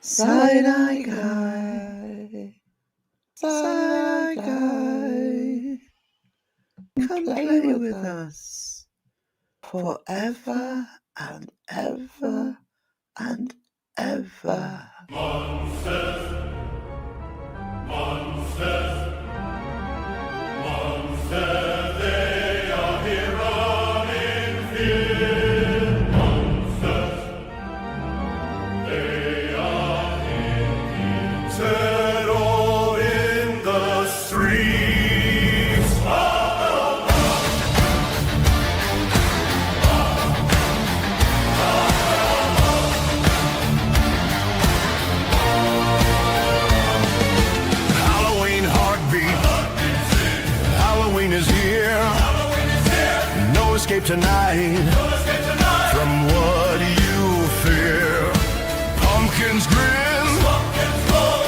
Side-eye guy, side-eye guy, come play with us forever and ever and ever. Monsters, monsters, monsters, they are here running fear. Monsters, they are here, settled in the streets. Halloween heartbeat. Halloween is here. No escape tonight from what you fear. Pumpkins grin,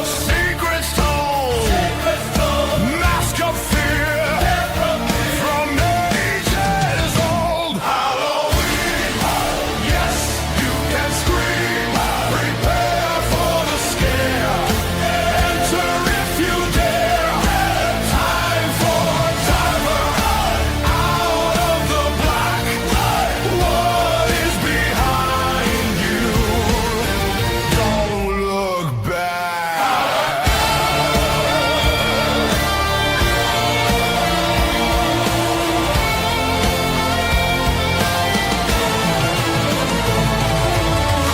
secrets told, mask of fear from ages old. Halloween, yes, you can scream. Prepare for the scare. Enter if you dare. Time for terror. Out of the black. What is behind you? Don't look back.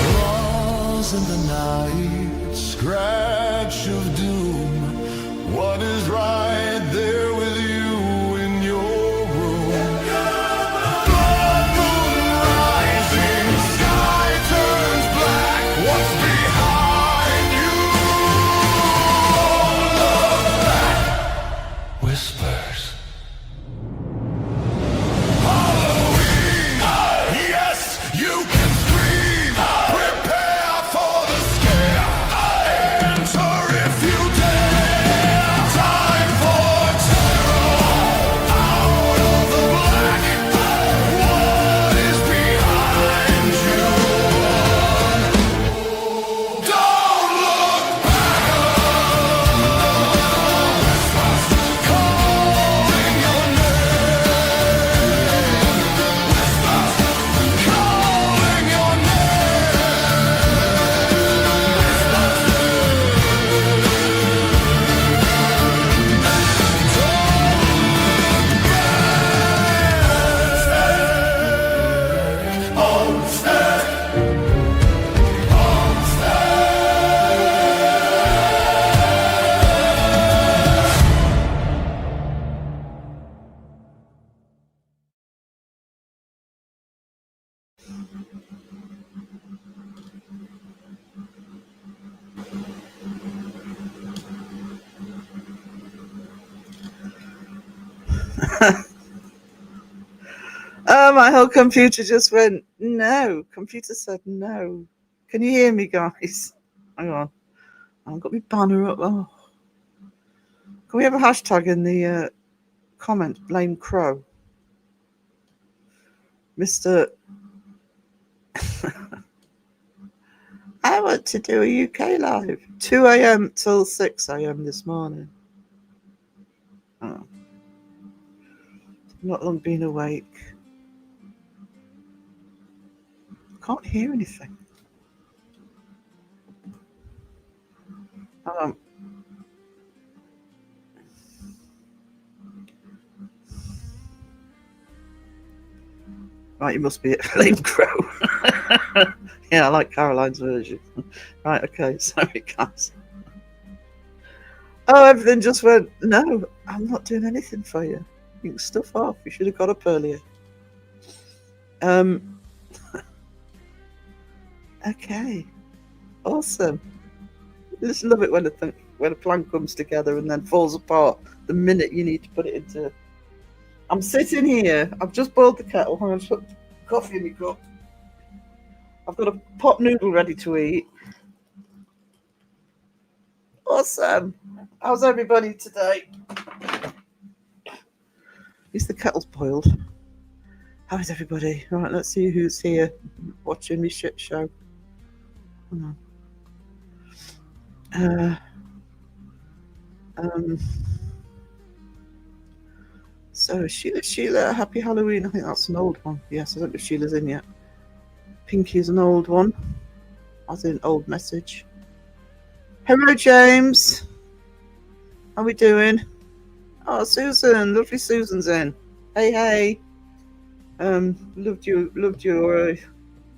Claws in the night, scratch of doom. What is right there with you in your room? Blood moon rising, sky turns black. What's behind you? Don't look back. Whispers. Halloween, yes, you can scream. Prepare for the scare. Enter if you dare. Time for terror. Out of the black. What is behind you? Don't look back. Calling your name. Calling your name. Monsters, My whole computer just went no. Computer said no. Can you hear me, guys? Hang on. I've got my banner up. Oh. Can we have a hashtag in the comment? Blame Crow. Mr. I want to do a UK live. 2 a.m. till 6 a.m. this morning. Oh. Not long been awake. Can't hear anything. Right, you must be at Flame Crow. Yeah, I like Caroline's version. Right, okay, sorry guys. Oh, everything just went, no, I'm not doing anything for you. You can stuff off. You should have got up earlier. Okay. Awesome. I just love it when a plan comes together and then falls apart the minute you need to put it into. I'm sitting here. I've just boiled the kettle. I'm going to put coffee in my cup. I've got a pot noodle ready to eat. Awesome. How's everybody today? At least the kettle's boiled. How is everybody? Right, let's see who's here watching me shit show. Hang on. Uh, um, so Sheila, happy Halloween. I think that's an old one. Yes, I don't know if Sheila's in yet. Pinky is an old one. As in old message. Hello, James. How we doing? Oh, Susan, lovely Susan's in. Hey. Loved your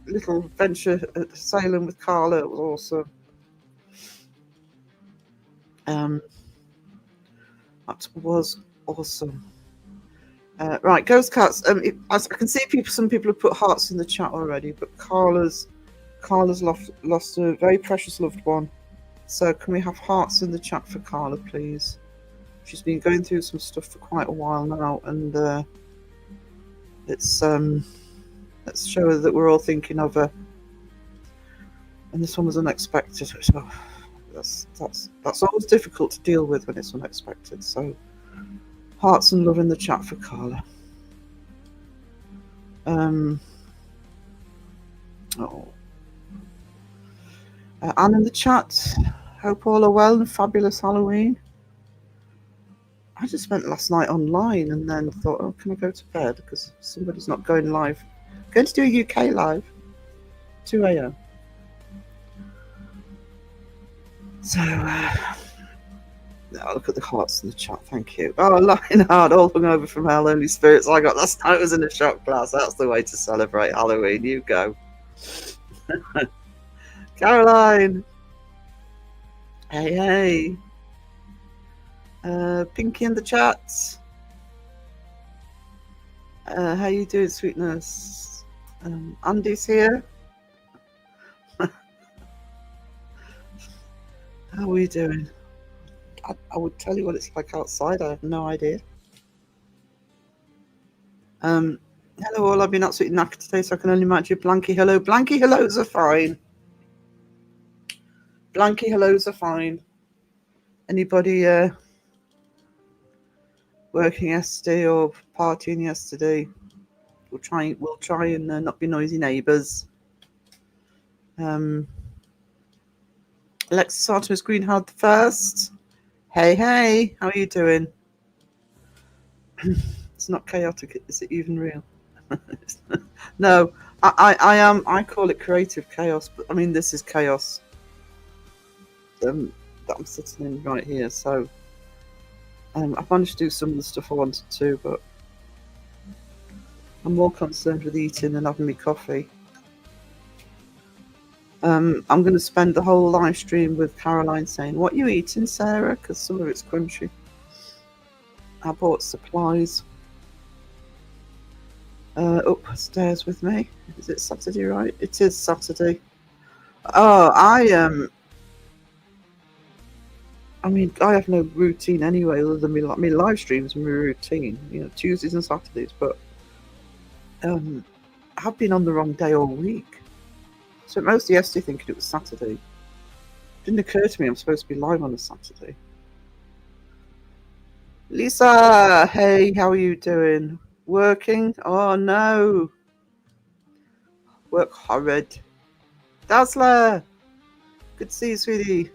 little venture at sailing with Carla. It was awesome. That was awesome. Right, Ghost Cats. I can see some people have put hearts in the chat already, but Carla's lost a very precious loved one. So can we have hearts in the chat for Carla, please? She's been going through some stuff for quite a while now, and let's show her that we're all thinking of her. And this one was unexpected. So that's always difficult to deal with when it's unexpected. So hearts and love in the chat for Carla. Anne in the chat. Hope all are well and fabulous Halloween. I just spent last night online and then thought, oh, can I go to bed because somebody's not going live. I'm going to do a UK live, 2 a.m. So, look at the hearts in the chat. Thank you. Oh, Lionheart, all hungover from hell, only spirits I got last night was in a shop class. That's the way to celebrate Halloween. You go. Caroline. Hey. Pinky in the chat. How you doing, sweetness? Andy's here. How are we doing? I would tell you what it's like outside. I have no idea. Hello all. I've been absolutely knackered today, so I can only imagine Blanky hello. Blanky hellos are fine. Blanky hellos are fine. Anybody working yesterday or partying yesterday? We'll try and not be noisy neighbours. Alexis Artemis Greenhard the first. Hey, how are you doing? It's not chaotic, is it even real? No, I am. I call it creative chaos, but I mean this is chaos. That I'm sitting in right here. So I've managed to do some of the stuff I wanted to, but I'm more concerned with eating than having me coffee. I'm going to spend the whole live stream with Caroline saying, "What you eating, Sarah?" Because some of it's crunchy. I bought supplies. Upstairs with me. Is it Saturday, right? It is Saturday. Oh, I mean, I have no routine anyway, other than me live streams and my routine. You know, Tuesdays and Saturdays. But I have been on the wrong day all week. So mostly yesterday thinking it was Saturday. It didn't occur to me I'm supposed to be live on a Saturday. Lisa, hey, how are you doing? Working? Oh no. Work horrid. Dazzler! Good to see you, sweetie.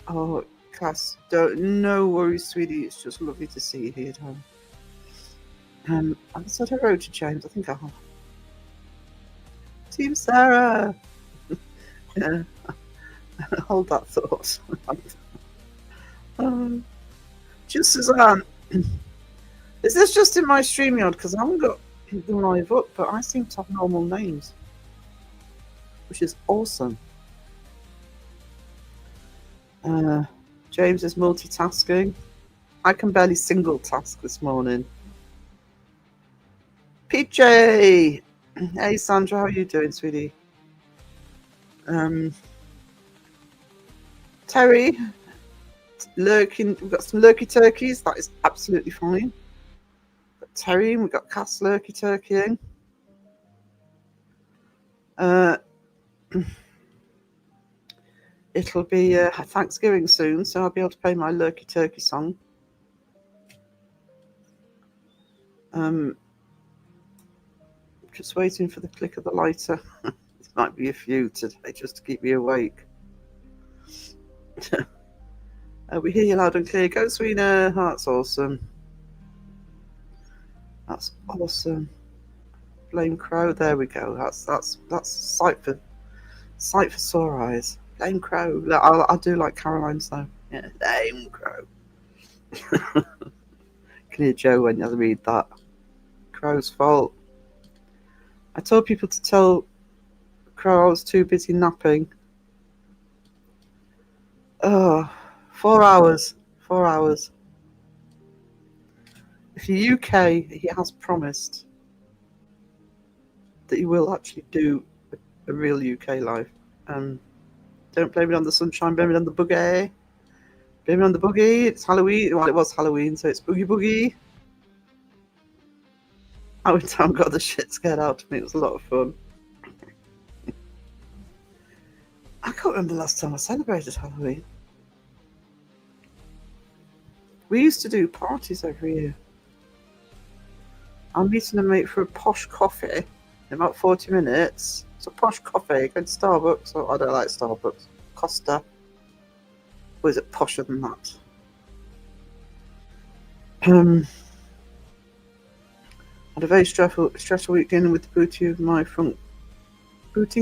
Oh, Cass, no worries, sweetie. It's just lovely to see you here at home. I said hello to James. I think I have. Team Sarah! Yeah. Hold that thought. Just Suzanne. Is this just in my StreamYard? Because I haven't got the live up, but I seem to have normal names, which is awesome. James is multitasking. I can barely single task this morning. PJ! Hey Sandra, how are you doing, sweetie? Terry, lurking. We've got some lurky turkeys. That is absolutely fine. We've got Terry, and we've got Cass lurky turkeying. It'll be Thanksgiving soon, so I'll be able to play my lurky turkey song. Just waiting for the click of the lighter. might be a few today just to keep me awake. We hear you loud and clear. Go, Serena. That's awesome. That's awesome. Blame Crow. There we go. That's sight for sore eyes. Blame Crow. I do like Caroline's though. Yeah, Blame Crow. Can hear Joe when you read that. Crow's fault. I told people to tell Crow I was too busy napping. Oh, 4 hours. 4 hours. If you're UK, he has promised that he will actually do a real UK live. Don't blame it on the sunshine, blame it on the boogie. Blame it on the boogie. It's Halloween. Well, it was Halloween, so it's Boogie Boogie. Our town got the shit scared out of me. It was a lot of fun. I can't remember the last time I celebrated Halloween. We used to do parties every year. I'm meeting a mate for a posh coffee in about 40 minutes. It's a posh coffee. Go to Starbucks. Oh, I don't like Starbucks. Costa. Or is it posher than that? Had a very stressful weekend with the booting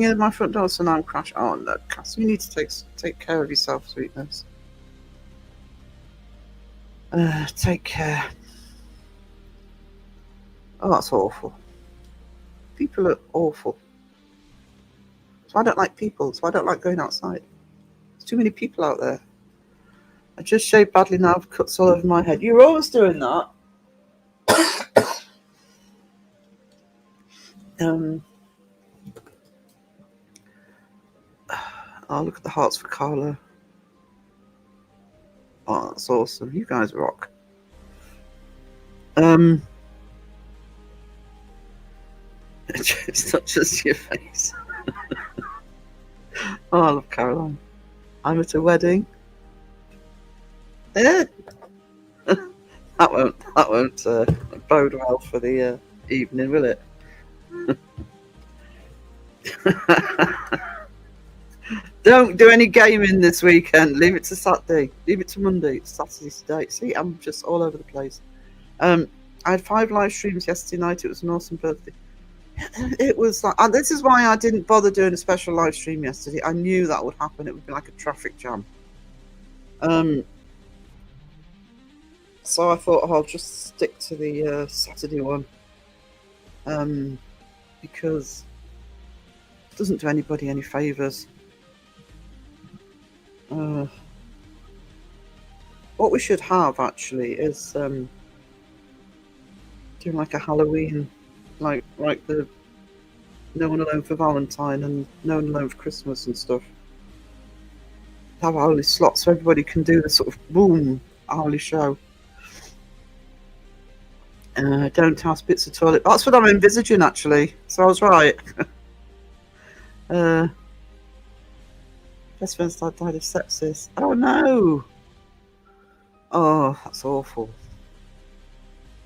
in my front door, so now I'm crashing. Oh no, Cass, you need to take care of yourself, sweetness. Take care. Oh, that's awful. People are awful. So I don't like people, so I don't like going outside. There's too many people out there. I just shaved badly now, I've cuts all over my head. You're always doing that. Oh, look at the hearts for Carla. Oh, that's awesome. You guys rock. It's not just your face. Oh, I love Caroline. I'm at a wedding. Yeah. that won't bode well for the evening, will it? Don't do any gaming this weekend. Leave it to Saturday. Leave it to Monday. It's Saturday today. See, I'm just all over the place. I had 5 live streams yesterday night. It was an awesome birthday. It was like, and this is why I didn't bother doing a special live stream yesterday. I knew that would happen. It would be like a traffic jam. So I thought, oh, I'll just stick to the Saturday one. Because it doesn't do anybody any favours. What we should have actually is doing like a Halloween, like the No One Alone for Valentine and No One Alone for Christmas and stuff. Have hourly slots so everybody can do the sort of boom hourly show. Don't house bits of toilet. That's what I'm envisaging actually. So I was right. Best friend's dad died of sepsis. Oh no! Oh, that's awful.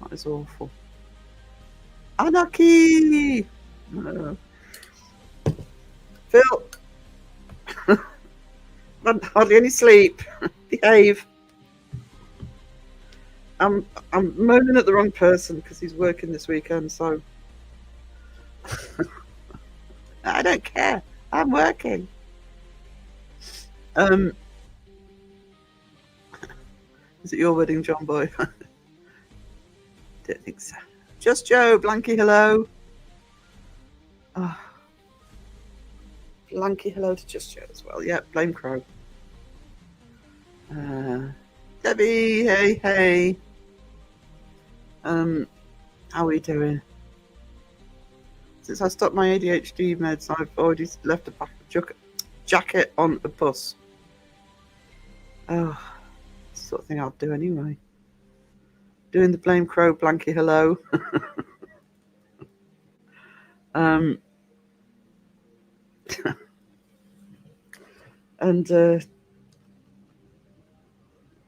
That is awful. Anarchy! Phil! Hardly any sleep. Behave. I'm moaning at the wrong person because he's working this weekend, so I don't care. I'm working. Is it your wedding, John Boy? Don't think so. Just Joe, Blanky, hello. Oh. Blanky, hello to Just Joe as well. Yeah, blame Crow. Debbie, hey. How are we doing? Since I stopped my ADHD meds, I've already left a jacket on the bus. Oh, that's the sort of thing I'll do anyway. Doing the blame Crow, Blanky, hello. And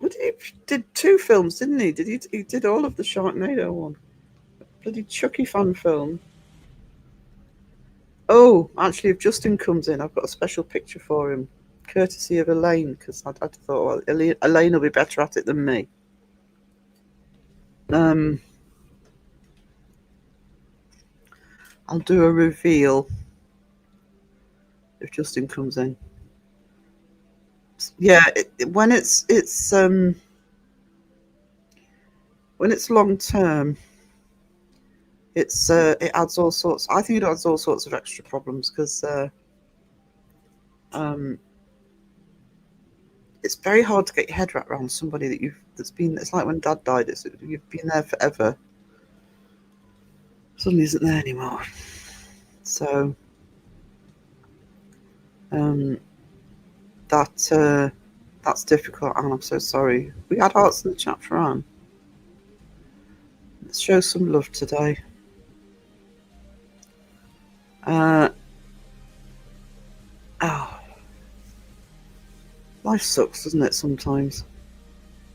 he did 2 films, didn't he? He did all of the Sharknado one. Bloody Chucky fan film. Oh, actually, if Justin comes in, I've got a special picture for him, courtesy of Elaine, because I thought, well, Elaine will be better at it than me. I'll do a reveal if Justin comes in. Yeah, when it's long term, it adds all sorts. I think it adds all sorts of extra problems because it's very hard to get your head wrapped around somebody that's been. It's like when Dad died. You've been there forever. Suddenly isn't there anymore. So that's difficult, and I'm so sorry. We had hearts in the chat for Anne. Let's show some love today. Life sucks, doesn't it, sometimes?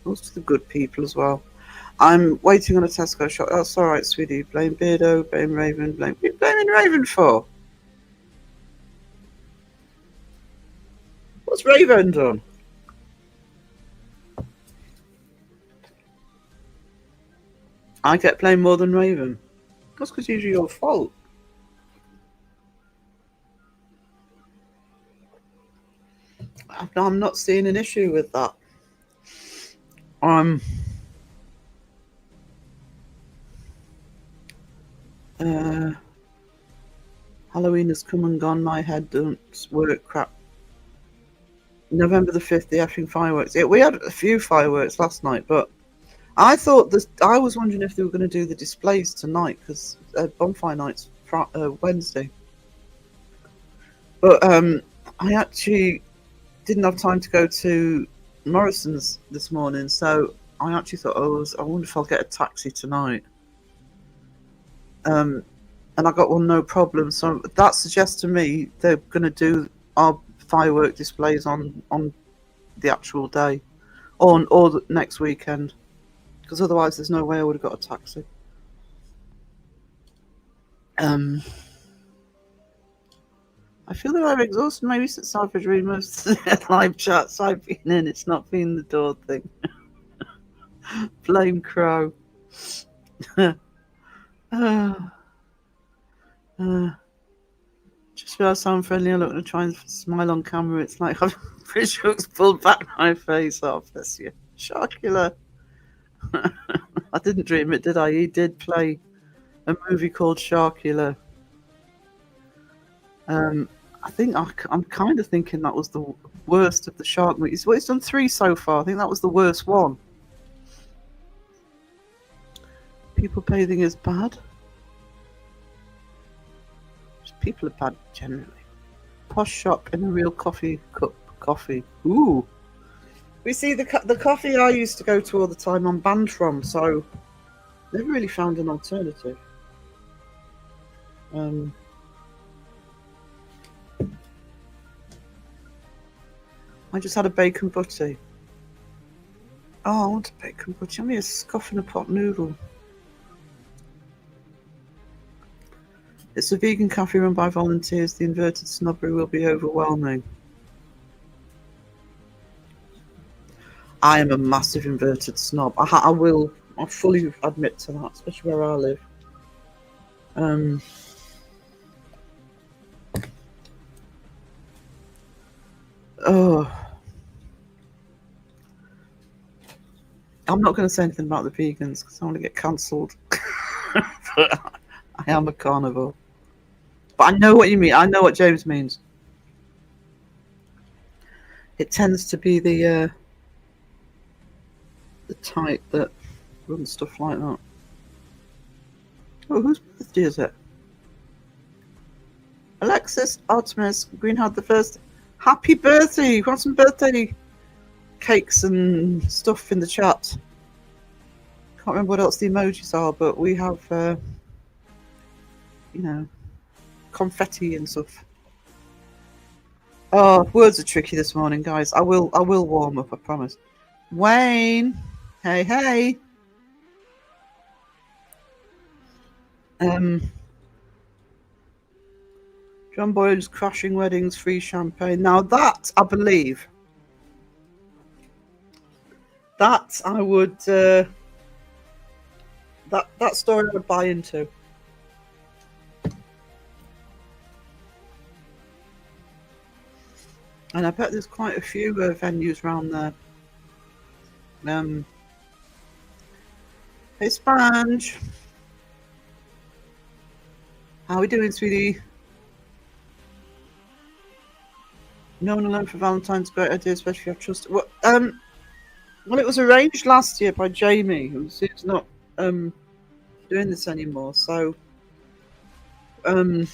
Most of the good people as well. I'm waiting on a Tesco shop. That's all right, sweetie. Blame Beardo, blame Raven, blame... What are you blaming Raven for? What's Raven done? I get blamed more than Raven. That's because it's usually your fault. I'm not seeing an issue with that. Halloween has come and gone. My head don't work. Crap. November the 5th, the effing fireworks. Yeah, we had a few fireworks last night, but I thought I was wondering if they were going to do the displays tonight because bonfire night's Wednesday. But I actually didn't have time to go to Morrison's this morning, so I actually thought, I wonder if I'll get a taxi tonight. And I got one, no problem. So that suggests to me they're going to do our firework displays on the actual day, or the next weekend, because otherwise there's no way I would have got a taxi. I feel that I'm exhausted. Maybe since I've been reading most of the live chats I've been in, it's not been the door thing. Blame Crow. Just realised I'm friendly. I'm not going to try and smile on camera. It's like I'm pretty sure it's pulled back my face off. Bless you. Sharkula. I didn't dream it, did I? He did play a movie called Sharkula. I think I'm kind of thinking that was the worst of the shark movies. Well, it's done 3 so far. I think that was the worst one. People bathing is bad. People are bad generally. Posh shop in a real coffee cup coffee. Ooh. We see the coffee I used to go to all the time I'm banned from, so never really found an alternative. I just had a bacon butty. Oh, I want a bacon butty. I'm here scoffing a pot noodle. It's a vegan cafe run by volunteers. The inverted snobbery will be overwhelming. I am a massive inverted snob. I'll fully admit to that, especially where I live. I'm not going to say anything about the vegans because I want to get cancelled. But I am a carnivore. But I know what you mean. I know what James means. It tends to be the type that runs stuff like that. Oh, whose birthday is it? Alexis Artemis Greenhard the First. Happy birthday! You've got some birthday cakes and stuff in the chat. Can't remember what else the emojis are, but we have, confetti and stuff. Oh, words are tricky this morning, guys. I will warm up, I promise. Wayne, hey. John Boyle's Crashing Weddings, Free Champagne. Now that, I believe, that I would, that story I would buy into. And I bet there's quite a few venues around there. Hey, Sponge. How are we doing, sweetie? No one alone for Valentine's, great idea, especially if you have trust. Well, it was arranged last year by Jamie, who's not doing this anymore. So, I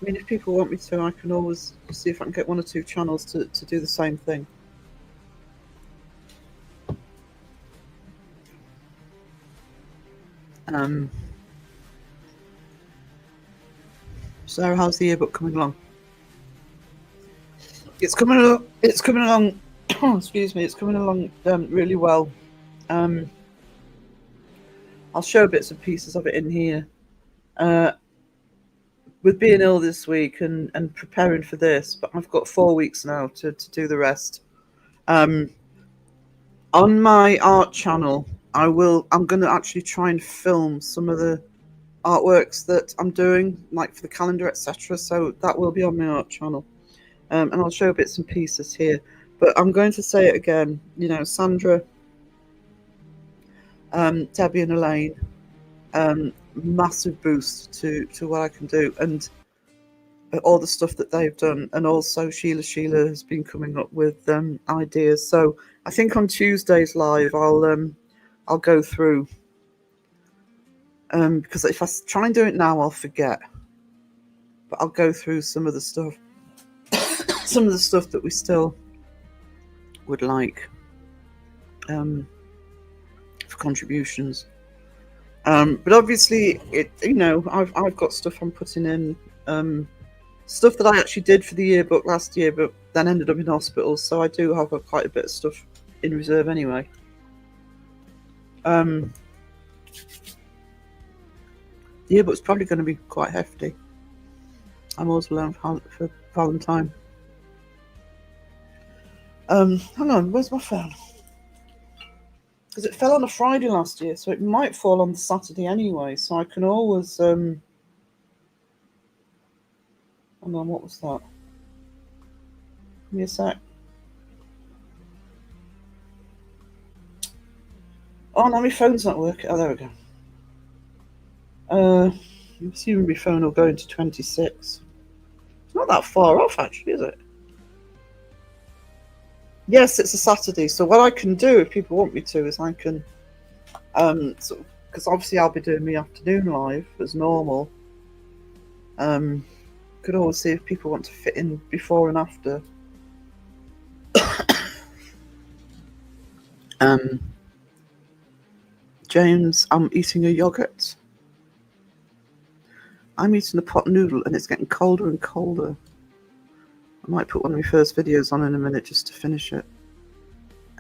mean, if people want me to, I can always see if I can get 1 or 2 channels to do the same thing. Sarah, how's the yearbook coming along? It's coming along. It's coming along. Excuse me. It's coming along really well. I'll show bits and pieces of it in here. With being ill this week and preparing for this, but I've got 4 weeks now to do the rest. On my art channel, I'm going to actually try and film some of the artworks that I'm doing, like for the calendar, etc. So that will be on my art channel. And I'll show bits and pieces here. But I'm going to say it again, Sandra, Debbie and Elaine, massive boost to what I can do, and all the stuff that they've done. And also Sheila has been coming up with ideas. So I think on Tuesday's live, I'll go through, because if I try and do it now, I'll forget. But I'll go through some of the stuff that we still would like for contributions. But obviously, I've got stuff I'm putting in, stuff that I actually did for the yearbook last year, but then ended up in hospital. So I do have quite a bit of stuff in reserve anyway. The yearbook's probably going to be quite hefty. I'm always alone for Valentine. Hang on, where's my phone? Because it fell on a Friday last year, so it might fall on the Saturday anyway. So I can always. Hang on, what was that? Give me a sec. Oh no, my phone's not working. Oh, there we go. I'm assuming my phone will go into 26. It's not that far off, actually, is it? Yes, it's a Saturday. So what I can do, if people want me to, is I can, because obviously I'll be doing my afternoon live as normal. Could always see if people want to fit in before and after. James, I'm eating a yogurt. I'm eating a pot noodle and it's getting colder and colder. I might put one of my first videos on in a minute just to finish it.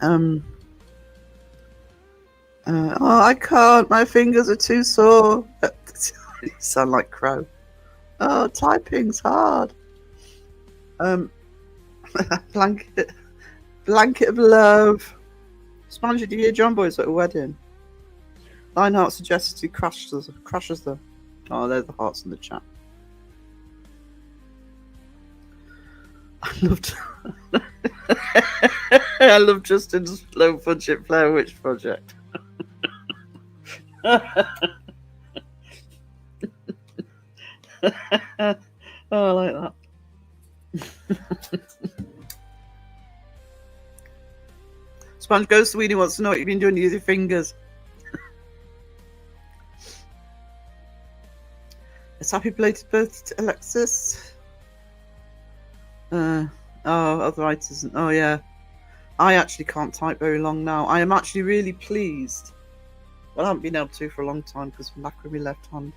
Oh, I can't. My fingers are too sore. You sound like Crow. Oh, typing's hard. Blanket of love. Spongy, do you hear John Boy's at a wedding? Lionheart suggests he crashes them. Oh, there's the hearts in the chat. I love Justin's low budget Blair Witch Project. Oh, I like that. Sponge Ghost Sweeney wants to know what you've been doing with your fingers. It's happy belated birthday to Alexis. Arthritis. Oh, yeah. I actually can't type very long now. I am actually really pleased. Well, I haven't been able to for a long time because I'm back with my left hand.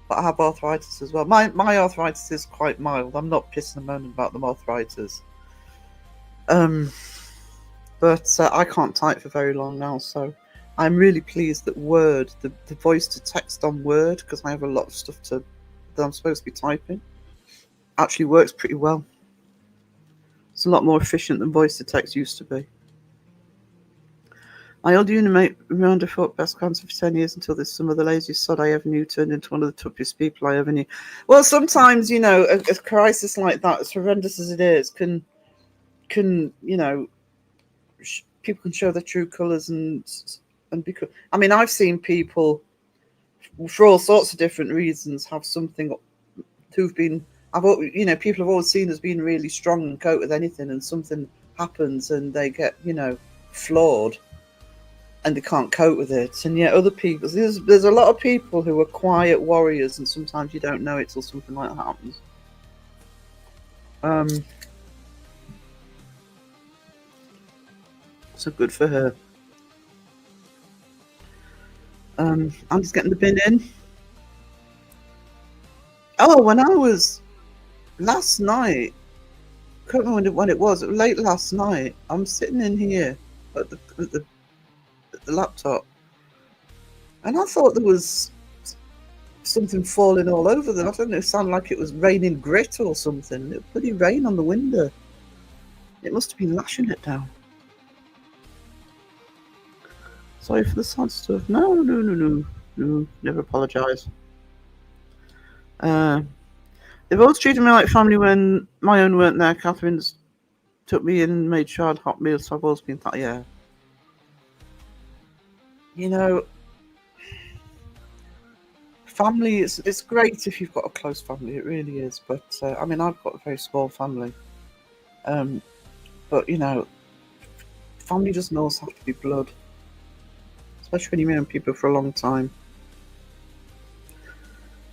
But I have arthritis as well. My arthritis is quite mild. I'm not pissing and moaning about the arthritis. But I can't type for very long now, so I'm really pleased that Word, the voice to text on Word, because I have a lot of stuff to that I'm supposed to be typing. Actually works pretty well. It's a lot more efficient than voice to text used to be. My old unit Miranda fought breast cancer for 10 years until this summer. The laziest sod I ever knew turned into one of the toughest people I ever knew. Well, sometimes, you know, a crisis like that, as horrendous as it is, can you know, people can show their true colours and because, I mean, I've seen people for all sorts of different reasons have something who've been, you know, people have always seen as being really strong and cope with anything, and something happens and they get, you know, flawed and they can't cope with it. And yet other people, there's a lot of people who are quiet warriors, and sometimes you don't know it till something like that happens. So good for her. I'm just getting the bin in. Oh, when I was last night, I can't remember when it was late last night, I'm sitting in here at the laptop, and I thought there was something falling all over them. I don't know, it sounded like it was raining grit or something. It was bloody rain on the window. It must have been lashing it down. Sorry for the sad stuff. No, never apologise. They've always treated me like family when my own weren't there. Catherine's took me in and made sure I had hot meals, so I've always been that, yeah. You know, family, it's great if you've got a close family, it really is. But, I mean, I've got a very small family. But, you know, family doesn't always have to be blood. Especially when you've known people for a long time.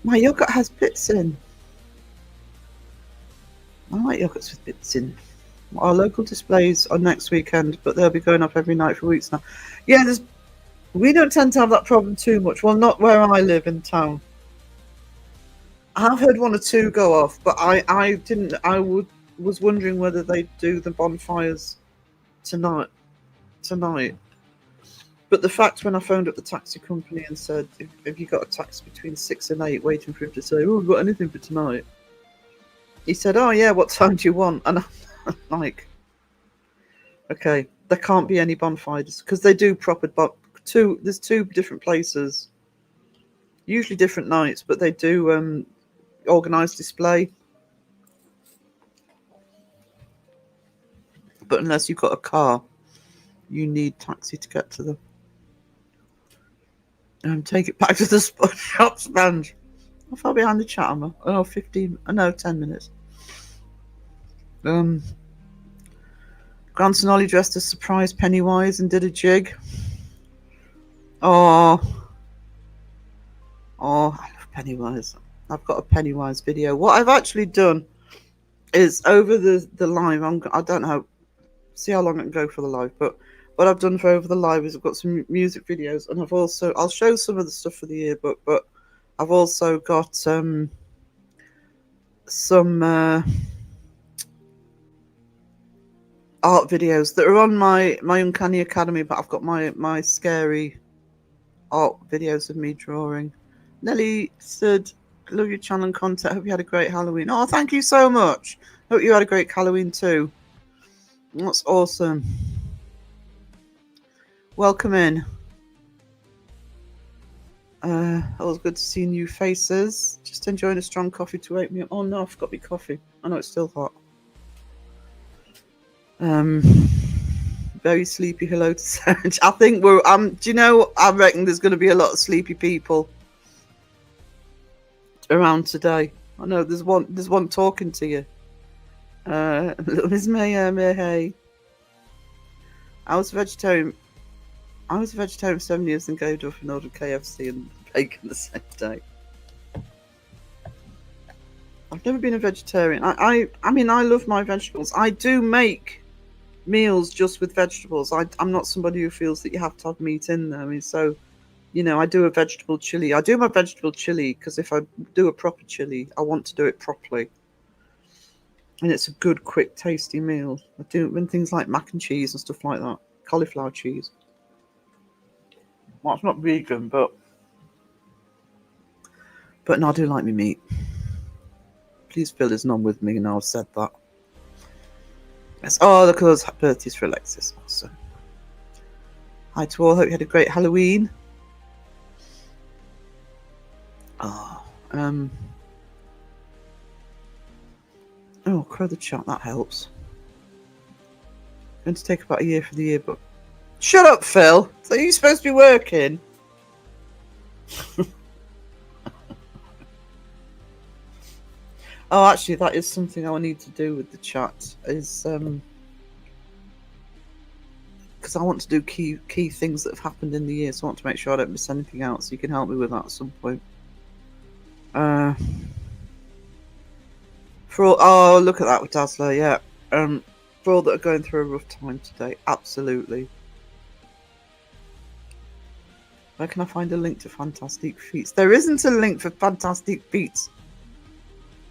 My yogurt has bits in. I like yogurts with bits in. Our local displays are next weekend, but they'll be going up every night for weeks now. Yeah, we don't tend to have that problem too much. Well, not where I live in town. I have heard one or two go off, but I didn't. Was wondering whether they'd do the bonfires tonight. But the fact when I phoned up the taxi company and said, "Have you got a taxi between 6 and 8?" waiting for him to say, "Oh, I've got anything for tonight," he said, "Oh yeah, what time do you want?" And I'm like, okay, there can't be any bonfires because they do proper there's two different places, usually different nights, but they do organised display. But unless you've got a car, you need taxi to get to them. Take it back to the shop sponge. How far behind the chat am I? Oh, 15. No, 10 minutes. Grant and Ollie dressed as surprise Pennywise and did a jig. Oh, I love Pennywise. I've got a Pennywise video. What I've actually done is over the live. I don't know. See how long I can go for the live, but what I've done for over the live is I've got some music videos, and I'll show some of the stuff for the yearbook, but I've also got some art videos that are on my Uncanny Academy, but I've got my scary art videos of me drawing. Nelly said, "Love your channel and content. Hope you had a great Halloween." Oh, thank you so much. Hope you had a great Halloween too. That's awesome. Welcome in. Always good to see new faces. Just enjoying a strong coffee to wake me up. Oh no, I forgot my coffee. I know it's still hot. Very sleepy. Hello to Sarah. I think we're do you know, I reckon there's going to be a lot of sleepy people around today. I know there's one talking to you. Miss May, I was a vegetarian for 7 years and gave up and ordered KFC and bacon the same day. I've never been a vegetarian. I mean, I love my vegetables. I do make meals just with vegetables. I'm not somebody who feels that you have to have meat in there. I mean, so, you know, I do a vegetable chili. I do my vegetable chili because if I do a proper chili, I want to do it properly. And it's a good, quick, tasty meal. I do it when things like mac and cheese and stuff like that. Cauliflower cheese. Well, it's not vegan, but no, I do like my meat. Please, Phil is not with me, and I've said that. Yes. Oh, look at those birthdays for Alexis. Awesome. Hi to all. Hope you had a great Halloween. Oh, crow the chat. That helps. Going to take about a year for the yearbook. Shut up, Phil. So you're supposed to be working. Oh, actually, that is something I need to do with the chat. Is because I want to do key things that have happened in the year, so I want to make sure I don't miss anything out. So you can help me with that at some point. For all, look at that with Dazzler, yeah. For all that are going through a rough time today, absolutely. Where can I find a link to Fantastic Feats? There isn't a link for Fantastic Feats.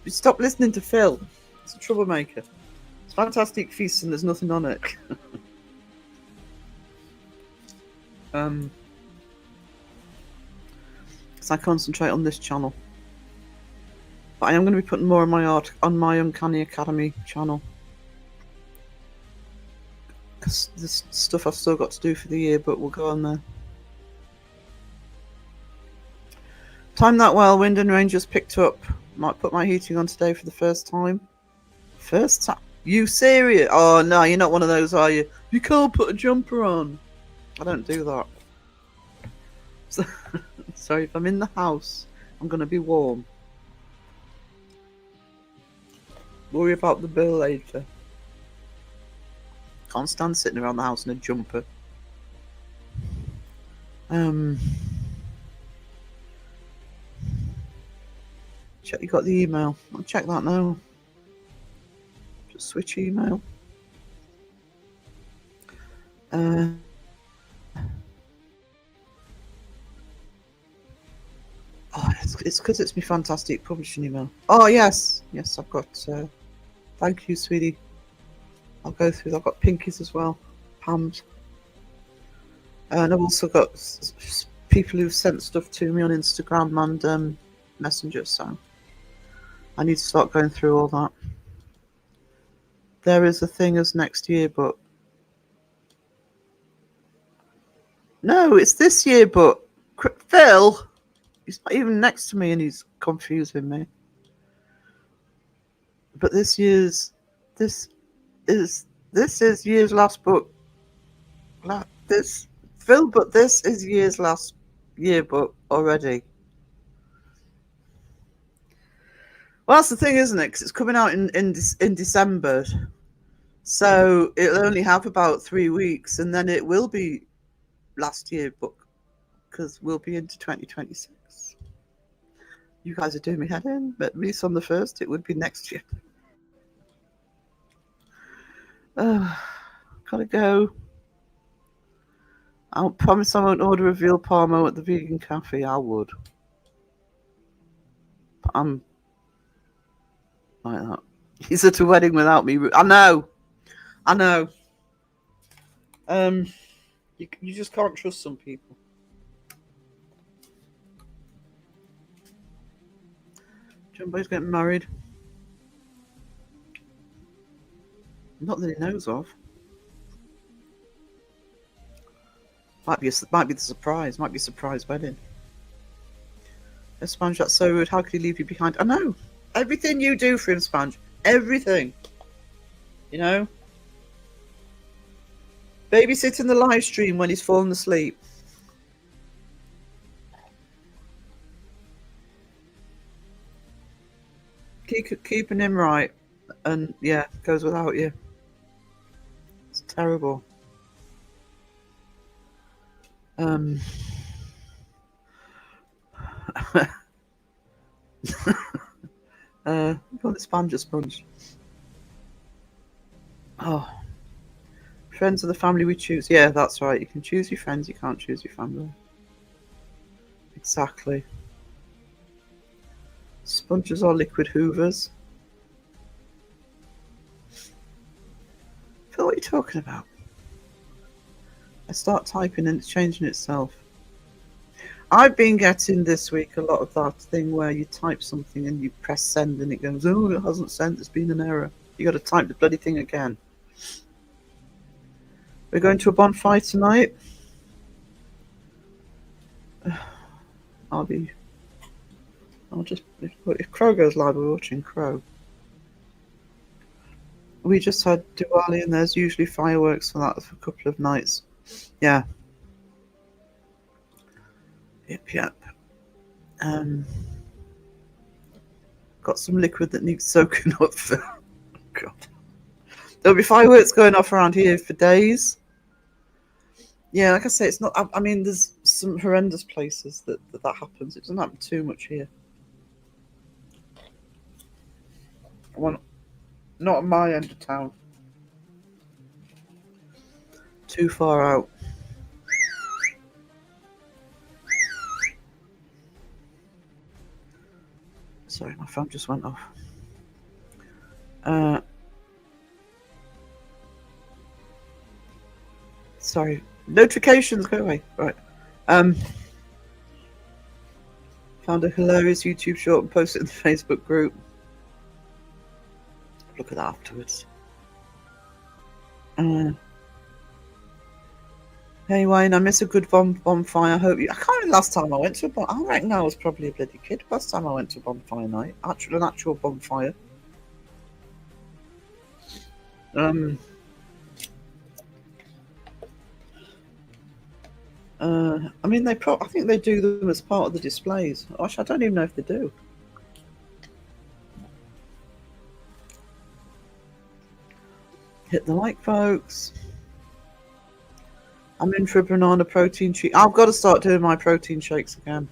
Stop listening to Phil. It's a troublemaker. It's Fantastic Feasts and there's nothing on it. So I concentrate on this channel. But I am going to be putting more of my art on my Uncanny Academy channel. Because there's stuff I've still got to do for the year, but we'll go on there. Time that well, wind and rain just picked up. Might put my heating on today for the first time. First time? You serious? Oh no, you're not one of those, are you? You can't put a jumper on. I don't do that. So if I'm in the house, I'm going to be warm. Worry about the bill later. Can't stand sitting around the house in a jumper. Check you got the email. I'll check that now. Just switch email. Oh, it's because it's my Fantastic Publishing email. Oh yes, I've got. Thank you, sweetie. I'll go through. I've got Pinkies as well, Pam's, and I've also got people who've sent stuff to me on Instagram and Messenger. So I need to start going through all that. There is a thing as next year, but no, it's this year. But Phil, he's not even next to me, and he's confusing me. But this is year's last book. This Phil, but this is year's last yearbook already. Well, that's the thing, isn't it? Because it's coming out in December, so it'll only have about 3 weeks, and then it will be last year book because we'll be into 2026. You guys are doing me head in, but at least on the 1st, it would be next year. Gotta go. I promise I won't order a veal parmo at the vegan cafe. I would. But I'm like that. He's at a wedding without me. I know. You just can't trust some people. Jumbo's getting married. Not that he knows of. Might be the surprise. Might be a surprise wedding. Sponge, that's so rude. How could he leave you behind? I know. Everything you do for him, Sponge. Everything. You know? Babysitting the live stream when he's fallen asleep. Keeping him right. And yeah, goes without you. It's terrible. Got the sponge. Oh, friends are the family we choose. Yeah, that's right. You can choose your friends, you can't choose your family. Exactly. Sponges are liquid hoovers. Phil, what are you talking about? I start typing and it's changing itself. I've been getting this week a lot of that thing where you type something and you press send and it goes, oh, it hasn't sent, there's been an error. You got to type the bloody thing again. We're going to a bonfire tonight. I'll just, if Crow goes live, we're watching Crow. We just had Diwali and there's usually fireworks for that for a couple of nights. Yeah. Yep. Got some liquid that needs soaking up for. Oh, God. There'll be fireworks going off around here for days. Yeah, like I say, it's not. I mean, there's some horrendous places that happens. It doesn't happen too much here. Well, not at my end of town. Too far out. Sorry, my phone just went off. Sorry. Notifications, go away. Right. Found a hilarious YouTube short and posted it in the Facebook group. Look at that afterwards. Hey Wayne, I miss a good bonfire. I hope you. I can't remember the last time I went to a bonfire. I reckon I was probably a bloody kid. Last time I went to a bonfire night, an actual bonfire. I mean, I think they do them as part of the displays. Actually, I don't even know if they do. Hit the like, folks. I'm in for a banana protein shake. I've got to start doing my protein shakes again.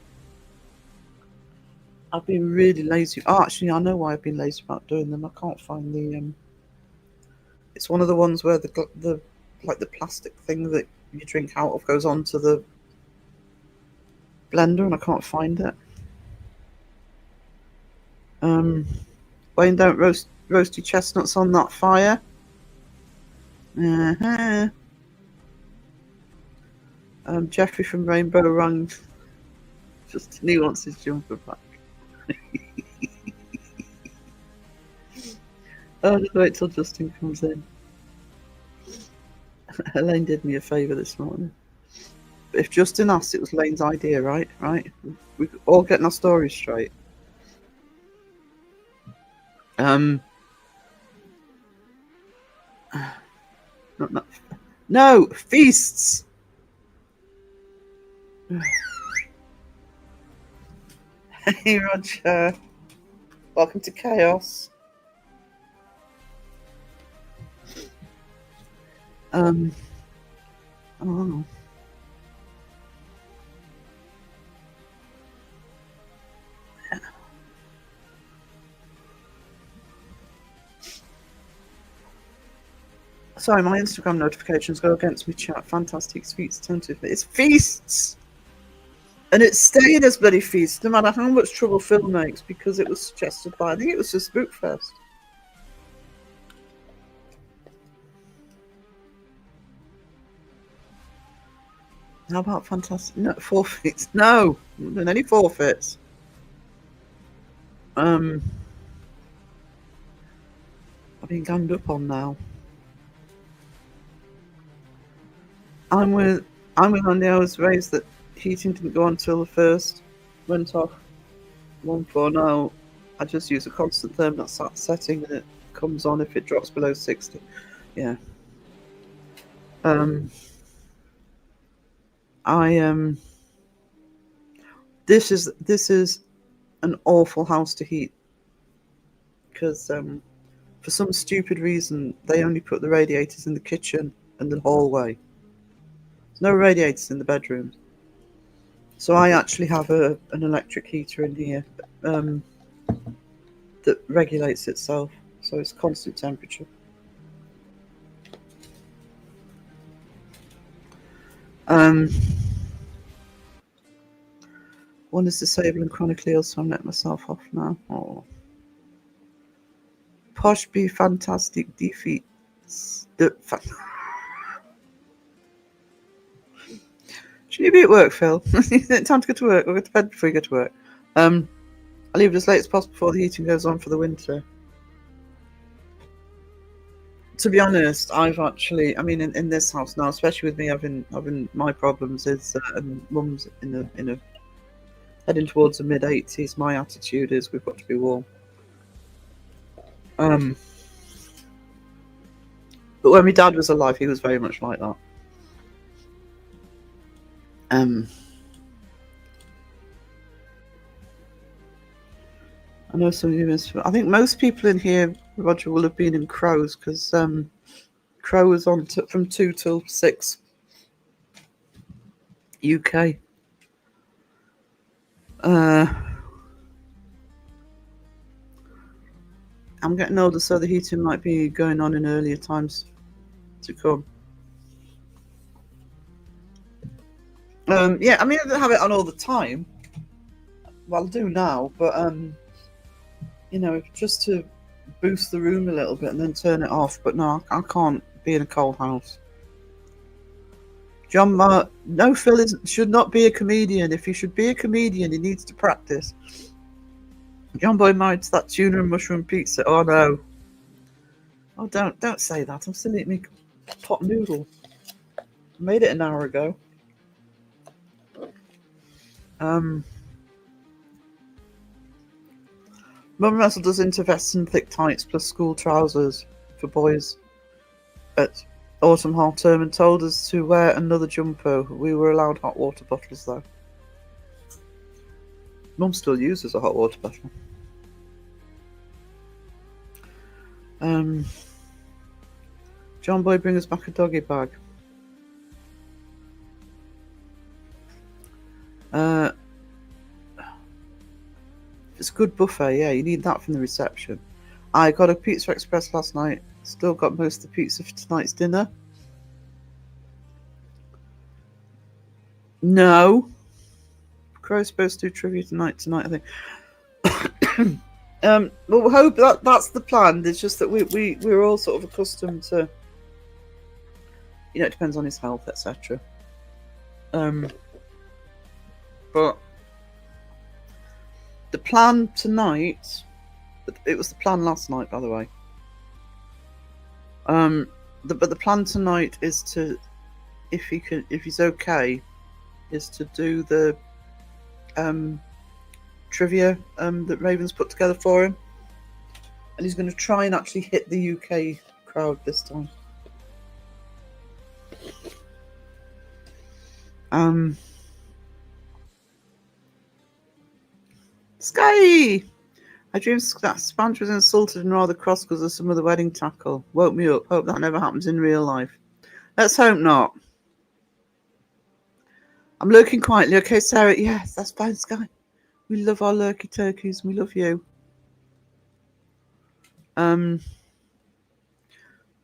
I've been really lazy. Oh, actually, I know why I've been lazy about doing them. I can't find the. It's one of the ones where the plastic thing that you drink out of goes onto the blender, and I can't find it. Wayne, don't roast roasty chestnuts on that fire. Jeffrey from Rainbow Rung. Just he wants his jumper back. Oh, just wait till Justin comes in. Elaine did me a favour this morning. But if Justin asked, it was Lane's idea, right? Right? We're all getting our stories straight. No, feasts. Hey, Roger. Welcome to Chaos. Oh. Sorry, my Instagram notifications go against me, chat. Fantastic Sweets attentive. It's feasts! And it's staying as bloody feasts, no matter how much trouble Phil makes, because it was suggested by, I think it was the Spookfest. How about fantastic? No, forfeits. No, I'm doing any forfeits. I've been ganged up on now. I'm with Andy. I was raised that heating didn't go on until the first went off. 1.4 now. I just use a constant thermostat setting and it comes on if it drops below 60. Yeah. This is an awful house to heat because for some stupid reason they only put the radiators in the kitchen and the hallway. There's no radiators in the bedrooms. So I actually have an electric heater in here that regulates itself, so it's constant temperature. One is disabled and chronically ill, so I'm letting myself off now. Oh. Posh be fantastic defeats. Should you be at work, Phil? Is it time to go to work? Or go to bed before you go to work? I'll leave it as late as possible before the heating goes on for the winter. To be honest, I've actually, I mean, in this house now, especially with me having my problems, is and Mum's in a heading towards the mid-80s. My attitude is we've got to be warm. But when my dad was alive, he was very much like that. I know some of you miss. I think most people in here, Roger, will have been in Crows because Crow was on from 2 till 6 UK. I'm getting older, so the heating might be going on in earlier times to come. Yeah, I mean, I don't have it on all the time. Well, I do now, but you know, just to boost the room a little bit and then turn it off. But no, I can't be in a cold house. John Mark, no, Phil should not be a comedian. If he should be a comedian, he needs to practice. John Boy married to that tuna and mushroom pizza. Oh no! Oh, don't say that. I'm still eating my pot noodle. I made it an hour ago. Mum Russell does intervest in thick tights plus school trousers for boys at autumn half term and told us to wear another jumper. We were allowed hot water bottles though. Mum still uses a hot water bottle. John Boy, bring us back a doggy bag. It's a good buffet, yeah, you need that from the reception. I got a Pizza Express last night. Still got most of the pizza for tonight's dinner. No. Crow's supposed to do trivia tonight, I think. Well, we hope that's the plan. It's just that we're all sort of accustomed to, you know, it depends on his health, etc. But the plan tonight, it was the plan last night, by the way. But the plan tonight is to, if he's okay, is to do the trivia that Raven's put together for him, and he's going to try and actually hit the UK crowd this time. Sky! I dreamed that Sponge was insulted and rather cross because of some of the wedding tackle. Woke me up. Hope that never happens in real life. Let's hope not. I'm lurking quietly. Okay, Sarah. Yes, that's fine, Sky. We love our lurky turkeys. We love you.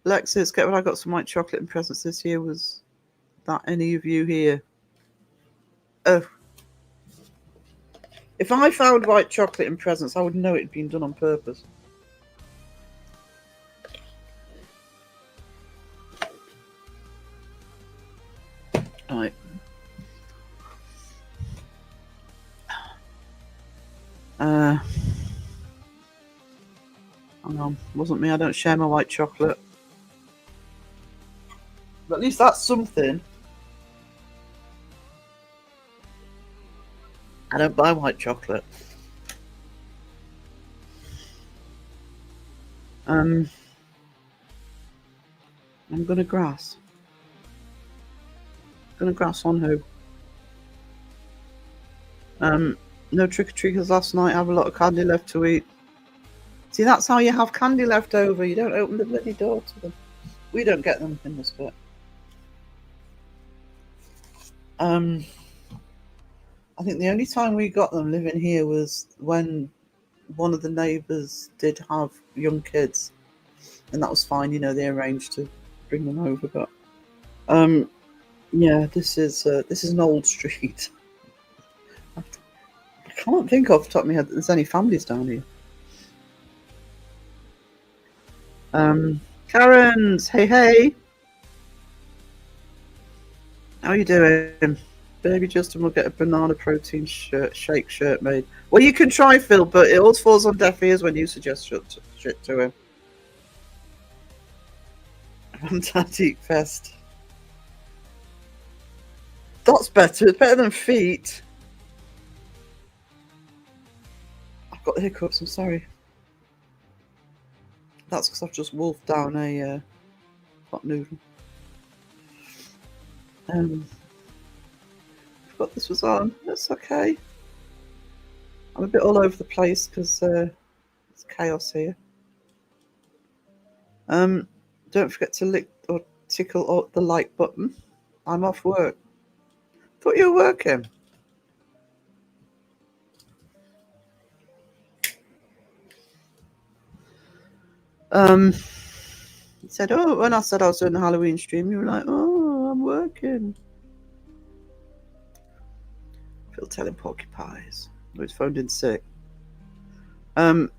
Alexis, get what I got some white chocolate and presents this year. Was that any of you here? Oh. If I found white chocolate in presents, I would know it had been done on purpose. Right. Hang on. Wasn't me. I don't share my white chocolate. But at least that's something. I don't buy white chocolate. I'm gonna grass. Gonna grass on who? No trick-or-treaters last night. I have a lot of candy left to eat. See, that's how you have candy left over. You don't open the bloody door to them. We don't get them in this bit. I think the only time we got them living here was when one of the neighbours did have young kids, and that was fine. You know, they arranged to bring them over. But yeah, this is an old street. I can't think off the top of my head that there's any families down here. Karen's, hey. How are you doing? Baby Justin will get a banana protein shake shirt made. Well, you can try, Phil, but it always falls on deaf ears when you suggest shit to him. Fantastic Fest. That's better. It's better than feet. I've got the hiccups. I'm sorry. That's because I've just wolfed down a hot noodle. Forgot this was on. That's okay. I'm a bit all over the place because it's chaos here. Don't forget to lick or tickle the like button. I'm off work. Thought you were working. He said, "Oh," when I said I was doing the Halloween stream, you were like, "Oh, I'm working." Phil telling porcupines. Oh, he's phoned in sick. Hang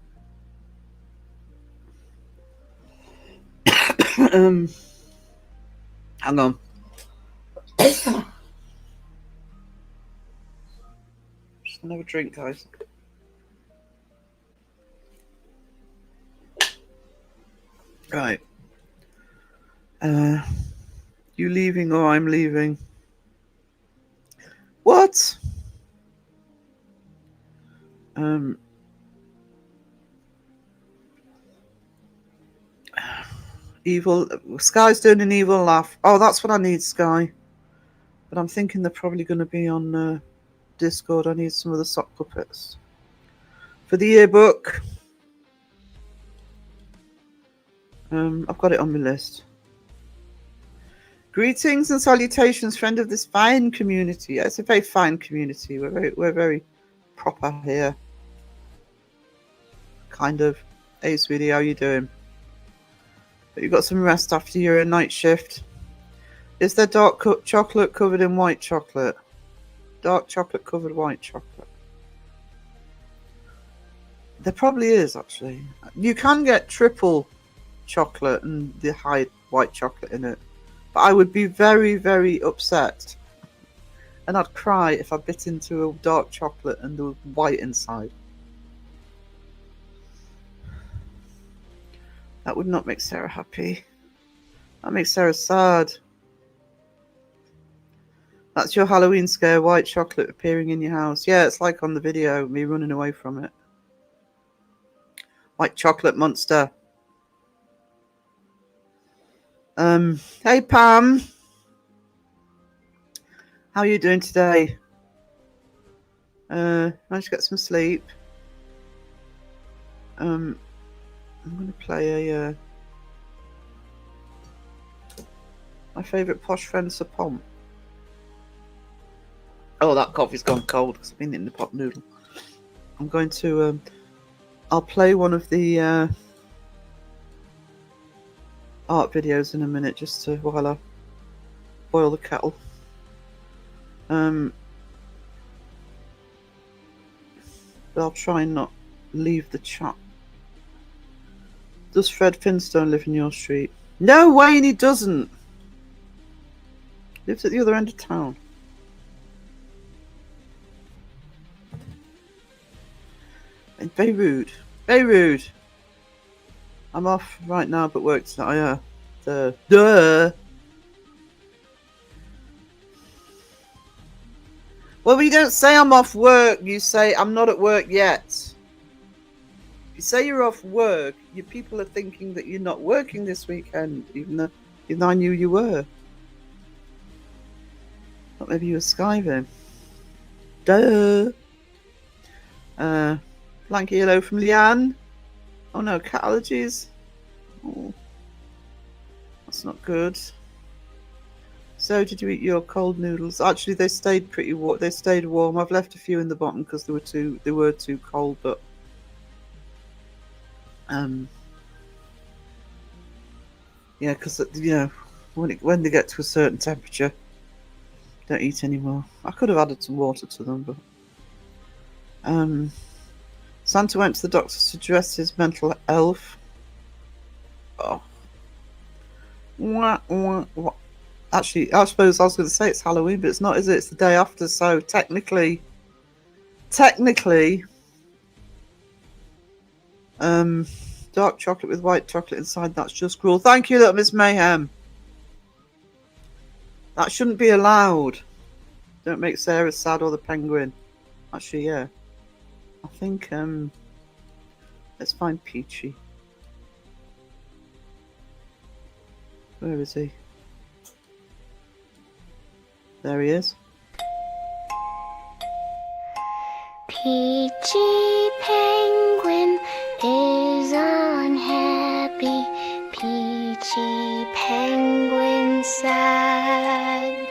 on. Just another drink, guys. Right. You leaving or I'm leaving? What? Evil. Sky's doing an evil laugh. Oh, that's what I need, Sky. But I'm thinking they're probably going to be on Discord. I need some of the sock puppets for the yearbook. I've got it on my list. Greetings and salutations, friend of this fine community. It's a very fine community. We're very proper here. Kind of. Hey, sweetie, how you doing? But you got some rest after your night shift. Is there dark chocolate covered in white chocolate? Dark chocolate covered white chocolate. There probably is, actually. You can get triple chocolate and the high white chocolate in it. But I would be very, very upset. And I'd cry if I bit into a dark chocolate and there was white inside. That would not make Sarah happy. That makes Sarah sad. That's your Halloween scare, white chocolate appearing in your house. Yeah, it's like on the video, me running away from it. White chocolate monster. Hey Pam. How are you doing today? Managed to get some sleep. I'm going to play a my favourite posh friend, Sir Pom. Oh, that coffee's gone cold because I've been in the pot noodle. I'm going to I'll play one of the art videos in a minute just to while I boil the kettle. But I'll try and not leave the chat. Does Fred Finstone live in your street? No, Wayne, he doesn't. Lives at the other end of town. And very rude. Very rude. I'm off right now, but work tonight. Duh. Well, you don't say I'm off work. You say I'm not at work yet. If you say you're off work, your people are thinking that you're not working this weekend, even though I knew you were. Thought maybe you were skiving. Duh. Blanky hello from Leanne. Oh no, cat allergies. Oh, that's not good. So, did you eat your cold noodles? Actually, they stayed pretty warm. They stayed warm. I've left a few in the bottom because they were too cold. But yeah, because when they get to a certain temperature, don't eat anymore. I could have added some water to them, but Santa went to the doctor to address his mental health. Oh. Actually, I suppose I was going to say it's Halloween, but it's not, is it? It's the day after, so technically, dark chocolate with white chocolate inside, that's just cruel. Thank you, little Miss Mayhem. That shouldn't be allowed. Don't make Sarah sad or the penguin. Actually, yeah. I think, let's find Peachy. Where is he? There he is. Peachy Penguin is unhappy. Peachy Penguin sad.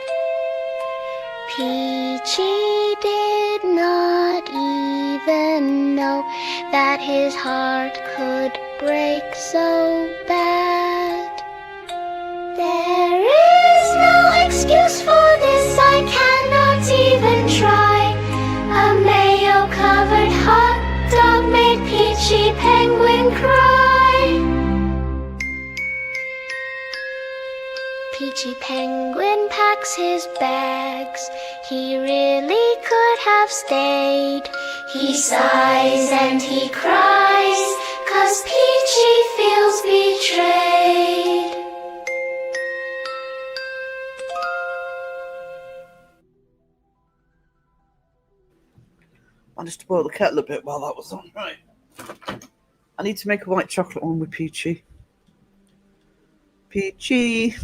Peachy did not even know that his heart could break so bad. There is no excuse for this, I cannot even try. A mayo-covered hot dog made Peachy Penguin cry. Peachy Penguin packs his bags. He really could have stayed. He sighs and he cries, 'cause Peachy feels betrayed. Managed to boil the kettle a bit while that was on. Right. I need to make a white chocolate one with Peachy. Peachy.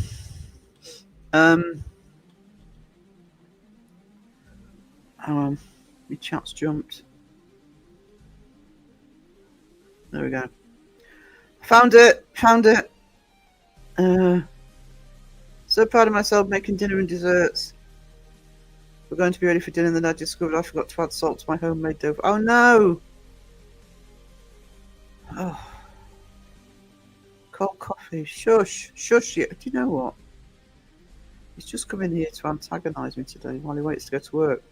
My chat's jumped. There we go. Found it. So proud of myself making dinner and desserts. We're going to be ready for dinner, and then I discovered I forgot to add salt to my homemade dough. Oh no! Oh. Cold coffee. Shush. Yeah. Do you know what? He's just come in here to antagonise me today while he waits to go to work.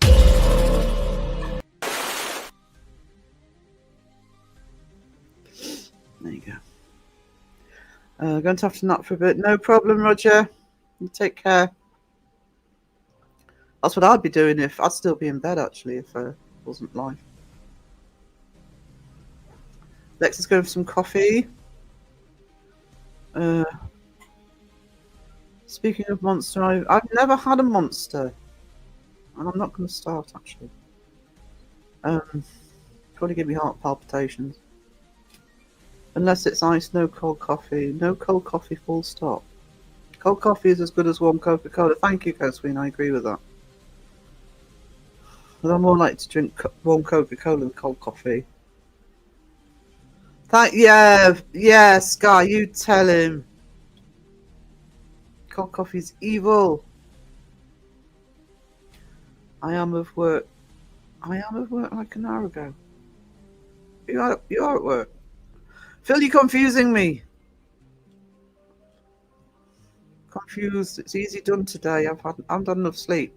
There you go. Going to have to nap for a bit. No problem, Roger. You take care. That's what I'd be doing if I'd still be in bed, actually, if I wasn't live. Lex is going for some coffee. Speaking of Monster, I've never had a Monster, and I'm not going to start, actually. Probably give me heart palpitations. Unless it's ice, no cold coffee. No cold coffee, full stop. Cold coffee is as good as warm Coca-Cola. Thank you, Cosween, I agree with that. But I'm more likely to drink warm Coca-Cola than cold coffee. Yeah, Sky, you tell him. Cold coffee's evil. I am of work like an hour ago. You are at work. Phil, you're confusing me. Confused. It's easy done today. I haven't had enough sleep.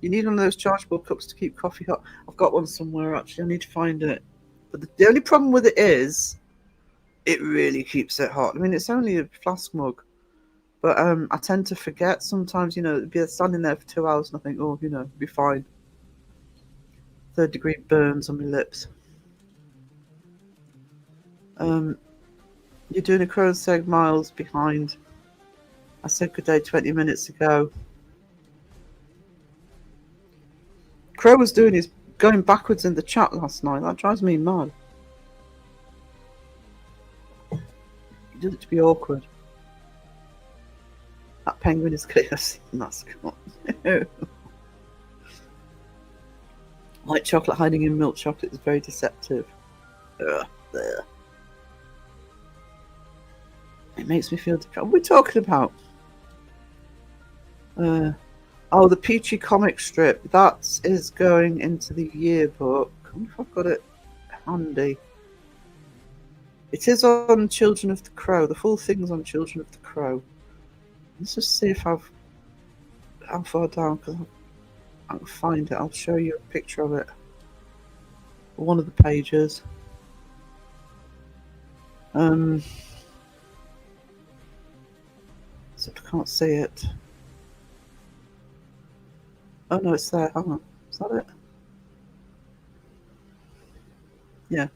You need one of those chargeable cups to keep coffee hot. I've got one somewhere, actually. I need to find it. But the only problem with it is it really keeps it hot. I mean, it's only a flask mug. But I tend to forget sometimes, be standing there for 2 hours and I think, oh, it'll be fine. 3rd-degree burns on my lips. You're doing a crow's egg miles behind. I said good day 20 minutes ago. Crow was going backwards in the chat last night. That drives me mad. He did it to be awkward. That penguin is KFC mascot. White chocolate hiding in milk chocolate is very deceptive. Ugh, there. It makes me feel depressed. What are we talking about? Oh, the Peachy comic strip. That is going into the yearbook. I wonder if I've got it handy. It is on Children of the Crow. The full thing's on Children of the Crow. Let's just see if how far down, because I can find it. I'll show you a picture of it. One of the pages. So I can't see it. Oh no, it's there. Hang on. Is that it? Yeah.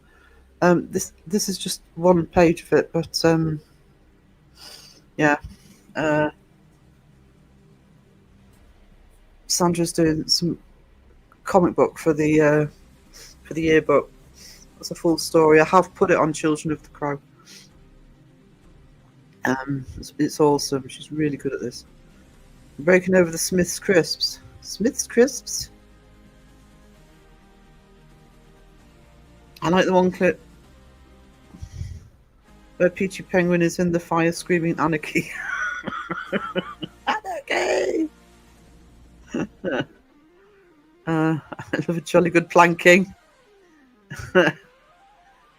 This is just one page of it, but yeah. Sandra's doing some comic book for the yearbook. It's a full story. I have put it on Children of the Crow. It's awesome. She's really good at this. Breaking over the Smith's crisps. Smith's crisps. I like the one clip where Peachy Penguin is in the fire screaming anarchy. Anarchy! I love a jolly good planking.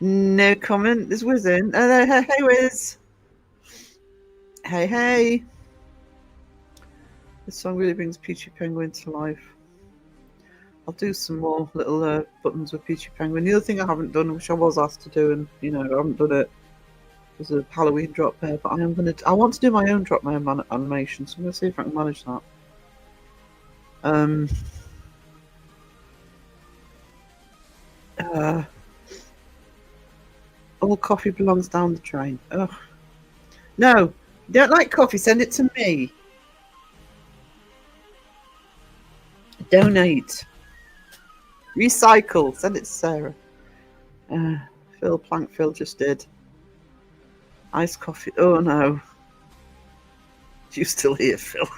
No comment. There's Wiz in. Hey, Wiz. Hey. This song really brings Peachy Penguin to life. I'll do some more little buttons with Peachy Penguin. The other thing I haven't done, which I was asked to do, and I haven't done it, was a Halloween drop pair. But I want to do my own drop pair animation, so I'm going to see if I can manage that. All coffee belongs down the drain. Ugh. No, you don't like coffee, send it to me. Donate. Recycle. Send it to Sarah. Phil just did. Iced coffee. Oh no. You still here, Phil?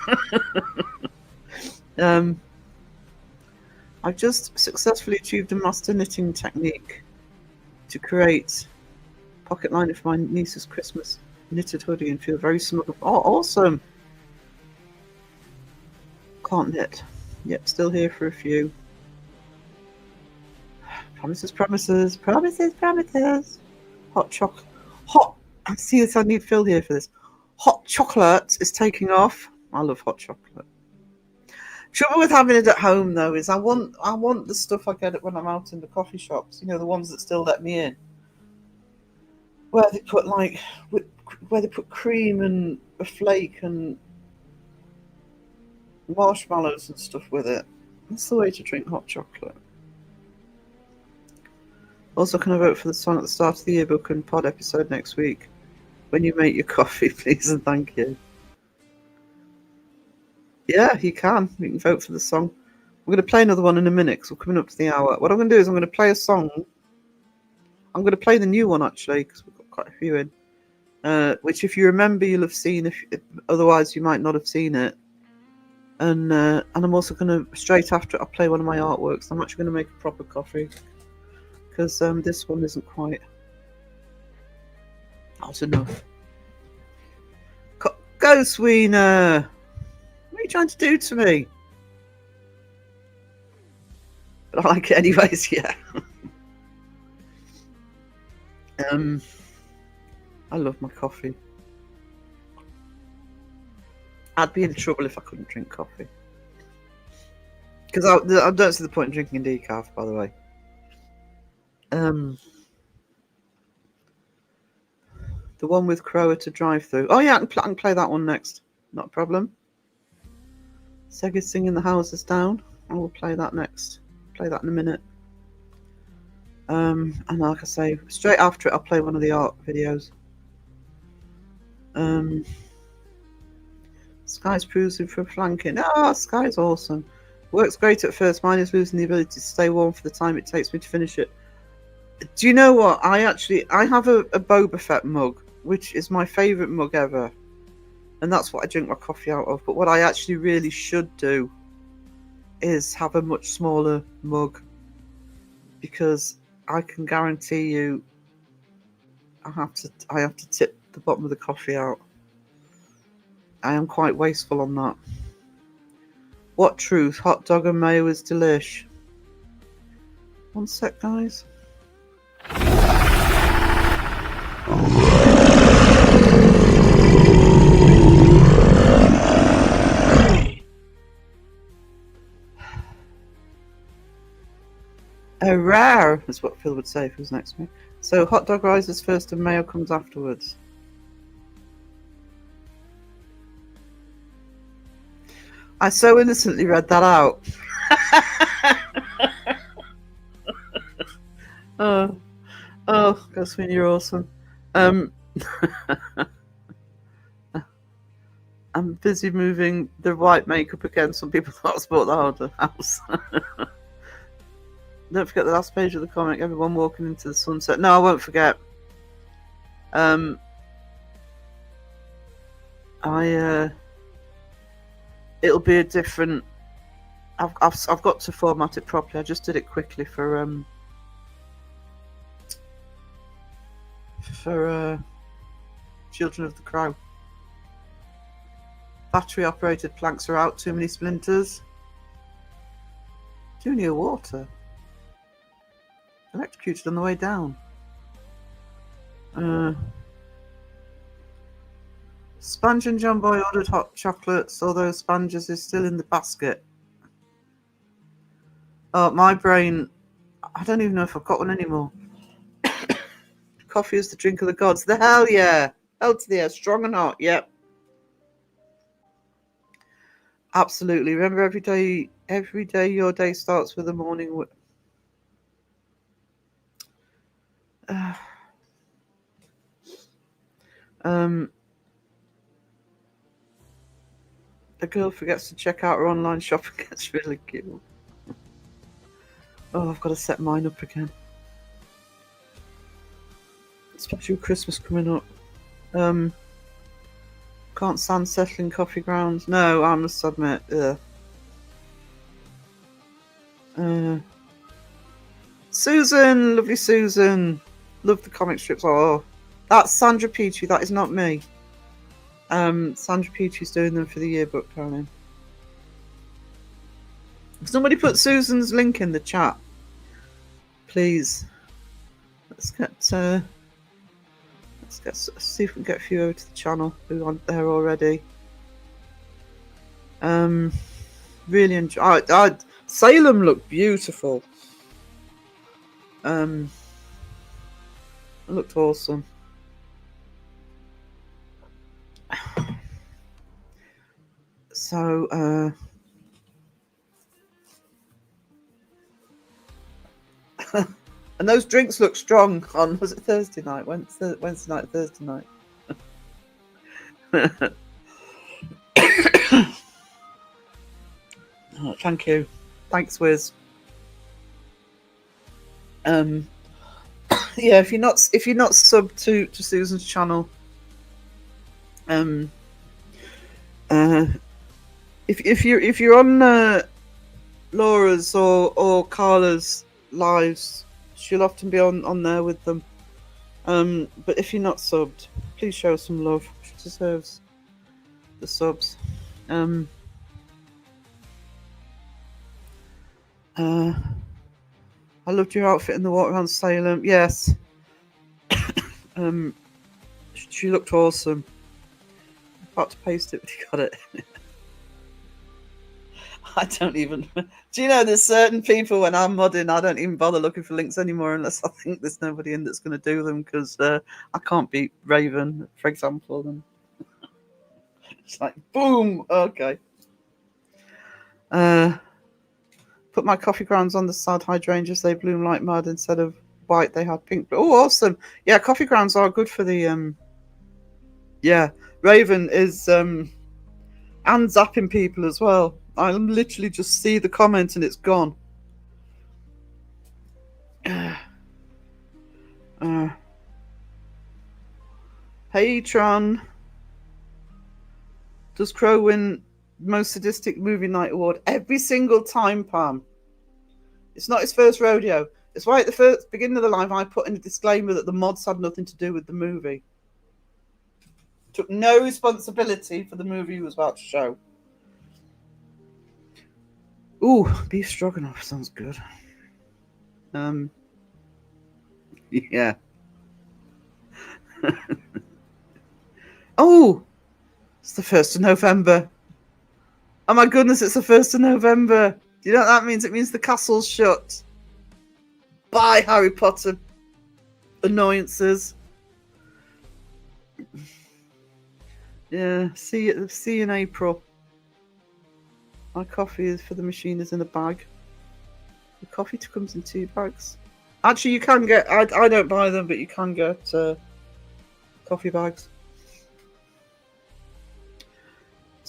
I've just successfully achieved a master knitting technique to create a pocket liner for my niece's Christmas knitted hoodie and feel very smug. Oh, awesome! Can't knit. Yep, still here for a few. Promises. Hot chocolate. I see this. I need Phil here for this. Hot chocolate is taking off. I love hot chocolate. Trouble with having it at home though is I want the stuff I get when I'm out in the coffee shops. The ones that still let me in, where they put cream and a flake and marshmallows and stuff with it. That's the way to drink hot chocolate. Also, can I vote for the song at the start of the yearbook and pod episode next week? When you make your coffee, please and thank you. Yeah, you can. You can vote for the song. We're going to play another one in a minute because we're coming up to the hour. What I'm going to do is I'm going to play a song. I'm going to play the new one, actually, because we've got quite a few in. Which, if you remember, you'll have seen. If otherwise, you might not have seen it. And I'm also going to, straight after it, I'll play one of my artworks. I'm actually going to make a proper coffee. Because this one isn't quite hot enough. Go, Sweena! What are you trying to do to me? But I like it anyways, yeah. I love my coffee. I'd be in trouble if I couldn't drink coffee. Because I don't see the point in drinking decaf, by the way. The one with Crower to drive through. Oh yeah, I can play that one next. Not a problem. Sega's singing The Houses Down. I will play that next. Play that in a minute. And like I say, straight after it, I'll play one of the art videos. Sky's cruising for flanking. Sky's awesome. Works great at first. Mine is losing the ability to stay warm for the time it takes me to finish it. Do you know what? I have a Boba Fett mug, which is my favourite mug ever. And that's what I drink my coffee out of. But what I actually really should do is have a much smaller mug. Because I can guarantee you I have to tip the bottom of the coffee out. I am quite wasteful on that. What truth? Hot dog and mayo is delish. One sec, guys. A rare is what Phil would say if he was next to me. So hot dog rises first and mayo comes afterwards. I so innocently read that out. Oh, Goswin, you're awesome. I'm busy moving the white makeup again. Some people thought I bought the harder house. Don't forget the last page of the comic. Everyone walking into the sunset. No, I won't forget. It'll be a different. I've got to format it properly. I just did it quickly for Children of the Crow. Battery operated planks are out. Too many splinters. Too near water. Electrocuted on the way down. Sponge and John Boy ordered hot chocolates, although Sponges is still in the basket. Oh, my brain. I don't even know if I've got one anymore. Coffee is the drink of the gods. The hell yeah. Hell to the air. Strong and hot. Yep. Absolutely. Remember, every day your day starts with a morning. A girl forgets to check out her online shop and gets really cute. Oh, I've got to set mine up again. Especially with Christmas coming up. Can't stand settling coffee grounds. No, I must admit. Susan, lovely Susan. Love the comic strips. Oh, that's Sandra Petrie. That is not me. Sandra Petrie's doing them for the yearbook, apparently. Somebody put Susan's link in the chat, please. Let's see if we can get a few over to the channel who aren't there already. Really enjoy. Salem looked beautiful. It looked awesome. So, and those drinks look strong on, was it Thursday night? Wednesday night, Thursday night. Oh, thank you. Thanks, Wiz. Yeah, if you're not subbed to Susan's channel, if you're on Laura's or Carla's lives, she'll often be on there with them. But if you're not subbed, please show some love. She deserves the subs. I loved your outfit in the walk around Salem. Yes. She looked awesome. About to paste it, but you got it. I don't even. Do you know, there's certain people when I'm modding, I don't even bother looking for links anymore unless I think there's nobody in that's going to do them, because I can't beat Raven, for example. And it's like, boom, okay. Put my coffee grounds on the side hydrangeas. They bloom like mud. Instead of white, they had pink. Oh, awesome. Yeah, coffee grounds are good for the... Yeah, Raven is... and zapping people as well. I literally just see the comment and it's gone. Hey, Tron. Does Crow win most sadistic movie night award every single time, Pam? It's not his first rodeo. It's why at the first beginning of the live I put in a disclaimer that the mods had nothing to do with the movie. Took no responsibility for the movie he was about to show. Ooh, beef stroganoff sounds good. Yeah. Oh, it's the 1st of November. Oh my goodness, it's the 1st of November. Do you know what that means? It means the castle's shut. Bye, Harry Potter annoyances. Yeah, see you in April. My coffee is for the machine is in a bag. The coffee comes in 2 bags. Actually, you can get. I don't buy them, but you can get coffee bags.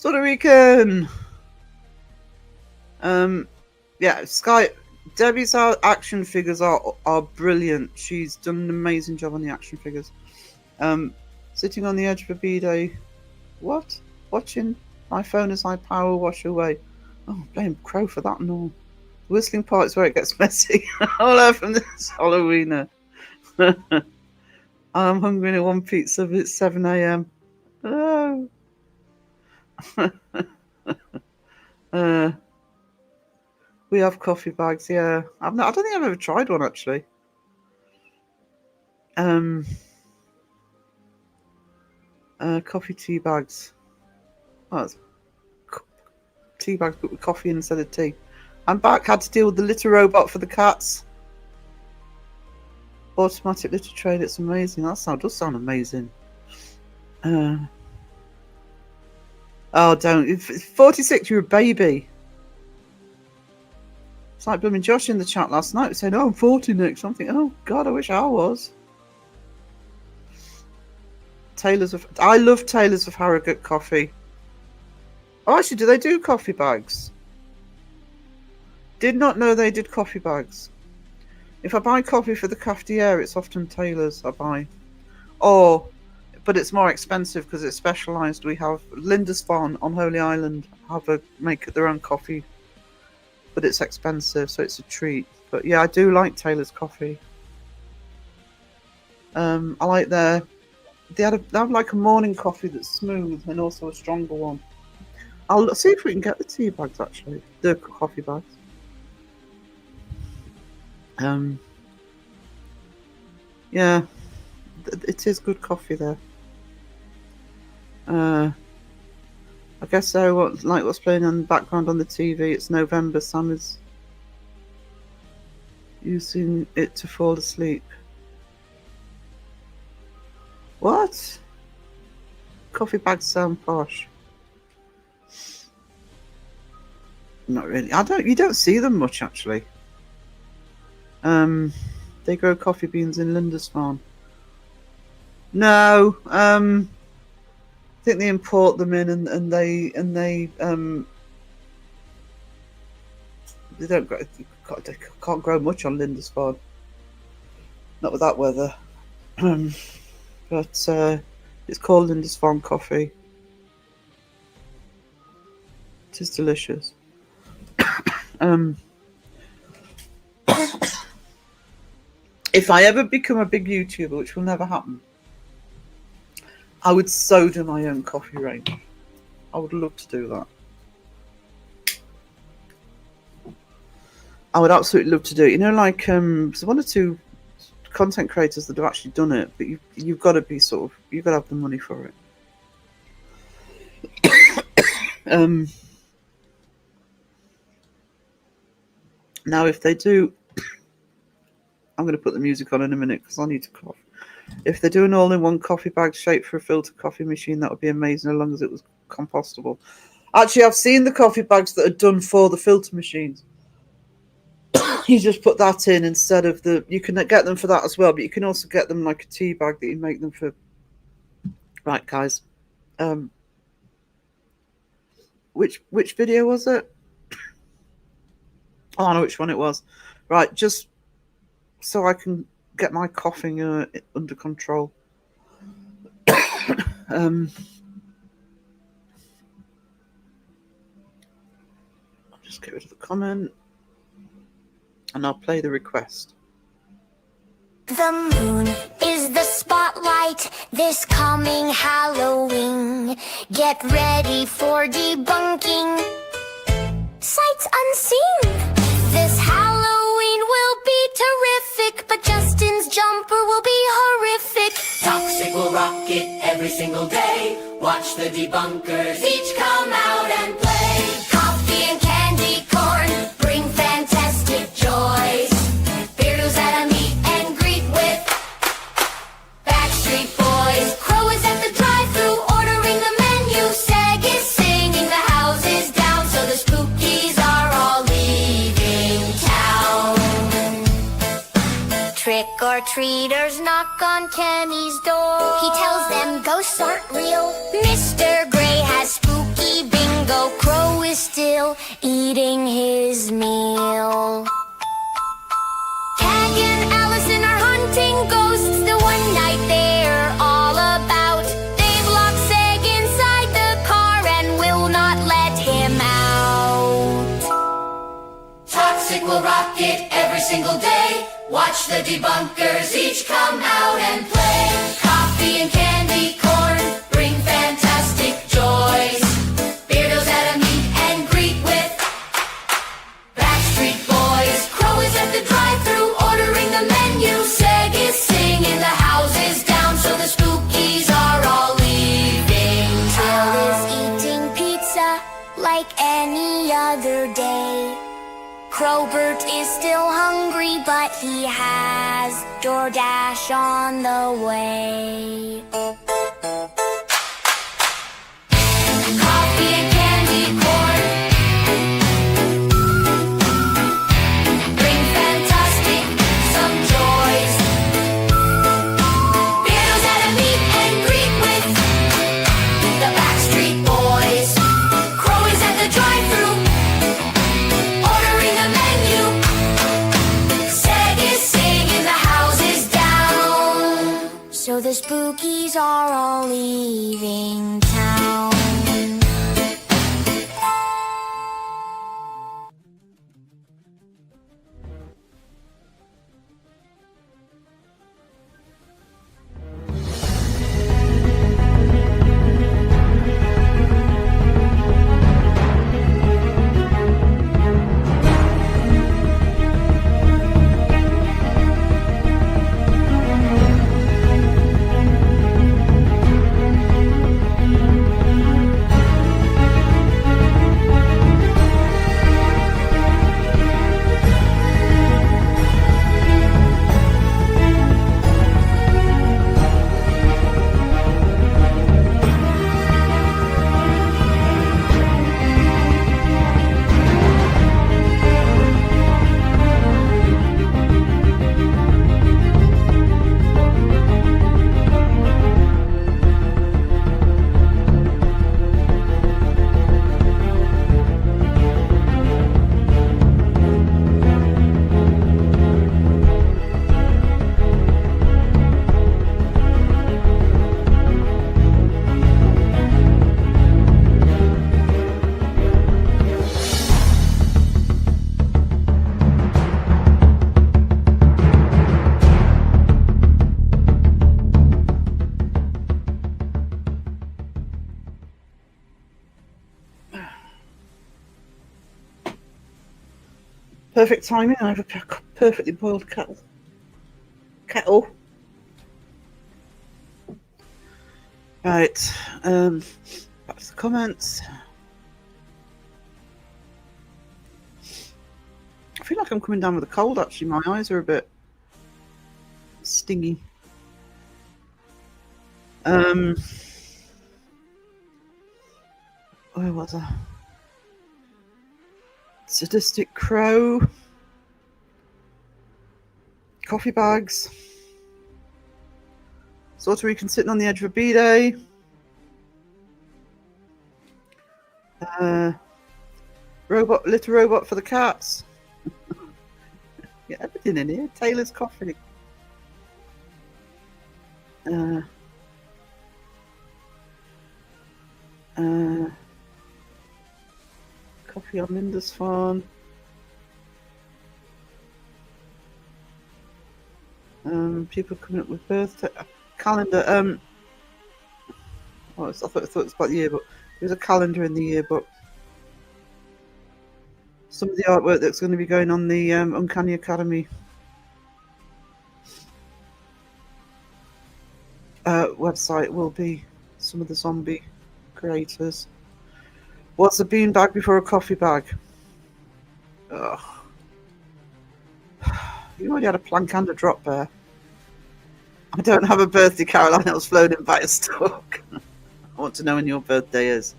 Puerto Rican. Yeah, Sky. Debbie's action figures are brilliant. She's done an amazing job on the action figures. Sitting on the edge of a bidet. What? Watching my phone as I power wash away. Oh, blame Crow for that and all. The whistling part is where it gets messy. Hello from this Halloweener. I'm hungry and I want pizza, but it's 7 a.m. Hello. We have coffee bags, yeah. I don't think I've ever tried one actually. Coffee tea bags. Oh, tea bags but with coffee instead of tea. I'm back. Had to deal with the litter robot for the cats. Automatic litter tray. That's amazing. That does sound amazing. Oh, don't. If 46, you're a baby. It's like blooming Josh in the chat last night saying, "Oh, I'm 40 next." I'm thinking, "Oh God, I wish I was." I love Taylors of Harrogate coffee. Oh, actually, do they do coffee bags? Did not know they did coffee bags. If I buy coffee for the cafetiere, it's often Taylor's I buy. Oh, but it's more expensive because it's specialised. We have Lindisfarne on Holy Island make their own coffee, but it's expensive, so it's a treat. But yeah, I do like Taylor's coffee. I like they have like a morning coffee that's smooth and also a stronger one. I'll see if we can get the tea bags actually, the coffee bags. Yeah, it is good coffee there. I guess so. What's playing in the background on the TV? It's November. Sam is using it to fall asleep. What? Coffee bags sound posh. Not really. You don't see them much actually. They grow coffee beans in Lindisfarne. No, I think they import them in and they don't grow. They can't grow much on Lindisfarne. Not with that weather. But it's called Lindisfarne coffee. It is delicious. If I ever become a big YouTuber, which will never happen, I would soda my own coffee range. I would love to do that. I would absolutely love to do it. You know, like there's 1 or 2 content creators that have actually done it, but you've got to be you've got to have the money for it. Now, if they do, I'm going to put the music on in a minute because I need to cough. If they do an all-in-one coffee bag shaped for a filter coffee machine, that would be amazing as long as it was compostable. Actually, I've seen the coffee bags that are done for the filter machines. You just put that in instead of you can get them for that as well, but you can also get them like a tea bag that you make them for. Right, guys. Which video was it? Oh, I know which one it was. Right, just so I can get my coughing under control. I'll just get rid of the comment and I'll play the request. The moon is the spotlight this coming Halloween. Get ready for debunking sights unseen. This Halloween will be terrific, but Justin's jumper will be horrific. Toxic will rock it every single day. Watch the debunkers each come out and play. Coffee and candy corn bring fantastic joys. Beardo's at a meet and greet with Backstreet Boys. Crow is at the drive-thru ordering the menu. Seg is singing the houses down, so the spooky trick-or-treaters knock on Kenny's door. He tells them ghosts aren't real. Mr. Gray has spooky bingo. Crow is still eating his meal. Tag and Allison are hunting ghosts. The one night they're all about. They've locked Seg inside the car and will not let him out. Toxic will rock it every single day. Watch the debunkers each come out and play. Coffee and candy corn bring fantastic joys. Beardos at a meet and greet with Backstreet Boys. Crow is at the drive-thru ordering the menu. Seg is singing the house is down, so the spookies are all leaving Bill town. is eating pizza like any other day. Crowbert is still hungry, but he has DoorDash on the way. Coffee and candy corn bring fantastic some joys. Beardos at a meet and greet with the Backstreet Boys. Crow is at the drive-thru ordering the menu. Seg is singing the house is down, so the spookies are all leaving town. Perfect timing. I have a perfectly boiled kettle. Right. Back to the comments. I feel like I'm coming down with a cold. Actually, my eyes are a bit stingy. Where was I? Sadistic Crow. Coffee bags. Puerto Rican sitting on the edge of a B-Day. Little robot for the cats. Yeah, everything in here. Taylor's coffee. Coffee on Lindisfarne. People coming up with birthday calendar. I thought it was about the yearbook. There's a calendar in the yearbook. Some of the artwork that's going to be going on the Uncanny Academy website will be some of the zombie creators. What's a beanbag before a coffee bag? Ugh. You already had a plank and a drop bear. I don't have a birthday, Caroline. I was flown in by a stork. I want to know when your birthday is.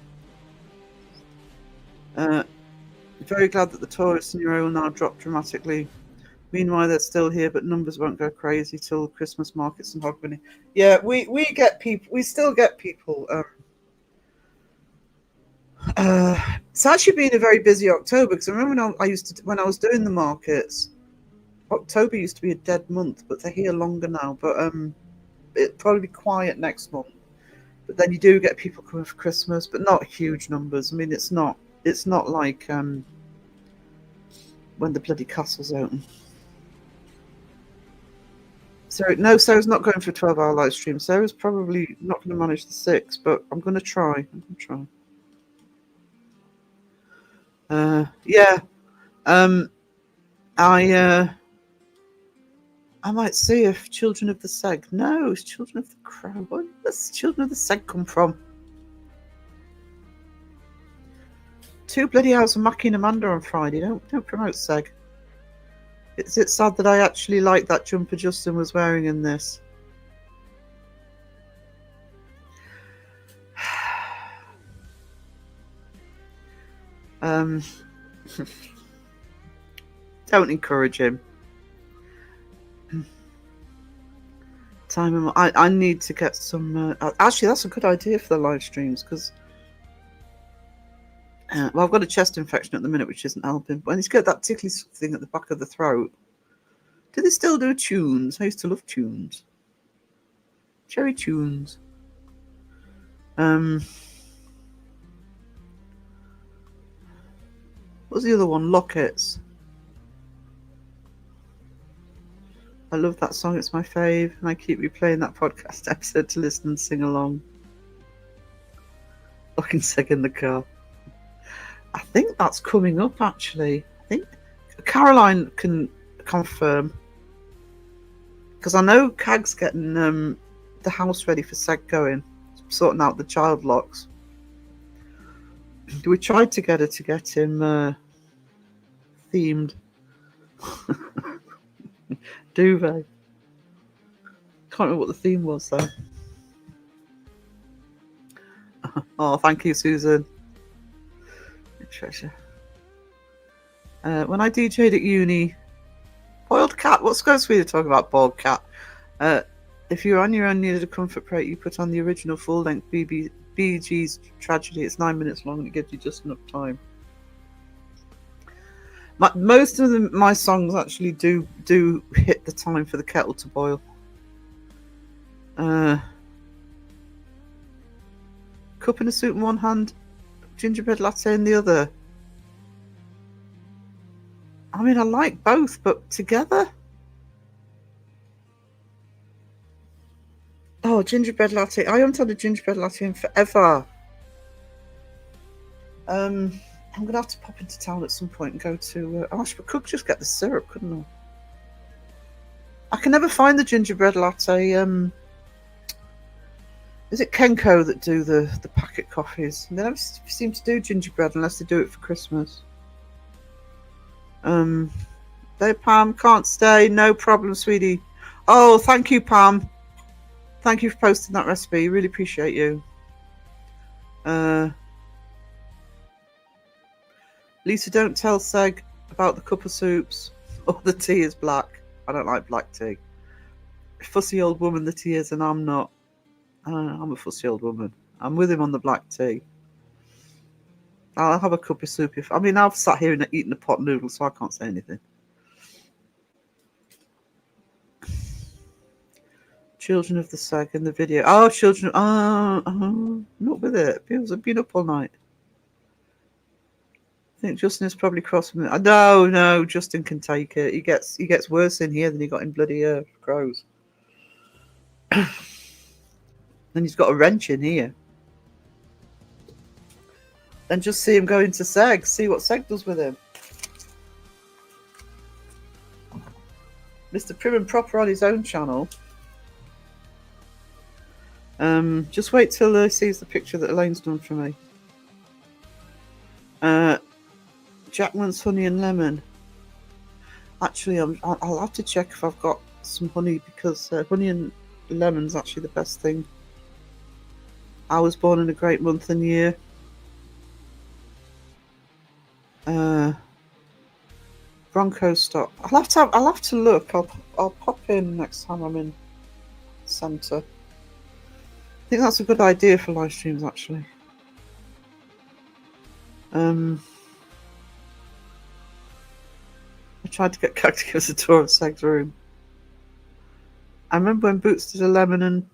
Very glad that the tourists in Euro will now drop dramatically. Meanwhile, they're still here, but numbers won't go crazy till Christmas markets and Hogmanay. Yeah, we get people. We still get people. It's actually been a very busy October because I remember when I was doing the markets. October used to be a dead month, but they're here longer now. But it'll probably be quiet next month. But then you do get people coming for Christmas, but not huge numbers. I mean, it's not like when the bloody castle's open. So no, Sarah's not going for a 12-hour live stream. Sarah's probably not going to manage the 6, but I'm going to try. Yeah. I might see if Children of the Seg. No, it's Children of the Crow. Where does Children of the Seg come from? 2 bloody hours of Mackie and Amanda on Friday. Don't promote Seg. Is it sad that I actually like that jumper Justin was wearing in this? Don't encourage him. I need to get some. Actually, that's a good idea for the live streams because. Well, I've got a chest infection at the minute, which isn't helping. But when he's got that tickly thing at the back of the throat, do they still do tunes? I used to love tunes. Cherry tunes. What's the other one? Lockets. I love that song. It's my fave, and I keep replaying that podcast episode to listen and sing along. Fucking sick in the car. I think that's coming up, actually. I think Caroline can confirm. Because I know Cag's getting the house ready for Seg going. Sorting out the child locks. We tried to get her to get him themed. Duvet. Can't remember what the theme was, though. Oh, thank you, Susan. Treasure. When I DJ'd at uni, boiled cat. What's going sweet to talk about boiled cat? If you're on your own, needed a comfort break, you put on the original full-length Bee Gees Tragedy. It's 9 minutes long and it gives you just enough time. Most of my songs actually do hit the time for the kettle to boil. Cup and a soup in one hand, gingerbread latte in the other. I mean, I like both, but together? Oh, gingerbread latte. I haven't had a gingerbread latte in forever. I'm going to have to pop into town at some point and go to... I could just get the syrup, couldn't I? I can never find the gingerbread latte. Is it Kenko that do the packet coffees? They never seem to do gingerbread unless they do it for Christmas. They, Pam, can't stay. No problem, sweetie. Oh, thank you, Pam. Thank you for posting that recipe. Really appreciate you. Lisa, don't tell Seg about the cup of soups. Oh, the tea is black. I don't like black tea. Fussy old woman that he is, and I'm not. I'm a fussy old woman. I'm with him on the black tea. I'll have a cup of soup if... I mean, I've sat here and eaten a pot noodle, so I can't say anything. Children of the Seg in the video. Oh, children... not with it. I've been up all night. I think Justin is probably crossing... No, Justin can take it. He gets worse in here than he got in bloody Crows. Then he's got a wrench in here. Then just see him go into Seg. See what Seg does with him. Mr. Prim and Proper on his own channel. Just wait till he sees the picture that Elaine's done for me. Jackman's honey and lemon. Actually, I'll have to check if I've got some honey because honey and lemon's actually the best thing. I was born in a great month and year. Bronco stop. I'll have to look. I'll pop in next time I'm in centre. I think that's a good idea for live streams, actually. I tried to get Cag to give us a tour of Seg's room. I remember when Boots did a lemon and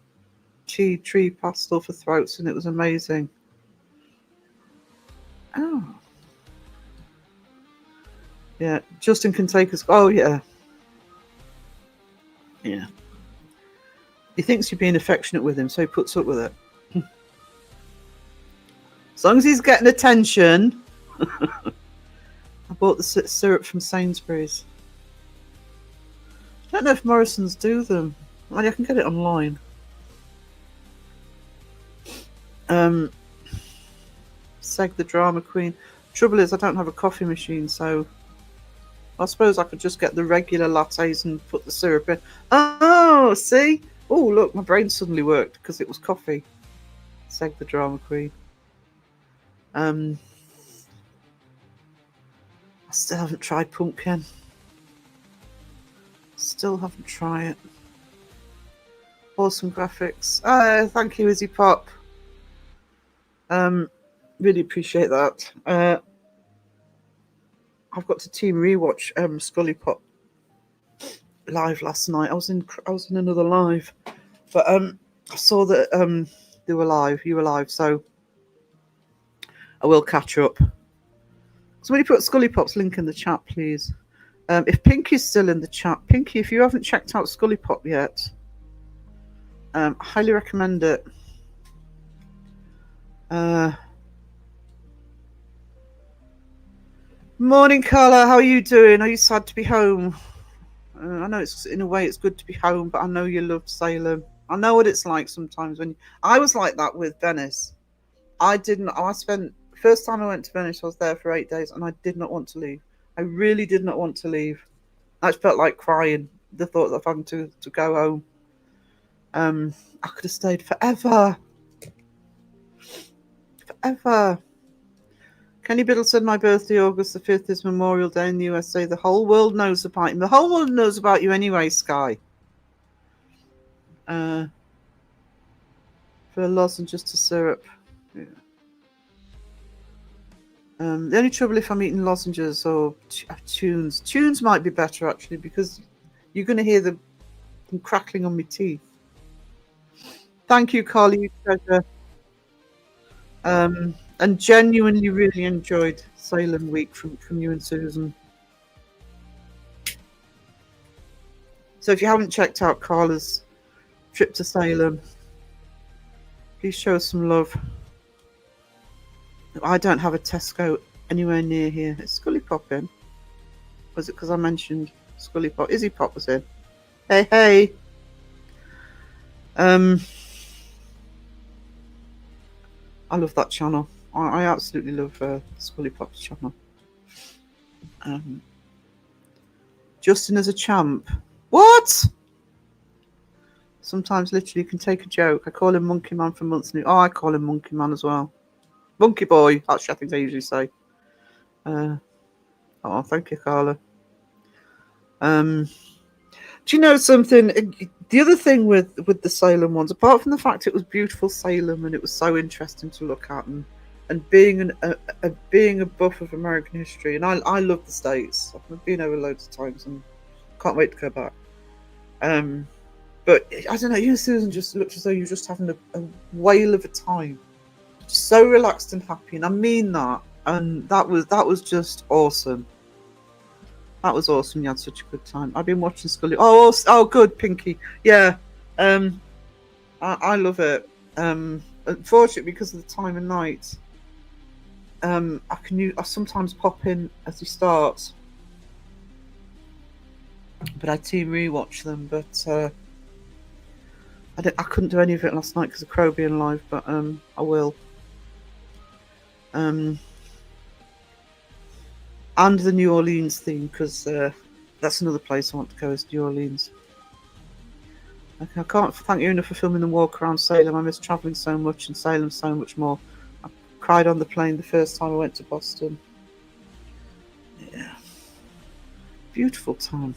tree pastel for throats, and it was amazing. Oh. Yeah, Justin can take us. Oh, yeah. Yeah. He thinks you're being affectionate with him, so he puts up with it. As long as he's getting attention. I bought the syrup from Sainsbury's. I don't know if Morrison's do them. Well, I can get it online. Seg the drama queen. Trouble is, I don't have a coffee machine, so I suppose I could just get the regular lattes and put the syrup in. Oh, see? Oh, look, my brain suddenly worked because it was coffee. Seg the drama queen. I still haven't tried pumpkin. Still haven't tried it. Awesome graphics. Thank you, Izzy Pop. Really appreciate that. I've got to team rewatch Scully Pop live last night. I was in another live, but I saw that they were live. You were live, so I will catch up. Somebody put Scully Pop's link in the chat, please. If Pinky's still in the chat, Pinky, if you haven't checked out Scully Pop yet, I highly recommend it. Morning, Carla. How are you doing? Are you sad to be home? I know it's in a way it's good to be home, but I know you loved Salem. I know what it's like sometimes when I was like that with Venice. First time I went to Venice, I was there for 8 days, and I did not want to leave. I really did not want to leave. I just felt like crying. The thought of having to go home. I could have stayed forever. Forever. Kenny Biddle said my birthday, August the 5th, is Memorial Day in the USA. The whole world knows about him. The whole world knows about you anyway, Sky. For a lozenge to syrup. Yeah. The only trouble if I'm eating lozenges or tunes. Tunes might be better, actually, because you're going to hear them crackling on my teeth. Thank you, Carly, you treasure. And genuinely really enjoyed Salem Week from you and Susan. So if you haven't checked out Carla's trip to Salem, please show us some love. I don't have a Tesco anywhere near here. Is Scully Pop in? Was it because I mentioned Scully Pop? Izzy Pop was in. Hey. I love that channel. I absolutely love Scully Pop's channel. Justin as a champ. What? Sometimes literally you can take a joke. I call him Monkey Man for months now. Oh, I call him Monkey Man as well. Monkey Boy. That's I think they usually say. Oh, thank you, Carla. Do you know something? The other thing with the Salem ones, apart from the fact it was beautiful Salem and it was so interesting to look at, and being being a buff of American history, and I love the States. I've been over loads of times and can't wait to go back. But I don't know, you and Susan just looked as though you were just having a whale of a time. So relaxed and happy, and I mean that. And that was just awesome. That was awesome. You had such a good time. I've been watching Scully. Oh, good, Pinky. Yeah, I love it. Unfortunately, because of the time of night, I sometimes pop in as he starts, but I team rewatch them. But I couldn't do any of it last night because of Crow being live. But I will. And the New Orleans theme, because that's another place I want to go, is New Orleans. Okay, I can't thank you enough for filming the walk around Salem. I miss travelling so much and Salem so much more. I cried on the plane the first time I went to Boston. Yeah. beautiful time.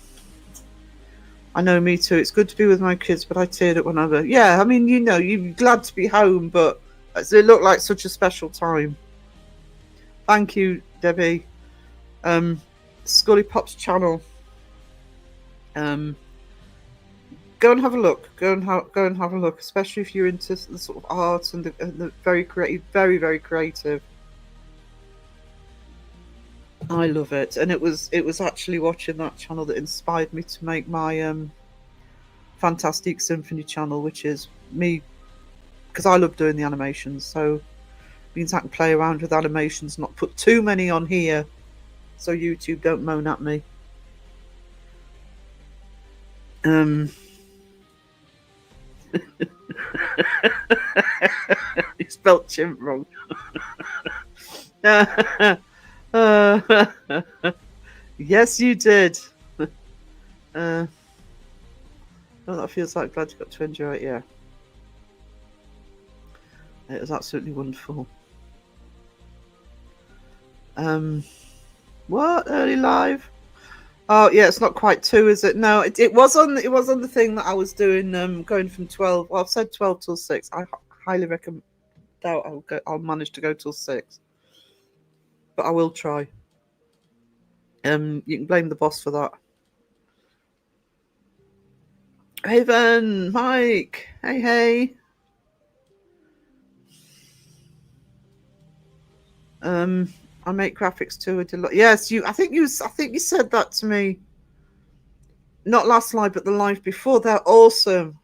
I know, me too. It's good to be with my kids, but I teared up whenever. Yeah, I mean, you know, you're glad to be home, but it looked like such a special time. Thank you, Debbie. Scully Pop's channel. Go and have a look. Go and have a look, especially if you're into the sort of art and the very creative, very, very creative. I love it, and it was actually watching that channel that inspired me to make my Fantastic Symphony channel, which is me, because I love doing the animations. So it means I can play around with animations, not put too many on here, so YouTube don't moan at me. You spelled chimp wrong. Yes, you did. Oh, that feels like glad you got to enjoy it. Yeah, it was absolutely wonderful. What, early live? Oh yeah, it's not quite 2, is it? No, it was on the thing that I was doing. Going from 12. Well, I've said 12 till 6. I highly recommend. Doubt I'll manage to go till 6, but I will try. You can blame the boss for that. Raven, Mike, hey. I make graphics too. Yes, I think you said that to me. Not last live, but the live before. They're awesome.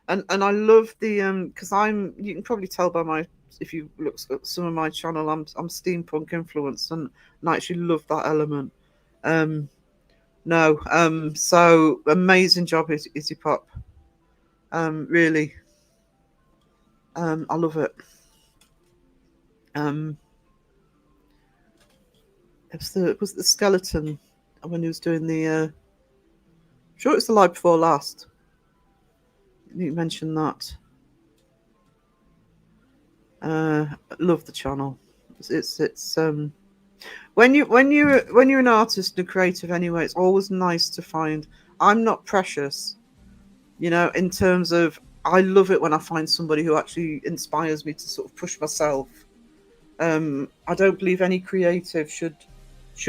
And I love the because you can probably tell by my, if you look at some of my channel, I'm steampunk influenced, and I actually love that element. So amazing job, Izzy Pop. Really. I love it. It was the skeleton when he was doing the sure it was the live before last. You mentioned that. Love the channel. It's when you're an artist and a creative anyway, it's always nice to find. I'm not precious, you know, in terms of, I love it when I find somebody who actually inspires me to sort of push myself. I don't believe any creative should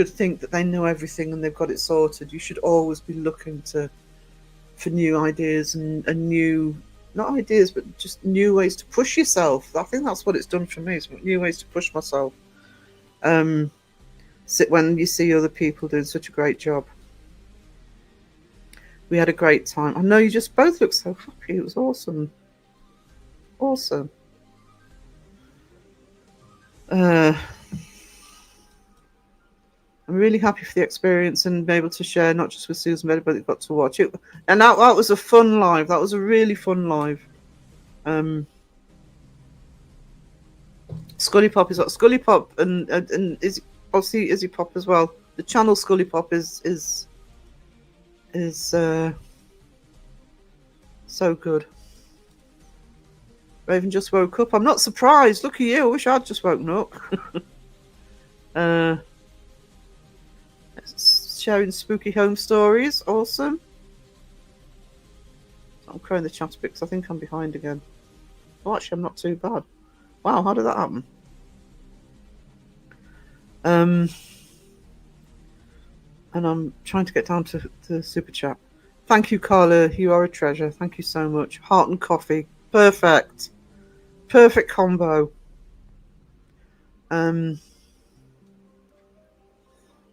think that they know everything and they've got it sorted. You should always be looking for new ideas and new, not ideas, but just new ways to push yourself. I think that's what it's done for me, is new ways to push myself. When you see other people doing such a great job. We had a great time. I know you just both look so happy. It was awesome. I'm really happy for the experience and be able to share, not just with Susan, but everybody that got to watch it. And that was a fun live. That was a really fun live. Scully Pop is Scully Pop, and is obviously Izzy Pop as well. The channel Scully Pop is so good. Raven just woke up. I'm not surprised. Look at you. I wish I'd just woken up. Sharing spooky home stories. Awesome. I'm crowing the chat a bit because I think I'm behind again. Oh, actually, I'm not too bad. Wow, how did that happen? And I'm trying to get down to the super chat. Thank you, Carla. You are a treasure. Thank you so much. Heart and coffee. Perfect. Perfect combo.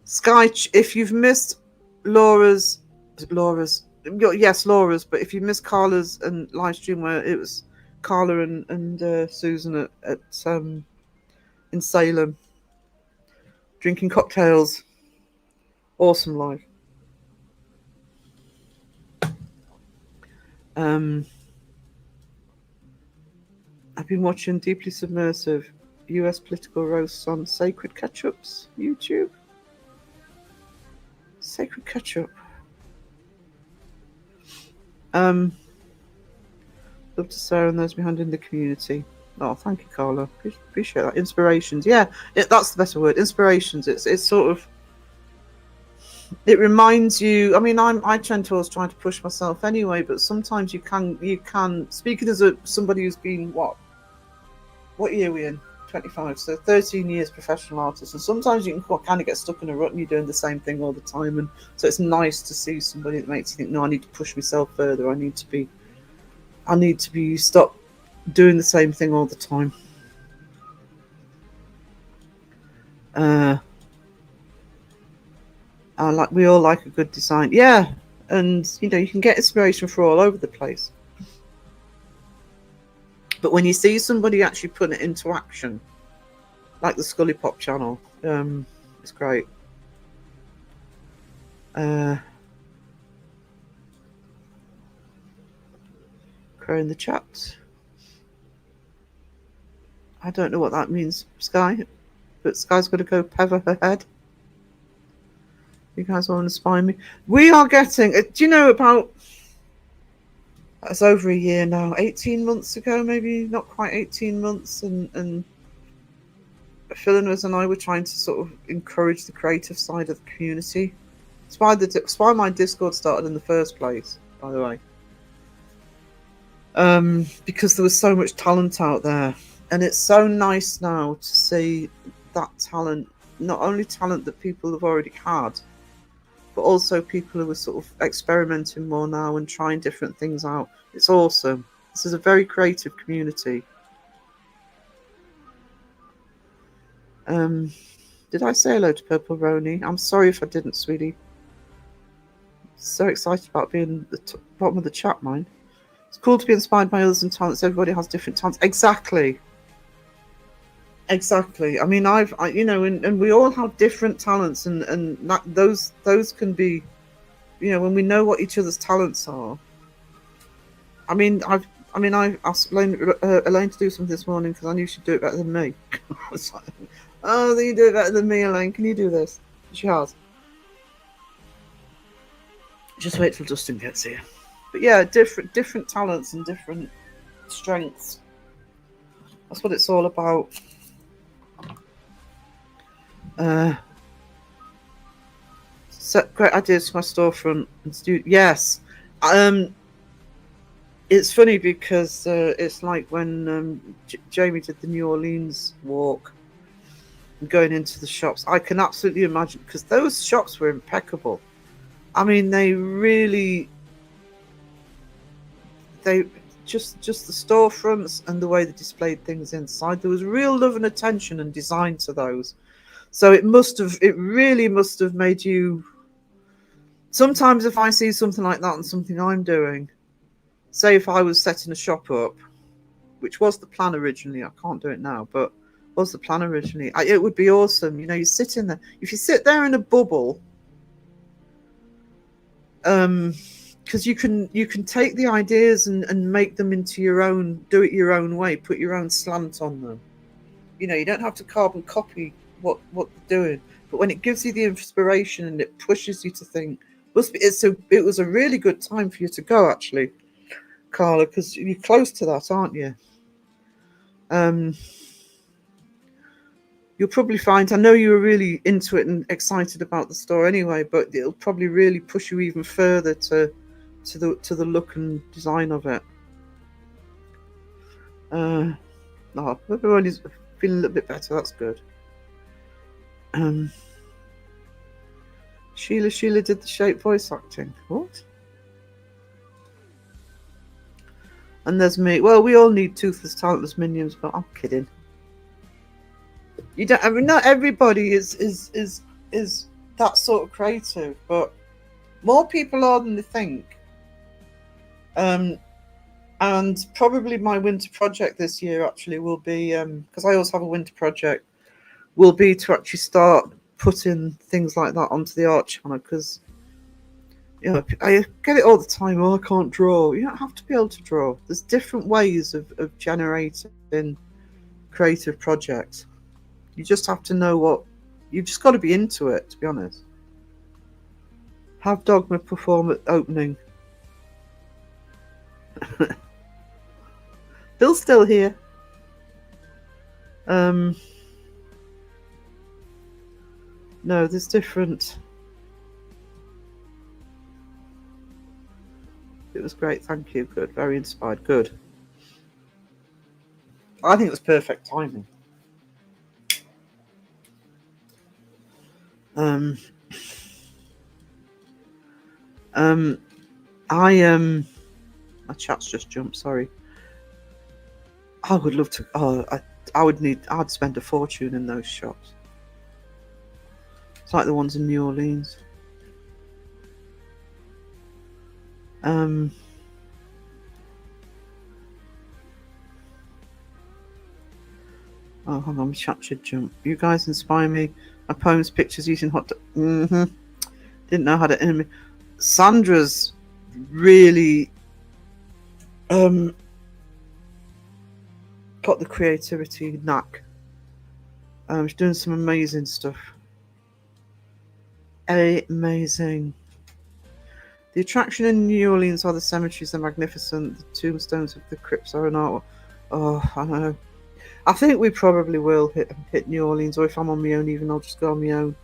Sky, if you've missed Laura's, yes, but if you missed Carla's and live stream where it was Carla and Susan at in Salem drinking cocktails, awesome live. I've been watching deeply submersive US political roasts on Sacred Ketchup's YouTube. Sacred Ketchup. Love to Sarah and those behind in the community. Oh, thank you, Carla. Appreciate that. Inspirations. Yeah, that's the better word. Inspirations. It's sort of it reminds you. I mean, I tend to always try to push myself anyway, but sometimes you can. Speaking as somebody who's been what year are we in? 25, so 13 years professional artist, and sometimes you can kind of get stuck in a rut and you're doing the same thing all the time, and so it's nice to see somebody that makes you think, no, I need to push myself further. I need to be stop doing the same thing all the time. We all like a good design, yeah, and you can get inspiration from all over the place. But when you see somebody actually putting it into action, like the Scully Pop channel, it's great. Crow in the chat. I don't know what that means, Sky, but Sky's got to go pever her head. You guys want to inspire me? We are getting, do you know about, that's over a year now, 18 months ago, maybe not quite 18 months, and Philinus and I were trying to sort of encourage the creative side of the community. It's why my Discord started in the first place, by the way. Because there was so much talent out there, and it's so nice now to see that talent, not only talent that people have already had, but also people who are sort of experimenting more now and trying different things out. It's awesome. This is a very creative community. Did I say hello to Purple Roni? I'm sorry if I didn't, sweetie. So excited about being at the bottom of the chat, mine. It's cool to be inspired by others and talents. Everybody has different talents. Exactly. I mean, and we all have different talents, and those can be, when we know what each other's talents are. I asked Elaine to do something this morning because I knew she'd do it better than me. I was like, oh, you do it better than me, Elaine. Can you do this? She has. Just wait till Justin gets here. But yeah, different talents and different strengths. That's what it's all about. Set great ideas for my storefront and studio. Yes. It's funny because it's like when Jamie did the New Orleans walk and going into the shops. I can absolutely imagine, because those shops were impeccable. I mean, they just the storefronts and the way they displayed things inside. There was real love and attention and design to those. So it really must have made you. Sometimes if I see something like that and something I'm doing, say if I was setting a shop up, which was the plan originally, I can't do it now, but was the plan originally, it would be awesome. You sit in there. If you sit there in a bubble, because you can take the ideas and make them into your own, do it your own way, put your own slant on them. You don't have to carbon copy what they're doing, but when it gives you the inspiration and it pushes you to think, it was a really good time for you to go, actually, Carla, because you're close to that, aren't you? You'll probably find, I know you were really into it and excited about the store anyway, but it'll probably really push you even further to the look and design of it. Everybody's feeling a little bit better. That's good. Sheila did the shape voice acting. What? And there's me. Well, we all need toothless, talentless minions, but I'm kidding. You don't. I mean, not everybody is that sort of creative, but more people are than they think. And probably my winter project this year actually will be, because I always have a winter project, will be to actually start putting things like that onto the art channel, because I get it all the time. Oh, I can't draw. You don't have to be able to draw. There's different ways of generating creative projects. You just have to know what. You've just got to be into it, to be honest. Have Dogma perform at opening. Bill's still here. No, there's different. was great. Thank you. Good. Very inspired. Good. I think it was perfect timing. My chat's just jumped. Sorry. I would love to. I'd spend a fortune in those shops. It's like the ones in New Orleans. Oh, hang on, my chat should jump. You guys inspire me. My poems, pictures using hot. Didn't know how to. Sandra's really got the creativity knack. She's doing some amazing stuff. Amazing. The attraction in New Orleans are the cemeteries. Are magnificent. The tombstones of the crypts are an art. Oh, I don't know. I think we probably will hit New Orleans, or if I'm on my own, even I'll just go on my own.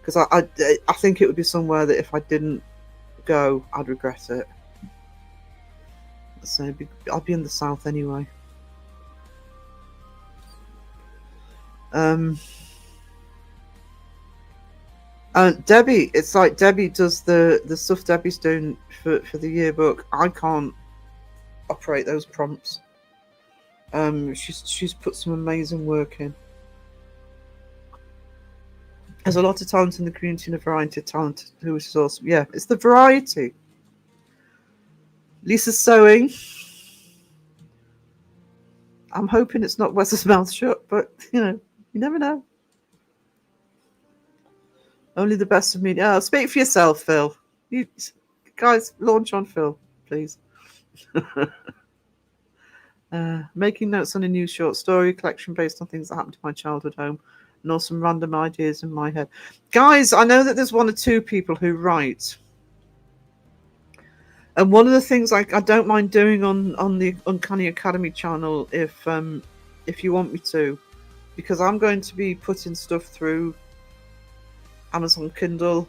Because I think it would be somewhere that if I didn't go, I'd regret it. So I'll be in the south anyway. Debbie, it's like Debbie does the stuff Debbie's doing for the yearbook. I can't operate those prompts. She's put some amazing work in. There's a lot of talent in the community and a variety of talent, which is awesome. Yeah, it's the variety. Lisa's sewing. I'm hoping it's not Wes's mouth shut, but you never know. Only the best of me. Oh, speak for yourself, Phil. You guys, launch on Phil, please. Making notes on a new short story collection based on things that happened to my childhood home, and also some random ideas in my head. Guys, I know that there's one or two people who write. And one of the things I don't mind doing on the Uncanny Academy channel, if you want me to, because I'm going to be putting stuff through Amazon Kindle,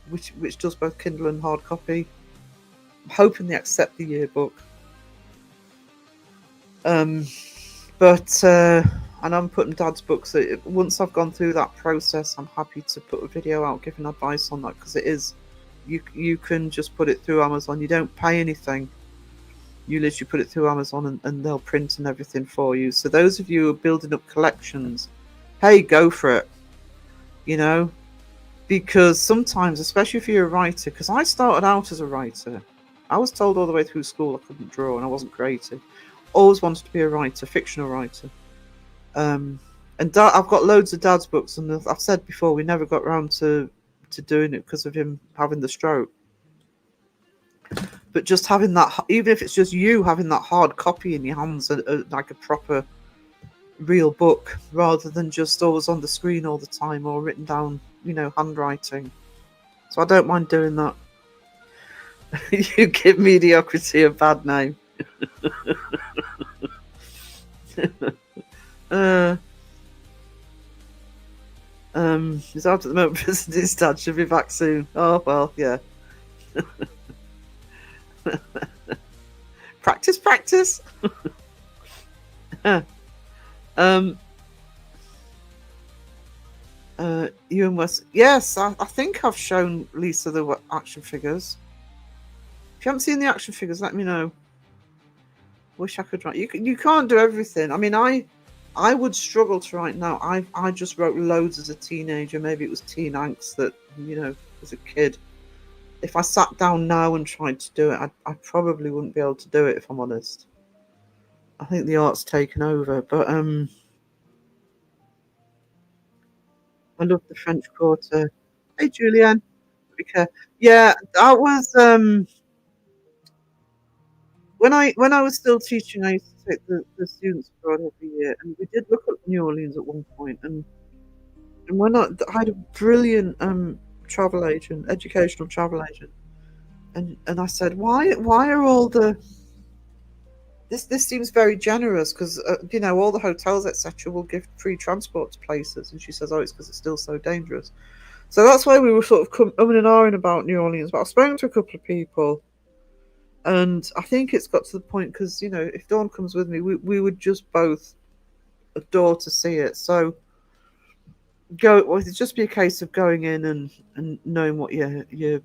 which does both Kindle and hard copy. I'm hoping they accept the yearbook. And I'm putting Dad's books. Once I've gone through that process, I'm happy to put a video out giving advice on that, because it is. You can just put it through Amazon. You don't pay anything. You literally put it through Amazon and they'll print and everything for you. So those of you who are building up collections, hey, go for it. Because sometimes, especially if you're a writer, because I started out as a writer. I was told all the way through school I couldn't draw and I wasn't creative. Always wanted to be a writer, fictional writer. And Dad, I've got loads of Dad's books, and I've said before, we never got around to doing it because of him having the stroke. But just having that, even if it's just you having that hard copy in your hands, like a proper real book, rather than just always on the screen all the time or written down, handwriting. So I don't mind doing that. You give mediocrity a bad name. He's out at the moment visiting his dad, should be back soon. Oh well, yeah. Practice. You and Wes. Yes, I think I've shown Lisa the action figures. If you haven't seen the action figures, let me know. Wish I could write. You can't do everything. I mean, I would struggle to write now. I just wrote loads as a teenager. Maybe it was teen angst that, as a kid. If I sat down now and tried to do it, I probably wouldn't be able to do it, if I'm honest. I think the art's taken over. But I love the French Quarter. Hey, Julianne. Yeah, that was when I was still teaching. I used to take the students abroad every year, and we did look at New Orleans at one point. And when I had a brilliant educational travel agent, and I said, why are all this seems very generous, because all the hotels etc. will give free transport to places, and she says, oh, it's because it's still so dangerous. So that's why we were sort of umming and ahhing about New Orleans. But I've spoken to a couple of people, And I think it's got to the point because, you know, if Dawn comes with me, we would just both adore to see it. So well, it'd just be a case of going in and knowing what you're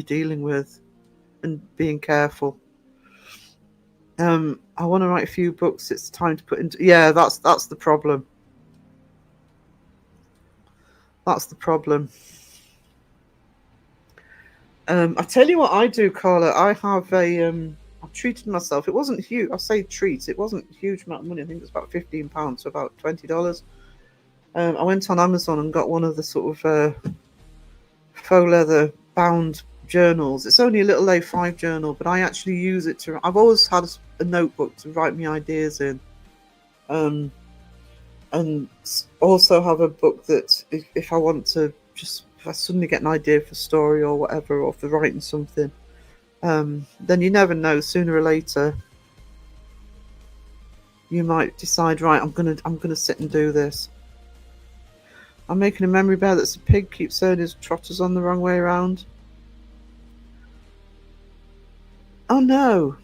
dealing with and being careful. I want to write a few books. It's time to put into. Yeah, that's the problem. That's the problem. I tell you what I do, Carla. I have I've treated myself. It wasn't huge. I say treat. It wasn't a huge amount of money. I think it was about £15, so about $20. I went on Amazon and got one of the sort of faux leather bound journals. It's only a little A5 journal, but I actually use it to. I've always had a notebook to write my ideas in, and also have a book that if I want to just, if I suddenly get an idea for a story or whatever, or for writing something, then you never know. Sooner or later, you might decide, right, I'm gonna sit and do this. I'm making a memory bear that's a pig, keeps saying his trotters on the wrong way around. Oh no!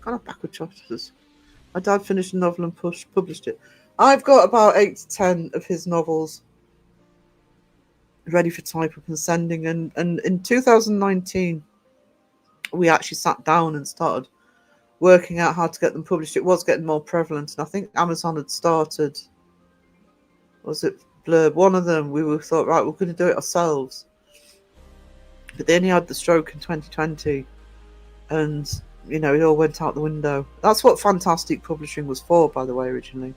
Kind of backward trotters. My dad finished a novel and published it. I've got about 8 to 10 of his novels ready for type up and sending. And in 2019, we actually sat down and started working out how to get them published. It was getting more prevalent, and I think Amazon had started. Was it Blurb? One of them. We thought, right, we're going to do it ourselves. But then he had the stroke in 2020, and you know, it all went out the window. That's what Fantastic Publishing was for, by the way. Originally,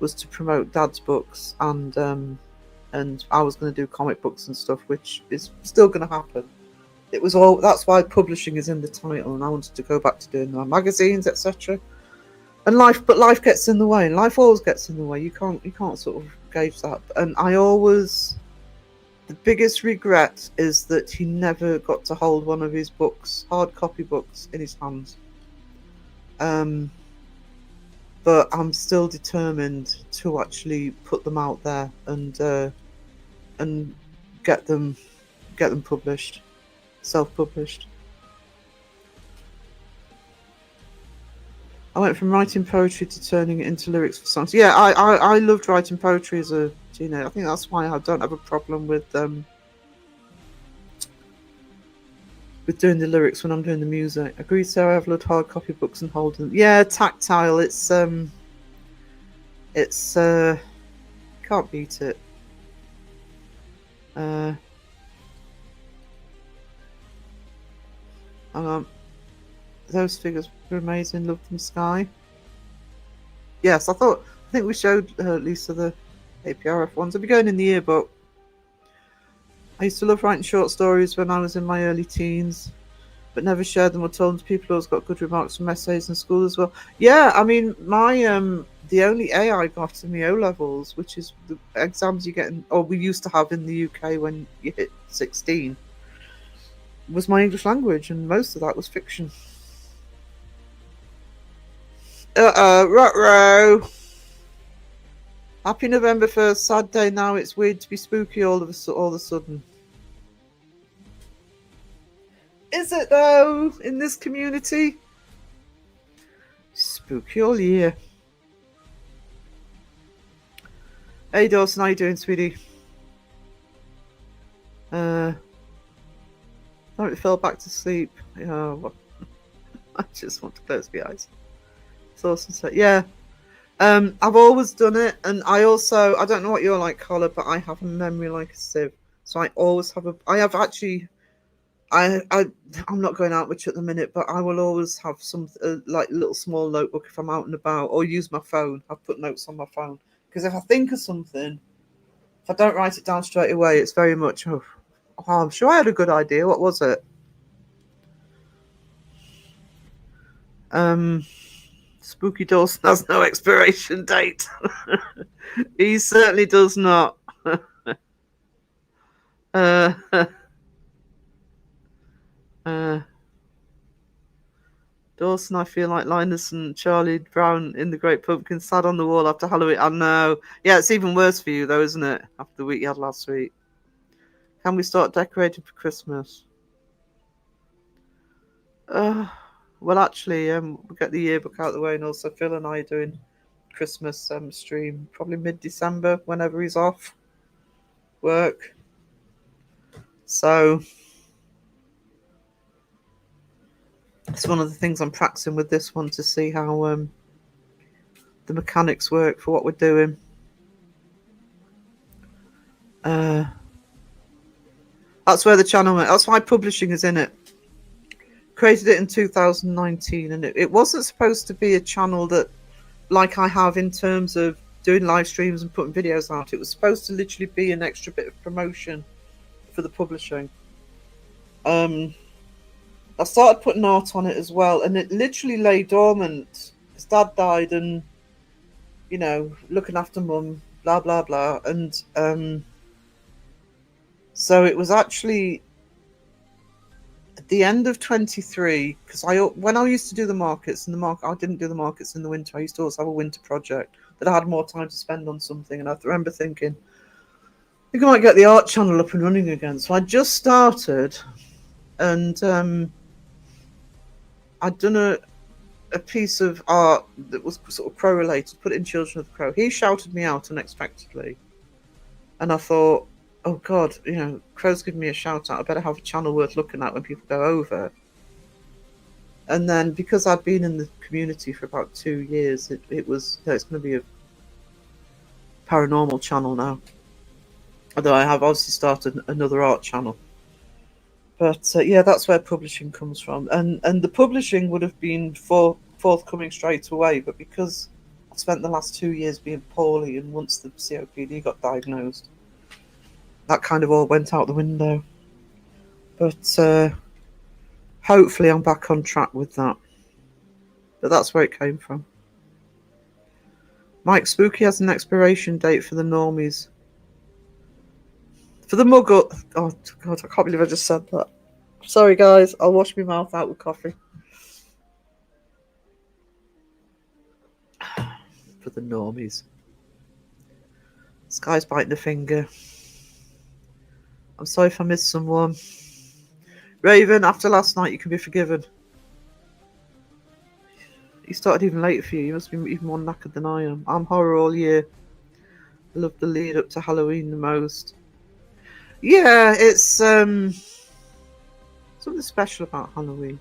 was to promote Dad's books, and I was going to do comic books and stuff, which is still going to happen. It was all. That's why publishing is in the title, and I wanted to go back to doing my magazines, etc. And life gets in the way, and life always gets in the way. You can't sort of gauge that. And the biggest regret is that he never got to hold one of his books, hard copy books, in his hands. But I'm still determined to actually put them out there and get them published, self-published. I went from writing poetry to turning it into lyrics for songs. Yeah, I loved writing poetry as a teenager. I think that's why I don't have a problem with doing the lyrics when I'm doing the music. Agreed, Sarah. I've loved hard copy books and holding them. Yeah, tactile. It's can't beat it. Hang on. Those figures were amazing. Loved them, Sky. Yes, I think we showed Lisa the APRF ones. I'll be going in the yearbook. I used to love writing short stories when I was in my early teens, but never shared them or told them to people. Always got good remarks from essays in school as well. Yeah, I mean, my the only A I got in the O levels, which is the exams you get or we used to have in the UK when you hit 16, was my English language, and most of that was fiction. Ruh-roh. Happy November 1st, sad day now. It's weird to be spooky all of a sudden. Is it though, in this community? Spooky all year. Hey Dawson, how you doing, sweetie? I fell back to sleep. Oh, I just want to close my eyes. It's awesome. So, yeah. I've always done it, and I don't know what you're like, Carla, but I have a memory like a sieve. So I always have I'm not going out much at the minute, but I will always have some like little small notebook if I'm out and about, or use my phone. I've put notes on my phone, because if I think of something, if I don't write it down straight away, it's very much, I'm sure I had a good idea. What was it? Spooky Dawson has no expiration date. He certainly does not. Dawson, I feel like Linus and Charlie Brown in The Great Pumpkin sat on the wall after Halloween. I know. Yeah, it's even worse for you, though, isn't it? After the week you had last week. Can we start decorating for Christmas? Uh, well, actually, we'll get the yearbook out of the way, and also Phil and I are doing Christmas stream probably mid-December, whenever he's off work. So it's one of the things I'm practicing with this one to see how the mechanics work for what we're doing. That's where the channel went. That's why publishing is in it. Created it in 2019, and it wasn't supposed to be a channel that, like I have in terms of doing live streams and putting videos out. It was supposed to literally be an extra bit of promotion for the publishing. I started putting art on it as well, and it literally lay dormant. His dad died, and looking after mum, blah blah blah, and so it was actually at the end of 23, because when I used to do the markets, I didn't do the markets in the winter. I used to always have a winter project that I had more time to spend on something, and I remember thinking, I think I might get the art channel up and running again. So I just started, and I'd done a piece of art that was sort of crow related, put it in Children of the Crow. He shouted me out unexpectedly, and I thought, oh God, Crow's giving me a shout out. I better have a channel worth looking at when people go over. And then because I'd been in the community for about 2 years, it was, it's going to be a paranormal channel now. Although I have obviously started another art channel. But yeah, that's where publishing comes from. And the publishing would have been forthcoming straight away, but because I spent the last 2 years being poorly, and once the COPD got diagnosed, that kind of all went out the window. But hopefully I'm back on track with that. But that's where it came from. Mike Spooky has an expiration date for the normies. For the muggle. Oh God, I can't believe I just said that. Sorry guys, I'll wash my mouth out with coffee. For the normies. This guy's biting a finger. I'm sorry if I missed someone. Raven, after last night, you can be forgiven. He started even later for you. You must be even more knackered than I am. I'm horror all year. I love the lead up to Halloween the most. Yeah, it's something special about Halloween.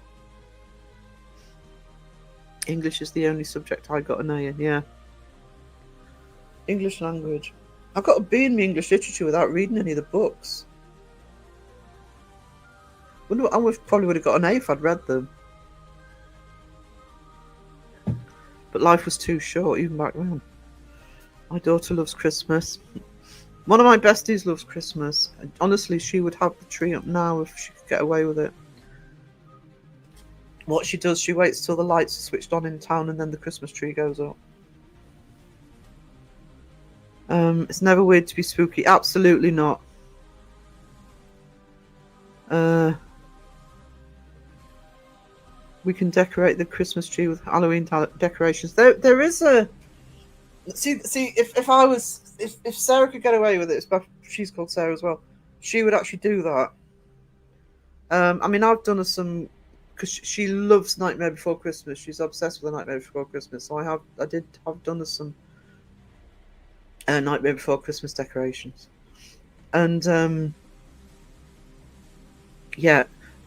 English is the only subject I got an A in, yeah. English language. I got a B in my English literature without reading any of the books. I probably would have got an A if I'd read them. But life was too short, even back then. My daughter loves Christmas. One of my besties loves Christmas. Honestly, she would have the tree up now if she could get away with it. What she does, she waits till the lights are switched on in town and then the Christmas tree goes up. It's never weird to be spooky. Absolutely not. We can decorate the Christmas tree with Halloween decorations. There is a see if Sarah could get away with it, she's called Sarah as well. She would actually do that. I mean, I've done her some because she loves Nightmare Before Christmas. She's obsessed with the Nightmare Before Christmas. So I've done her some Nightmare Before Christmas decorations, and yeah,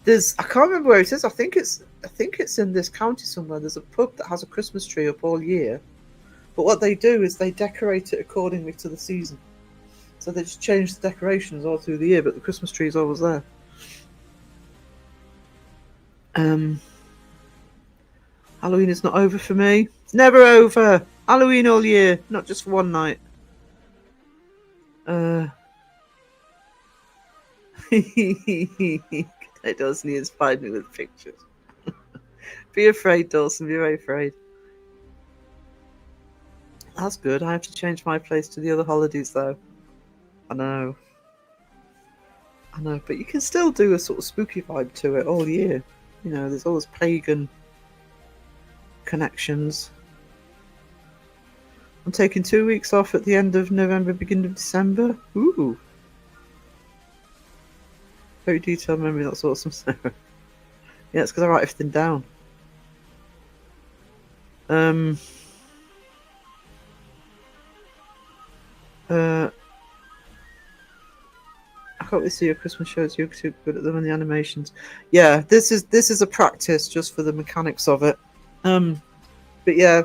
I can't remember where it is. I think it's in this county somewhere. There's a pub that has a Christmas tree up all year, but what they do is they decorate it accordingly to the season. So they just change the decorations all through the year, but the Christmas tree is always there. Halloween is not over for me. It's never over. Halloween all year, not just for one night. Dawson, he inspired me with pictures. Be afraid, Dawson. Be very afraid. That's good. I have to change my place to the other holidays, though. I know, but you can still do a sort of spooky vibe to it all year. You know, there's always pagan connections. I'm taking 2 weeks off at the end of November, beginning of December. Ooh. Very detailed memory, that's awesome, Sarah. Yeah, it's because I write everything down. I can't really see your Christmas shows. You're too good at them and the animations. Yeah, this is a practice just for the mechanics of it. But yeah,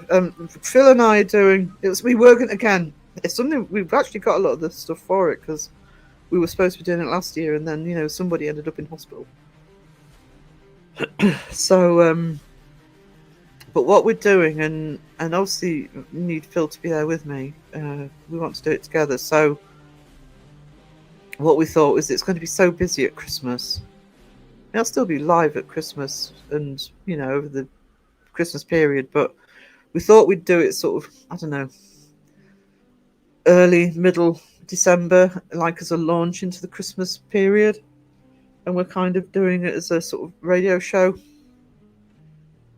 Phil and I are doing. We were going again. It's something we've actually got a lot of the stuff for it because we were supposed to be doing it last year, and then somebody ended up in hospital. So, but what we're doing, and obviously need Phil to be there with me. We want to do it together. So, what we thought was it's going to be so busy at Christmas. I'll still be live at Christmas and over the Christmas period, but we thought we'd do it sort of, I don't know, early, middle December, like as a launch into the Christmas period. And we're kind of doing it as a sort of radio show.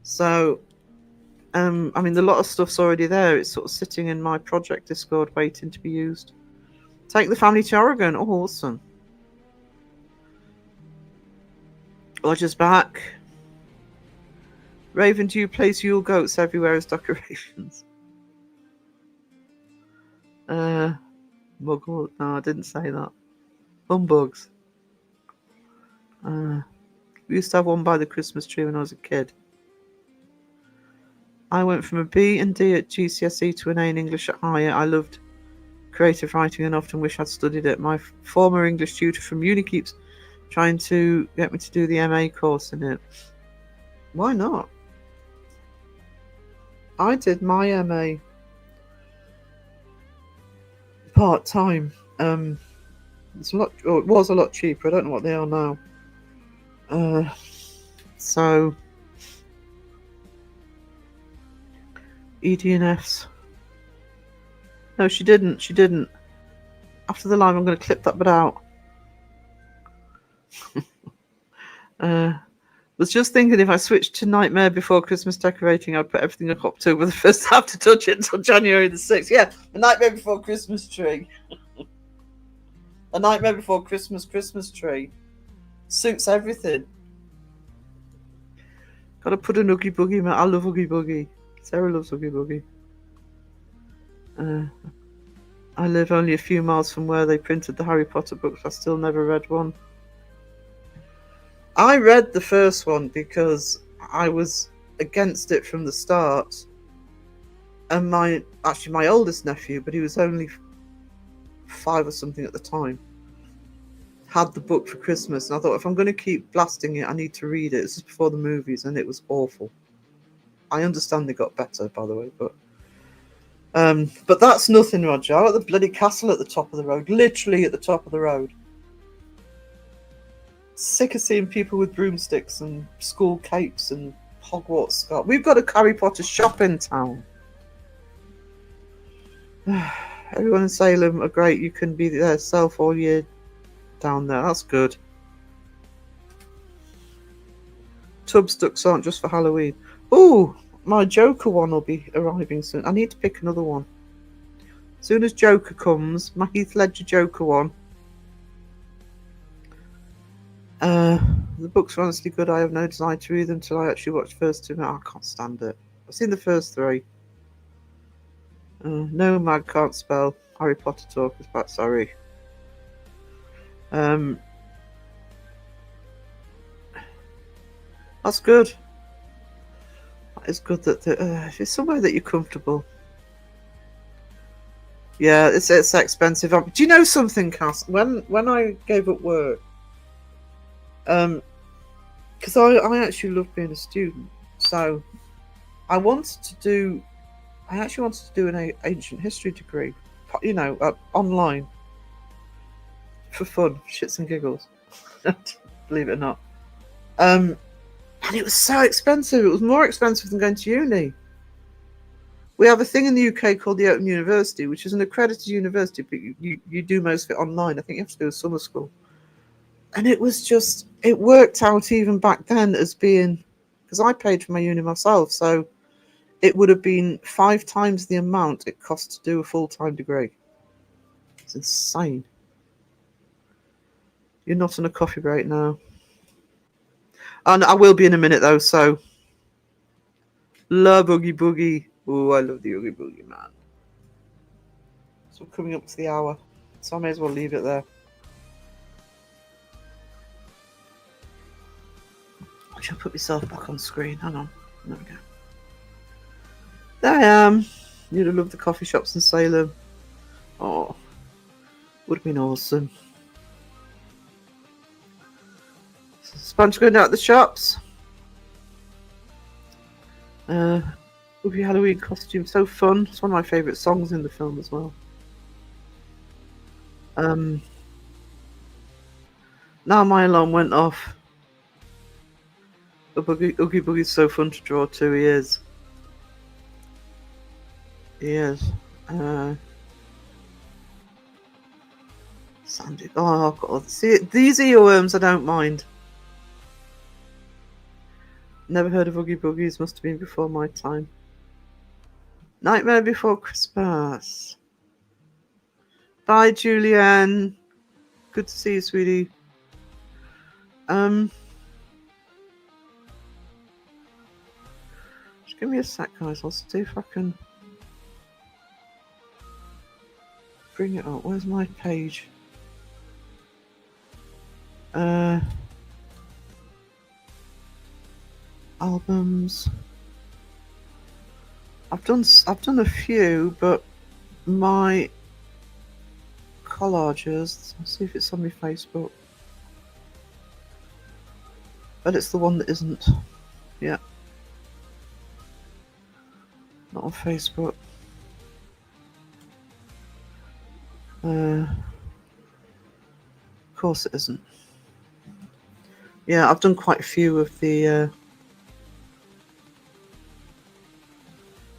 So, I mean, a lot of stuff's already there. It's sort of sitting in my project Discord waiting to be used. Take the family to Oregon. Oh, awesome. Roger's back. Raven, do you place Yule goats everywhere as decorations? Muggle. No, I didn't say that. Humbugs. We used to have one by the Christmas tree when I was a kid. I went from a B and D at GCSE to an A in English at higher. I loved creative writing and often wish I'd studied it. My former English tutor from uni keeps trying to get me to do the MA course in it. Why not? I did my MA part-time. It was a lot cheaper. I don't know what they are now. So EDNFs. No, she didn't. She didn't. After the live, I'm going to clip that bit out. Was just thinking if I switched to Nightmare Before Christmas decorating, I'd put everything up October the 1st. I have to touch it until January the 6th. Yeah, the Nightmare Before Christmas tree. A Nightmare Before Christmas tree. Suits everything. Gotta put an Oogie Boogie, man. I love Oogie Boogie. Sarah loves Oogie Boogie. I live only a few miles from where they printed the Harry Potter books. I still never read one. I read the first one because I was against it from the start. And my oldest nephew, but he was only 5 or something at the time, had the book for Christmas. And I thought, if I'm going to keep blasting it, I need to read it. This is before the movies, and it was awful. I understand they got better, by the way, but that's nothing, Roger. I got the bloody castle at the top of the road, literally at the top of the road. Sick of seeing people with broomsticks and school capes and Hogwarts scarf. We've got a Harry Potter shop in town. Everyone in Salem are great. You can be there self all year down there. That's good. Tubstucks aren't just for Halloween. Oh, my Joker one will be arriving soon. I need to pick another one. As soon as Joker comes, my Heath Ledger Joker one. The books are honestly good. I have no desire to read them until I actually watch the first 2. I can't stand it. I've seen the first 3. No, Mag can't spell. Harry Potter talk is back. Sorry. That's good. It's good that if it's somewhere that you're comfortable. Yeah, it's expensive. Do you know something, Cass? When I gave up work, because I actually love being a student, so I actually wanted to do an ancient history degree, online for fun, shits and giggles. Believe it or not. And it was so expensive. It was more expensive than going to uni. We have a thing in the UK called the Open University, which is an accredited university, but you do most of it online. I think you have to do a summer school. And it worked out even back then as being, because I paid for my uni myself, so it would have been 5 times the amount it cost to do a full-time degree. It's insane. You're not on a coffee break now. And I will be in a minute though, so love Oogie Boogie. Oh, I love the Oogie Boogie, man. So we're coming up to the hour, so I may as well leave it there. I shall put myself back on screen. Hang on. There we go. There I am. You'd have loved the coffee shops in Salem. Oh, would have been awesome. Sponge going out the shops. With your Halloween costume, so fun. It's one of my favourite songs in the film as well. Now my alarm went off. Oogie Boogie's so fun to draw too. He is. He is. Sandy. Oh God! See, these earworms I don't mind. Never heard of Oogie Boogies. Must have been before my time. Nightmare Before Christmas. Bye, Julianne. Good to see you, sweetie. Just give me a sec, guys. I'll see if I can bring it up. Where's my page? Albums. I've done a few, but my collages. Let's see if it's on my Facebook. But it's the one that isn't. Yeah. Not on Facebook. Of course it isn't. Yeah, I've done quite a few of the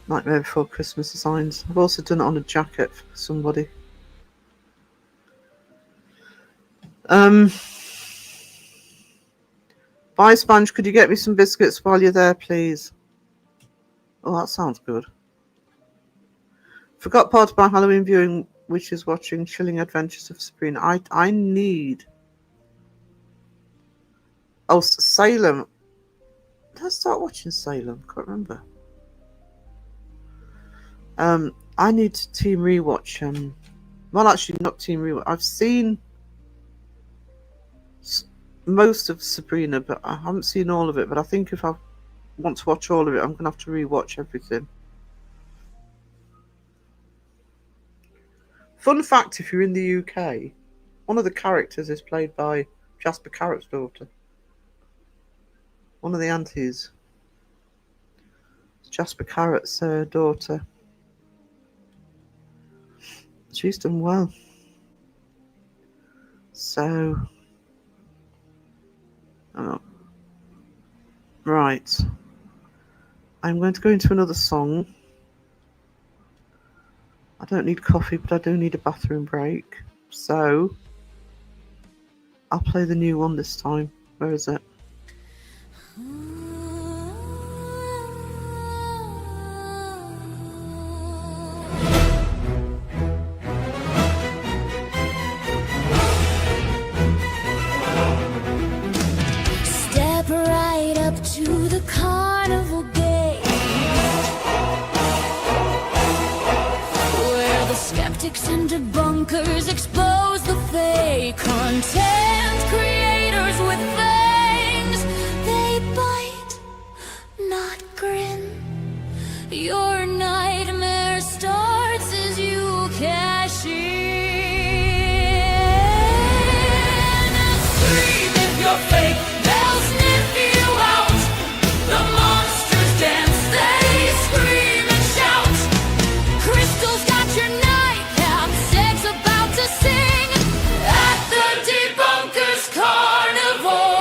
Nightmare Before Christmas designs. I've also done it on a jacket for somebody. Bye, Sponge. Could you get me some biscuits while you're there, please? Oh, that sounds good. Forgot part of my Halloween viewing, which is watching Chilling Adventures of Sabrina. I need... Oh, Salem. Did I start watching Salem? Can't remember. I need to team rewatch. Well, actually, not team rewatch. I've seen most of Sabrina, but I haven't seen all of it. But I think if I want to watch all of it, I'm going to have to rewatch everything. Fun fact, if you're in the UK, one of the characters is played by Jasper Carrot's daughter. One of the aunties. Jasper Carrot's daughter. She's done well. So... Oh. Right. I'm going to go into another song. I don't need coffee, but I do need a bathroom break. So, I'll play the new one this time. Where is it? Step right up to the carnival gate, where the skeptics and debunkers expose the fake. Content creators with fangs, they bite, not grin. Your nightmare starts as you cash in. Scream if you're fake, They'll sniff you out. the monsters dance, They scream and shout. Crystal's got your nightcap, sex about to sing at the Debunkers Carnival.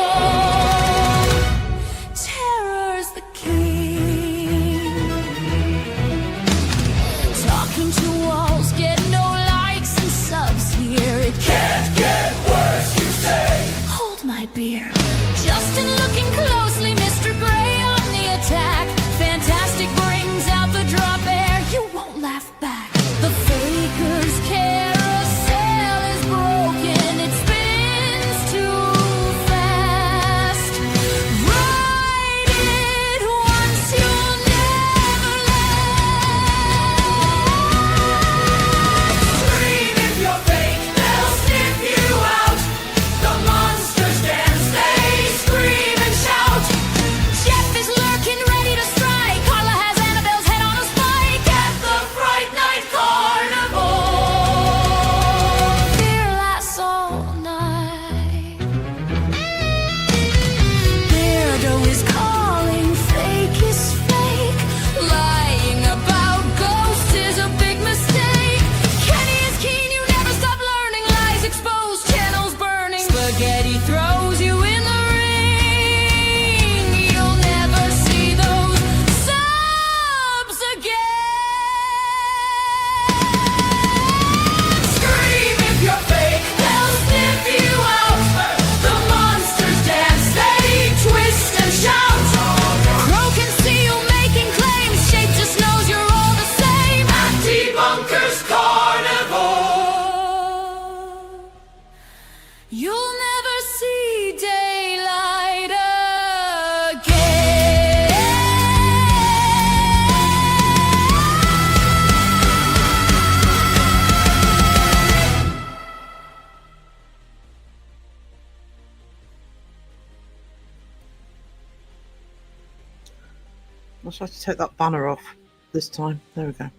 I'll try to take that banner off this time. There we go.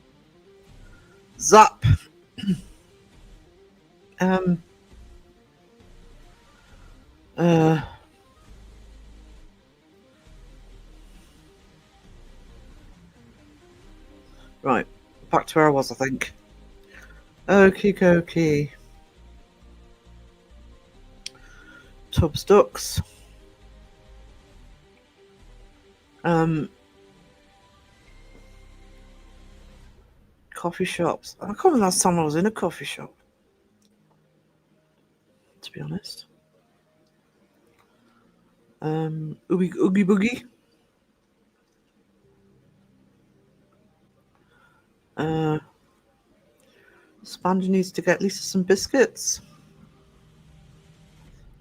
Zap. Right, back to where I was, I think. Okie dokie. Tubs ducks. Coffee shops. I can't remember last time I was in a coffee shop, to be honest. Oogie Boogie. Spanja needs to get Lisa some biscuits.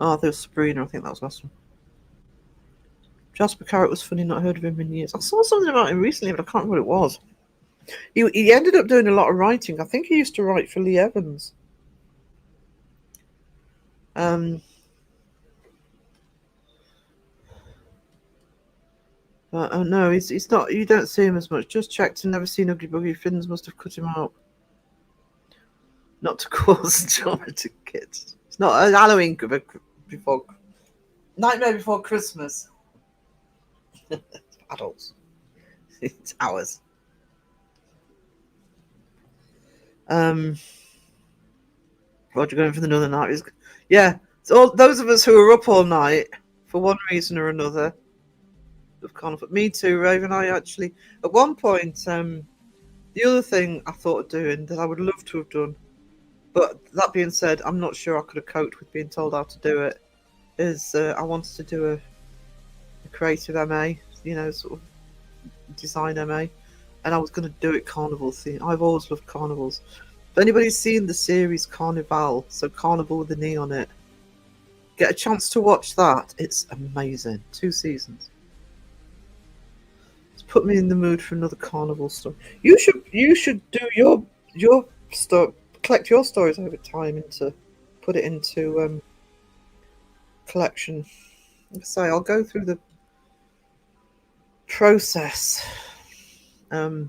Oh, there was Sabrina. I think that was last one. Jasper Carrot was funny. Not heard of him in years. I saw something about him recently, but I can't remember what it was. He ended up doing a lot of writing. I think he used to write for Lee Evans. Oh no, he's not. You don't see him as much. Just checked and never seen Ugly Boogie. Finns must have cut him out. Not to cause trauma to kids. It's not a Halloween before Nightmare Before Christmas. Adults. It's ours. Roger going for the Northern Night. Yeah, so all those of us who are up all night for one reason or another have kind of. Me too, Raven. I actually at one point the other thing I thought of doing that I would love to have done, but that being said, I'm not sure I could have coped with being told how to do it. Is I wanted to do a creative MA, sort of design MA, and I was going to do it carnival theme. I've always loved carnivals. If anybody's seen the series Carnival, so Carnival with the knee on it, get a chance to watch that. It's amazing. 2 seasons. It's put me in the mood for another carnival story. You should do your story, collect your stories over time put it into collection. Like I say, I'll go through the process. Kenny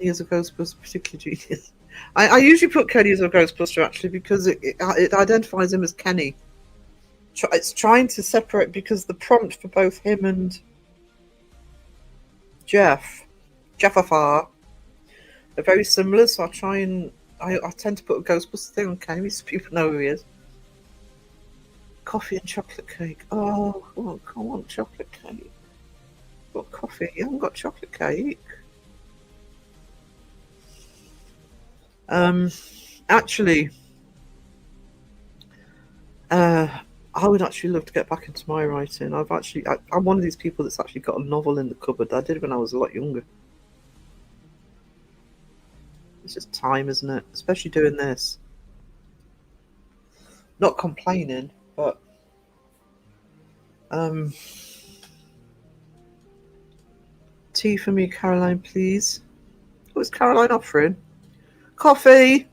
as a Ghostbuster, particularly genius. I usually put Kenny as a Ghostbuster actually because it identifies him as Kenny. It's trying to separate because the prompt for both him and Jeffafar are very similar. So I tend to put a Ghostbuster thing on Kenny so people know who he is. Coffee and chocolate cake. Oh, I want chocolate cake. Got coffee. You haven't got chocolate cake. Actually, I would actually love to get back into my writing. I'm one of these people that's actually got a novel in the cupboard. I did when I was a lot younger. It's just time, isn't it? Especially doing this. Not complaining, but tea for me, Caroline, please. What's Caroline offering? Coffee,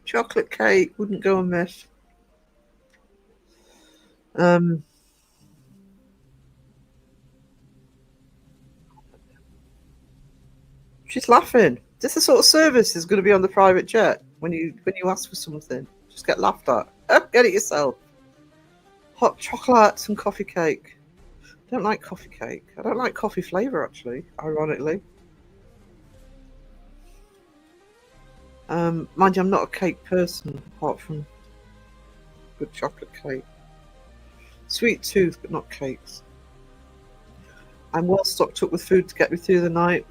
chocolate cake wouldn't go amiss. She's laughing. This is the sort of service is going to be on the private jet when you ask for something. Just get laughed at. Get it yourself. Hot chocolate and coffee cake. I don't like coffee cake. I don't like coffee flavour actually, ironically. Mind you, I'm not a cake person apart from good chocolate cake. Sweet tooth, but not cakes. I'm well stocked up with food to get me through the night.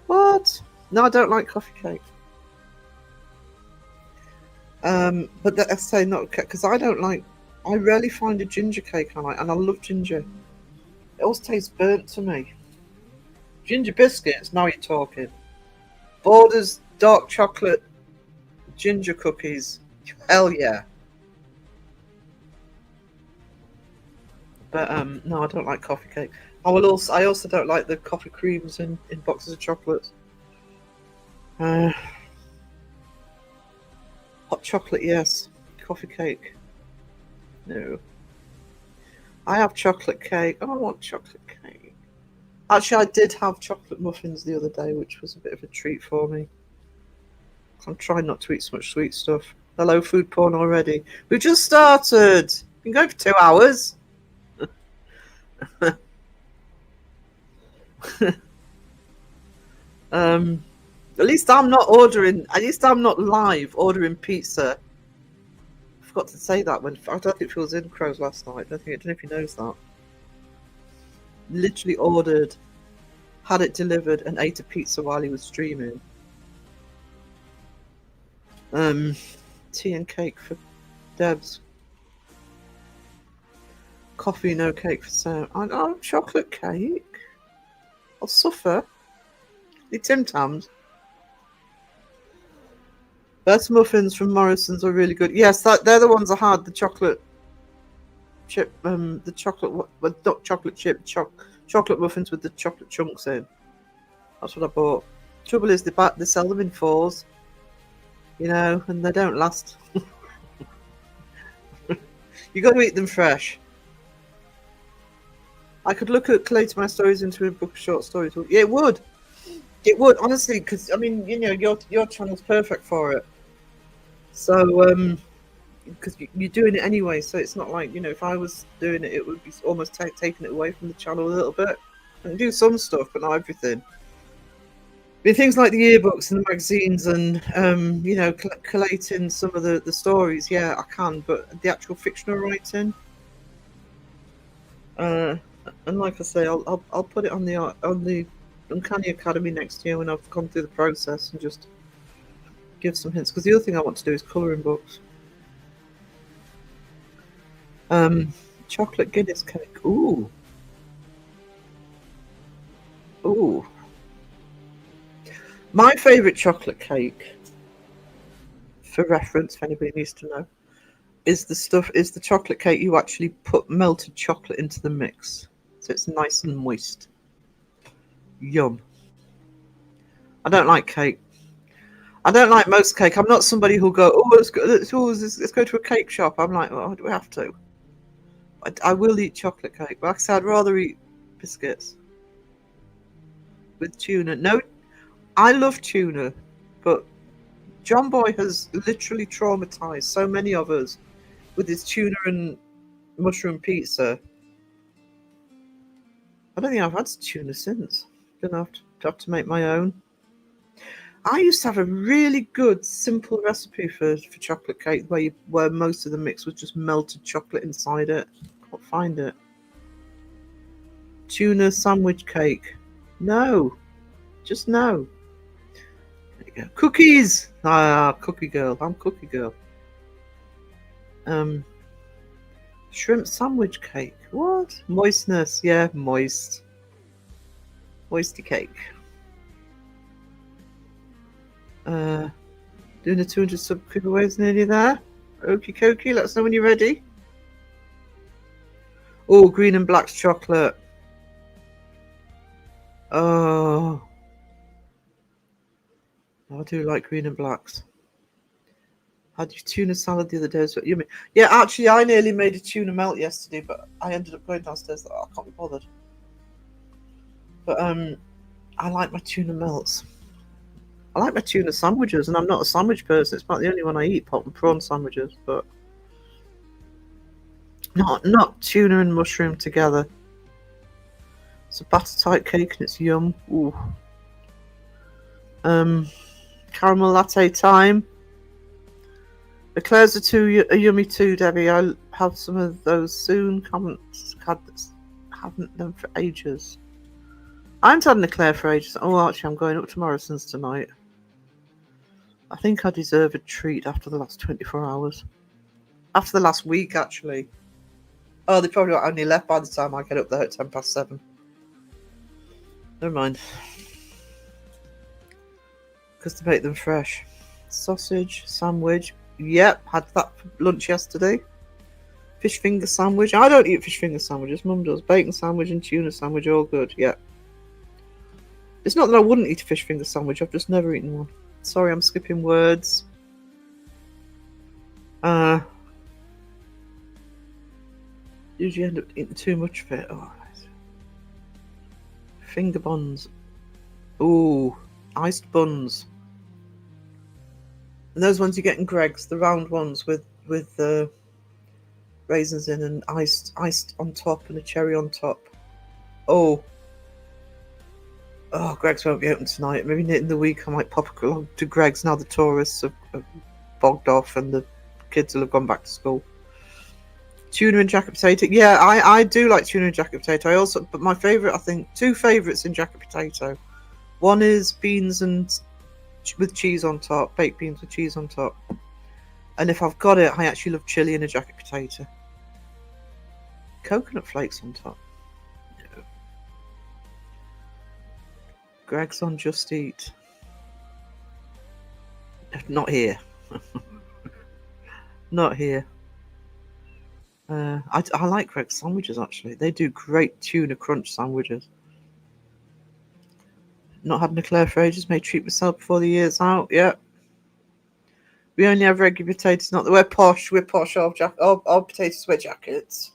What? No, I don't like coffee cake. But I say not because I rarely find a ginger cake I like, and I love ginger. It always tastes burnt to me. Ginger biscuits, now you're talking. Borders, dark chocolate, ginger cookies. Hell yeah. But no, I don't like coffee cake. I also don't like the coffee creams in boxes of chocolates. Hot chocolate, yes. Coffee cake, no. I have chocolate cake. Oh, I want chocolate cake. Actually, I did have chocolate muffins the other day, which was a bit of a treat for me. I'm trying not to eat so much sweet stuff. Hello, food porn already. We just started. We can go for 2 hours. At least I'm not ordering. At least I'm not live ordering pizza. I forgot to say that when I don't think Phil was in Crows last night. I don't know if he knows that. Literally ordered, had it delivered, and ate a pizza while he was streaming. Tea and cake for Debs. Coffee, no cake for Sam. Oh, chocolate cake. I'll suffer. The Tim Tams. Best muffins from Morrison's are really good. Yes, they're the ones I had. The chocolate chip, the chocolate, well, not chocolate chip, chocolate muffins with the chocolate chunks in. That's what I bought. Trouble is, they sell them in 4s, you know, and they don't last. You got to eat them fresh. I could look at collate my stories into a book of short stories. Yeah, it would. It would, honestly, because I mean, you know, your channel's perfect for it. So, because you're doing it anyway, so it's not like, you know, if I was doing it, it would be almost taking it away from the channel a little bit. I can do some stuff, but not everything. I mean, things like the yearbooks and the magazines and, you know, collating some of the stories, yeah, I can, but the actual fictional writing, and like I say, I'll put it on the Uncanny Academy next year when I've gone through the process and just give some hints. Because the other thing I want to do is colouring books. Chocolate Guinness cake. Ooh. Ooh. My favourite chocolate cake, for reference, if anybody needs to know, is the chocolate cake you actually put melted chocolate into the mix. So it's nice and moist. Yum. I don't like cake. I don't like most cake. I'm not somebody who'll go, oh, let's go to a cake shop. I'm like, well, do we have to? I will eat chocolate cake, but like I said, I'd rather eat biscuits with tuna. No, I love tuna, but John Boy has literally traumatized so many of us with his tuna and mushroom pizza. I don't think I've had tuna since. Gonna have to make my own. I used to have a really good, simple recipe for chocolate cake where most of the mix was just melted chocolate inside it. Can't find it. Tuna sandwich cake. No. Just no. There you go. Cookies! Ah, cookie girl. I'm cookie girl. Shrimp sandwich cake. What? Moistness. Yeah, moist. Moisty cake. Doing the 200 sub giveaways nearly there. Okie dokie, let us know when you're ready. Oh, green and black's chocolate. Oh, I do like green and blacks. Had your tuna salad the other day, so yummy. Yeah, actually, I nearly made a tuna melt yesterday, but I ended up going downstairs. I can't be bothered. But I like my tuna melts. I like my tuna sandwiches, and I'm not a sandwich person. It's about the only one I eat, apart from prawn sandwiches. But not tuna and mushroom together. It's a batter type cake, and it's yum. Ooh. Caramel latte time. Eclairs are yummy too, Debbie. I'll have some of those soon. Haven't them for ages. I haven't had an eclair for ages. Oh, actually, I'm going up to Morrison's tonight. I think I deserve a treat after the last 24 hours. After the last week, actually. Oh, they probably only left by the time I get up there at 7:10. Never mind. Because they make them fresh. Sausage, sandwich. Yep, had that for lunch yesterday. Fish finger sandwich. I don't eat fish finger sandwiches. Mum does. Bacon sandwich and tuna sandwich, all good. Yeah. It's not that I wouldn't eat a fish finger sandwich. I've just never eaten one. Sorry, I'm skipping words. Usually end up eating too much of it. Oh, finger buns. Ooh, iced buns. And those ones you get in Greg's, the round ones with raisins in and iced on top and a cherry on top. Oh, Greg's won't be open tonight. Maybe in the week I might pop along to Greg's now the tourists have bogged off and the kids will have gone back to school. Tuna and jacket potato. Yeah, I do like tuna and jacket potato. But my favourite, I think, two favourites in jacket potato. One is beans and with cheese on top, baked beans with cheese on top. And if I've got it, I actually love chili in a jacket potato. Coconut flakes on top. No. Greg's on Just Eat. Not here. Not here. I like Greg's sandwiches, actually. They do great tuna crunch sandwiches. Not had an eclair for ages. May treat myself before the year's out. Yeah. We only have regular potatoes, not that we're posh. We're posh. Our potatoes wear jackets.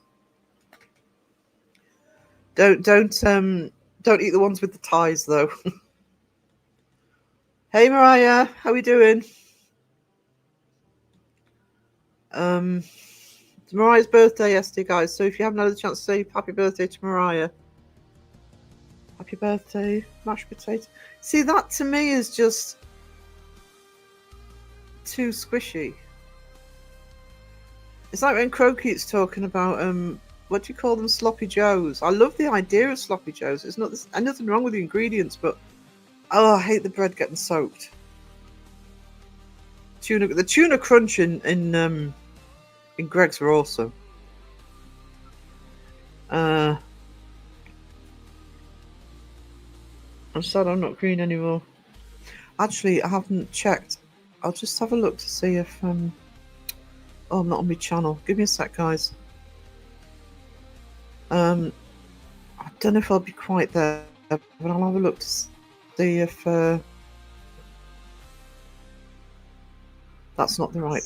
Don't eat the ones with the ties, though. Hey, Mariah. How we doing? It's Mariah's birthday yesterday, guys. So if you haven't had a chance to say happy birthday to Mariah, happy birthday, mashed potato. See, that to me is just too squishy. It's like when Croaky's talking about what do you call them, sloppy joes? I love the idea of sloppy joes. It's not, there's nothing wrong with the ingredients, but I hate the bread getting soaked. The tuna crunch in Greg's were awesome. I'm sad I'm not green anymore. Actually, I haven't checked. I'll just have a look to see if I'm not on my channel. Give me a sec, guys. I don't know if I'll be quite there, but I'll have a look to see if that's not the right.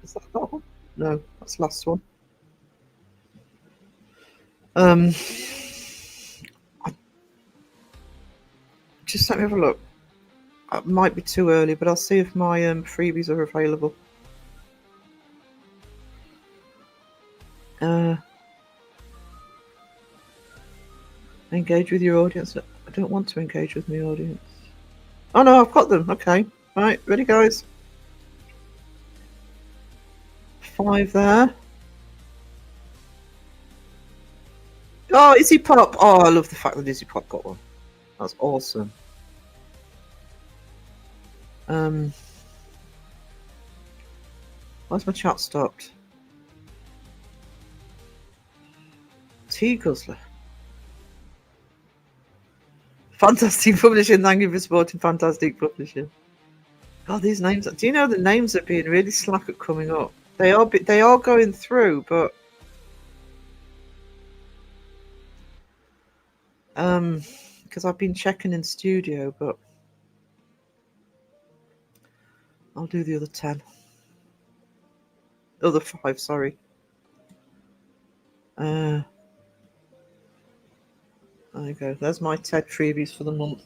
Is that one? No, that's the last one. Just let me have a look. It might be too early, but I'll see if my freebies are available. Engage with your audience. I don't want to engage with my audience. Oh no, I've got them. Okay. Right, ready, guys? 5 there. Oh, Izzy Pop. Oh, I love the fact that Izzy Pop got one. That's awesome. Why's my chat stopped? Tea Guzzler. Fantastic Publishing. Thank you for supporting Fantastic Publishing. God, these names. Do you know the names are being really slack at coming up? They are going through, but because I've been checking in studio, but I'll do the other 10. Other 5, sorry. There you go. There's my 10 freebies for the month.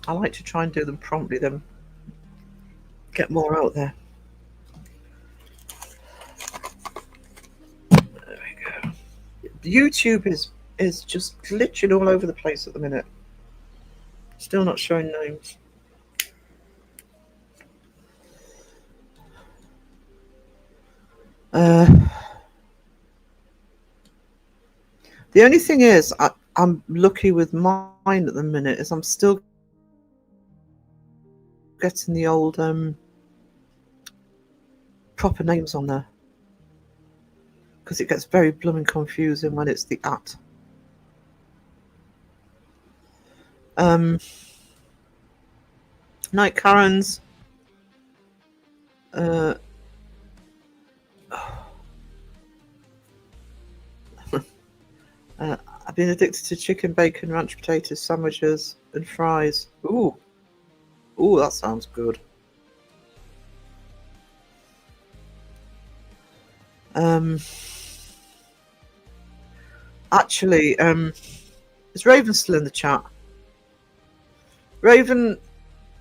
I like to try and do them promptly, then get more out there. There we go. YouTube is just glitching all over the place at the minute. Still not showing names. The only thing is, I'm lucky with mine at the minute, is I'm still getting the old proper names on there, because it gets very blooming confusing when it's the @ Night Karens. I've been addicted to chicken, bacon, ranch potatoes, sandwiches, and fries. Ooh, Oh, that sounds good. Actually, is Raven still in the chat? Raven,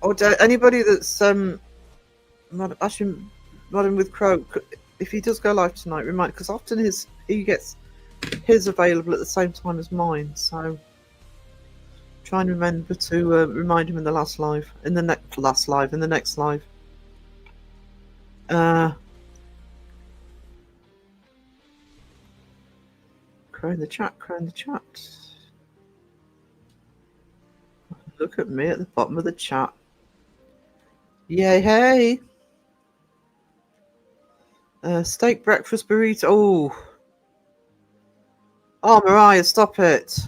or anybody that's actually Modern with Crow, if he does go live tonight, remind, because often he gets his available at the same time as mine, so try and remember to remind him in the next live. Crow in the chat. Look at me at the bottom of the chat. Yay, hey! Steak breakfast burrito. Oh, Mariah, stop it.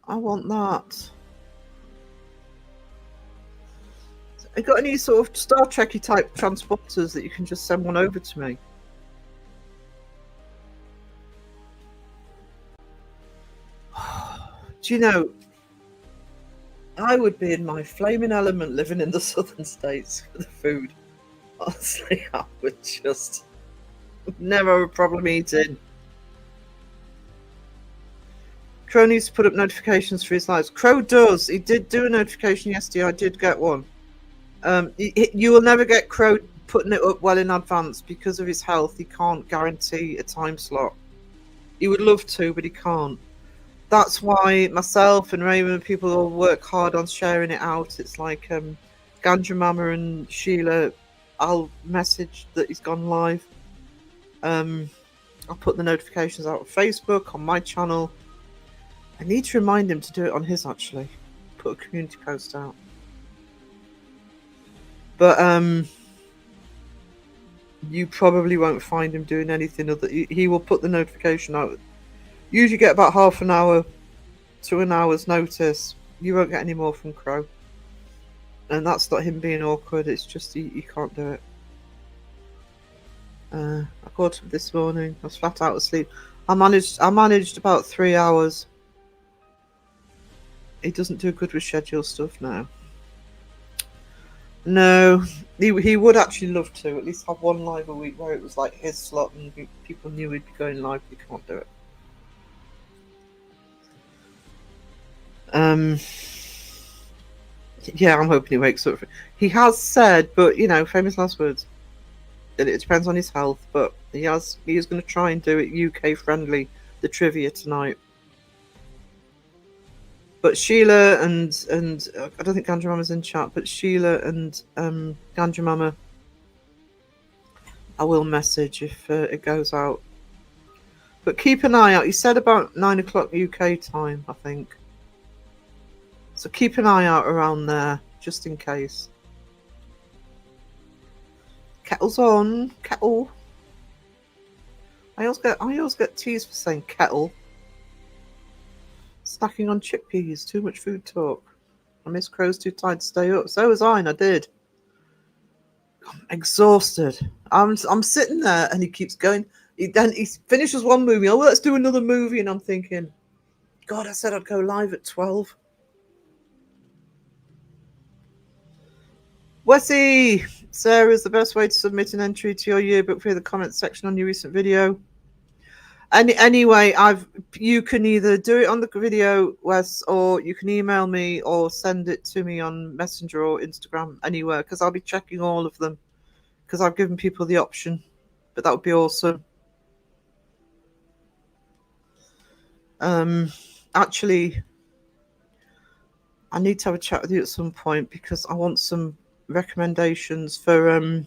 I want that. Have you got any sort of Star Trek-y type transporters that you can just send one over to me? Do you know, I would be in my flaming element living in the southern states for the food. Honestly, I would just never have a problem eating. Crow needs to put up notifications for his lives. Crow does. He did do a notification yesterday. I did get one. You will never get Crow putting it up well in advance because of his health. He can't guarantee a time slot. He would love to, but he can't. That's why myself and Raymond and people all work hard on sharing it out. It's like Ganja Mama and Sheila, I'll message that he's gone live. I'll put the notifications out on Facebook, on my channel. I need to remind him to do it on his, actually. Put a community post out. But you probably won't find him doing anything other. He will put the notification out. Usually get about half an hour to an hour's notice. You won't get any more from Crow. And that's not him being awkward, it's just he can't do it. I got up this morning, I was flat out of sleep. I managed about 3 hours. He doesn't do good with schedule stuff now. No, he would actually love to at least have one live a week where it was like his slot and people knew he'd be going live, but he can't do it. Yeah, I'm hoping he wakes up. He has said, but you know, famous last words, that it depends on his health, but he is going to try and do it UK friendly, the trivia tonight. But Sheila and I don't think Ganja Mama's in chat, but Sheila and Ganja Mama, I will message if it goes out. But keep an eye out. He said about 9 o'clock UK time, I think. So keep an eye out around there, just in case. Kettle's on. Kettle. I always get teased for saying kettle. Snacking on chickpeas. Too much food talk. I miss Crow's too tired to stay up. So was I, and I did. I'm exhausted. I'm sitting there, and he keeps going. He finishes one movie. Oh, let's do another movie, and I'm thinking, God, I said I'd go live at 12. Wessie, Sarah's the best way to submit an entry to your yearbook via the comment section on your recent video. And anyway, you can either do it on the video, Wes, or you can email me or send it to me on Messenger or Instagram, anywhere, because I'll be checking all of them because I've given people the option. But that would be awesome. Actually, I need to have a chat with you at some point because I want some recommendations for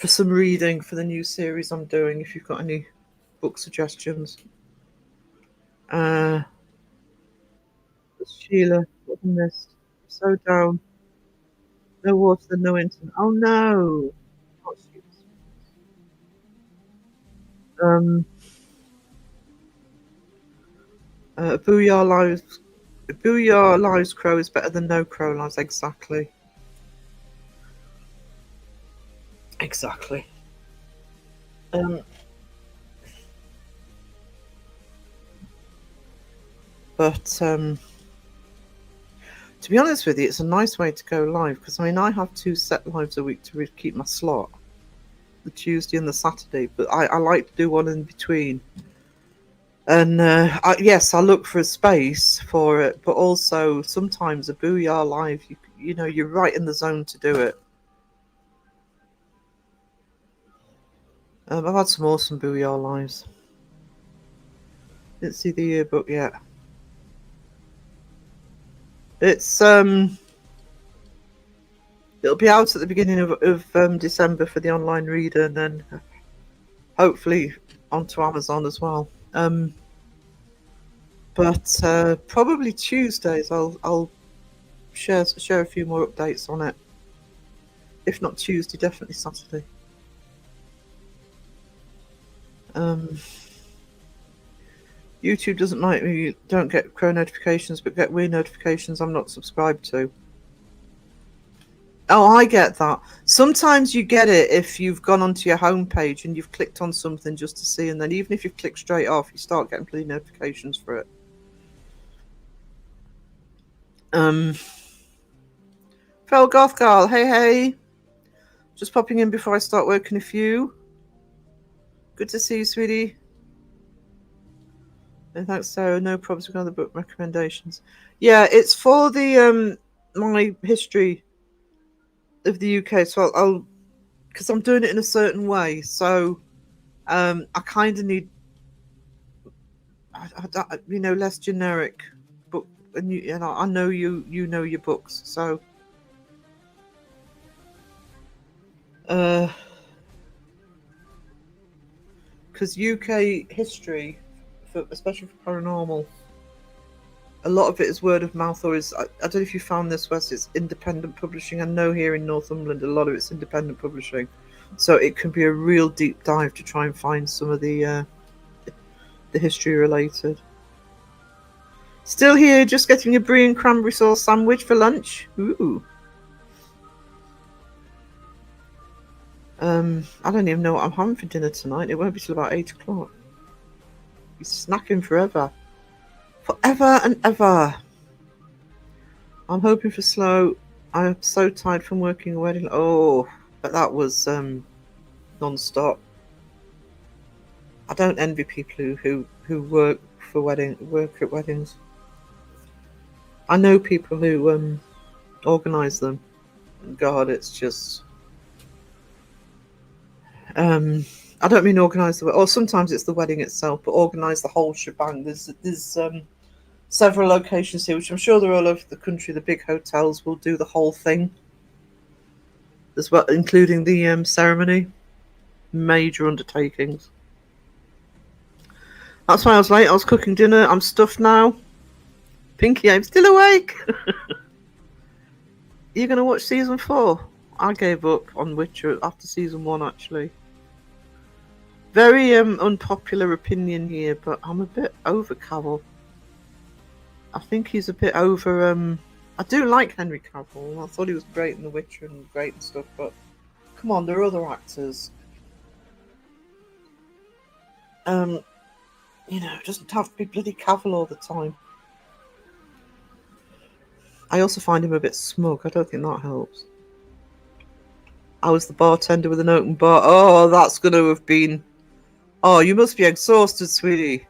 some reading for the new series I'm doing, if you've got any book suggestions. Sheila, what I missed. So down. No water, no internet. Oh no. Booyah Lives Crow is better than no Crow Lives. Exactly. Exactly. But to be honest with you, it's a nice way to go live because I mean I have 2 set lives a week to keep my slot, the Tuesday and the Saturday. But I like to do one in between. And yes, I look for a space for it, but also sometimes a Booyah live, you know, you're right in the zone to do it. I've had some awesome Booyah lives. Didn't see the yearbook yet. It's it'll be out at the beginning of December for the online reader, and then hopefully onto Amazon as well. But probably Tuesdays I'll share a few more updates on it. If not Tuesday, definitely Saturday. YouTube doesn't like me. You don't get crow notifications, but get weird notifications I'm not subscribed to. Oh, I get that. Sometimes you get it if you've gone onto your homepage and you've clicked on something just to see, and then even if you've clicked straight off, you start getting bloody notifications for it. Fel Gothgal, hey. Just popping in before I start working a few. Good to see you, sweetie. And thanks, Sarah. No problems with other book recommendations. Yeah, it's for the my history of the UK. So I'll because I'm doing it in a certain way. So I kind of need, you know, less generic book. And you know, I know you know your books, so. Because UK history, especially for paranormal, a lot of it is word of mouth, or is I don't know if you found this, Wes. It's independent publishing. I know here in Northumberland, a lot of it's independent publishing, so it can be a real deep dive to try and find some of the history related. Still here, just getting a brie and cranberry sauce sandwich for lunch. Ooh. I don't even know what I'm having for dinner tonight. It won't be till about 8 o'clock. He's snacking forever. Forever and ever. I'm hoping for slow. I'm so tired from working a wedding. Oh, but that was non-stop. I don't envy people who work at weddings. I know people who organise them. God, it's just. I don't mean organise or sometimes it's the wedding itself, but organise the whole shebang. There's several locations here, which I'm sure they're all over the country. The big hotels will do the whole thing as well, including the ceremony. Major undertakings. That's why I was late. I was cooking dinner. I'm stuffed now. Pinky, I'm still awake. You're gonna watch season 4? I gave up on Witcher after season 1, actually. Very unpopular opinion here, but I'm a bit over Cavill. I think he's a bit over. I do like Henry Cavill. I thought he was great in The Witcher and great and stuff, but come on, there are other actors. You know, it doesn't have to be bloody Cavill all the time. I also find him a bit smug. I don't think that helps. I was the bartender with an open bar. Oh, that's going to have been. Oh, you must be exhausted, sweetie.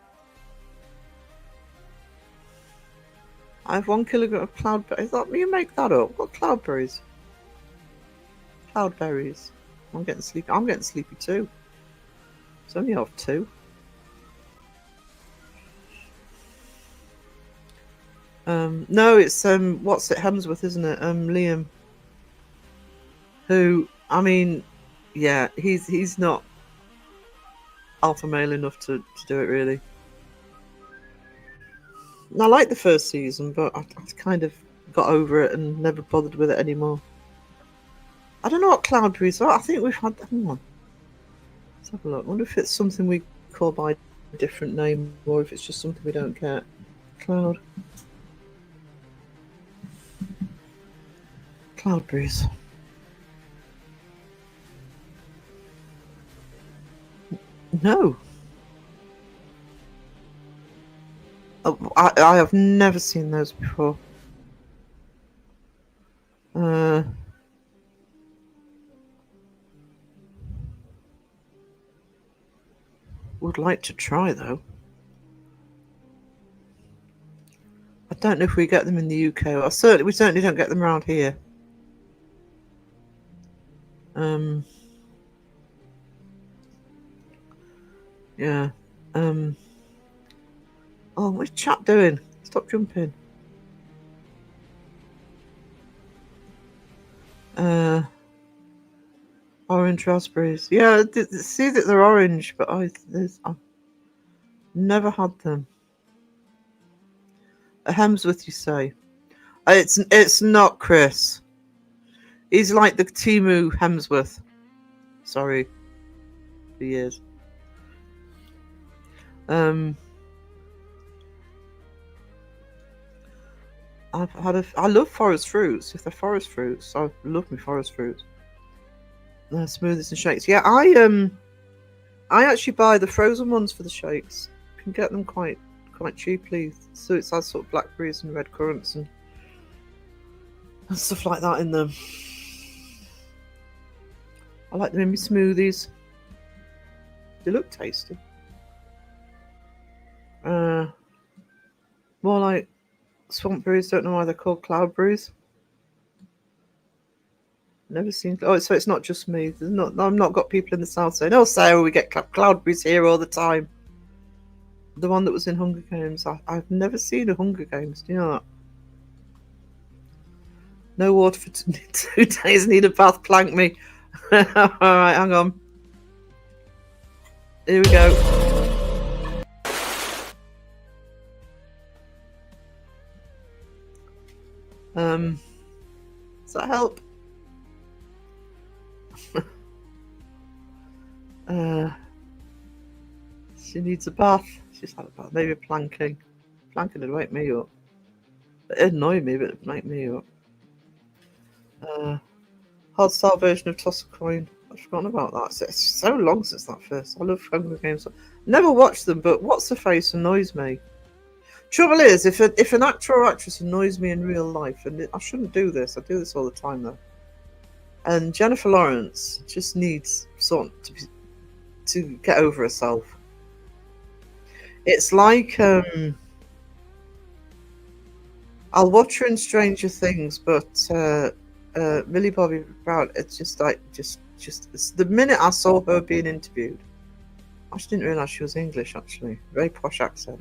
I have 1 kilogram of cloudberries. Is that you make that up? What cloudberries? Cloudberries. I'm getting sleepy. I'm getting sleepy too. It's only half 2. No, it's what's it, Hemsworth, isn't it? Liam. Who, I mean, yeah, he's not alpha male enough to do it, really. And I liked the first season, but I kind of got over it and never bothered with it anymore. I don't know what cloudberries are. I think we've had. Hang on. Let's have a look. I wonder if it's something we call by a different name, or if it's just something we don't get. Cloudberries. No. I have never seen those before. Would like to try though. I don't know if we get them in the UK. We certainly don't get them around here. Yeah. Oh, what's chat doing? Stop jumping. Orange raspberries. Yeah, see that they're orange, but I've never had them. A Hemsworth, you say? It's not Chris. He's like the Timu Hemsworth. Sorry. He is. I love forest fruits. If they're forest fruits, I love my forest fruits. Smoothies and shakes. Yeah, I actually buy the frozen ones for the shakes. You can get them quite cheaply. So it has sort of blackberries and red currants and stuff like that in them. I like them in my smoothies. They look tasty. More like swamp berries. Don't know why they're called cloudberries. Never seen. Oh, so it's not just me. I've not got people in the south saying, "Oh, Sarah, we get cloudberries here all the time." The one that was in Hunger Games. I've never seen a Hunger Games. Do you know that? No water for 2 days. Need a bath. Plank me. All right, hang on. Here we go. Does that help? She needs a bath. She's had a bath. Maybe planking. Planking would wake me up. It'd annoy me, but it'd make me up. Hard style version of Toss a Coin. I've forgotten about that. It's so long since that first. I love Hunger Games. Never watched them, but What's the Face annoys me. Trouble is, if an actor or actress annoys me in real life, and I shouldn't do this. I do this all the time though. And Jennifer Lawrence just needs to get over herself. It's like I'll watch her in Stranger Things, but Millie Bobby Brown. It's just it's the minute I saw her being interviewed, I just didn't realise she was English. Actually, very posh accent.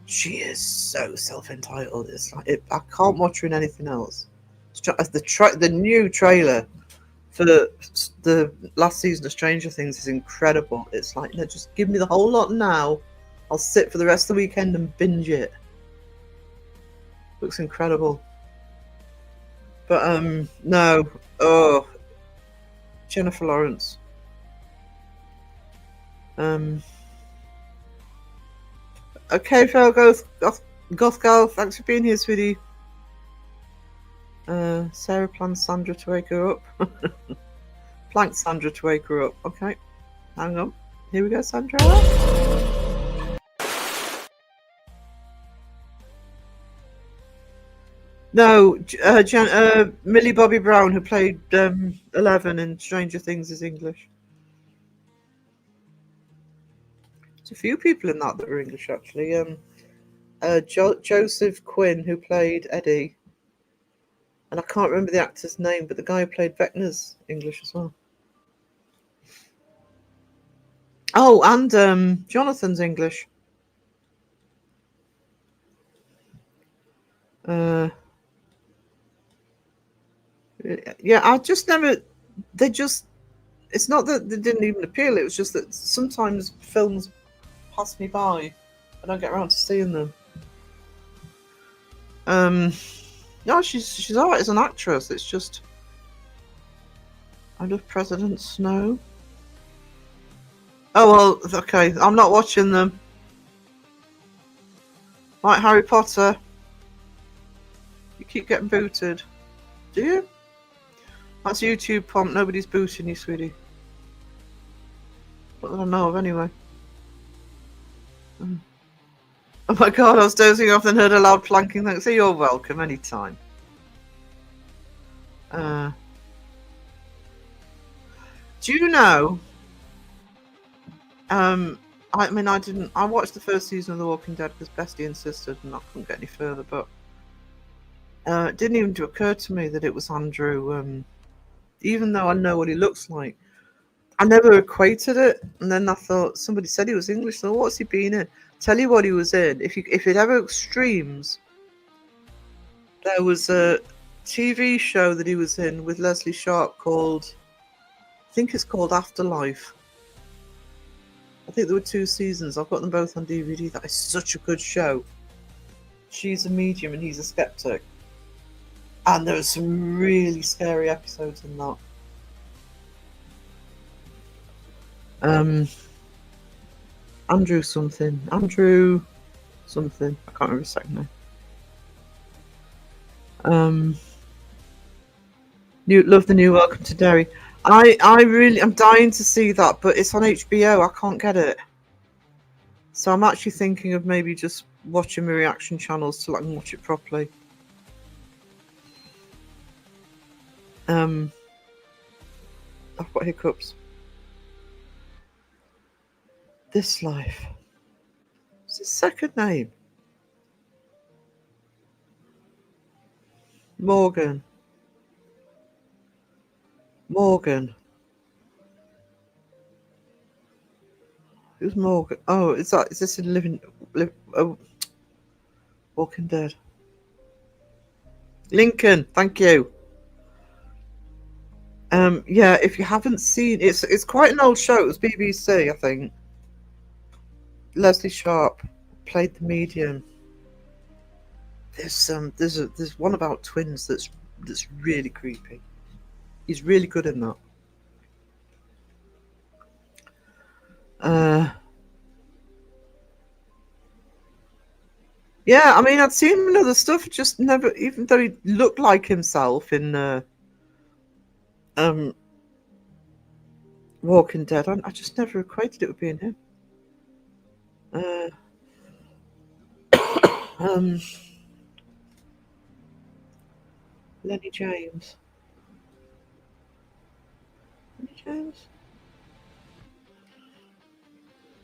She is so self-entitled. It's like I can't watch her in anything else. The new trailer for the last season of Stranger Things is incredible. It's like, no, just give me the whole lot now. I'll sit for the rest of the weekend and binge it. Looks incredible. But no. Oh, Jennifer Lawrence. Okay, Phil, Goth Girl, thanks for being here, sweetie. Sarah plans Sandra to wake her up. Planked Sandra to wake her up. Okay, hang on. Here we go, Sandra. No, Millie Bobby Brown, who played 11 in Stranger Things, is English. There's a few people in that are English, actually. Joseph Quinn, who played Eddie. And I can't remember the actor's name, but the guy who played Vecna's English as well. Oh, and Jonathan's English. Yeah, I just never. It's not that they didn't even appeal. It was just that sometimes films pass me by. I don't get around to seeing them. No, she's alright as an actress. It's just I love President Snow. Oh well, okay. I'm not watching them. Like Harry Potter. You keep getting booted. Do you? That's YouTube pomp. Nobody's booting you, sweetie. Not that I know of, anyway. Oh my god, I was dozing off and heard a loud planking thing. So you're welcome anytime. Do you know? I mean, I watched the first season of The Walking Dead because Bestie insisted, and I couldn't get any further. But it didn't even occur to me that it was Andrew. Even though I know what he looks like, I never equated it. And then I thought somebody said he was English. So what's he been in? Tell you what he was in. If it ever streams, there was a TV show that he was in with Leslie Sharp called, I think it's called Afterlife. I think there were 2 seasons. I've got them both on DVD. That is such a good show. She's a medium and he's a skeptic. And there are some really scary episodes in that. Andrew something. I can't remember his second name. Love the new Welcome to Derry. I'm dying to see that, but it's on HBO. I can't get it. So I'm actually thinking of maybe just watching my reaction channels till I can watch it properly. I've got hiccups. This Life. What's his second name? Morgan. Who's Morgan? Oh, is this in Walking Dead? Lincoln, thank you. Yeah, if you haven't seen it's quite an old show. It was BBC, I think. Leslie Sharp played the medium. There's one about twins that's really creepy. He's really good in that. Yeah, I mean, I'd seen him in other stuff, just never, even though he looked like himself in Walking Dead, I just never equated it with being him. Lenny James.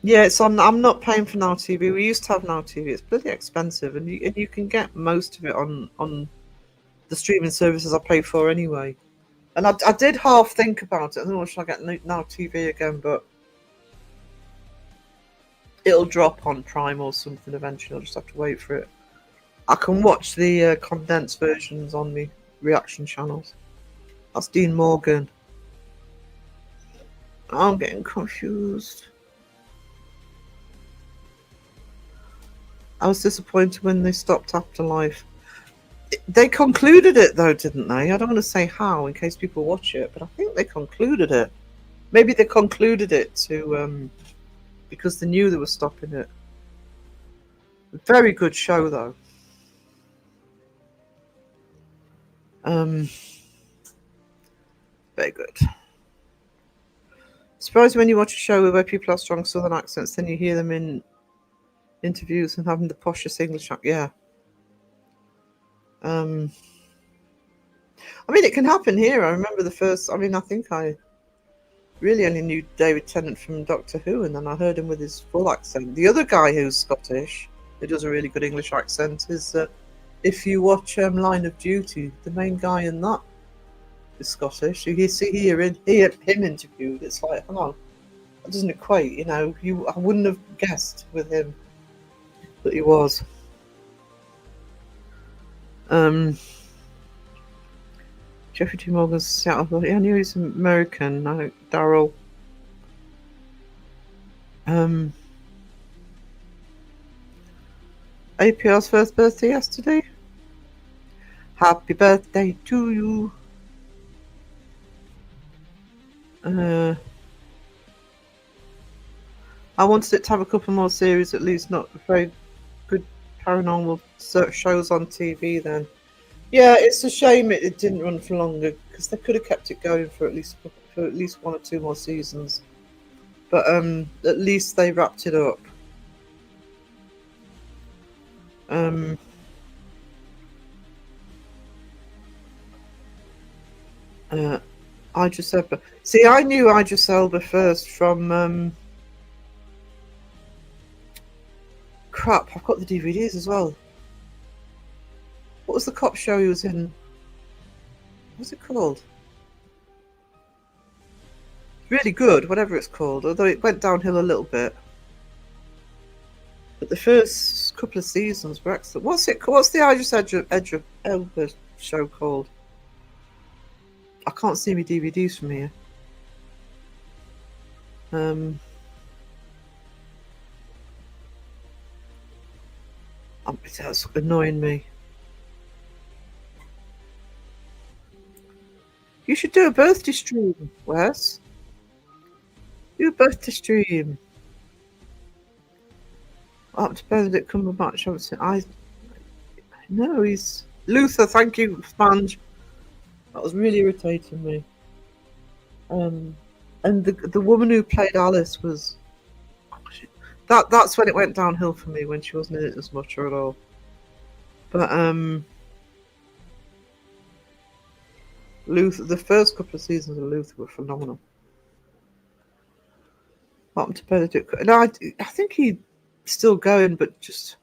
Yeah, it's on. I'm not paying for Now TV. We used to have Now TV. It's bloody expensive, and you can get most of it on the streaming services I pay for anyway. And I did half think about it. I don't know, should I get Now TV again? But it'll drop on Prime or something eventually. I'll just have to wait for it. I can watch the condensed versions on the reaction channels. That's Dean Morgan. I'm getting confused. I was disappointed when they stopped Afterlife. They concluded it though, didn't they? I don't want to say how in case people watch it, but I think they concluded it. Maybe they concluded it to because they knew they were stopping it. Very good show though. Very good. Surprised when you watch a show where people have strong southern accents, then you hear them in interviews and having the poshest English accent. Yeah. I mean, it can happen here. I remember the first. I mean, I think I really only knew David Tennant from Doctor Who, and then I heard him with his full accent. The other guy who's Scottish, who does a really good English accent, is if you watch Line of Duty, the main guy in that is Scottish. You see hear him interviewed. It's like, hang on, that doesn't equate. You know, I wouldn't have guessed with him that he was. Jeffrey T. Morgan's Seattle. Yeah, I knew he's American. Daryl. APR's first birthday yesterday. Happy birthday to you. I wanted it to have a couple more series, at least not very good paranormal shows on TV then. Yeah, it's a shame it didn't run for longer, because they could have kept it going for at least 1 or 2 more seasons. But at least they wrapped it up. Um, Idris Elba. See, I knew Idris Elba first from crap. I've got the DVDs as well. What was the cop show he was in? What's it called? Really good, whatever it's called. Although it went downhill a little bit. But the first couple of seasons were excellent. What's it? What's the Idris Elba show called? I can't see my DVDs from here. That's annoying me. You should do a birthday stream, Wes. Do a birthday stream. Up to Benedict Cumberbatch. I know he's Luther. Thank you, Sponge. That was really irritating me. And the woman who played Alice was that's when it went downhill for me, when she wasn't in it as much or at all. But Luther, the first couple of seasons of Luther were phenomenal. What happened to Benedict? No, I think he's still going, but just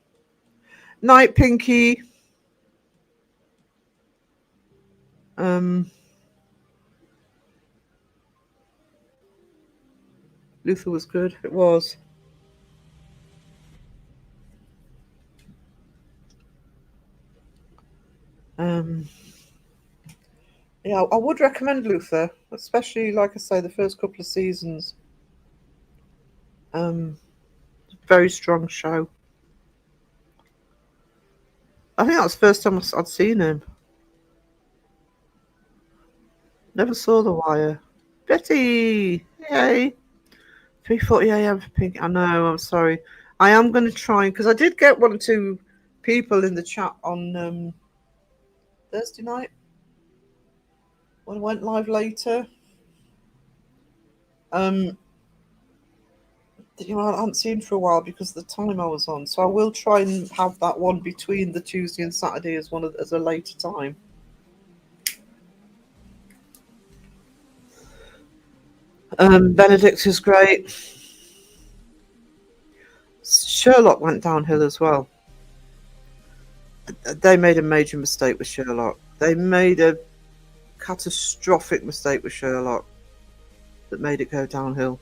Night Pinky. Luther was good. It was. Yeah, I would recommend Luther, especially, like I say, the first couple of seasons. Very strong show. I think that was the first time I'd seen him. Never saw The Wire. Betty! Yay! 3:40 a.m. for Pink. I know, I'm sorry. I am going to try, because I did get 1 or 2 people in the chat on Thursday night when I went live later. You know, I hadn't seen for a while because of the time I was on, so I will try and have that one between the Tuesday and Saturday as as a later time. Benedict is great. Sherlock went downhill as well. They made a major mistake with Sherlock. They made a catastrophic mistake with Sherlock that made it go downhill.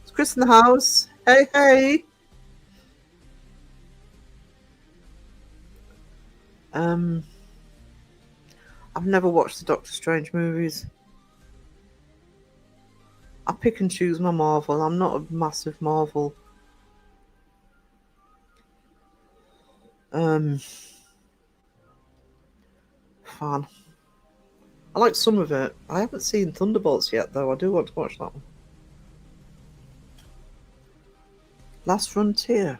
It's Chris in the house. Hey, hey. I've never watched the Doctor Strange movies. I pick and choose my Marvel. I'm not a massive Marvel fan. I like some of it. I haven't seen Thunderbolts yet, though. I do want to watch that one. Last Frontier.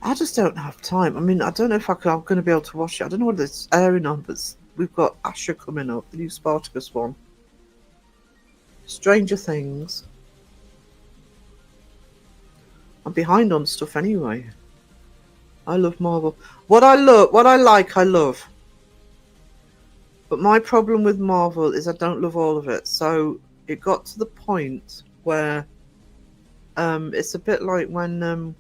I just don't have time. I mean, I don't know if I'm going to be able to watch it. I don't know what it's airing on, but we've got Asher coming up, the new Spartacus one. Stranger Things. I'm behind on stuff anyway. I love Marvel. What I like, I love. But my problem with Marvel is I don't love all of it. So it got to the point where it's a bit like when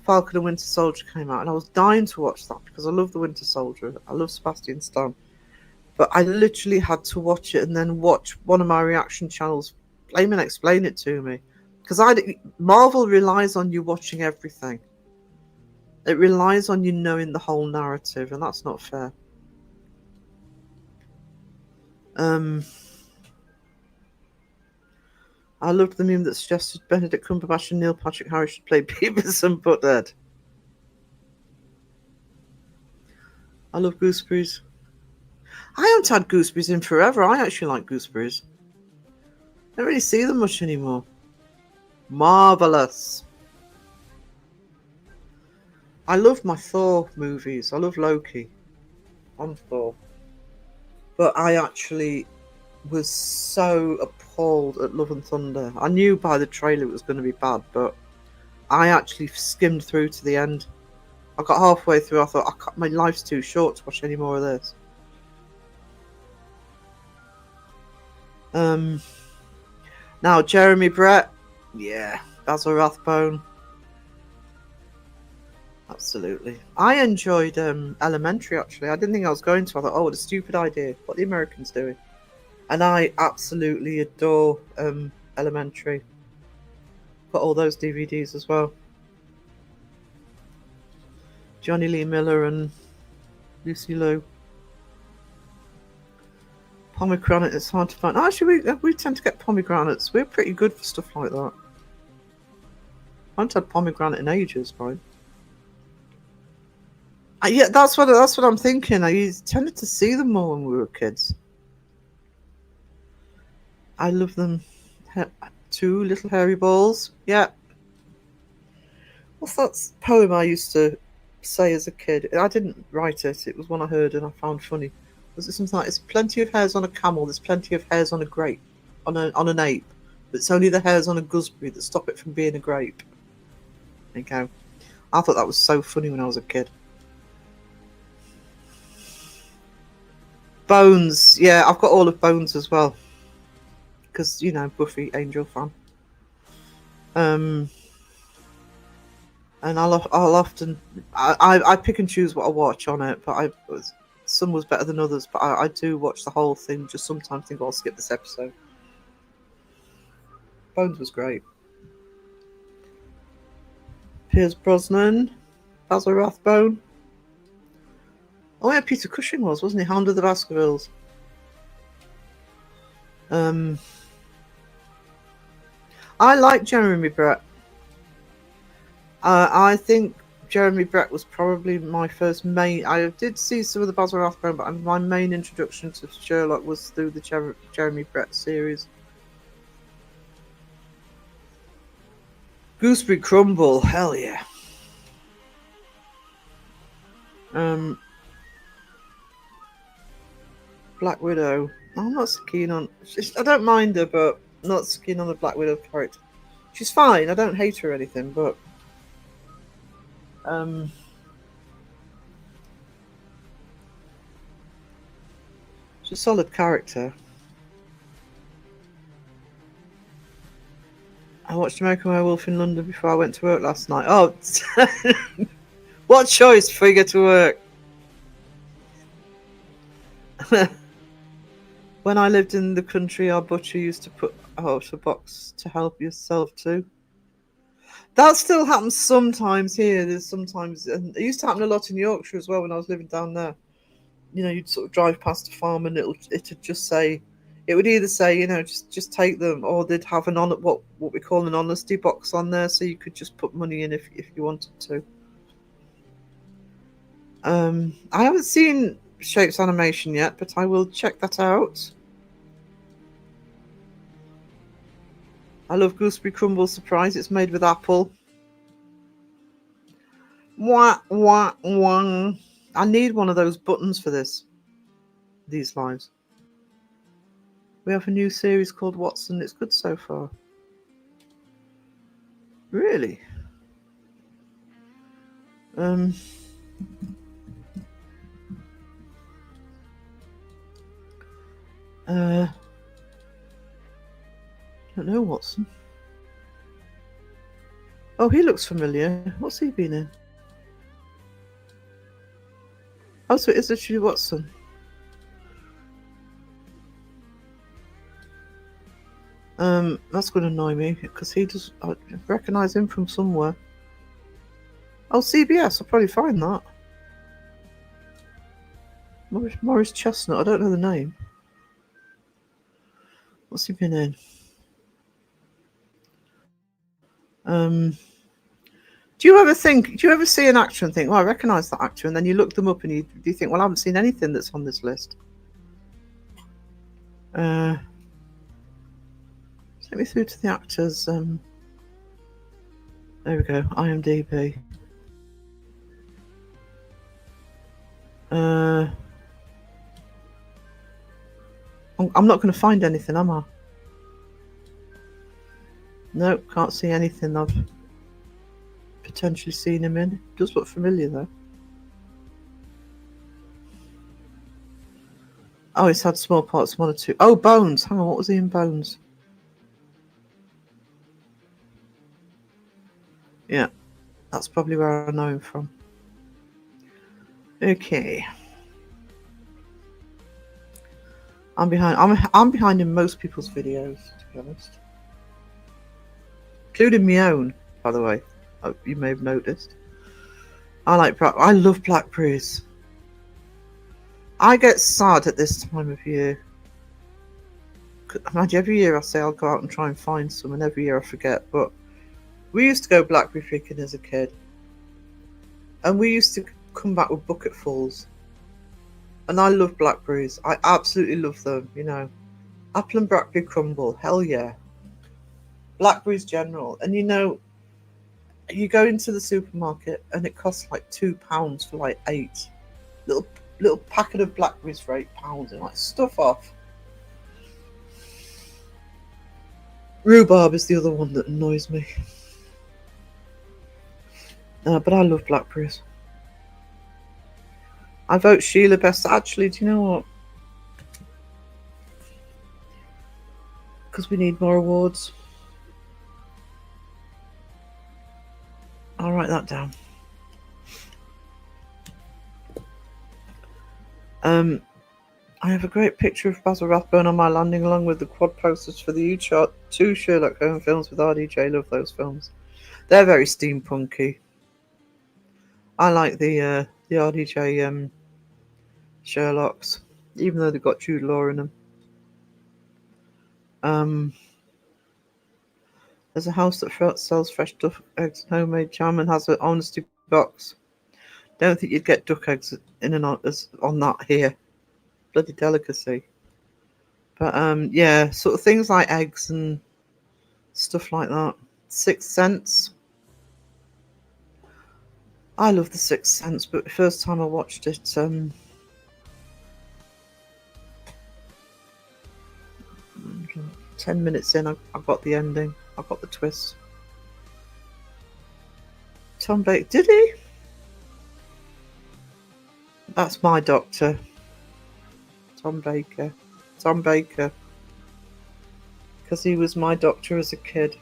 Falcon and Winter Soldier came out, and I was dying to watch that because I love the Winter Soldier. I love Sebastian Stan. But I literally had to watch it and then watch one of my reaction channels claim and explain it to me. Because Marvel relies on you watching everything. It relies on you knowing the whole narrative, and that's not fair. I loved the meme that suggested Benedict Cumberbatch and Neil Patrick Harris should play Beavis and Butthead. I love gooseberries. I haven't had gooseberries in forever. I actually like gooseberries. I don't really see them much anymore. Marvelous. I love my Thor movies. I love Loki on Thor. But I actually was so appalled at Love and Thunder. I knew by the trailer it was going to be bad, but I actually skimmed through to the end. I got halfway through. I thought, my life's too short to watch any more of this. Now Jeremy Brett, yeah, Basil Rathbone, absolutely. I enjoyed Elementary. Actually, I didn't think I was going to. I thought, oh, what a stupid idea! What the Americans doing? And I absolutely adore Elementary. Got all those DVDs as well. Johnny Lee Miller and Lucy Liu. Pomegranate, it's hard to find. Actually, we tend to get pomegranates. We're pretty good for stuff like that. I haven't had pomegranate in ages, right? Yeah, that's what I'm thinking. I tended to see them more when we were kids. I love them. Two little hairy balls. Yeah. What's that poem I used to say as a kid? I didn't write it. It was one I heard and I found funny. Was it something like, "There's plenty of hairs on a camel, there's plenty of hairs on a grape, on an ape, but it's only the hairs on a gooseberry that stop it from being a grape"? There you go. I thought that was so funny when I was a kid. Bones, yeah, I've got all of Bones as well, because Buffy Angel fan. And I'll often I pick and choose what I watch on it, but some was better than others, but I do watch the whole thing. Just sometimes think, I'll skip this episode. Bones was great. Pierce Brosnan, Basil Rathbone. Oh yeah, Peter Cushing wasn't he? Hound of the Baskervilles. I like Jeremy Brett. I think Jeremy Brett was probably my first main. I did see some of the Basil Rathbone, but my main introduction to Sherlock was through the Jeremy Brett series. Gooseberry Crumble, hell yeah. Black Widow. I'm not so keen on. I don't mind her, but not so keen on the Black Widow character. She's fine. I don't hate her or anything, but she's a solid character. I watched American Werewolf in London before I went to work last night. Oh, what choice before you get to work? When I lived in the country, our butcher used to put out a box to help yourself too. That still happens sometimes here. There's sometimes, and it used to happen a lot in Yorkshire as well when I was living down there. You'd sort of drive past a farm and it'd just say, it would either say, just take them, or they'd have what we call an honesty box on there, so you could just put money in if you wanted to. I haven't seen Shapes Animation yet, but I will check that out. I love Gooseberry Crumble Surprise. It's made with apple. Wah, wah, wah. I need one of those buttons for these lives. We have a new series called Watson. It's good so far. Really? Don't know Watson. Oh, he looks familiar. What's he been in? Oh, so it is literally Watson. That's going to annoy me because I recognise him from somewhere. Oh, CBS. I'll probably find that. Morris Chestnut. I don't know the name. What's he been in? Do you ever see an actor and think, well, I recognise that actor, and then you look them up and you think, well, I haven't seen anything that's on this list. Take me through to the actors. There we go, IMDb. I'm not going to find anything, am I? Nope, can't see anything of. potentially seen him in. Does look familiar though. Oh, he's had small parts, 1 or 2. Oh, Bones. Hang on, what was he in Bones? Yeah, that's probably where I know him from. Okay. I'm behind in most people's videos, to be honest. Including my own, by the way. You may have noticed. I love blackberries. I get sad at this time of year. Imagine every year I say I'll go out and try and find some, and every year I forget. But we used to go blackberry picking as a kid, and we used to come back with bucketfuls. And I love blackberries. I absolutely love them. You know, apple and blackberry crumble. Hell yeah. Blackberries general, and you know, you go into the supermarket and it costs like £2 for like 8 little packet of blackberries for £8, and like stuff off. Rhubarb is the other one that annoys me. But I love blackberries. I vote Sheila best. Actually, do you know what? Because we need more awards. I'll write that down. I have a great picture of Basil Rathbone on my landing, along with the quad posters for the two Sherlock Holmes films with RDJ. Love those films. They're very steampunky. I like the RDJ Sherlocks, even though they've got Jude Law in them. There's a house that sells fresh duck eggs and homemade jam and has an honesty box. Don't think you'd get duck eggs on that here. Bloody delicacy. But yeah, sort of things like eggs and stuff like that. Sixth Sense. I love The Sixth Sense, but the first time I watched it, 10 minutes in, I got the ending. I got the twist. Tom Baker, did he? That's my doctor. Tom Baker. Tom Baker. Because he was my doctor as a kid.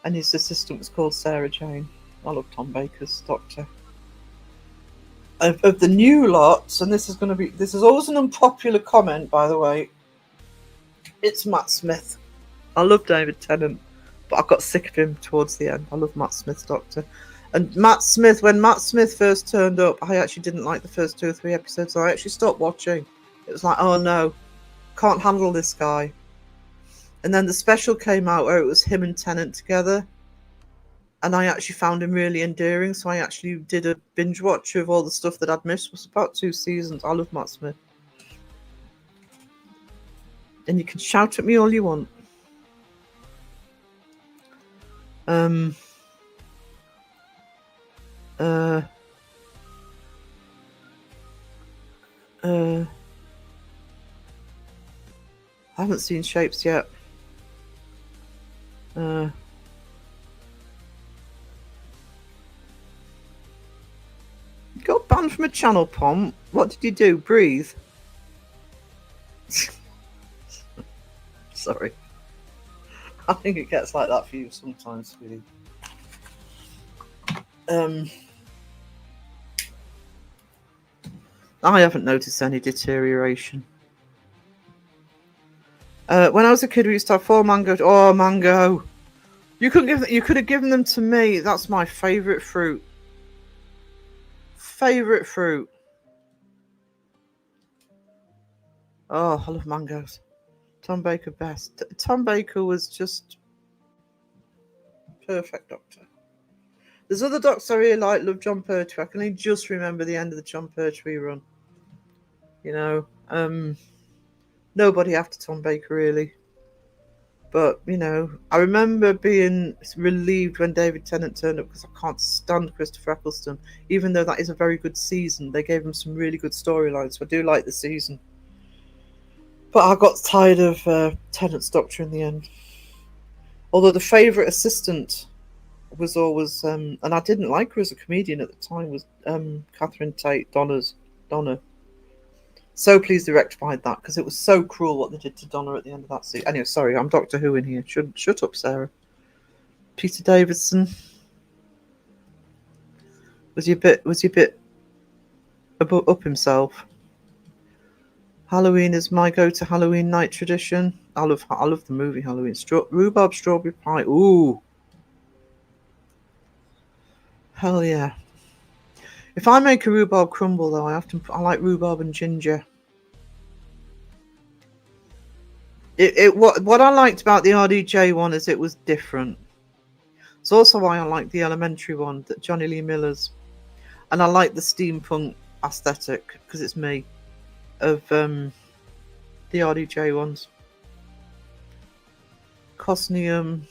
And his assistant was called Sarah Jane. I love Tom Baker's doctor. Of the new lots, and this is always an unpopular comment, by the way, it's Matt Smith. I love David Tennant, but I got sick of him towards the end. I love Matt Smith's doctor. And Matt Smith, when Matt Smith first turned up, I actually didn't like the first 2 or 3 episodes. So I actually stopped watching. It was like, oh no, can't handle this guy. And then the special came out where it was him and Tennant together. And I actually found him really endearing. So I actually did a binge watch of all the stuff that I'd missed. It was about 2 seasons. I love Matt Smith. And you can shout at me all you want. I haven't seen Shapes yet. Got banned from a channel, Pom. What did you do? Breathe. Sorry. I think it gets like that for you sometimes, sweetie. I haven't noticed any deterioration. When I was a kid, we used to have 4 mango. Oh, mango! You could have given them to me. That's my favourite fruit. Favourite fruit. Oh, I love mangoes. Tom Baker best. Tom Baker was just perfect doctor. There's other doctors I really like. Love John Pertwee. I can only just remember the end of the John Pertwee run. You know, nobody after Tom Baker really. But you know, I remember being relieved when David Tennant turned up because I can't stand Christopher Eccleston. Even though that is a very good season, they gave him some really good storylines. So I do like the season. But I got tired of Tennant's doctor in the end. Although the favourite assistant was always, and I didn't like her as a comedian at the time, was Catherine Tate, Donna. So pleased they rectified that because it was so cruel what they did to Donna at the end of that season. Anyway, sorry, I'm Doctor Who in here. Shut up, Sarah. Peter Davidson. Was he a bit up himself? Halloween is my go-to Halloween night tradition. I love the movie Halloween. Rhubarb strawberry pie. Ooh, hell yeah! If I make a rhubarb crumble, though, I like rhubarb and ginger. What I liked about the RDJ one is it was different. It's also why I like the Elementary one, that Johnny Lee Miller's, and I like the steampunk aesthetic because it's me of the RDJ ones. Cosnium.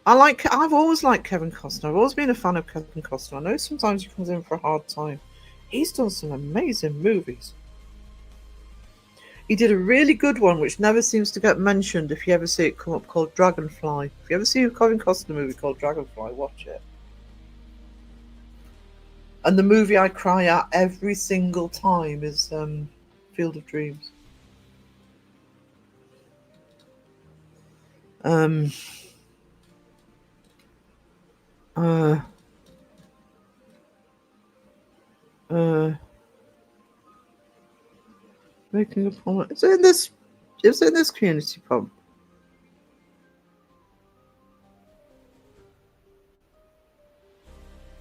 I've always liked Kevin Costner. I've always been a fan of Kevin Costner. I know sometimes he comes in for a hard time. He's done some amazing movies. He did a really good one which never seems to get mentioned if you ever see it come up, called Dragonfly. If you ever see a Kevin Costner movie called Dragonfly, watch it. And the movie I cry at every single time is Field of Dreams. Making a promise. It's in this community pub.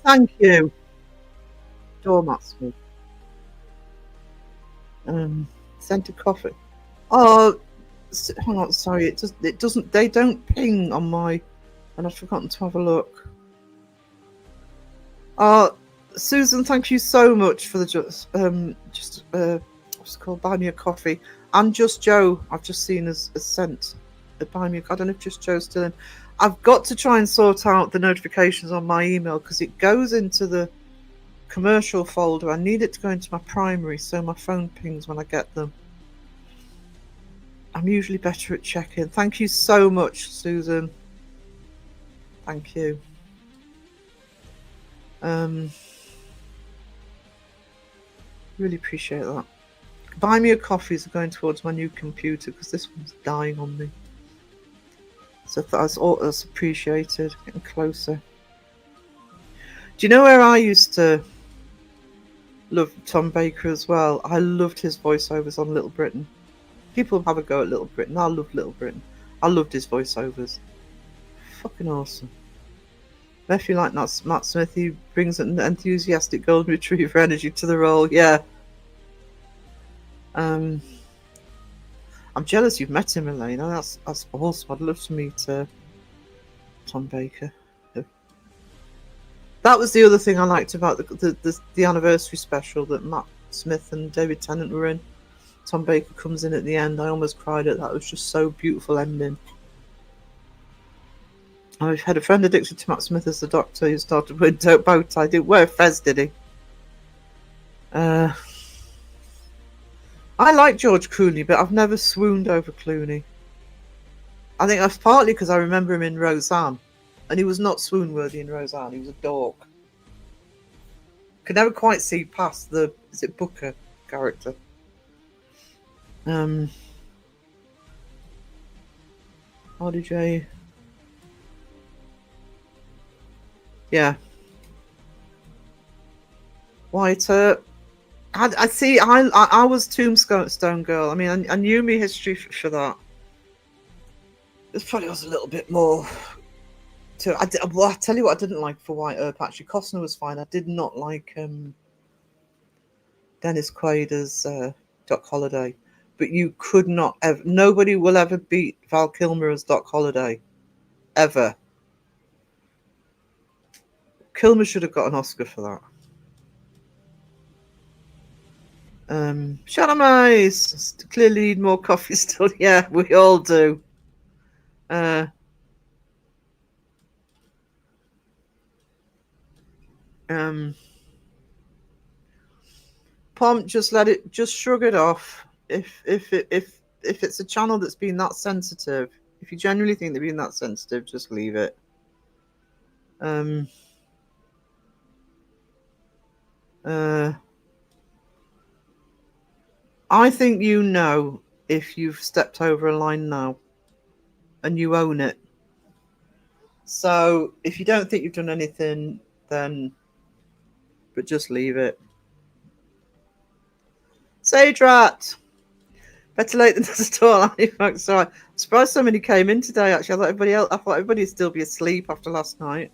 Thank you. Doormats. Scented coffee. Oh, hang on. Sorry, it doesn't. They don't ping on my. And I've forgotten to have a look. Susan, thank you so much for the what's it called? Buy me a coffee. And Just Joe, I've just seen as sent a buy me. I don't know if Just Joe's still in. I've got to try and sort out the notifications on my email because it goes into the commercial folder. I need it to go into my primary so my phone pings when I get them. I'm usually better at checking. Thank you so much, Susan. Thank you. Really appreciate that. Buy me a coffees are going towards my new computer because this one's dying on me. So that's appreciated. Getting closer. Do you know where I used to love Tom Baker as well? I loved his voiceovers on Little Britain. People have a go at Little Britain. I love Little Britain. I loved his voiceovers. Fucking awesome. If you like Matt Smith, he brings an enthusiastic golden retriever energy to the role. Yeah. I'm jealous you've met him, Elena. That's awesome. I'd love to meet Tom Baker. That was the other thing I liked about the anniversary special that Matt Smith and David Tennant were in. Tom Baker comes in at the end. I almost cried at that. It was just so beautiful ending. I've had a friend addicted to Matt Smith as the Doctor who started wearing bow tie. Didn't wear a fez, did he? I like George Clooney, but I've never swooned over Clooney. I think that's partly because I remember him in Roseanne, and he was not swoon-worthy in Roseanne. He was a dork. Could never quite see past the Booker character. RDJ. Yeah. White. I see. I was Tombstone Girl. I mean, I knew me history for that. It probably was a little bit more. I tell you what, I didn't like for White Earp. Actually, Costner was fine. I did not like Dennis Quaid as Doc Holliday. But you could not ever. Nobody will ever beat Val Kilmer as Doc Holliday, ever. Kilmer should have got an Oscar for that. Shannon Mays clearly need more coffee still. Yeah, we all do. Pom, just shrug it off. If it's a channel that's been that sensitive, if you genuinely think they're being that sensitive, just leave it. Um, uh, I think you know if you've stepped over a line now, and you own it. So if you don't think you've done anything, then but just leave it. Sage Rat. Better late than never all. I'm sorry. I'm surprised so many came in today. Actually, I thought everybody would still be asleep after last night.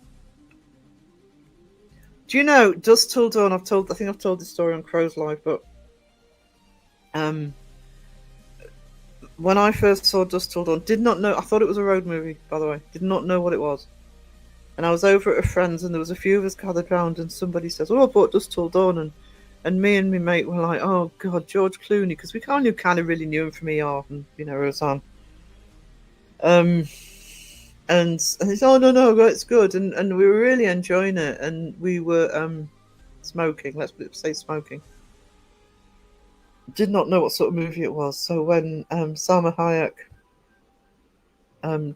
Do you know Dust Till Dawn? I think I've told this story on Crow's Live, but when I first saw Dust Till Dawn, did not know. I thought it was a road movie, by the way. Did not know what it was. And I was over at a friend's, and there was a few of us gathered round, and somebody says, "Oh, I bought Dust Till Dawn," and me and my mate were like, "Oh God, George Clooney," because we kind of really knew him from ER and Roseanne. And he said, "Oh no, it's good," and we were really enjoying it, and we were smoking. Let's say smoking. Did not know what sort of movie it was. So when Salma Hayek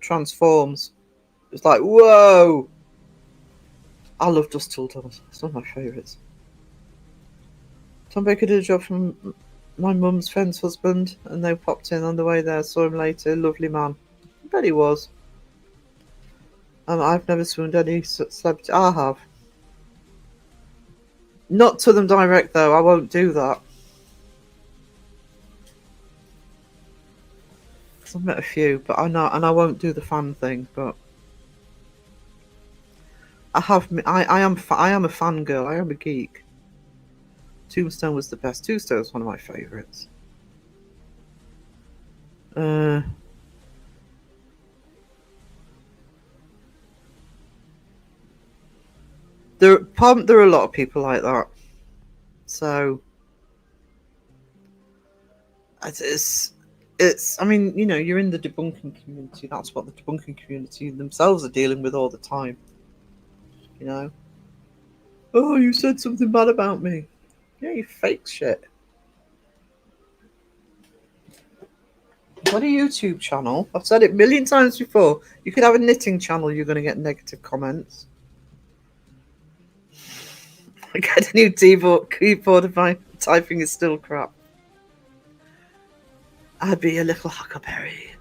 transforms, it was like, whoa! I love Dust Till Dawn. It's one of my favourites. Tom Baker did a job from my mum's friend's husband, and they popped in on the way there. Saw him later. Lovely man. I bet he was. I've never swooned any celebrity. I have. Not to them direct though. I won't do that. I've met a few, but I know, and I won't do the fan thing. But I have. I am a fangirl. I am a geek. Tombstone was the best. Tombstone was one of my favourites. There are a lot of people like that. So it's. I mean, you're in the debunking community. That's what the debunking community themselves are dealing with all the time. Oh, you said something bad about me. Yeah, you fake shit. What a YouTube channel. I've said it a million times before. You could have a knitting channel, you're going to get negative comments. I get a new keyboard if my typing is still crap. I'd be a little huckleberry.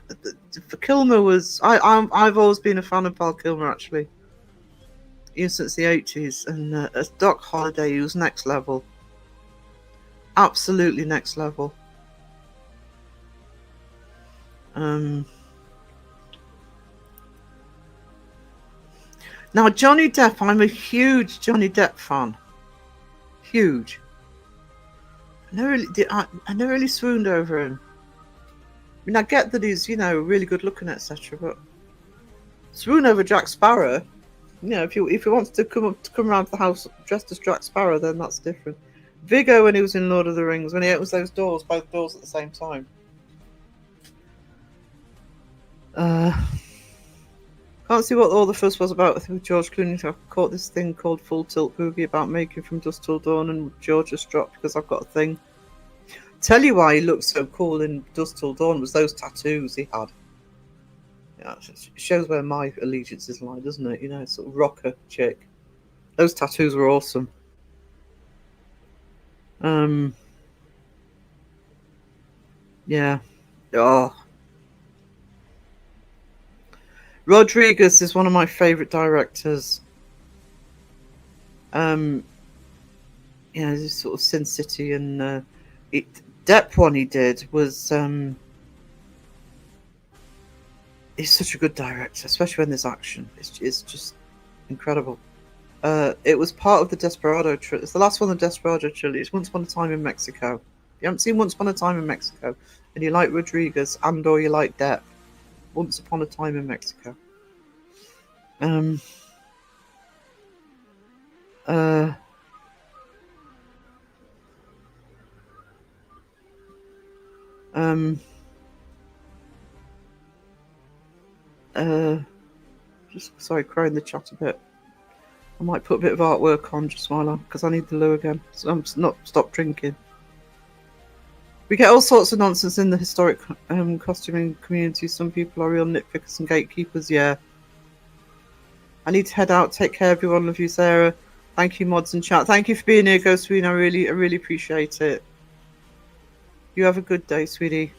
For Kilmer was... I've always been a fan of Val Kilmer, actually. Since the 80s. And as Doc Holliday, he was next level. Absolutely next level. Now, Johnny Depp, I'm a huge Johnny Depp fan. Huge. I never really swooned over him. I mean, I get that he's, really good looking, etc. But swoon over Jack Sparrow, if he wants to come around to the house dressed as Jack Sparrow, then that's different. Viggo, when he was in Lord of the Rings, when he opens those doors, both doors at the same time. Can't see what all the fuss was about with George Clooney. I caught this thing called Full Tilt Boogie about making From Dusk Till Dawn, and George just dropped because I've got a thing. Tell you why he looked so cool in Dusk Till Dawn was those tattoos he had. Yeah, it shows where my allegiances lie, doesn't it? Sort of rocker chick. Those tattoos were awesome. Yeah. Oh. Rodriguez is one of my favourite directors. This sort of Sin City and Depp one he did was he's such a good director, especially when there's action. It's just incredible. It was part of the Desperado trilogy. It's the last one of the Desperado trilogy. It's Once Upon a Time in Mexico. If you haven't seen Once Upon a Time in Mexico and you like Rodriguez or you like Depp, Once Upon a Time in Mexico. Just sorry, crowing the chat a bit. I might put a bit of artwork on just while because I need the loo again. So I'm not stop drinking. We get all sorts of nonsense in the historic costuming community. Some people are real nitpickers and gatekeepers. Yeah. I need to head out. Take care, everyone. Love you, Sarah. Thank you, mods and chat. Thank you for being here, Ghost Queen. I really appreciate it. You have a good day, sweetie.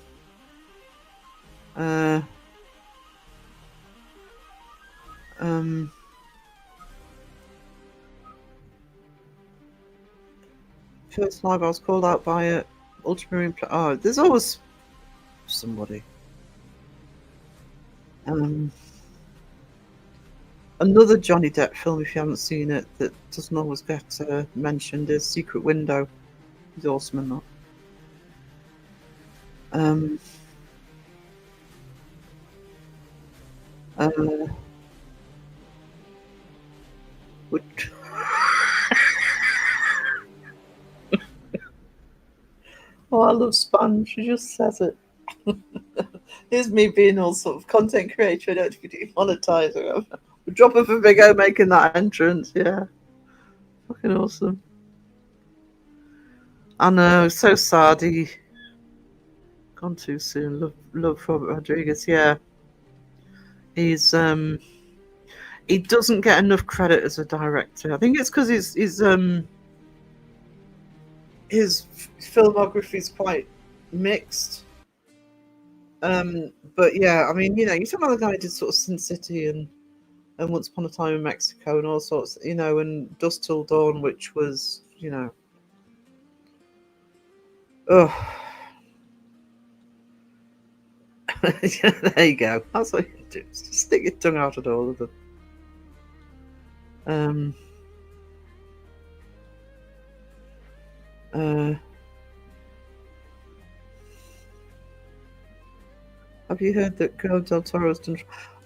First live, I was called out by a ultramarine. Oh, there's always somebody. Another Johnny Depp film, if you haven't seen it, that doesn't always get mentioned is Secret Window. He's awesome in that. Oh, I love Sponge. She just says it. Here's me being all sort of content creator. I don't be demonetized. Drop of a big O making that entrance. Yeah. Fucking awesome. I know. So sad. He gone too soon. Love Robert Rodriguez. Yeah. He's he doesn't get enough credit as a director. I think it's because his filmography is quite mixed. But yeah, I mean, you know, you talk about the guy who did sort of Sin City and Once Upon a Time in Mexico and all sorts, you know, and Dusk Till Dawn, which was, you know, there you go. That's what you do. Just stick your tongue out at all of them. Have you heard that Guillermo del Toro's done?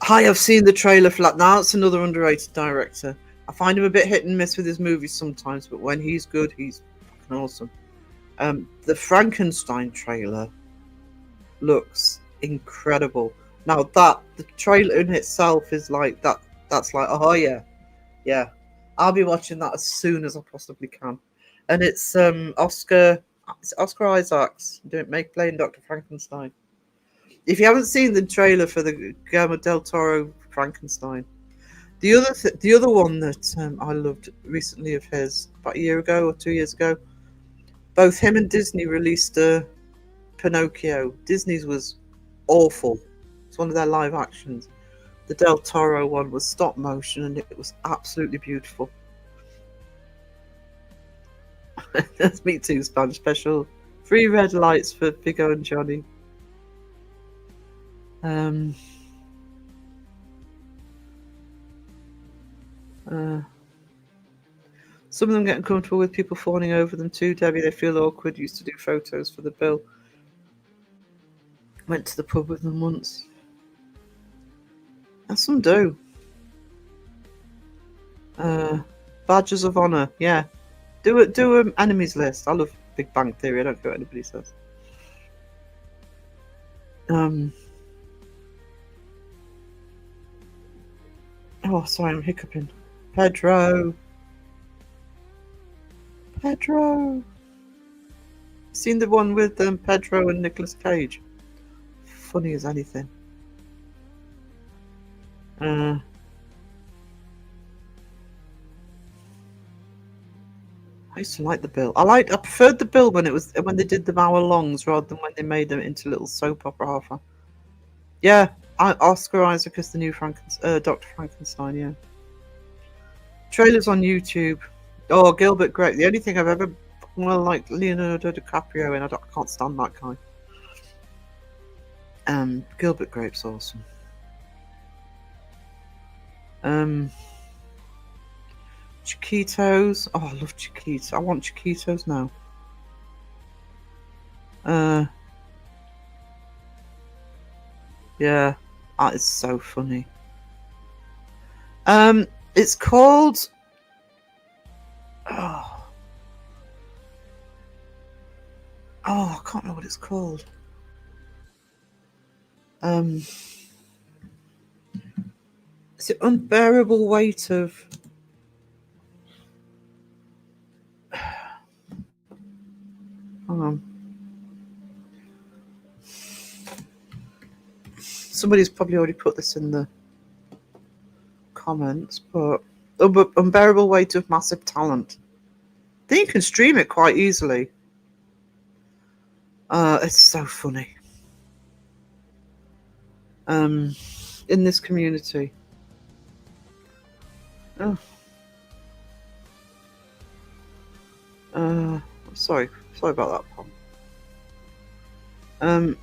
I have seen the trailer for that. Now it's another underrated director. I find him a bit hit and miss with his movies sometimes, but when he's good, he's fucking awesome. The Frankenstein trailer looks incredible. Now the trailer in itself is like that. That's like, oh yeah. I'll be watching that as soon as I possibly can. And it's Oscar Isaacs playing Dr. Frankenstein. If you haven't seen the trailer for the Guillermo del Toro Frankenstein, the other one that I loved recently of his, about a year ago or 2 years ago, both him and Disney released a Pinocchio. Disney's was awful. It's one of their live actions. The Del Toro one was stop motion and it was absolutely beautiful. That's Me Too Spanish special. 3 red lights for Big O and Johnny. Some of them get uncomfortable with people fawning over them too, Debbie. They feel awkward. Used to do photos for the bill. Went to the pub with them once. And some do. Badges of honour, yeah. Do an enemies list. I love Big Bang Theory. I don't care what anybody says. Oh, sorry, I'm hiccuping. Pedro. Seen the one with Pedro and Nicolas Cage? Funny as anything. I used to like the Bill. I preferred the Bill when they did the hour longs rather than when they made them into little soap opera half hour. Yeah, Oscar Isaac is the new Dr. Frankenstein. Yeah. Trailers on YouTube. Oh, Gilbert Grape. The only thing I've ever liked Leonardo DiCaprio in. I can't stand that guy. Gilbert Grape's awesome. Chiquitos. Oh, I love Chiquitos. I want Chiquitos now. Yeah, that is so funny. It's called. Oh, I can't remember what it's called. It's the unbearable weight of. Hang on. Somebody's probably already put this in the comments, but unbearable weight of massive talent. I think you can stream it quite easily. It's so funny. In this community. Oh. Sorry about that, Pom.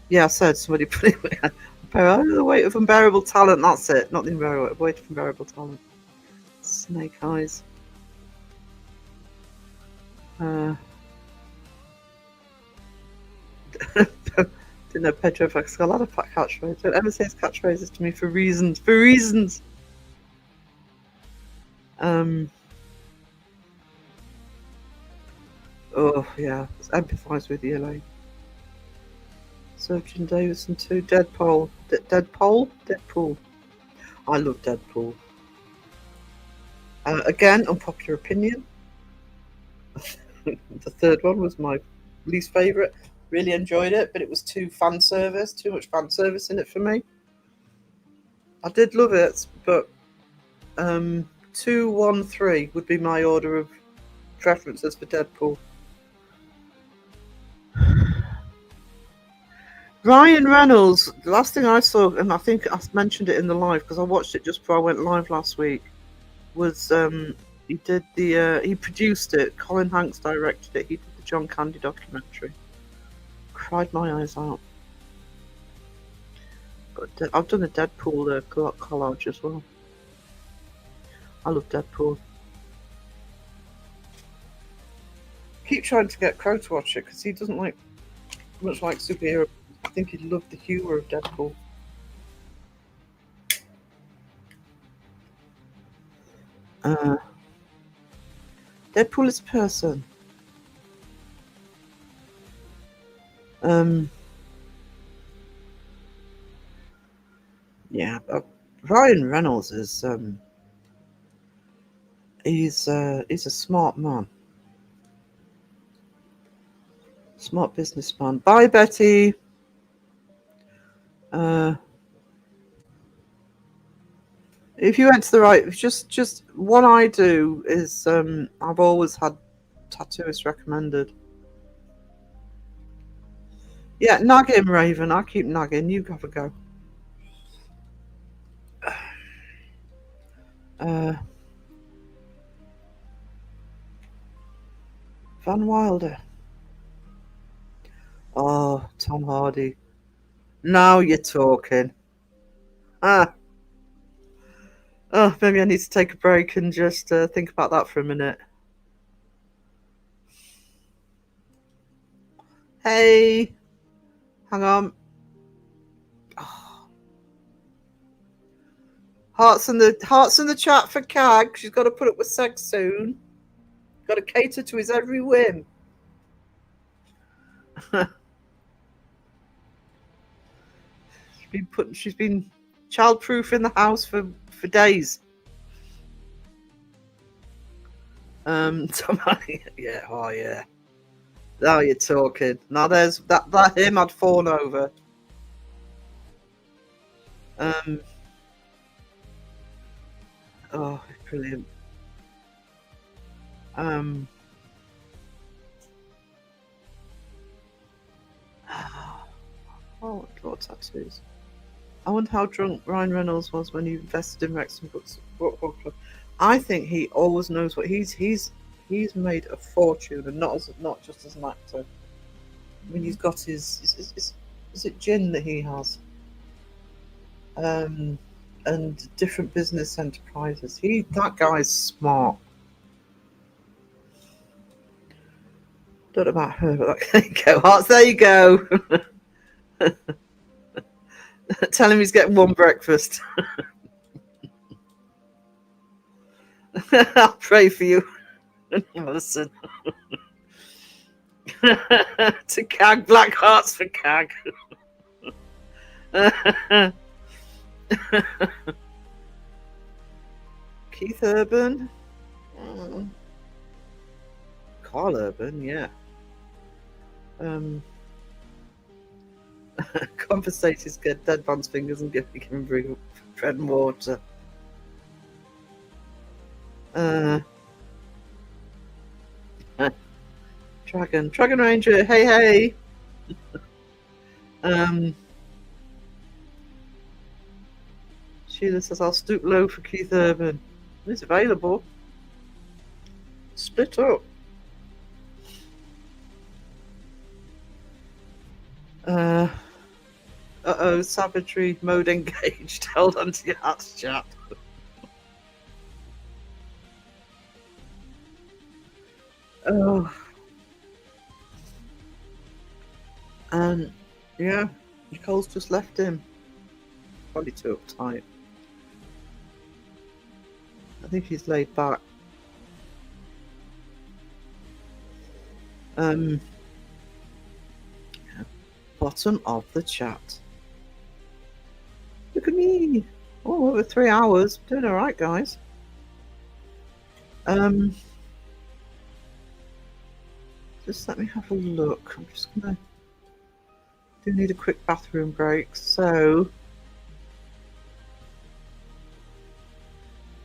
Yeah, I said somebody put it. The weight of unbearable talent. That's it. Not the unbearable weight of unbearable talent. Snake eyes. Didn't know Pedro Fox got a lot of catchphrases. Don't ever say his catchphrases to me for reasons. For reasons. Oh yeah, empathise with you, Elaine. Surgeon Davison too. Deadpool. Deadpool. I love Deadpool. Again, unpopular opinion. The third one was my least favourite. Really enjoyed it, but it was too much fan service in it for me. I did love it, but 2, 1, 3 would be my order of preferences for Deadpool. Ryan Reynolds, the last thing I saw, and I think I mentioned it in the live because I watched it just before I went live last week, was he produced it. Colin Hanks directed it. He did the John Candy documentary. Cried my eyes out. I've done a Deadpool collage as well. I love Deadpool. Keep trying to get Crow to watch it because he doesn't like much like superhero. I think he'd love the humour of Deadpool. Deadpool is a person. Yeah, Ryan Reynolds is he's a smart man. Smart businessman. Bye, Betty. If you went to the right, just what I do is I've always had tattooists recommended. Yeah, nag him, Raven. I keep nagging. You have a go. Van Wilder. Oh, Tom Hardy. Now you're talking. Oh, maybe I need to take a break and just think about that for a minute. Hey, hang on. Oh. Hearts in the chat for Cag. She's got to put up with sex soon. Got to cater to his every whim. She's been childproof in the house for days. Somebody, yeah, oh yeah. Now you're talking. Now there's that him I'd fawn over. Oh, brilliant. Oh, what tattoos? I wonder how drunk Ryan Reynolds was when he invested in Wrexham Football Club. I think he always knows what he's made a fortune, and not just as an actor. I mean, he's got his is it gin that he has, and different business enterprises. That guy's smart. Don't know about her, but there you go, Hearts. There you go. Tell him he's getting one breakfast. I'll pray for you. Listen. To Cag, black hearts for Cag. Keith Urban. Carl Urban, yeah. Conversations get dead man's fingers and give him bring bread and water. Dragon Ranger, hey. Sheila says I'll stoop low for Keith Urban. He's available. Split up. Uh-oh, savagery mode engaged. Held onto your hats, chat. Oh. And yeah, Nicole's just left him. Probably too uptight. I think he's laid back. Bottom of the chat. Look at me. Oh, over 3 hours. Doing all right, guys. Just let me have a look. I'm just gonna do need a quick bathroom break, so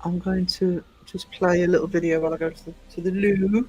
I'm going to just play a little video while I go to the loo.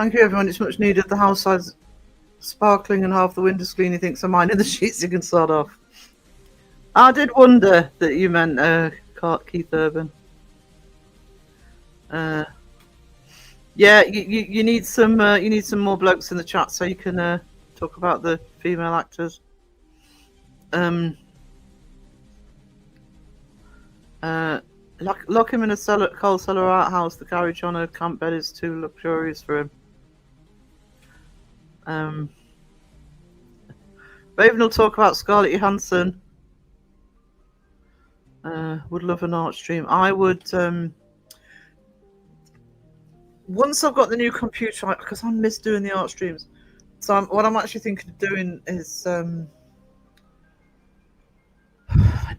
Thank you, everyone. It's much needed. The house side's sparkling and half the windows clean. He thinks I'm minding the sheets. You can sort off. I did wonder that you meant Keith Urban. Yeah, you need some more blokes in the chat so you can talk about the female actors. Lock him in a coal cellar outhouse. The carriage on a camp bed is too luxurious for him. Raven will talk about Scarlett Johansson. Would love an art stream. I would. Once I've got the new computer, because I miss doing the art streams. So what I'm actually thinking of doing is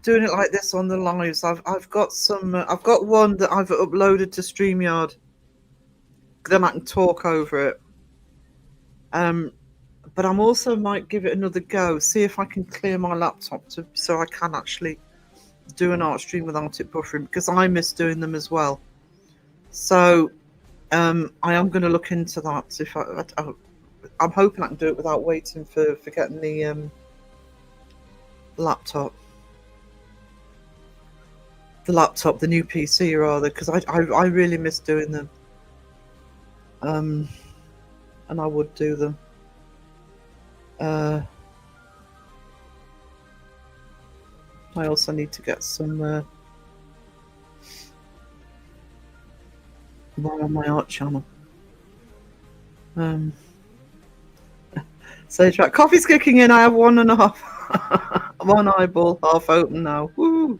doing it like this on the lives. I've got some. I've got one that I've uploaded to StreamYard. Then I can talk over it. But I'm also might give it another go. See if I can clear my laptop so I can actually do an art stream without it buffering, because I miss doing them as well. So I am going to look into that. If I'm hoping I can do it without waiting for getting the laptop. The new PC rather, because I really miss doing them. And I would do them. I also need to get some more on my art channel. Sage Rat, coffee's kicking in. I have 1.5. One eyeball half open now. Woo!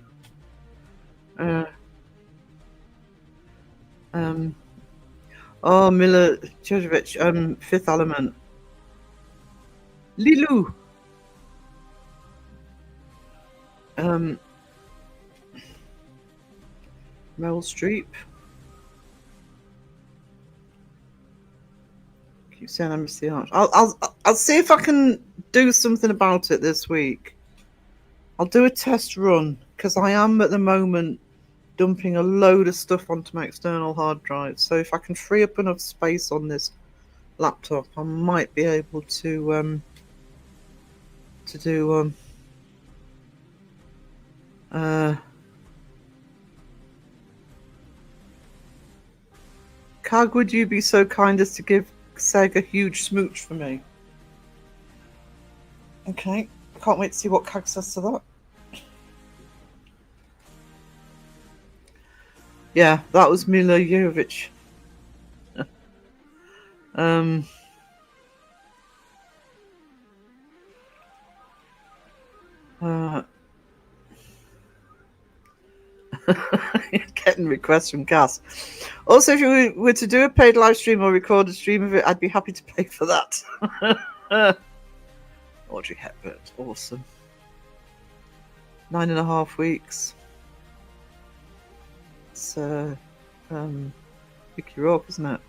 Oh, Mila Djordjevic, Fifth Element. Lilu. Meryl Streep. Keep saying I miss the art. I'll see if I can do something about it this week. I'll do a test run, because I am at the moment dumping a load of stuff onto my external hard drive. So if I can free up enough space on this laptop, I might be able to do Cag, would you be so kind as to give Seg a huge smooch for me? Okay, I can't wait to see what Cag says to that. Yeah, that was Mila Jovovich. Getting requests from Cass. Also, if you were to do a paid live stream or record a stream of it, I'd be happy to pay for that. Audrey Hepburn, awesome. 9.5 weeks. It's Mickey Rourke, isn't it?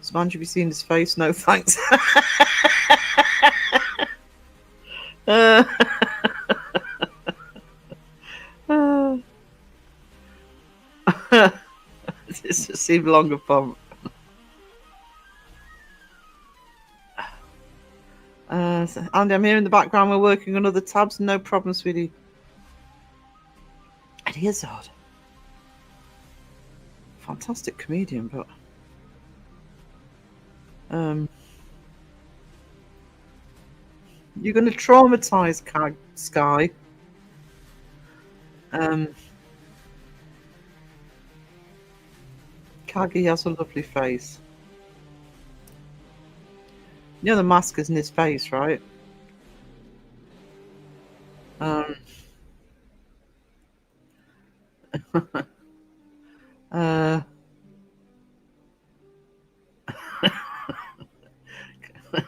Sponge, have you seen his face? No, thanks. This just seemed longer pump. Andy, I'm here in the background. We're working on other tabs. No problem, sweetie. Eddie Izzard. Fantastic comedian, but you're going to traumatize Sky. Kagi has a lovely face. You know the mask is in his face, right?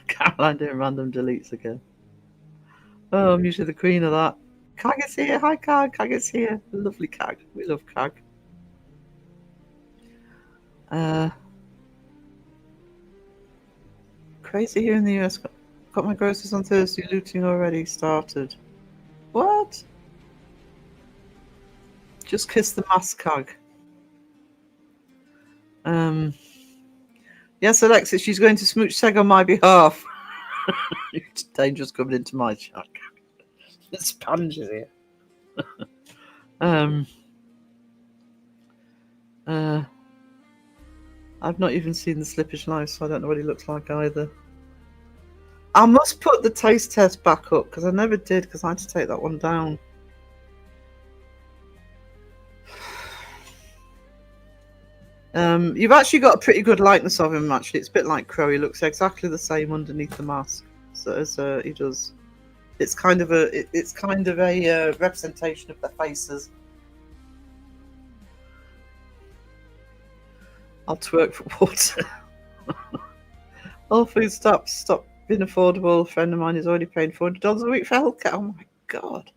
Caroline doing random deletes again. Oh, I'm usually the queen of that. Cag is here. Hi, Cag. Cag is here. Lovely Cag. We love Cag. Crazy here in the US. Got my groceries on Thursday. Looting already started. What? Just kiss the mask, Cag. Yes, Alexis, she's going to smooch Seg on my behalf. Dangerous coming into my chat. The sponge is here. I've not even seen the Slippage Live, so I don't know what he looks like either. I must put the taste test back up, because I never did, because I had to take that one down. You've actually got a pretty good likeness of him, actually. It's a bit like Crow. He looks exactly the same underneath the mask as he does It's kind of a representation of their faces. I'll twerk for water. All food stop being affordable. A friend of mine is already paying $400 a week for healthcare. Oh my god.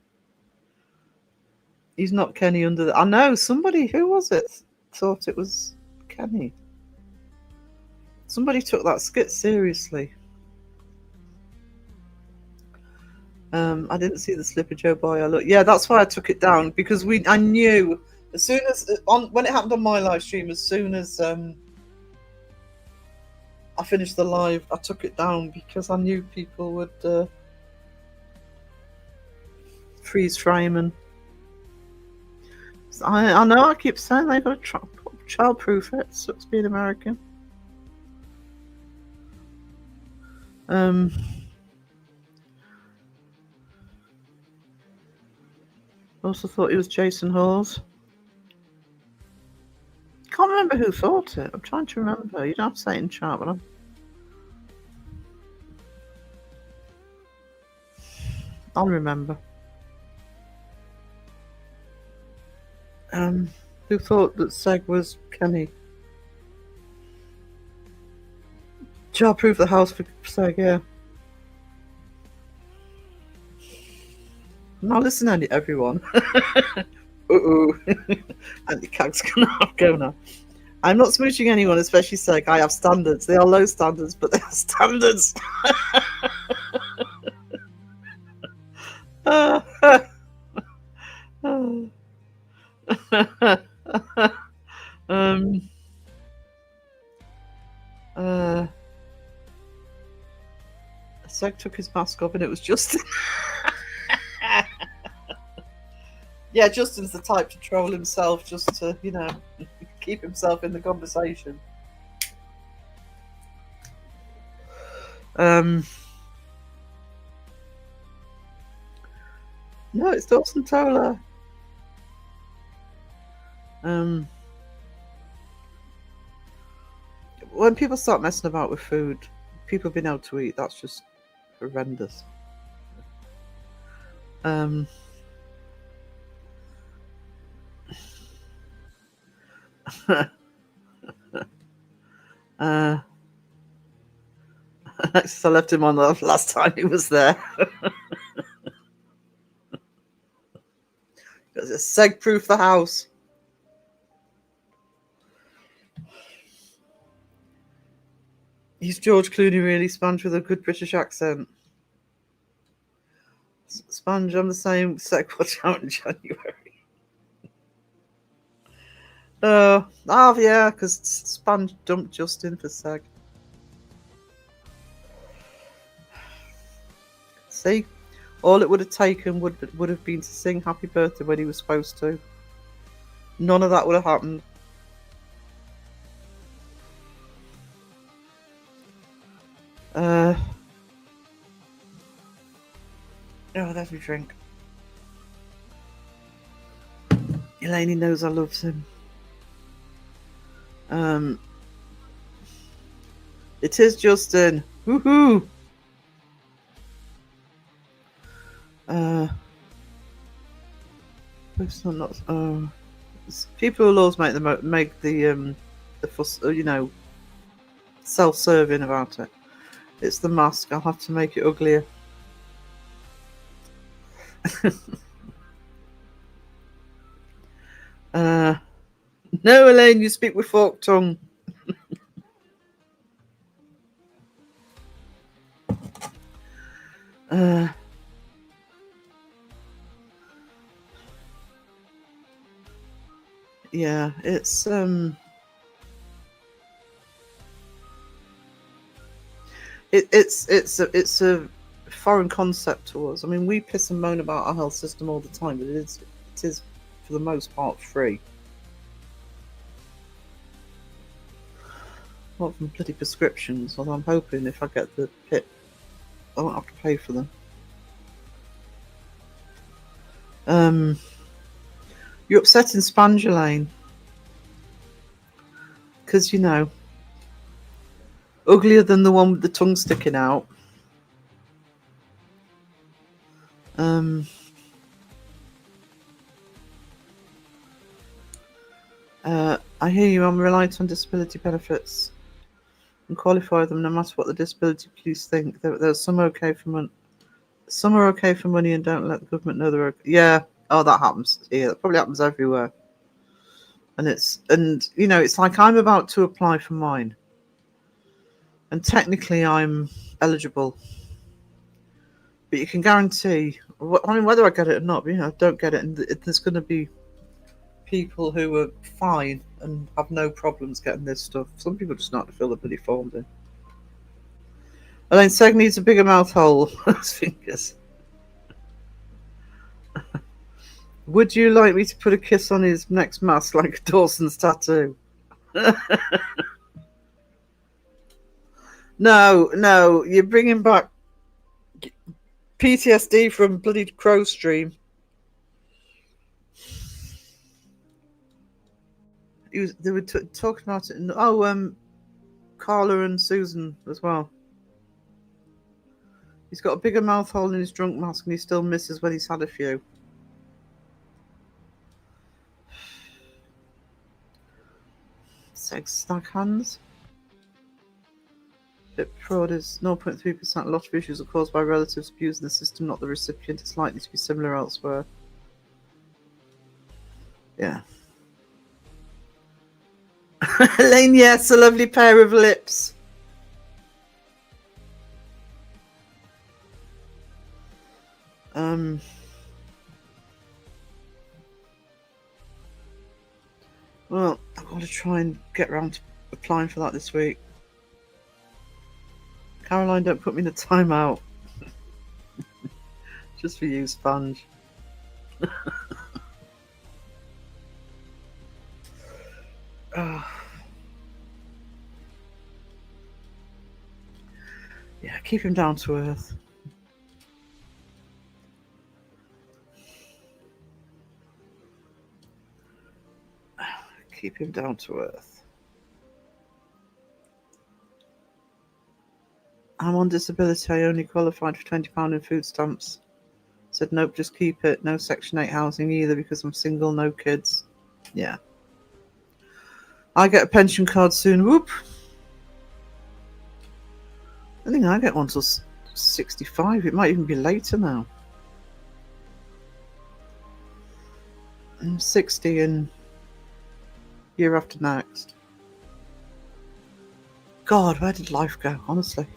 He's not Kenny under the... I know, somebody, who was it? Thought it was Kenny. Somebody took that skit seriously. I didn't see the Slipper Joe Boy. Yeah, that's why I took it down, because I knew as soon as when it happened on my live stream, as soon as I finished the live, I took it down because I knew people would freeze frame, and I know I keep saying they've got to childproof it. Sucks being American. Also thought it was Jason Hawes. Can't remember who thought it. I'm trying to remember. You don't have to say it in chat, but I'll remember. Who thought that Seg was Kenny? Childproof the house for Seg, yeah. Now listen, everyone. Andy Cag's gonna have go now. I'm not smooching anyone, especially Seg. I have standards. They are low standards, but they are standards. Seg took his mask off and it was Justin. Yeah, Justin's the type to troll himself just to, keep himself in the conversation. No, it's Dawson Toller. When people start messing about with food, people being able to eat, that's just horrendous. I left him on the last time he was there. Because it's Seg-proof the house. He's George Clooney, really, Sponge with a good British accent. Sponge, I'm the same. Seg watch out in January. Yeah, because Sponge dumped Justin for Seg. See, all it would have taken would have been to sing Happy Birthday when he was supposed to. None of that would have happened. Let me drink. Elaine knows I love him. It is Justin. Woohoo! People will always make the fuss, self-serving about it. It's the mask. I'll have to make it uglier. No, Elaine, you speak with forked tongue. Yeah, it's it's a foreign concept to us. I mean, we piss and moan about our health system all the time, but it is for the most part free. Apart from bloody prescriptions, although I'm hoping if I get the PIP, I won't have to pay for them. You're upsetting Sponge, Elaine. Because, uglier than the one with the tongue sticking out. I hear you. I'm reliant on disability benefits and qualify them no matter what the disability police think. There's some okay for money. Some are okay for money and don't let the government know they're okay. Yeah. Oh, that happens here. That probably happens everywhere. And you know, it's like I'm about to apply for mine, and technically I'm eligible, but you can guarantee. I mean, whether I get it or not, you know, I don't get it, and there's going to be people who are fine and have no problems getting this stuff. Some people just not to fill the bloody forms in. Elaine Seg needs a bigger mouth hole. His fingers. Would you like me to put a kiss on his next mask like Dawson's tattoo? No, you're bringing back PTSD from bloody Crow Stream. They were talking about it. Carla and Susan as well. He's got a bigger mouth hole in his drunk mask and he still misses when he's had a few. Sex snack hands. Bit fraud is 0.3%. A lot of issues are caused by relatives abusing the system, not the recipient. It's likely to be similar elsewhere. Yeah. Elaine, yes, a lovely pair of lips. Well, I've got to try and get around to applying for that this week. Caroline, don't put me in a timeout. Just for you, Sponge. Yeah, keep him down to earth. Keep him down to earth. I'm on disability. I only qualified for £20 in food stamps. Said nope, just keep it. No Section 8 housing either because I'm single, no kids. Yeah. I get a pension card soon. Whoop. I think I get one till 65. It might even be later now. I'm 60 and year after next. God, where did life go? Honestly,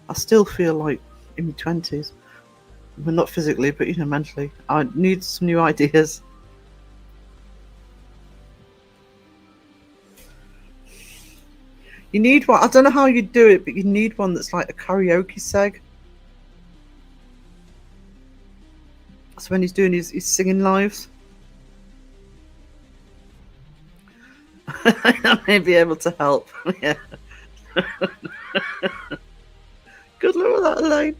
I still feel like in my 20s. Well, not physically, but you know, mentally. I need some new ideas. You need one. I don't know how you do it, but you need one that's like a karaoke seg. So when he's doing his singing lives, I may be able to help. Yeah. Good luck with that, Elaine.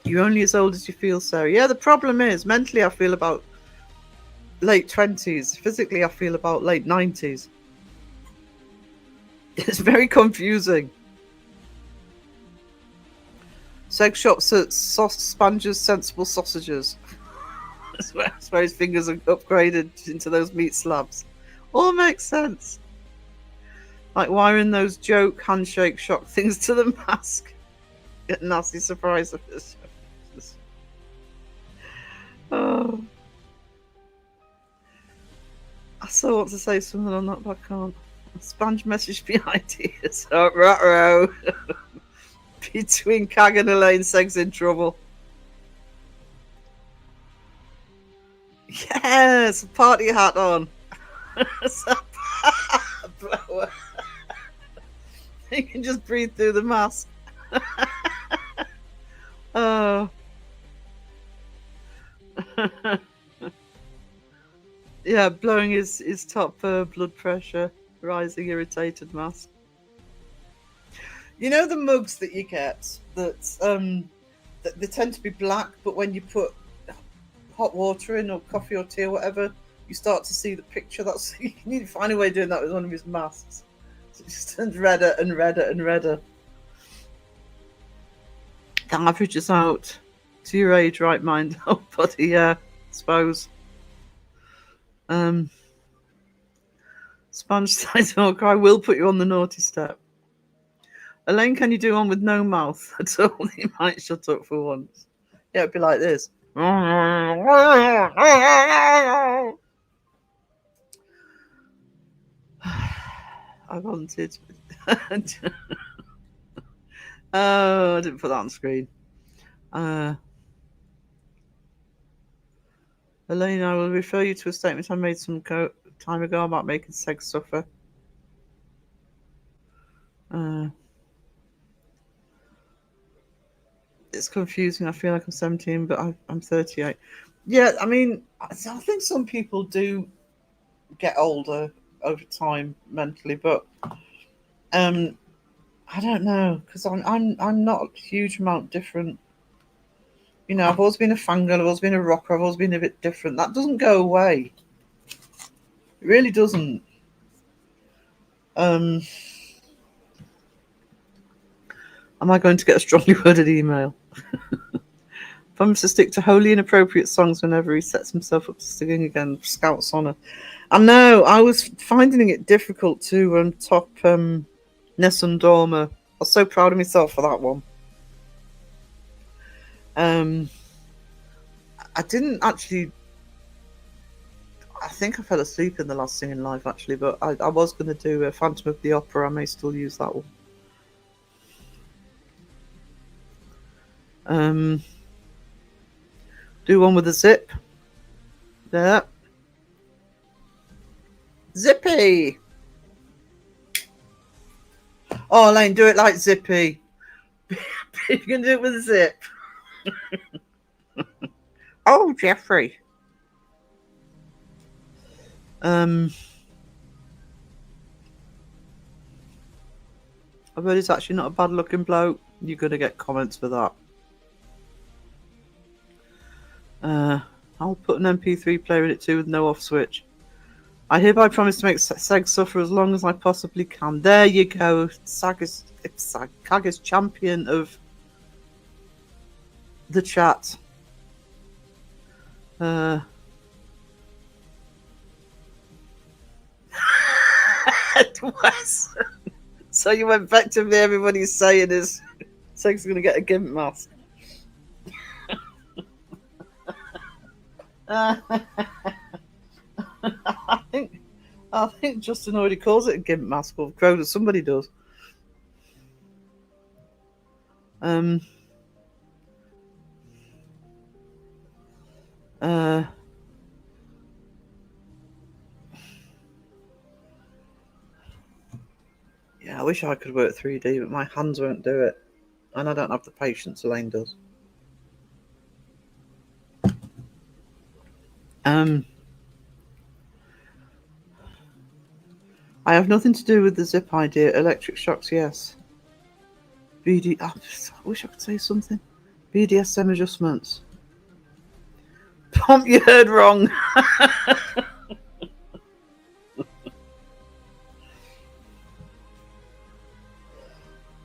You're only as old as you feel, Sarah. Yeah, the problem is, mentally I feel about late 20s. Physically I feel about late 90s. It's very confusing. Seg shops at Sponge's Sensible Sausages. That's where his fingers are upgraded into those meat slabs. All makes sense. Like wiring those joke handshake shock things to the mask. Get nasty surprise of this. Oh. I so want to say something on that, but I can't. Sponge messaged me ideas. Oh, ruh-roh. Between Kag and Elaine, Seg's in trouble. Yes, party hat on. Blower. You can just breathe through the mask. Oh. Yeah, blowing his top blood pressure, rising irritated mask. You know the mugs that you get that they tend to be black, but when you put hot water in or coffee or tea or whatever, you start to see the picture. That's you need to find a way of doing that with one of his masks. So it just turns redder and redder and redder. That averages out to your age, right mind. Oh, buddy, yeah, I suppose. Sponge says, "Oh, I will put you on the naughty step." Elaine, can you do one with no mouth at all? You might shut up for once. Yeah, it'd be like this. I wanted. Oh, I didn't put that on screen. Elaine, I will refer you to a statement I made some time ago about making sex suffer. It's confusing. I feel like I'm 17, but I'm 38. Yeah, I mean, I think some people do get older over time mentally, but I don't know, because I'm not a huge amount different. You know, I've always been a fangirl, I've always been a rocker, I've always been a bit different. That doesn't go away. It really doesn't. Am I going to get a strongly worded email? Promise to stick to wholly inappropriate songs whenever he sets himself up to singing again. Scout's honour. I know, I was finding it difficult to top Nessun Dorma. I was so proud of myself for that one. I didn't actually. I think I fell asleep in the last singing live actually, but I was going to do a Phantom of the Opera. I may still use that one. Do one with a zip. There. Zippy. Oh, Elaine, do it like Zippy. You can do it with a zip. Oh, Jeffrey. I bet it's actually not a bad looking bloke. You're going to get comments for that. I'll put an MP3 player in it too with no off switch. I hereby promise to make Seg suffer as long as I possibly can. There you go. Kag is champion of the chat. So you effectively everybody's saying is Seg's going to get a gimp mask. I think Justin already calls it a gimp mask, or Crowder, somebody does. Yeah, I wish I could work 3D, but my hands won't do it. And I don't have the patience Elaine does. I have nothing to do with the zip idea. Electric shocks, yes. I wish I could say something. BDSM adjustments. Pomp, you heard wrong.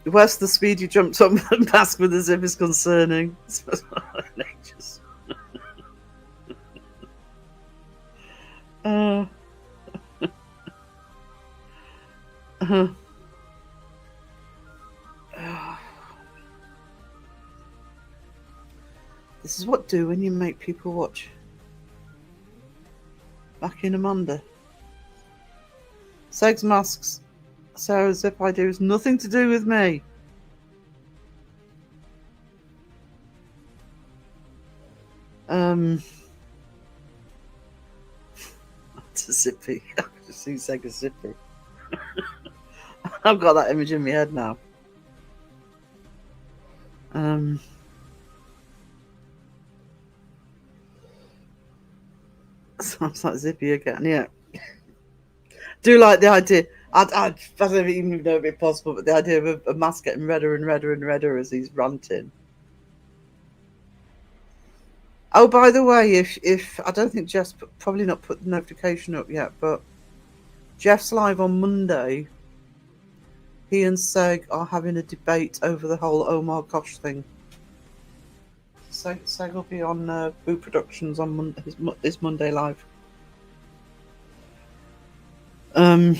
West, the speed you jumped on the mask with the zip is concerning. This is what do when you make people watch. Back in Amanda. Segs masks. Sarah's zip idea has nothing to do with me. It's a zippy. I just see Seg as zippy. I've got that image in my head now. Sounds like Zippy again, yeah. Do like the idea. I don't even know if it'd be possible, but the idea of a mask getting redder and redder and redder as he's ranting. Oh, by the way, if I don't think Jeff's probably not put the notification up yet, but Jeff's live on Monday. He and Seg are having a debate over the whole Omar Kosh thing. Seg will be on Boo Productions on his Monday live. I'm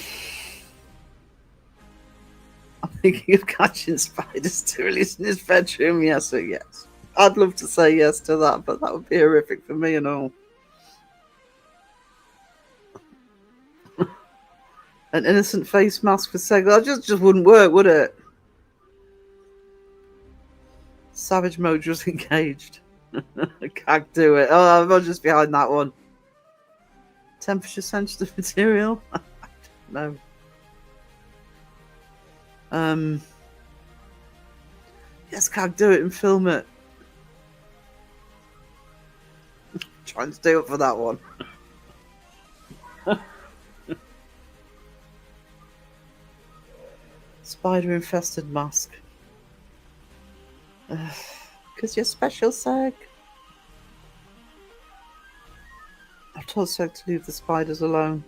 thinking of catching spiders to release in his bedroom. Yes or yes. I'd love to say yes to that, but that would be horrific for me and all. An innocent face mask for Seg. That just wouldn't work, would it? Savage Mode was engaged. Can't do it. Oh, I'm just behind that one. Temperature sensitive material? No. Yes, can't do it and film it. Trying to stay up for that one. Spider infested mask. Because you're special, Seg. I've told Seg to leave the spiders alone.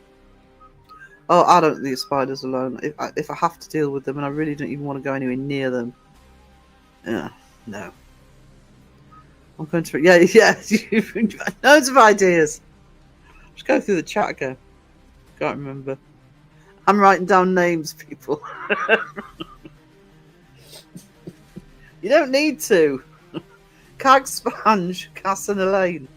Oh, I don't leave spiders alone. If I have to deal with them and I really don't even want to go anywhere near them. Yeah, no. I'm going to... Yeah. Loads of ideas. Just go through the chat again. Can't remember. I'm writing down names, people. You don't need to. Cag Sponge, Cass and Elaine.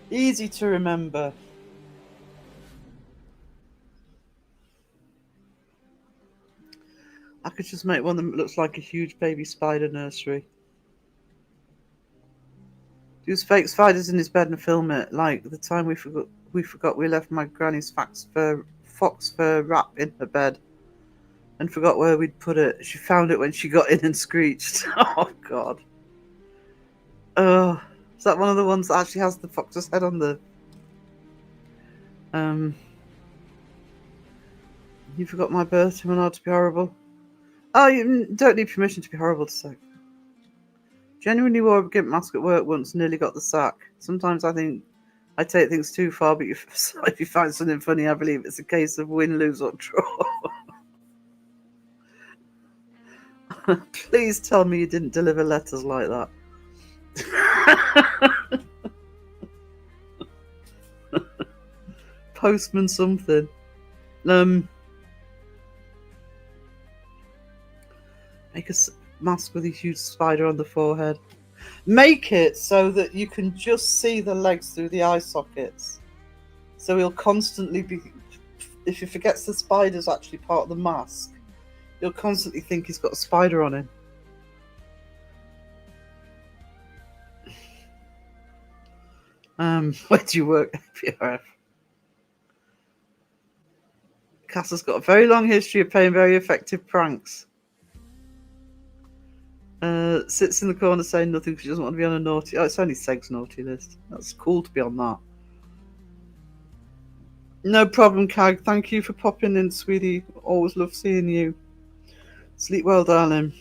Easy to remember. I could just make one that looks like a huge baby spider nursery. Use fake spiders in his bed and film it, like the time we forgot we left my granny's fox fur wrap in her bed and forgot where we'd put it. She found it when she got in and screeched. Oh God. Oh, is that one of the ones that actually has the fox's head on the You forgot my birth to to be horrible. Oh, you don't need permission to be horrible to say. Genuinely wore a gimp mask at work once, nearly got the sack. Sometimes I think I take things too far, but if you find something funny, I believe it's a case of win, lose, or draw. Please tell me you didn't deliver letters like that. Postman something. Make a mask with a huge spider on the forehead. Make it so that you can just see the legs through the eye sockets. So he'll constantly be... If he forgets the spider's actually part of the mask, he'll constantly think he's got a spider on him. Where do you work, APRF? Cass has got a very long history of playing very effective pranks. Sits in the corner saying nothing because she doesn't want to be on a naughty... Oh, it's only Seg's naughty list. That's cool to be on that. No problem, Cag. Thank you for popping in, sweetie. Always love seeing you. Sleep well, darling.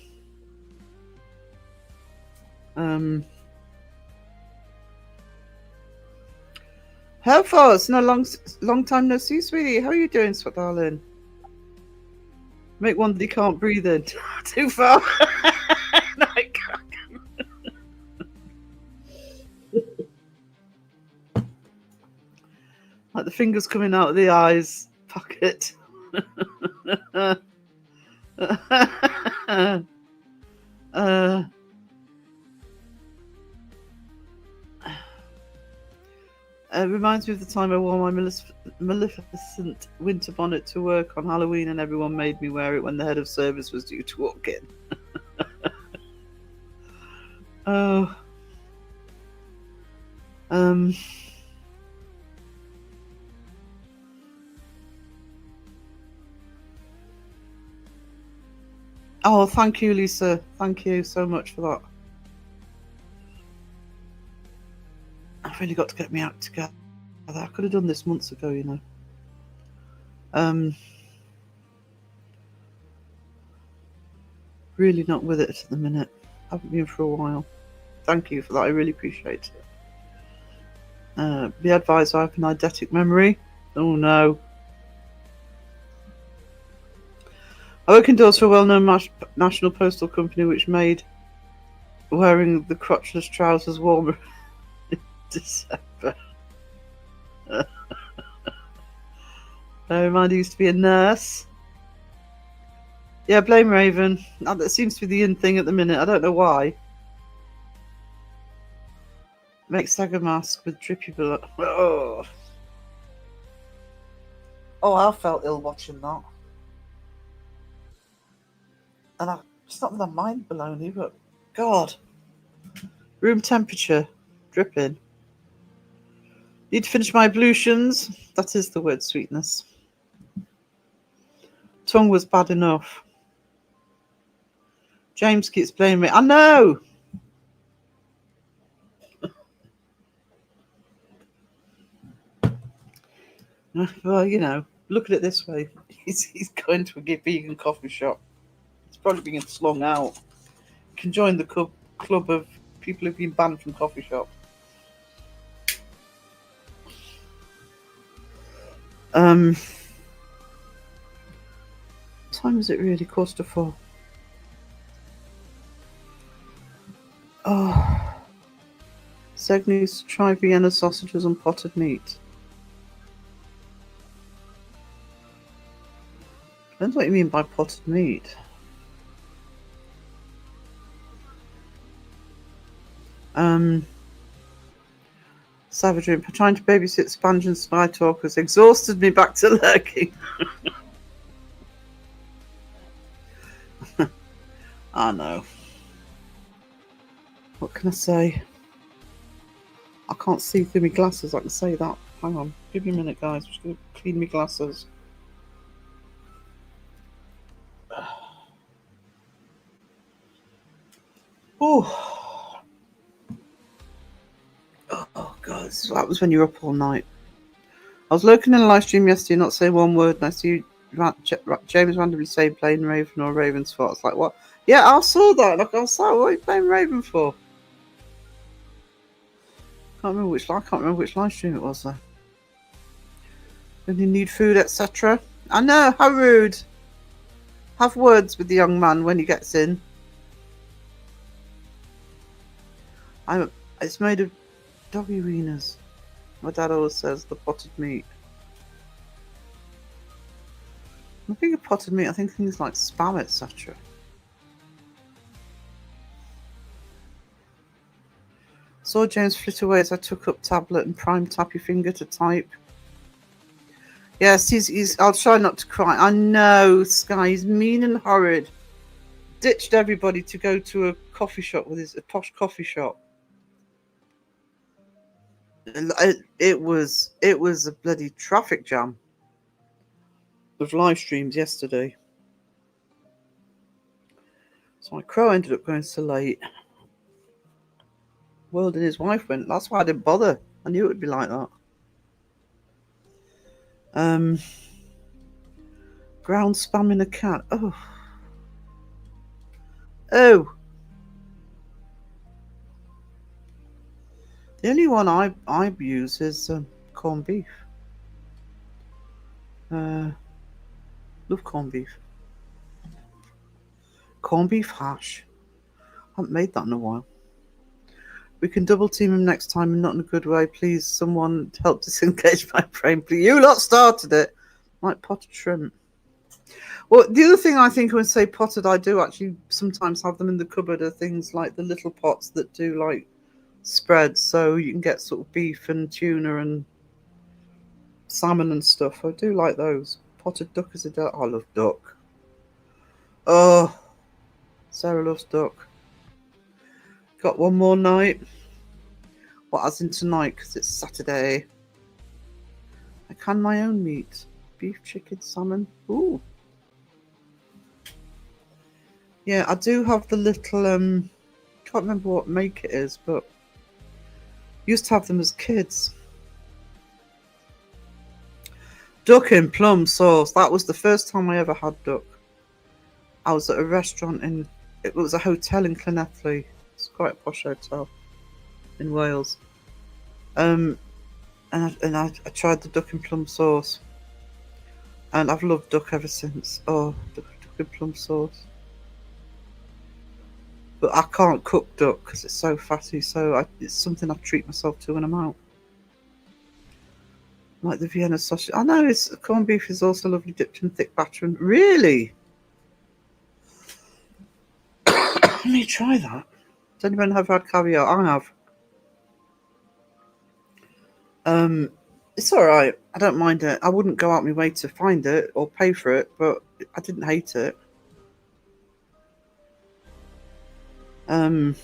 How far? It's no long time no see, sweetie. How are you doing, sweet darling? Make one that he can't breathe in. Too far. No, I can't. Like the fingers coming out of the eyes pocket. Reminds me of the time I wore my Maleficent winter bonnet to work on Halloween and everyone made me wear it when the head of service was due to walk in. Oh. Oh, thank you, Lisa. Thank you so much for that. I've really got to get me act together. I could have done this months ago, you know. Really not with it at the minute. Haven't been for a while. Thank you for that. I really appreciate it. Be advised, I have an eidetic memory. Oh no. I work indoors for a well-known national postal company which made wearing the crotchless trousers warmer in December. Bear in mind, I used to be a nurse. Yeah, blame Raven. That seems to be the in thing at the minute. I don't know why. Make stagger mask with drippy blood. Oh, I felt ill watching that. And it's not that I mind baloney, but God. Room temperature. Dripping. Need to finish my ablutions. That is the word sweetness. Tongue was bad enough. James keeps blaming me. I know! Well, you know, look at it this way. He's going to a vegan coffee shop. It's probably being slung out. You can join the club of people who've been banned from coffee shops. What time is it really? 3:45. Oh. Seg needs to try Vienna sausages and potted meat. Depends what you mean by potted meat. Savagery. Trying to babysit Sponge and Spy Talkers exhausted me back to lurking. I know. What can I say? I can't see through my glasses, I can say that. Hang on. Give me a minute, guys. I'm just going to clean my glasses. Oh. Oh, God. So that was when you were up all night. I was lurking in a live stream yesterday, not saying one word, and I see James randomly saying playing Raven or Raven's fault. I was like, what? Yeah, I saw that. Like, I was like, what are you playing Raven for? I can't remember which live stream it was, though. When you need food, etc. I know, how rude. Have words with the young man when he gets in. It's made of doggy wieners. My dad always says the potted meat. When I think of potted meat, I think things like spam, etc. Saw James flit away as I took up tablet and prime tappy finger to type. Yes, he's. I'll try not to cry. I know, Sky. He's mean and horrid. Ditched everybody to go to a coffee shop a posh coffee shop. It was a bloody traffic jam of live streams yesterday. So my crow ended up going so late. World and his wife went. That's why I didn't bother. I knew it would be like that. Ground spamming a cat. Oh. The only one I use is corned beef. Love corned beef. Corned beef hash. I haven't made that in a while. We can double team him next time and not in a good way. Please, someone help disengage my brain. Please. You lot started it. Like potted shrimp. Well, the other thing I think when I say potted, I do actually sometimes have them in the cupboard are things like the little pots that do like spreads. So you can get sort of beef and tuna and salmon and stuff. I do like those. Potted duck is I love duck. Oh, Sarah loves duck. Got one more night. What, as in tonight, because it's Saturday. I can my own meat. Beef, chicken, salmon. Ooh. Yeah, I do have the little, can't remember what make it is, but used to have them as kids. Duck in plum sauce. That was the first time I ever had duck. I was at a restaurant it was a hotel in Llanelli. It's quite a posh hotel in Wales. And I tried the duck and plum sauce. And I've loved duck ever since. Oh, duck. good plum sauce. But I can't cook duck because it's so fatty, so it's something I treat myself to when I'm out. Like the Vienna sausage. I know corned beef is also lovely dipped in thick batter. And really? Let me try that. Does anyone have had caviar? I have. It's all right. I don't mind it. I wouldn't go out my way to find it or pay for it, but I didn't hate it. I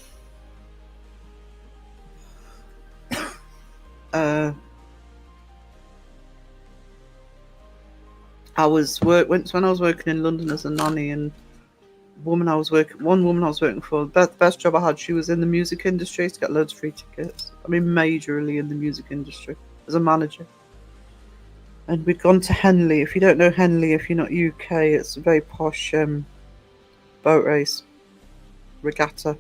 was when I was working in London as a nanny, and one woman I was working for, the best job I had. She was in the music industry. To get loads of free tickets. I mean, majorly in the music industry as a manager. And we'd gone to Henley. If you don't know Henley, if you're not UK, it's a very posh boat race regatta.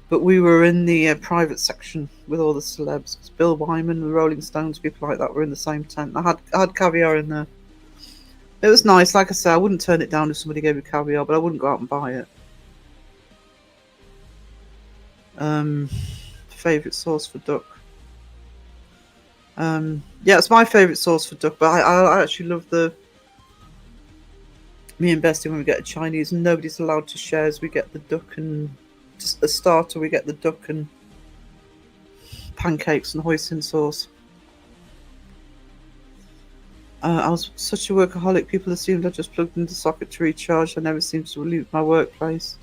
But we were in the private section with all the celebs. Because Bill Wyman, the Rolling Stones, people like that were in the same tent. I had caviar in there. It was nice. Like I said, I wouldn't turn it down if somebody gave me caviar, but I wouldn't go out and buy it. Favourite sauce for duck. Yeah, it's my favourite sauce for duck, but I actually love me and Bestie, when we get a Chinese and nobody's allowed to share, as we get the duck, and just a starter we get the duck and pancakes and hoisin sauce. I was such a workaholic, people assumed I just plugged into the socket to recharge. I never seemed to leave my workplace.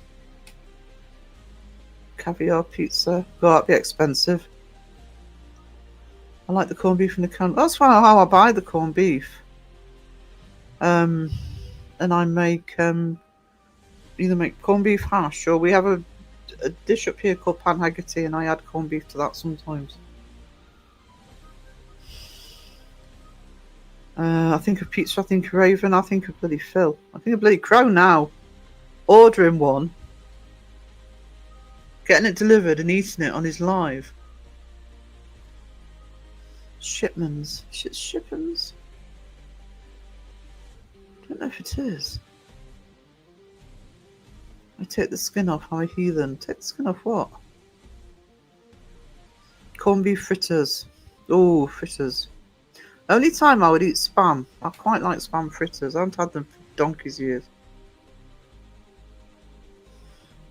Caviar pizza. God, that'd be expensive. I like the corned beef in the can. That's how I buy the corned beef. And I make either make corned beef hash, or we have a dish up here called pan haggerty, and I add corned beef to that sometimes. I think of pizza, I think of Raven, I think of bloody Phil. I think of bloody Crow now. Ordering one, getting it delivered and eating it on his live. Shipmans. Shipmans? I don't know if it is. I take the skin off, I'm a heathen. Take the skin off what? Corned beef fritters. Oh, fritters. Only time I would eat spam. I quite like spam fritters. I haven't had them for donkey's years.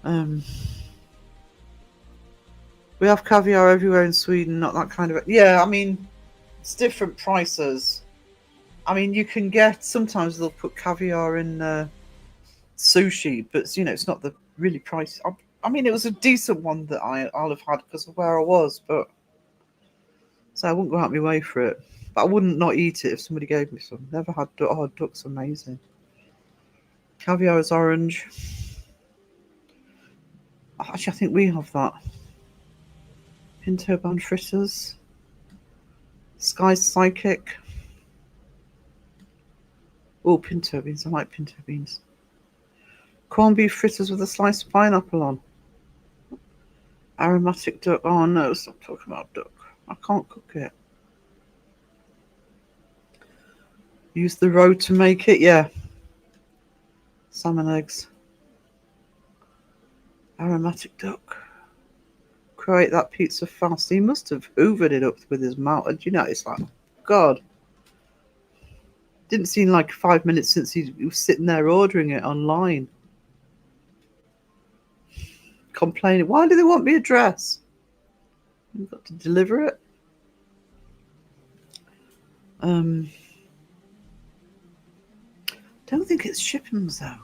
We have caviar everywhere in Sweden, not that kind of... Yeah, I mean, it's different prices. I mean, you can get... Sometimes they'll put caviar in sushi, but, it's not the really pricey... I mean, it was a decent one that I'll have had because of where I was, but... So I wouldn't go out my way for it. But I wouldn't not eat it if somebody gave me some. Never had duck. Oh, duck's amazing. Caviar is orange. Actually, I think we have that. Pinto band fritters. Sky Psychic. Oh, pinto beans. I like pinto beans. Corned beef fritters with a slice of pineapple on. Aromatic duck. Oh no, stop talking about duck. I can't cook it. Use the roe to make it, yeah. Salmon eggs. Aromatic duck. Create that pizza fast. He must have hoovered it up with his mouth. And it's like, God. Didn't seem like 5 minutes since he was sitting there ordering it online. Complaining. Why do they want me address? You've got to deliver it. Don't think it's Shipham's though.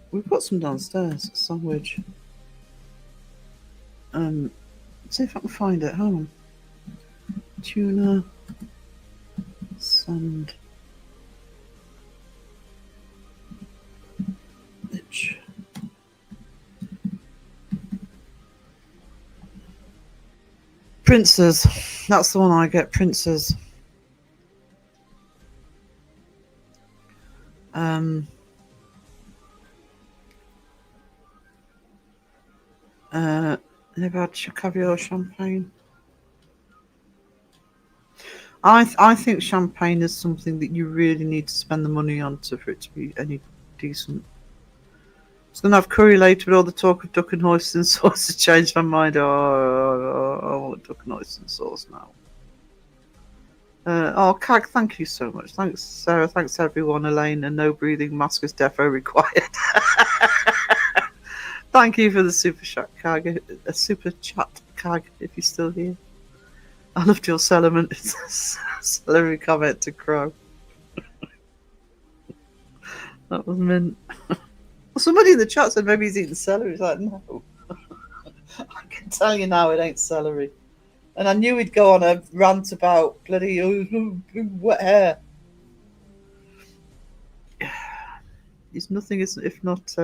We've got some downstairs. Sandwich. Let's see if I can find it. Hold on. Tuna. Sandwich. Prince's. That's the one I get. Prince's. Never had caviar champagne. I think champagne is something that you really need to spend the money on for it to be any decent. I was going to have curry later, but all the talk of duck and oyster sauce has changed my mind. I want duck and oyster sauce now. Cag, thank you so much. Thanks, Sarah. Thanks, everyone. Elaine, and no breathing mask is defo required. Thank you for the super chat, Cag. A super chat, Cag, if you're still here. I loved your celery comment to Crow. That was mint. Well, somebody in the chat said maybe he's eating celery. He's like, no. I can tell you now, it ain't celery. And I knew he'd go on a rant about bloody wet hair. It's nothing, if not,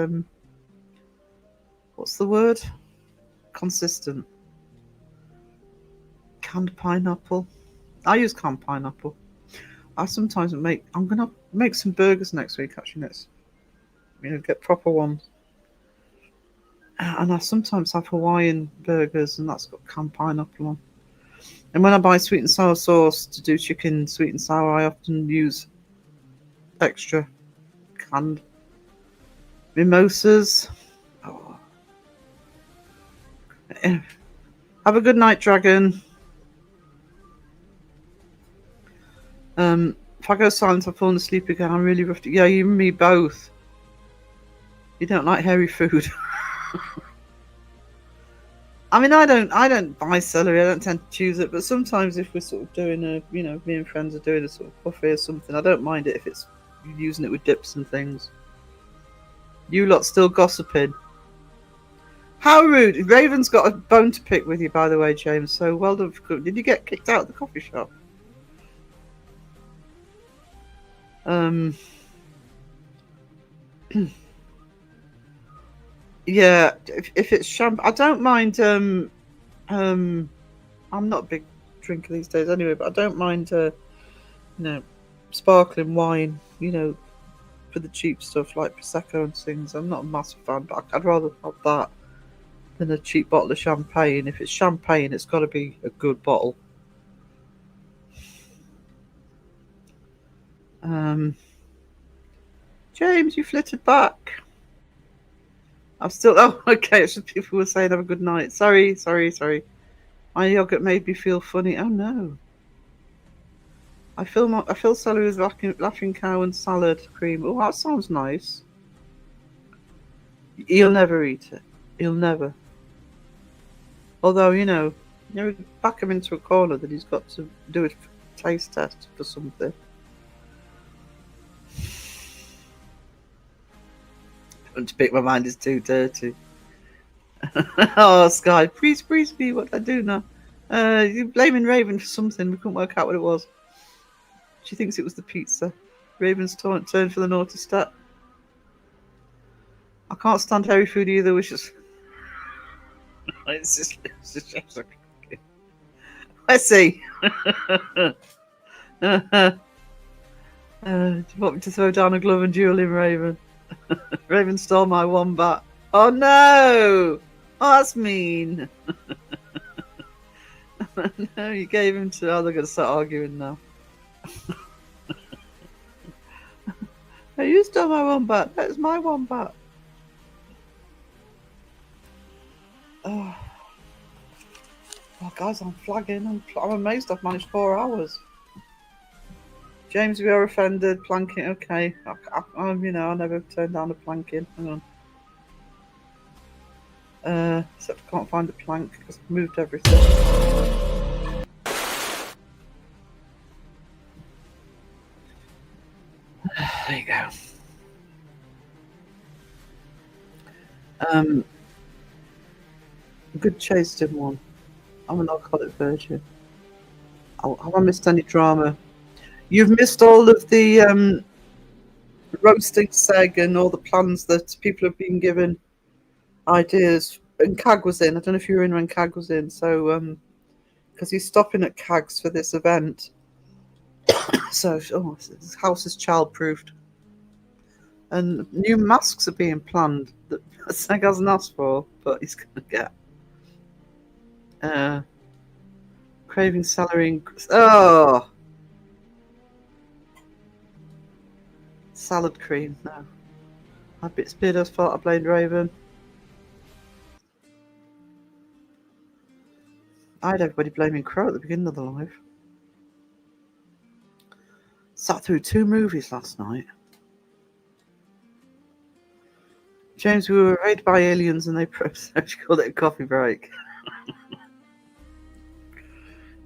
what's the word? Consistent. Canned pineapple. I use canned pineapple. I sometimes I'm gonna make some burgers next week. Actually, get proper ones. And I sometimes have Hawaiian burgers, and that's got canned pineapple on. And when I buy sweet and sour sauce to do chicken sweet and sour, I often use extra canned mimosas. Oh. Have a good night, Dragon. If I go silent, I've fallen asleep again. I'm really rough. Yeah, you and me both. You don't like hairy food. I mean, I don't buy celery. I don't tend to choose it. But sometimes, if we're sort of doing me and friends are doing a sort of buffet or something, I don't mind it if it's using it with dips and things. You lot still gossiping. How rude! Raven's got a bone to pick with you, by the way, James. So well done. Did you get kicked out of the coffee shop? Yeah, if it's champagne, I don't mind. I'm not a big drinker these days anyway, but I don't mind. Sparkling wine. For the cheap stuff like prosecco and things. I'm not a massive fan, but I'd rather have that than a cheap bottle of champagne. If it's champagne, it's got to be a good bottle. James, you flitted back. I'm still. Oh, okay. It's just people were saying have a good night. Sorry. My yogurt made me feel funny. Oh no. I feel celery with laughing cow and salad cream. Oh, that sounds nice. He'll never eat it. He'll never. Although back him into a corner that he's got to do a taste test for something. To pick my mind is too dirty. Oh, Sky, please be what I do now. You're blaming Raven for something. We couldn't work out what it was. She thinks it was the pizza. Raven's turn for the naughty stat. I can't stand hairy food either, which is. It's just let's see. Do you want me to throw down a glove and duel him, Raven? Raven stole my wombat. Oh no! Oh, that's mean. No, you gave him to. Oh, they're going to start arguing now. Hey, you stole my wombat. That's my wombat. Oh, guys, I'm flagging. I'm amazed I've managed 4 hours. James, we are offended. Planking, okay. I never turned down a planking. Hang on. Except I can't find a plank because I've moved everything. There you go. Good chased him one. I'm an alcoholic virgin. Have I missed any drama? You've missed all of the roasting seg and all the plans that people have been given ideas. And Cag was in. I don't know if you were in when Cag was in. So, because he's stopping at Cag's for this event. So, his house is child-proofed. And new masks are being planned that Seg hasn't asked for, but he's going to get. Craving celery and... Oh! Salad cream, no. It's Beardo's fault I blamed Raven. I had everybody blaming Crow at the beginning of the live. Sat through 2 movies last night. James, we were raided by aliens and they called it a coffee break.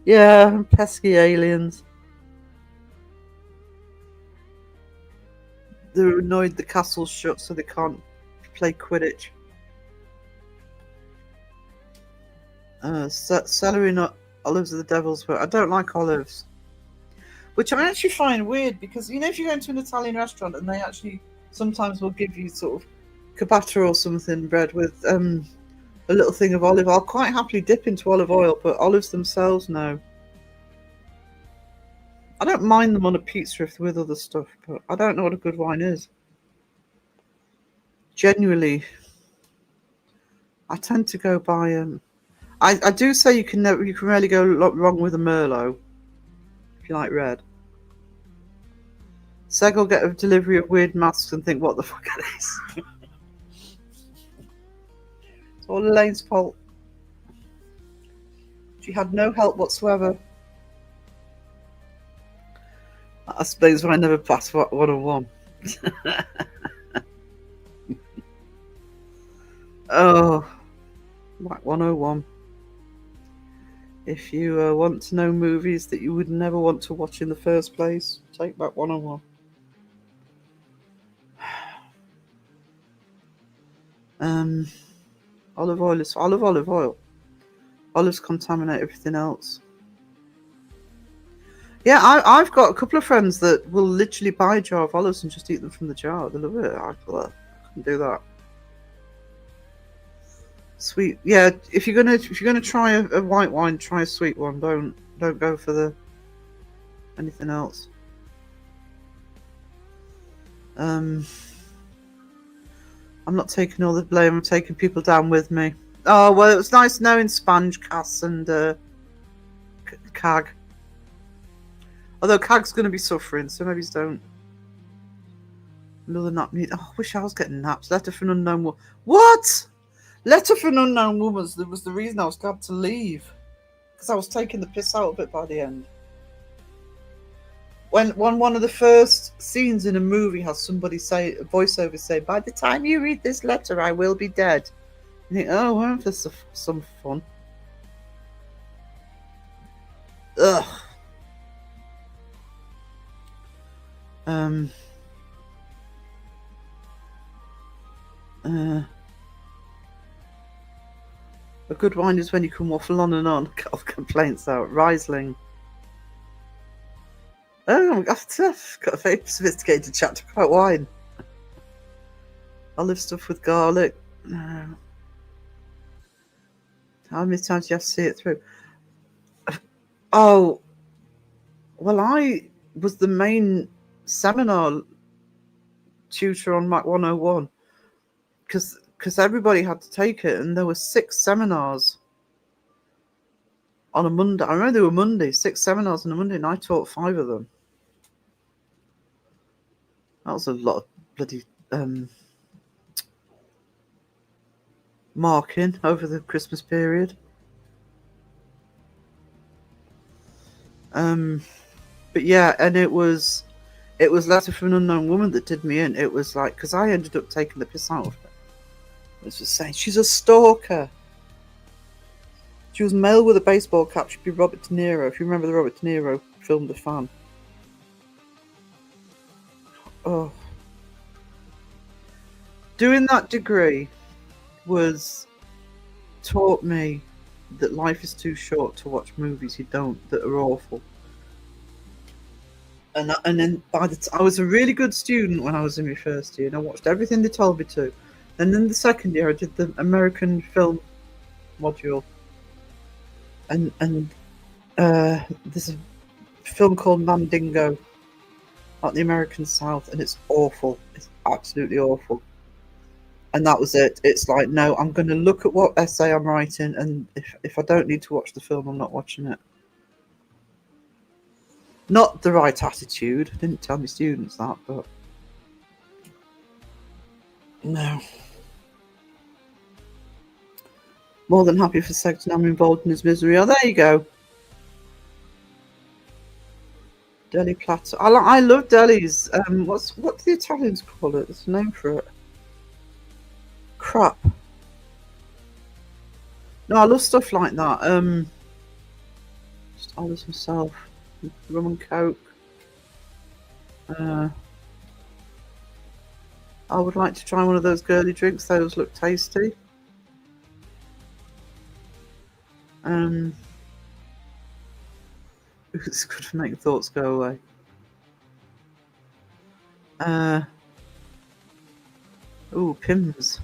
Yeah, pesky aliens. They're annoyed the castle's shut so they can't play Quidditch. Celery nut, olives are the devil's work. I don't like olives. Which I actually find weird because, you know, if you go into an Italian restaurant and they actually sometimes will give you sort of ciabatta or something bread with a little thing of olive. I'll quite happily dip into olive oil, but olives themselves, no. I don't mind them on a pizza if they're with other stuff, but I don't know what a good wine is. Genuinely, I tend to go by. I do say you can rarely go wrong with a Merlot if you like red. Seg will get a delivery of weird masks and think, "What the fuck are these?" It's all Elaine's fault. She had no help whatsoever. That explains why I never passed 101. Oh, like 101. If you want to know movies that you would never want to watch in the first place, take back 101. Olive oil is olive oil. Olives contaminate everything else. Yeah, I've got a couple of friends that will literally buy a jar of olives and just eat them from the jar. They love it. I couldn't do that. Sweet, yeah. If you're gonna try a white wine, try a sweet one. Don't go for the anything else. I'm not taking all the blame. I'm taking people down with me. Oh well, it was nice knowing Sponge, Cass, and Cag. Although Cag's going to be suffering, so maybe don't. Another nap need. Oh, I wish I was getting naps. Letter for an unknown woman. What? Letter for an unknown woman was the reason I was glad to leave. Because I was taking the piss out of it by the end. When one of the first scenes in a movie has somebody say, a voiceover say, "By the time you read this letter, I will be dead." You think, oh, well, this is some fun. Ugh. A good wine is when you can waffle on and on. Got off complaints out. Riesling. Oh, I've got a very sophisticated chat about wine. Olive stuff with garlic. How many times do you have to see it through? Oh, well, I was the main seminar tutor on Mac 101 because everybody had to take it, and there were 6 seminars on a Monday. I remember there were Mondays, 6 seminars on a Monday, and I taught 5 of them. That was a lot of bloody marking over the Christmas period. But yeah, and it was Letter from an Unknown Woman that did me in. It was like, because I ended up taking the piss out of her. It was just saying, she's a stalker. She was male with a baseball cap. She'd be Robert De Niro. If you remember the Robert De Niro film, The Fan. Oh. Doing that degree taught me that life is too short to watch movies that are awful. And then I was a really good student when I was in my first year, and I watched everything they told me to. And then the second year, I did the American film module, and there's a film called Mandingo, about the American South, and it's awful. It's absolutely awful. And that was it. It's like, no, I'm going to look at what essay I'm writing, and if I don't need to watch the film, I'm not watching it. Not the right attitude. I didn't tell my students that, but No. More than happy for Seg to now involved in his misery. Oh, there you go. Deli platter. I love delis. What do the Italians call it? There's a name for it. Crap. No, I love stuff like that. Just olives myself. Rum and Coke. I would like to try one of those girly drinks. Those look tasty. It's good for making thoughts go away. Oh, Pimm's.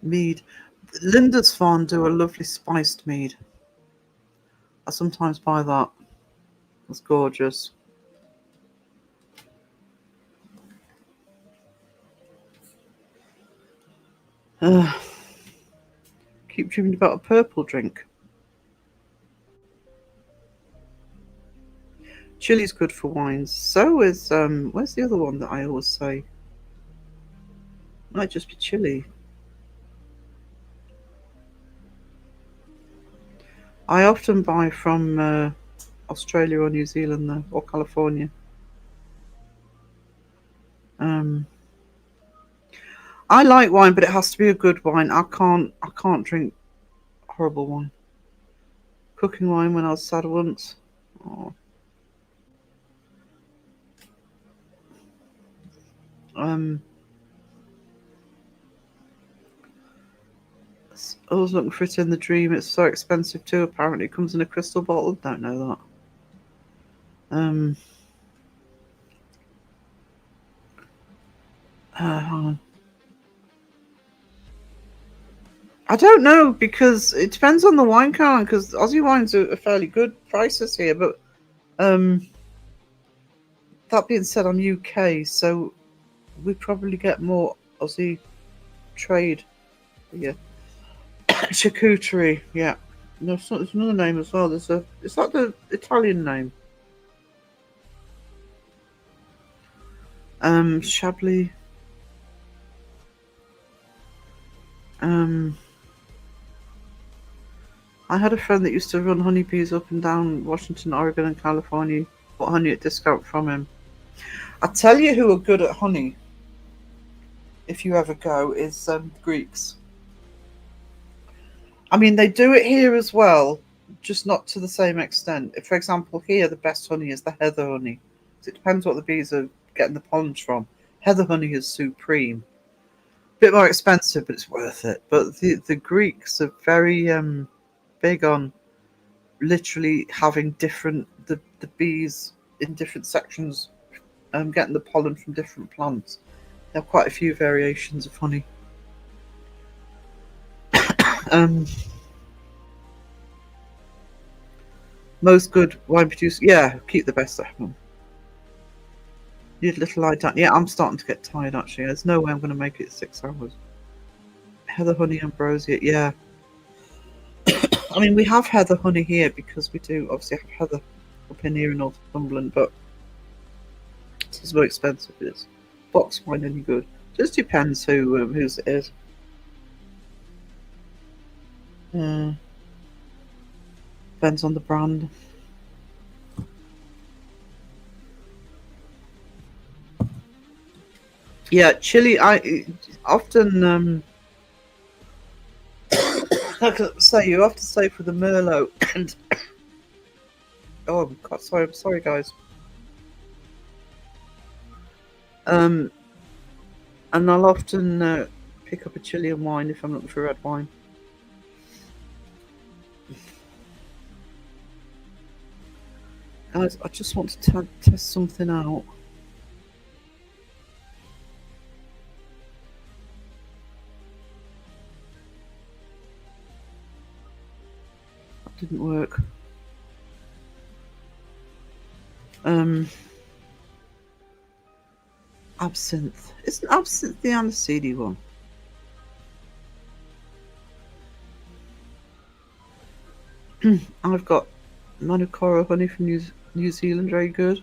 Mead. Linda's Farm do a lovely spiced mead. I sometimes buy that. It's gorgeous. Keep dreaming about a purple drink. Chili's good for wines. So is where's the other one that I always say? Might just be chili. I often buy from Australia or New Zealand though, or California. I like wine, but it has to be a good wine. I can't drink horrible wine. Cooking wine when I was sad once. Oh. I was looking for it in the dream. It's so expensive too. Apparently, it comes in a crystal bottle. Don't know that. Hang on. I don't know because it depends on the wine can. Because Aussie wines are fairly good prices here, but that being said, I'm UK, so we probably get more Aussie trade. Yeah, charcuterie. Yeah, no, there's another name as well. Is that the Italian name? Chablis. I had a friend that used to run honeybees up and down Washington, Oregon, and California. Bought honey at discount from him. I tell you who are good at honey, if you ever go, is Greeks. I mean, they do it here as well, just not to the same extent. For example, here the best honey is the heather honey. It depends what the bees are getting the pollen from. Heather honey is supreme. A bit more expensive, but it's worth it. But the Greeks are very big on literally having the bees in different sections getting the pollen from different plants. There are quite a few variations of honey. Most good wine producers, yeah, keep the best at home. Need a little lie down. Yeah, I'm starting to get tired actually. There's no way I'm going to make it 6 hours. Heather honey ambrosia, yeah. I mean, we have heather honey here because we do obviously have heather up in here in Northumberland, but it's more expensive. It's box wine any good. Just depends whose it is. Depends on the brand. Yeah, chili. I often like I say, you have to say for the Merlot and oh God, I'm sorry guys. And I'll often pick up a Chilean wine if I'm looking for red wine. Guys, I just want to test something out. That didn't work. Absinthe. Isn't absinthe the aniseedy one? I've got Manukoro honey from New Zealand, very good.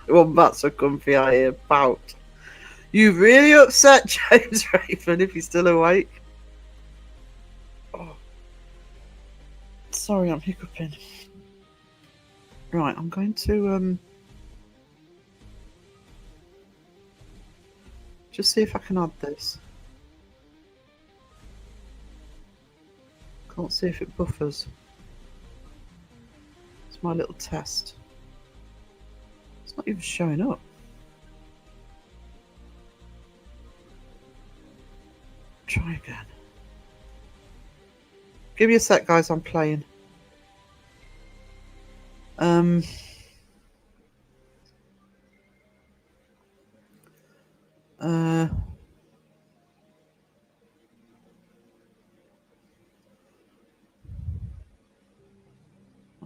Well, that's so comfy I hear pout. You've really upset James Raven if he's still awake. Oh. Sorry, I'm hiccuping. Right, I'm going to just see if I can add this. Can't see if it buffers. It's my little test. It's not even showing up. Try again. Give me a sec, guys. I'm playing. I'll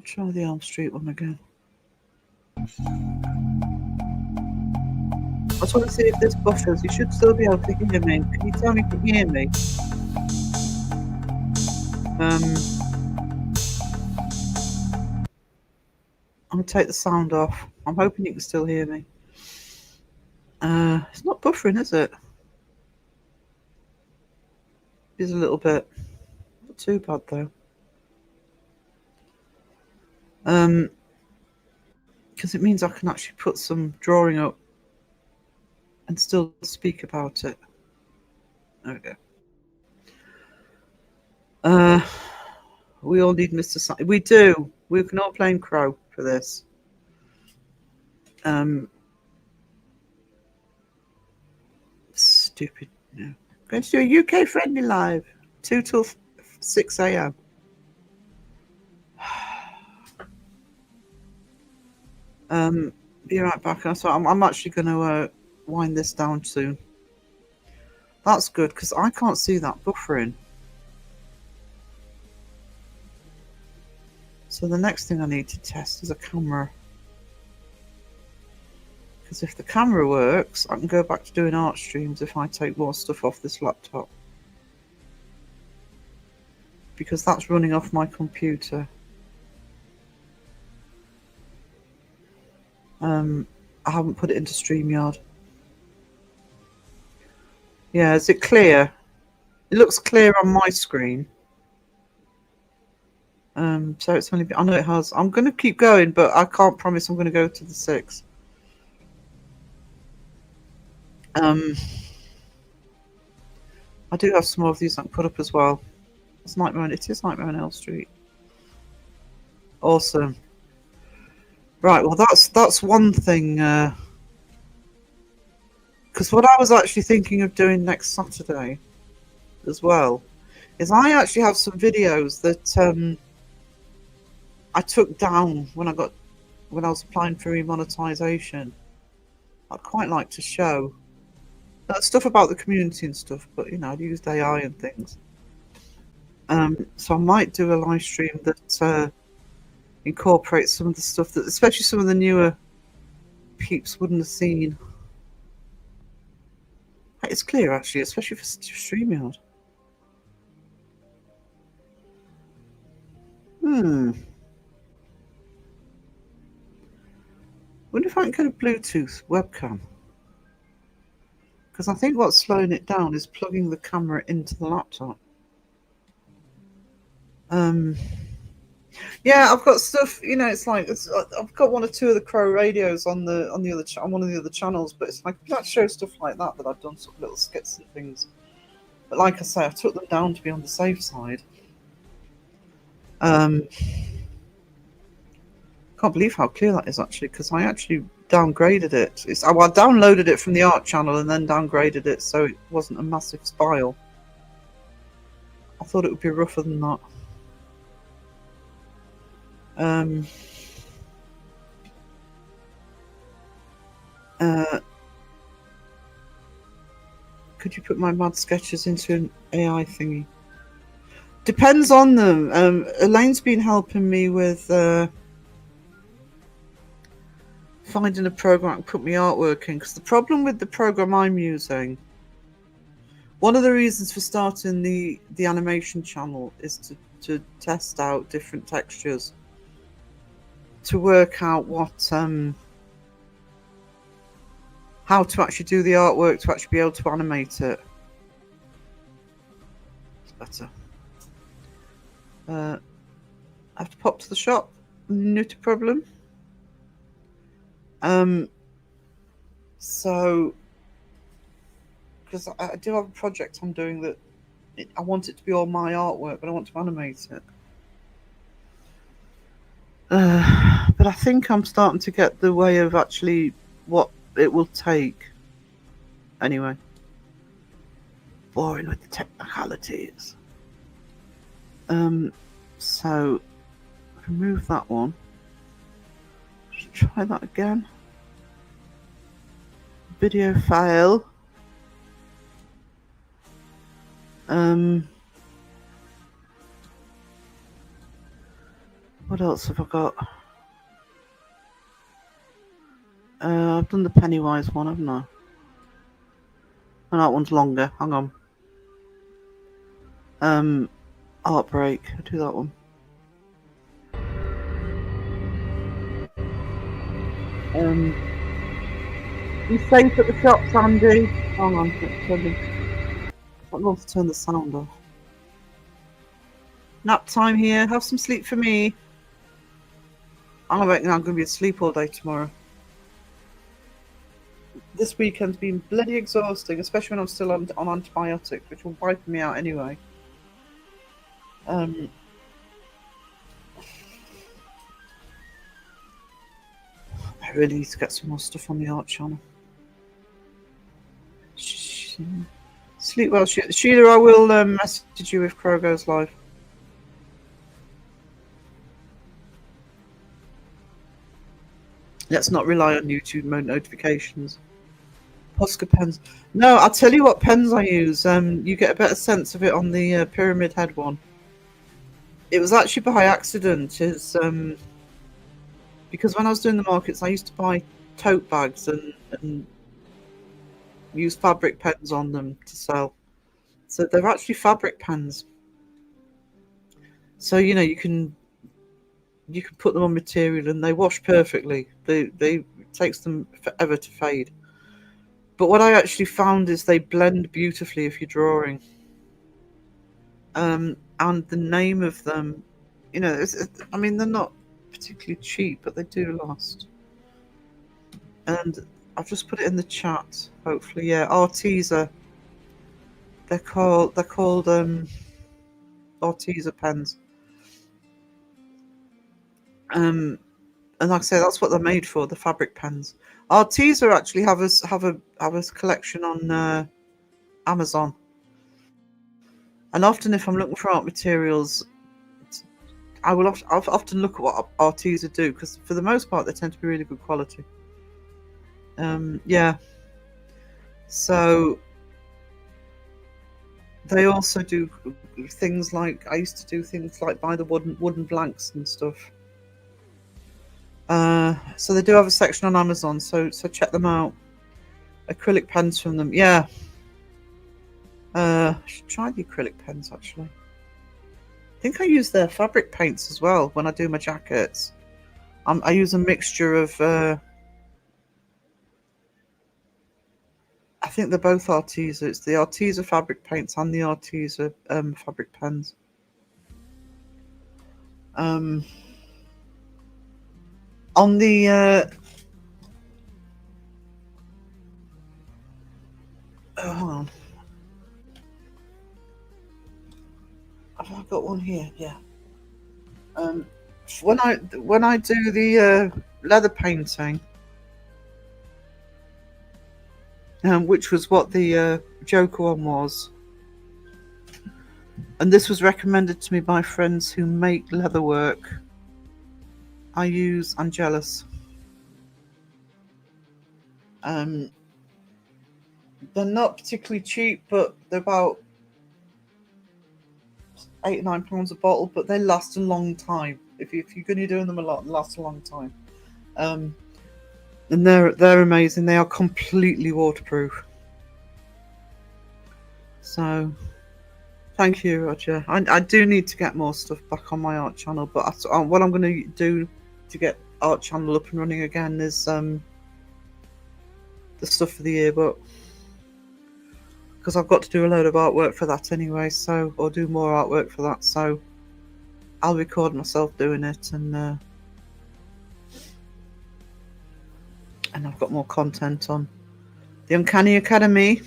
try the Elm Street one again. I just want to see if this buffers. You should still be able to hear me. Can you tell me if you can hear me? I'm going to take the sound off. I'm hoping you can still hear me. It's not buffering, is it? It is a little bit. Not too bad, though. Because it means I can actually put some drawing up and still speak about it. There we go. We all need Mr. Si- We do. We can all blame Crow for this. Stupid. No. Going to do a UK friendly live, 2 till 6 a.m. Be right back. So I'm actually going to wind this down soon. That's good because I can't see that buffering. So the next thing I need to test is a camera. Because if the camera works, I can go back to doing art streams if I take more stuff off this laptop. Because that's running off my computer. I haven't put it into StreamYard. Yeah, is it clear? It looks clear on my screen. So it's only, I know it has. I'm going to keep going, but I can't promise I'm going to go to the 6. I do have some more of these I can put up as well. It's Nightmare on, it is Nightmare on Elm Street. Awesome. Right, well that's one thing. Because what I was actually thinking of doing next Saturday, as well, is I actually have some videos that I took down when I was applying for remonetization. I'd quite like to show. Stuff about the community and stuff, but you know, I'd used AI and things. So I might do a live stream that incorporates some of the stuff that, especially some of the newer peeps wouldn't have seen. It's clear actually, especially for StreamYard. Wonder if I can get a Bluetooth webcam. Because I think what's slowing it down is plugging the camera into the laptop. Yeah, I've got stuff. You know, it's like I've got 1 or 2 of the Crow radios on the other on one of the other channels, but it's like that show stuff like that I've done some little skits and things. But like I say, I took them down to be on the safe side. Can't believe how clear that is actually, because I actually downgraded it. I downloaded it from the art channel and then downgraded it so it wasn't a massive file. I thought it would be rougher than that. Could you put my mad sketches into an AI thingy? Depends on them. Elaine's been helping me with finding a program to put my artwork in, because the problem with the program I'm using, one of the reasons for starting the animation channel is to to test out different textures to work out what how to actually do the artwork to actually be able to animate it. It's better. I have to pop to the shop. Not a problem. So, because I do have a project I'm doing that I want it to be all my artwork, but I want to animate it. But I think I'm starting to get the way of actually what it will take. Anyway, boring with the technicalities. So remove that one. Let's try that again. Video file. What else have I got? I've done the Pennywise one, haven't I? And that one's longer. Hang on. Heartbreak. I'll do that one. You safe at the shop, Sandy? Hang on, I'm going to turn the sound off. Nap time here. Have some sleep for me. I reckon I'm going to be asleep all day tomorrow. This weekend's been bloody exhausting, especially when I'm still on antibiotics, which will wipe me out anyway. I really need to get some more stuff on the art channel. Sleep well, Sheila. I will message you if Crow goes live. Let's not rely on YouTube notifications. Posca pens. No, I'll tell you what pens I use. You get a better sense of it on the Pyramid Head one. It was actually by accident. It's because when I was doing the markets, I used to buy tote bags and use fabric pens on them to sell. So they're actually fabric pens. So you know you can put them on material and they wash perfectly. It takes them forever to fade. But what I actually found is they blend beautifully if you're drawing. And the name of them, you know, I mean, they're not particularly cheap, but they do last. And I've just put it in the chat. Hopefully, yeah, Arteza. They're called Arteza pens. And like I say, that's what they're made for, the fabric pens. Arteza actually have a collection on Amazon. And often, if I'm looking for art materials, I'll often look at what Arteza do, because for the most part, they tend to be really good quality. Yeah. So they also do things like, I used to do things like buy the wooden blanks and stuff. So they do have a section on Amazon, so check them out. Acrylic pens from them, yeah. I should try the acrylic pens actually. I think I use their fabric paints as well when I do my jackets. I use a mixture of. I think they're both Arteza. It's the Arteza fabric paints and the Arteza fabric pens. On the oh, hang on. Have I got one here? Yeah. When I do the leather painting, which was what the Joker one was, and this was recommended to me by friends who make leather work, I use Angelus. They're not particularly cheap, but they're about £8 or £9 a bottle, but they last a long time. If you're going to be doing them a lot, they last a long time. And they're amazing. They are completely waterproof. So Thank you, Roger. I do need to get more stuff back on my art channel, but what I'm going to do to get art channel up and running again is the stuff for the yearbook, because I've got to do a load of artwork for that anyway, so or do more artwork for that. So I'll record myself doing it, and I've got more content on the Uncanny Academy.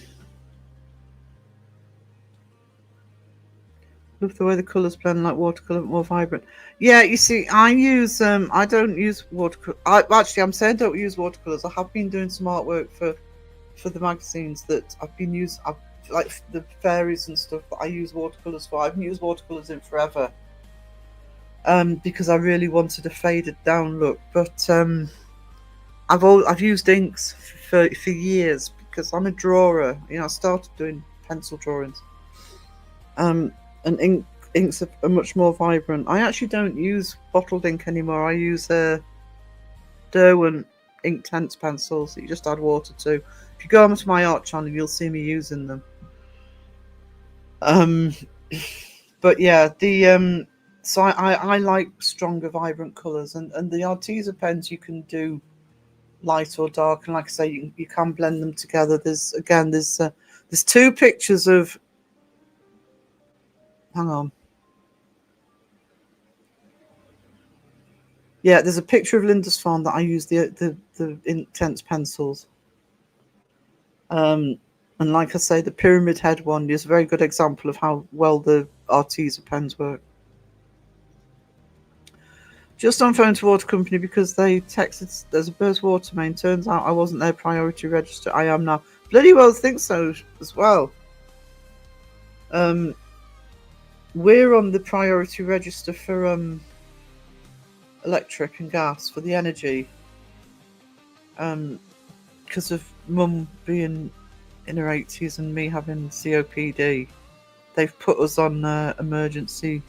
Love the way the colours blend like watercolour, but more vibrant. Yeah, you see, I use I don't use watercolour. Actually, I'm saying don't use watercolours. I have been doing some artwork for the magazines that I've been using, like the fairies and stuff that I use watercolours for. I haven't used watercolours in forever, because I really wanted a faded down look. But I've used inks for years because I'm a drawer. You know, I started doing pencil drawings. And inks are much more vibrant. I actually don't use bottled ink anymore. I use Derwent Inktense pencils that you just add water to. If you go onto my art channel, you'll see me using them. But yeah, the so I like stronger, vibrant colours, and the Arteza pens you can do light or dark, and like I say, you can blend them together. There's two pictures of. Hang on. Yeah, there's a picture of Lindisfarne that I use the Inktense pencils. And like I say, the Pyramid Head one is a very good example of how well the Arteza pens work. Just on phone to water company because they texted there's a burst water main. Turns out I wasn't their priority register. I am now. Bloody well think so as well. We're on the priority register for electric and gas for the energy. Because of Mum being in her 80s and me having COPD, they've put us on emergency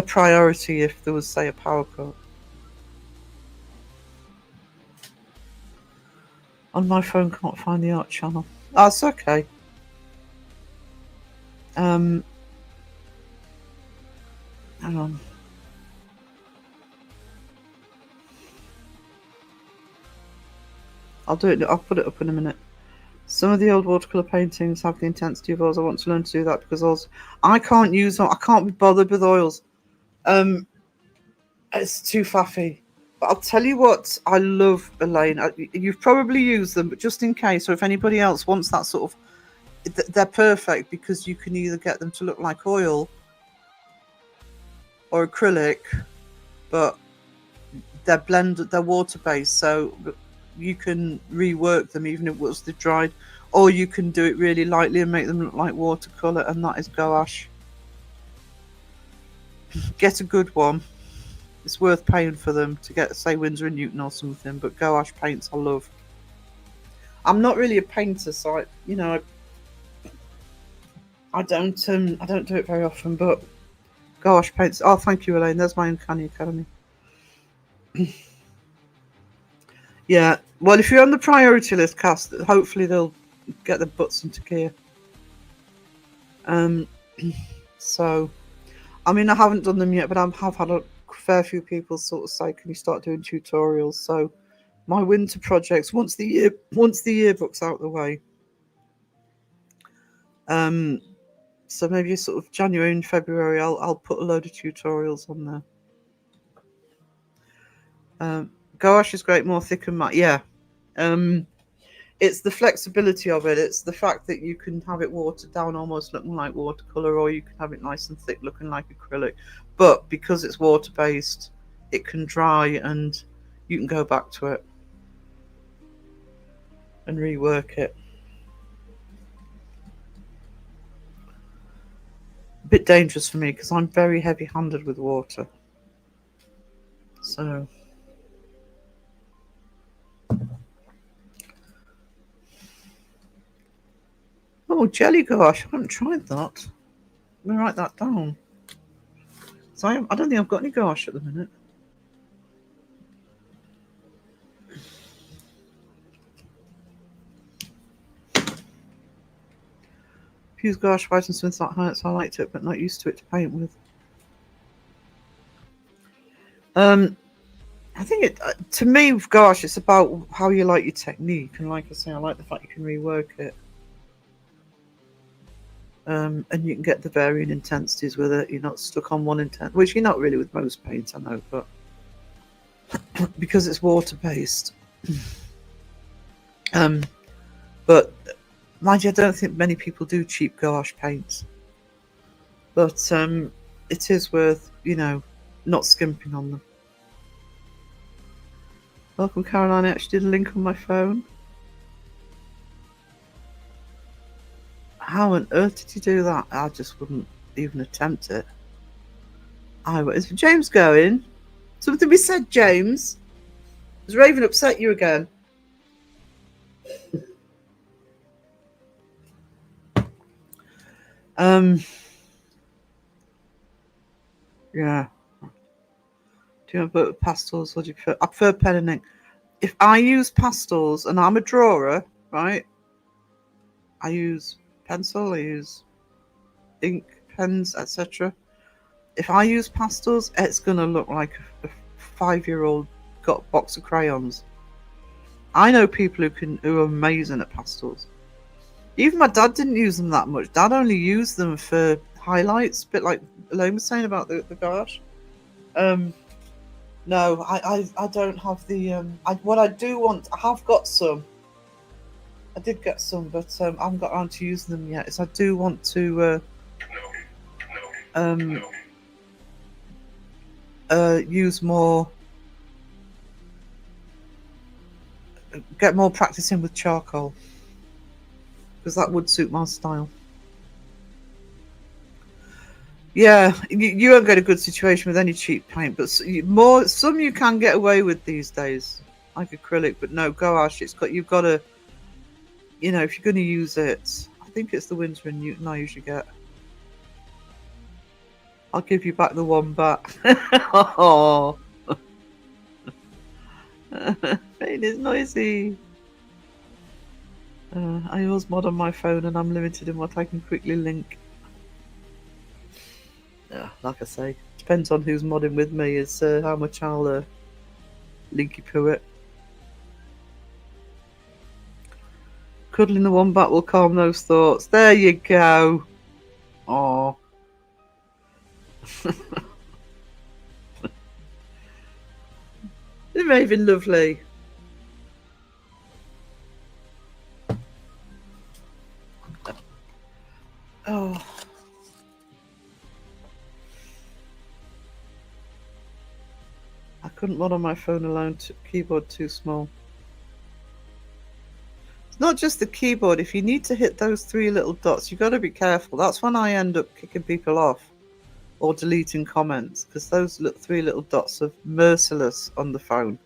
priority if there was, say, a power cut. On my phone, can't find the art channel. Oh, it's okay. Hang on. I'll do it. I'll put it up in a minute. Some of the old watercolor paintings have the intensity of oils. I want to learn to do that because oils. I can't use. I can't be bothered with oils. It's too faffy. But I'll tell you what. I love, Elaine. You've probably used them, but just in case, or if anybody else wants that sort of, they're perfect because you can either get them to look like oil or acrylic, but they're blended. They're water based, so you can rework them even if it was the dried, or you can do it really lightly and make them look like watercolor, and that is gouache. Get a good one. It's worth paying for them to get, say, Winsor & Newton or something, but gouache paints I love. I'm not really a painter, so I don't do it very often, but gouache paints. Oh, thank you, Elaine. There's my Uncanny Academy. Yeah, well, if you're on the priority list, Cass, hopefully they'll get their butts into gear. So, I mean, I haven't done them yet, but I have had a fair few people sort of say, "Can you start doing tutorials?" So, my winter projects, once the yearbook's out the way, so maybe sort of January and February, I'll put a load of tutorials on there. Gouache is great, more thick and matte. Yeah. It's the flexibility of it. It's the fact that you can have it watered down almost looking like watercolor, or you can have it nice and thick looking like acrylic. But because it's water based, it can dry and you can go back to it and rework it. A bit dangerous for me because I'm very heavy handed with water. So oh, jelly gouache. I haven't tried that. Let me write that down. So I don't think I've got any gouache at the minute. Use gouache white and smooth like highlights. I liked it, but not used to it to paint with. I think it, to me, with gouache, it's about how you like your technique. And like I say, I like the fact you can rework it. And you can get the varying intensities with it. You're not stuck on one intent, which you're not really with most paints, I know, but because it's water-based. But mind you, I don't think many people do cheap gouache paints. But it is worth, not skimping on them. Welcome, Caroline. I actually did a link on my phone. How on earth did you do that? I just wouldn't even attempt it. Is James going? Something we said, James. Has Raven upset you again? Yeah. Do you prefer pastels or do you prefer? I prefer pen and ink. If I use pastels, and I'm a drawer, right? I use pencil, I use ink, pens, etc. If I use pastels, it's gonna look like a 5-year-old got a box of crayons. I know people who are amazing at pastels. Even my dad didn't use them that much. Dad only used them for highlights, a bit like Elaine was saying about the gouache. No, I don't have the what I do want. I have got some. I did get some, but I haven't got around to using them yet. Is I do want to use more, get more practice in with charcoal, because that would suit my style. Yeah, you won't get a good situation with any cheap paint, but some you can get away with these days, like acrylic. But no, gouache, you've got to, if you're going to use it, I think it's the Winsor & Newton I usually get. I'll give you back the one back. Oh, paint is noisy. I always mod on my phone, and I'm limited in what I can quickly link. Yeah, like I say, depends on who's modding with me, is how much I'll linky poo it. Cuddling the wombat will calm those thoughts. There you go. Oh. They're Raven lovely. Oh. I couldn't mod on my phone alone. Keyboard too small. It's not just the keyboard. If you need to hit those 3 little dots, you've got to be careful. That's when I end up kicking people off or deleting comments, because those 3 little dots are merciless on the phone.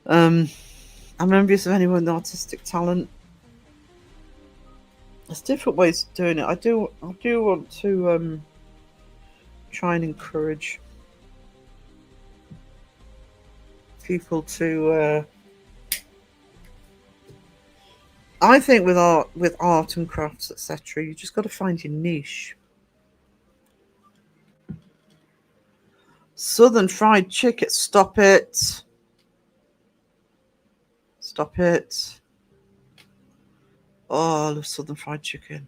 I'm envious of anyone with artistic talent. There's different ways of doing it. I do want to try and encourage people to I think with art and crafts, etc., you just got to find your niche. Southern fried chicken, stop it. Stop it. Oh, I love southern fried chicken.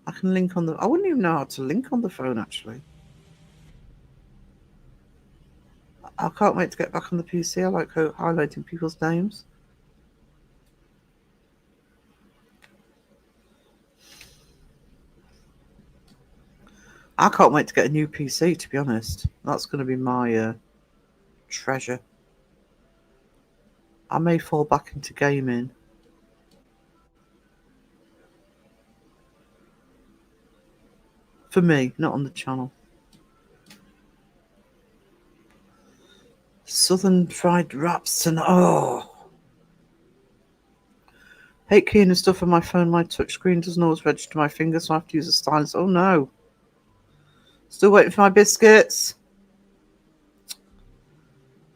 I can link on I wouldn't even know how to link on the phone, actually. I can't wait to get back on the PC. I like highlighting people's names. I can't wait to get a new PC, to be honest. That's going to be my treasure. I may fall back into gaming. For me, not on the channel. Southern fried wraps and hate keying and stuff on my phone. My touchscreen doesn't always register my fingers, so I have to use a stylus. Oh no. Still waiting for my biscuits.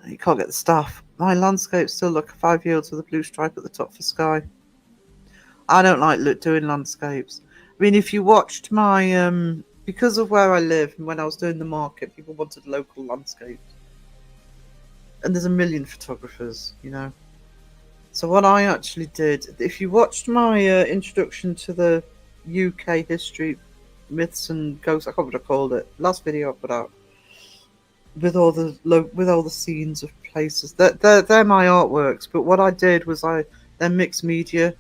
You can't get the staff. my landscapes still look 5-year-olds with a blue stripe at the top for sky. I don't like doing landscapes. I mean, if you watched my because of where I live and when I was doing the market, people wanted local landscapes, and there's a million photographers, you know. So what I actually did, if you watched my introduction to the UK history, myths and ghosts, I can't remember what I called it, last video I put out, with all the scenes of places, they're my artworks. But what I did was they're mixed media,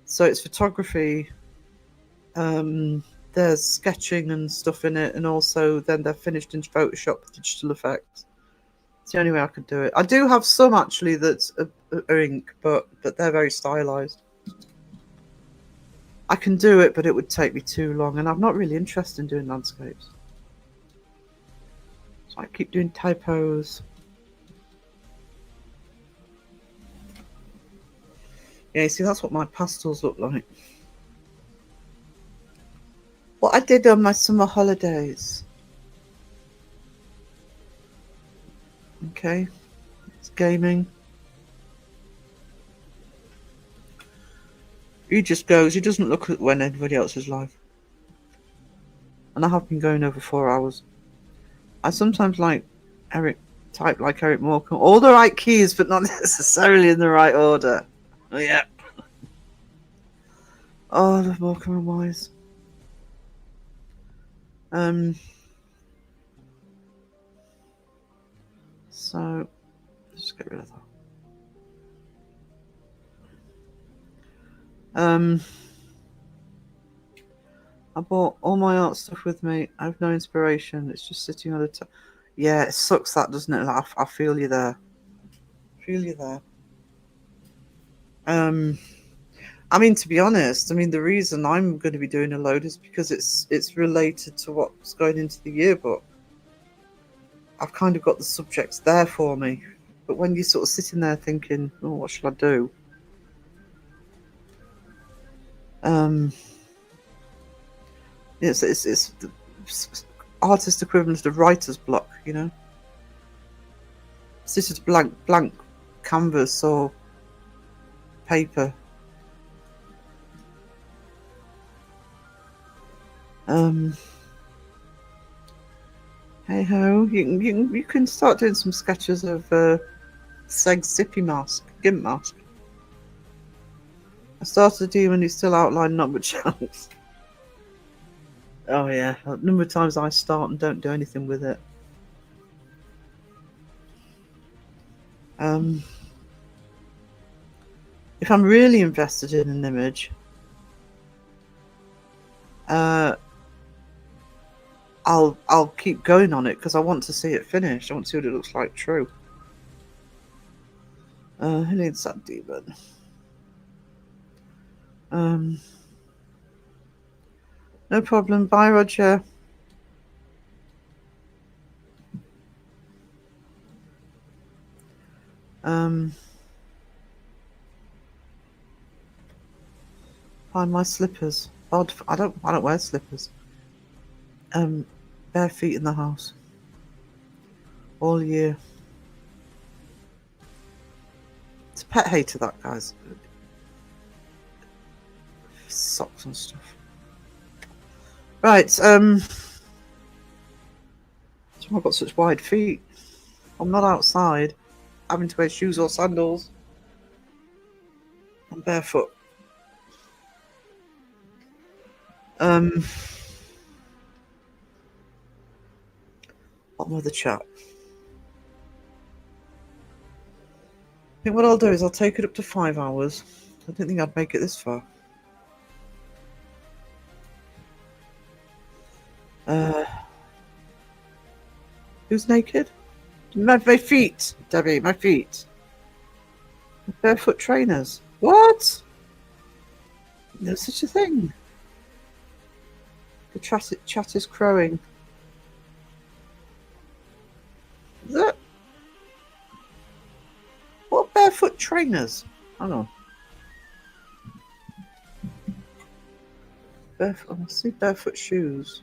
so it's photography. There's sketching and stuff in it, and also then they're finished in Photoshop with digital effects. It's the only way I could do it. I do have some actually that's are ink, but they're very stylized. I can do it, but it would take me too long, and I'm not really interested in doing landscapes. So I keep doing typos. Yeah, see, that's what my pastels look like. What I did on my summer holidays. Okay, it's gaming. He just goes, he doesn't look at when anybody else is live. And I have been going over 4 hours. I sometimes type like Eric Morecambe. All the right keys, but not necessarily in the right order. Oh, yeah. Oh, I love Morecambe and Wise. So, let's get rid of that. I bought all my art stuff with me. I have no inspiration. It's just sitting on the top. Yeah, it sucks that, doesn't it? I feel you there. Feel you there. I mean, to be honest, I mean, the reason I'm going to be doing a load is because it's related to what's going into the yearbook. I've kind of got the subjects there for me. But when you're sort of sitting there thinking, oh, what should I do? It's the artist equivalent of writer's block, you know. This is blank canvas or paper. Hey ho, you can start doing some sketches of Seg's Zippy mask, Gimp mask. I started to do when he's still outlined, not much else. Oh yeah, a number of times I start and don't do anything with it. If I'm really invested in an image, I'll keep going on it because I want to see it finished. I want to see what it looks like true. Who needs that demon? No problem. Bye, Roger. Find my slippers. Odd. I don't wear slippers. Bare feet in the house all year. It's a pet hater, that guy's. Socks and stuff. Right, so I've got such wide feet. I'm not outside having to wear shoes or sandals. I'm barefoot. Bottom of the chat. I think what I'll do is I'll take it up to 5 hours. I didn't think I'd make it this far. Who's naked? My feet, Debbie, my feet. Barefoot trainers. What? There's such a thing. The chat is crowing. Is that? What barefoot trainers? Hang on. Barefoot. I see barefoot shoes.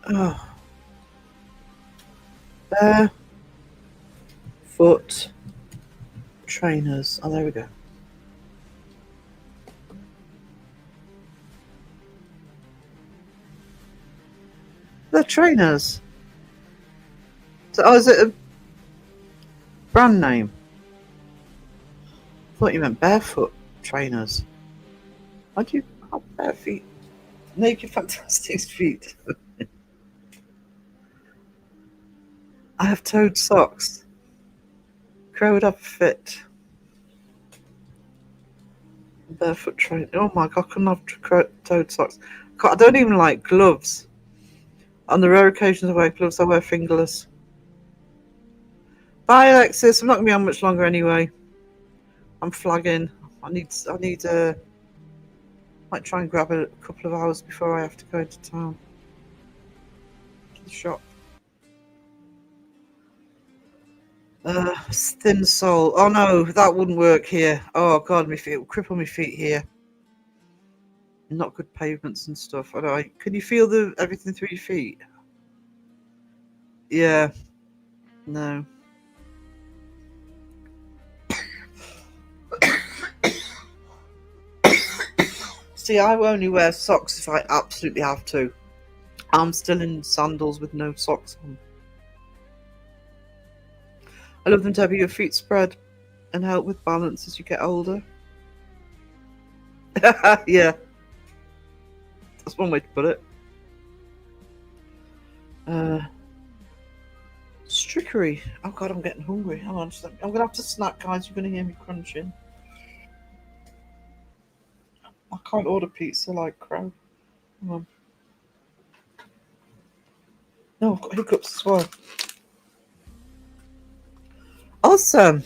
Oh. Barefoot trainers. Oh, there we go. They're trainers. So, oh, is it a brand name? I thought you meant barefoot trainers. Why do you have bare feet? Naked Fantastic feet. I have toed socks. Crow would have a fit. Barefoot train. Oh my god, I couldn't have toed socks. God, I don't even like gloves. On the rare occasions I wear gloves, I wear fingerless. Bye, Alexis. I'm not gonna be on much longer anyway. I'm flagging. I need might try and grab a couple of hours before I have to go into town. To the shop. Thin sole. Oh no, that wouldn't work here. Oh god, my feet, it will cripple my feet here. Not good pavements and stuff. I don't. Can you feel everything through your feet? Yeah. No. See, I only wear socks if I absolutely have to. I'm still in sandals with no socks on. I love them to have your feet spread and help with balance as you get older. Yeah. That's one way to put it. Strickery. Oh god, I'm getting hungry. Hang on, I'm gonna have to snack, guys. You're gonna hear me crunching. I can't order pizza like Crow. Hang on. No, I've got hiccups as well. Awesome.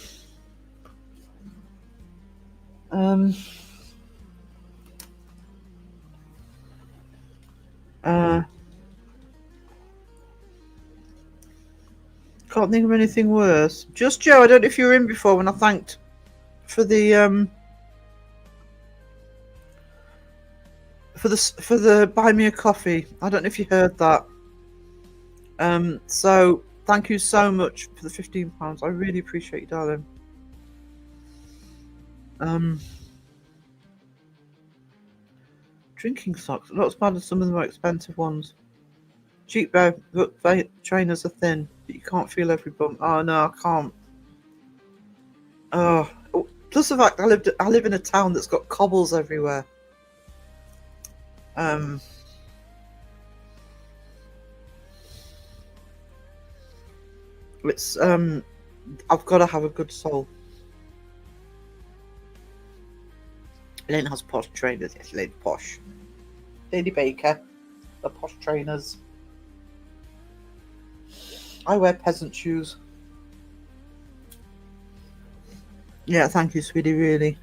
Can't think of anything worse. Just Joe, I don't know if you were in before when I thanked for the for the buy me a coffee. I don't know if you heard that. So thank you so much for the £15. I really appreciate you, darling. Drinking socks, not as bad as some of the more expensive ones. Cheap trainers are thin, but you can't feel every bump. Oh no, I can't. Oh, plus the fact I live in a town that's got cobbles everywhere. It's I've got to have a good sole. Lynn has posh trainers. Yes, Lynn posh. Lady Baker, the posh trainers. I wear peasant shoes. Yeah, thank you, sweetie. Really.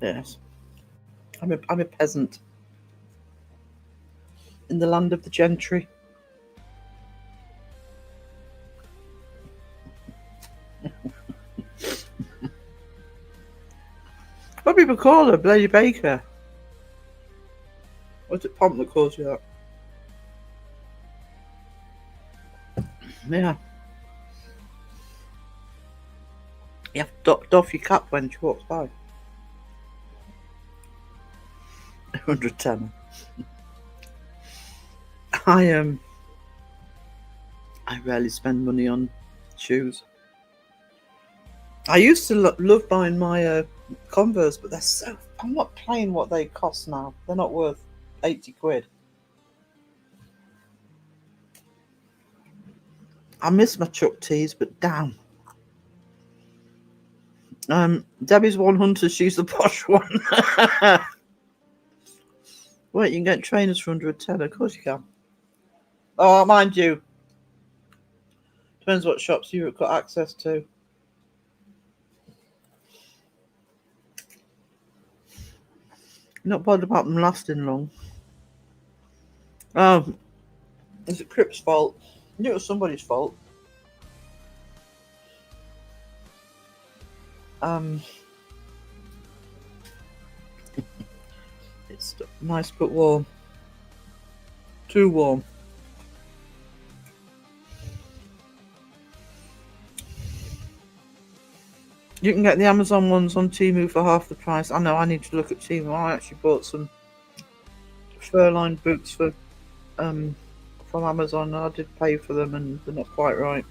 Yes, I'm a peasant in the land of the gentry. What do people call her? Lady Baker? What's it Pomp that calls you that? Yeah. You have to doff your cap when she walks by. 110. I rarely spend money on shoes. I used to love buying my Converse, but I'm not paying what they cost now. They're not worth 80 quid. I miss my Chuck tees, but damn. Debbie's one hunter, she's the posh one. Wait, you can get trainers for under a tenner. Of course you can. Oh, mind you. Depends what shops you've got access to. Not bothered about them lasting long. Is it Crip's fault? I knew it was somebody's fault. It's nice but warm. Too warm. You can get the Amazon ones on Temu for half the price. I know I need to look at Temu. I actually bought some fur-lined boots from Amazon. I did pay for them and they're not quite right.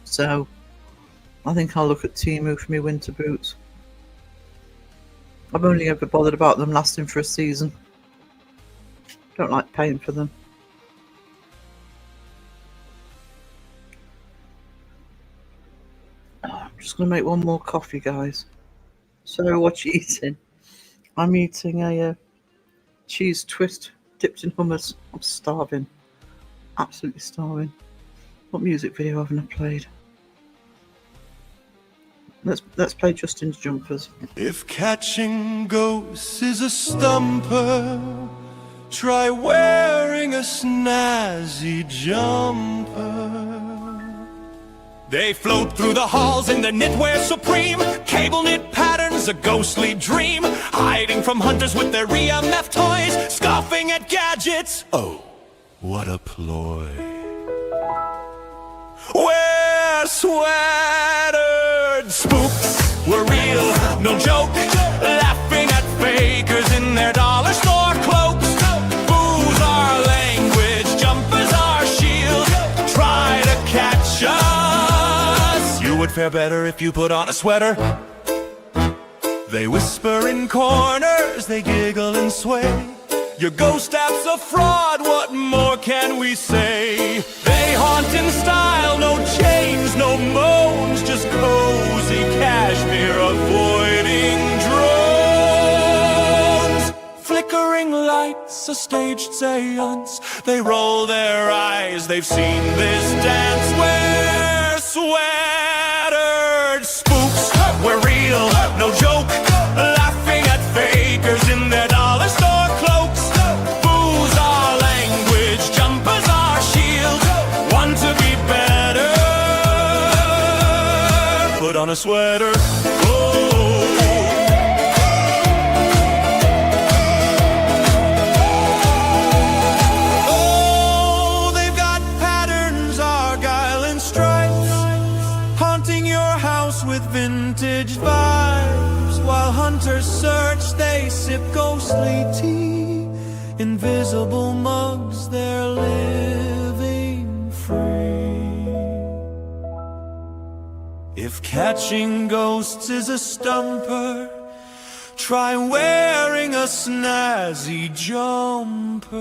So I think I'll look at Temu for my winter boots. I've only ever bothered about them lasting for a season. Don't like paying for them. I'm just going to make one more coffee, guys. So what you eating? I'm eating a cheese twist dipped in hummus. I'm starving. Absolutely starving. What music video haven't I played? Let's play Justin's Jumpers. If catching ghosts is a stumper, try wearing a snazzy jumper. They float through the halls in their knitwear supreme. Cable knit patterns, a ghostly dream. Hiding from hunters with their EMF toys. Scoffing at gadgets. Oh, what a ploy. Wear sweatered spooks. We're real, no joke. Laughing at fakers in their dollar store cloaks. Booze our language, jumpers our shield. Try to catch us. You would fare better if you put on a sweater. They whisper in corners, they giggle and sway. Your ghost app's a fraud, what more can we say? They haunt in style, no chains, no moans, just cozy cashmere avoiding drones. Flickering lights, a staged seance. They roll their eyes, they've seen this dance. We're sweatered spooks, we're real, no joke. Laughing at fakers in their dollar store cloaks. Booze our language, jumpers our shield. Want to be better? Put on a sweater. Oh, they've got patterns, argyle and stripes, haunting your house with vintage vibes. While hunters search, they sip ghostly tea. Invisible mugs, they're living free. If catching ghosts is a stumper, try wearing a snazzy jumper.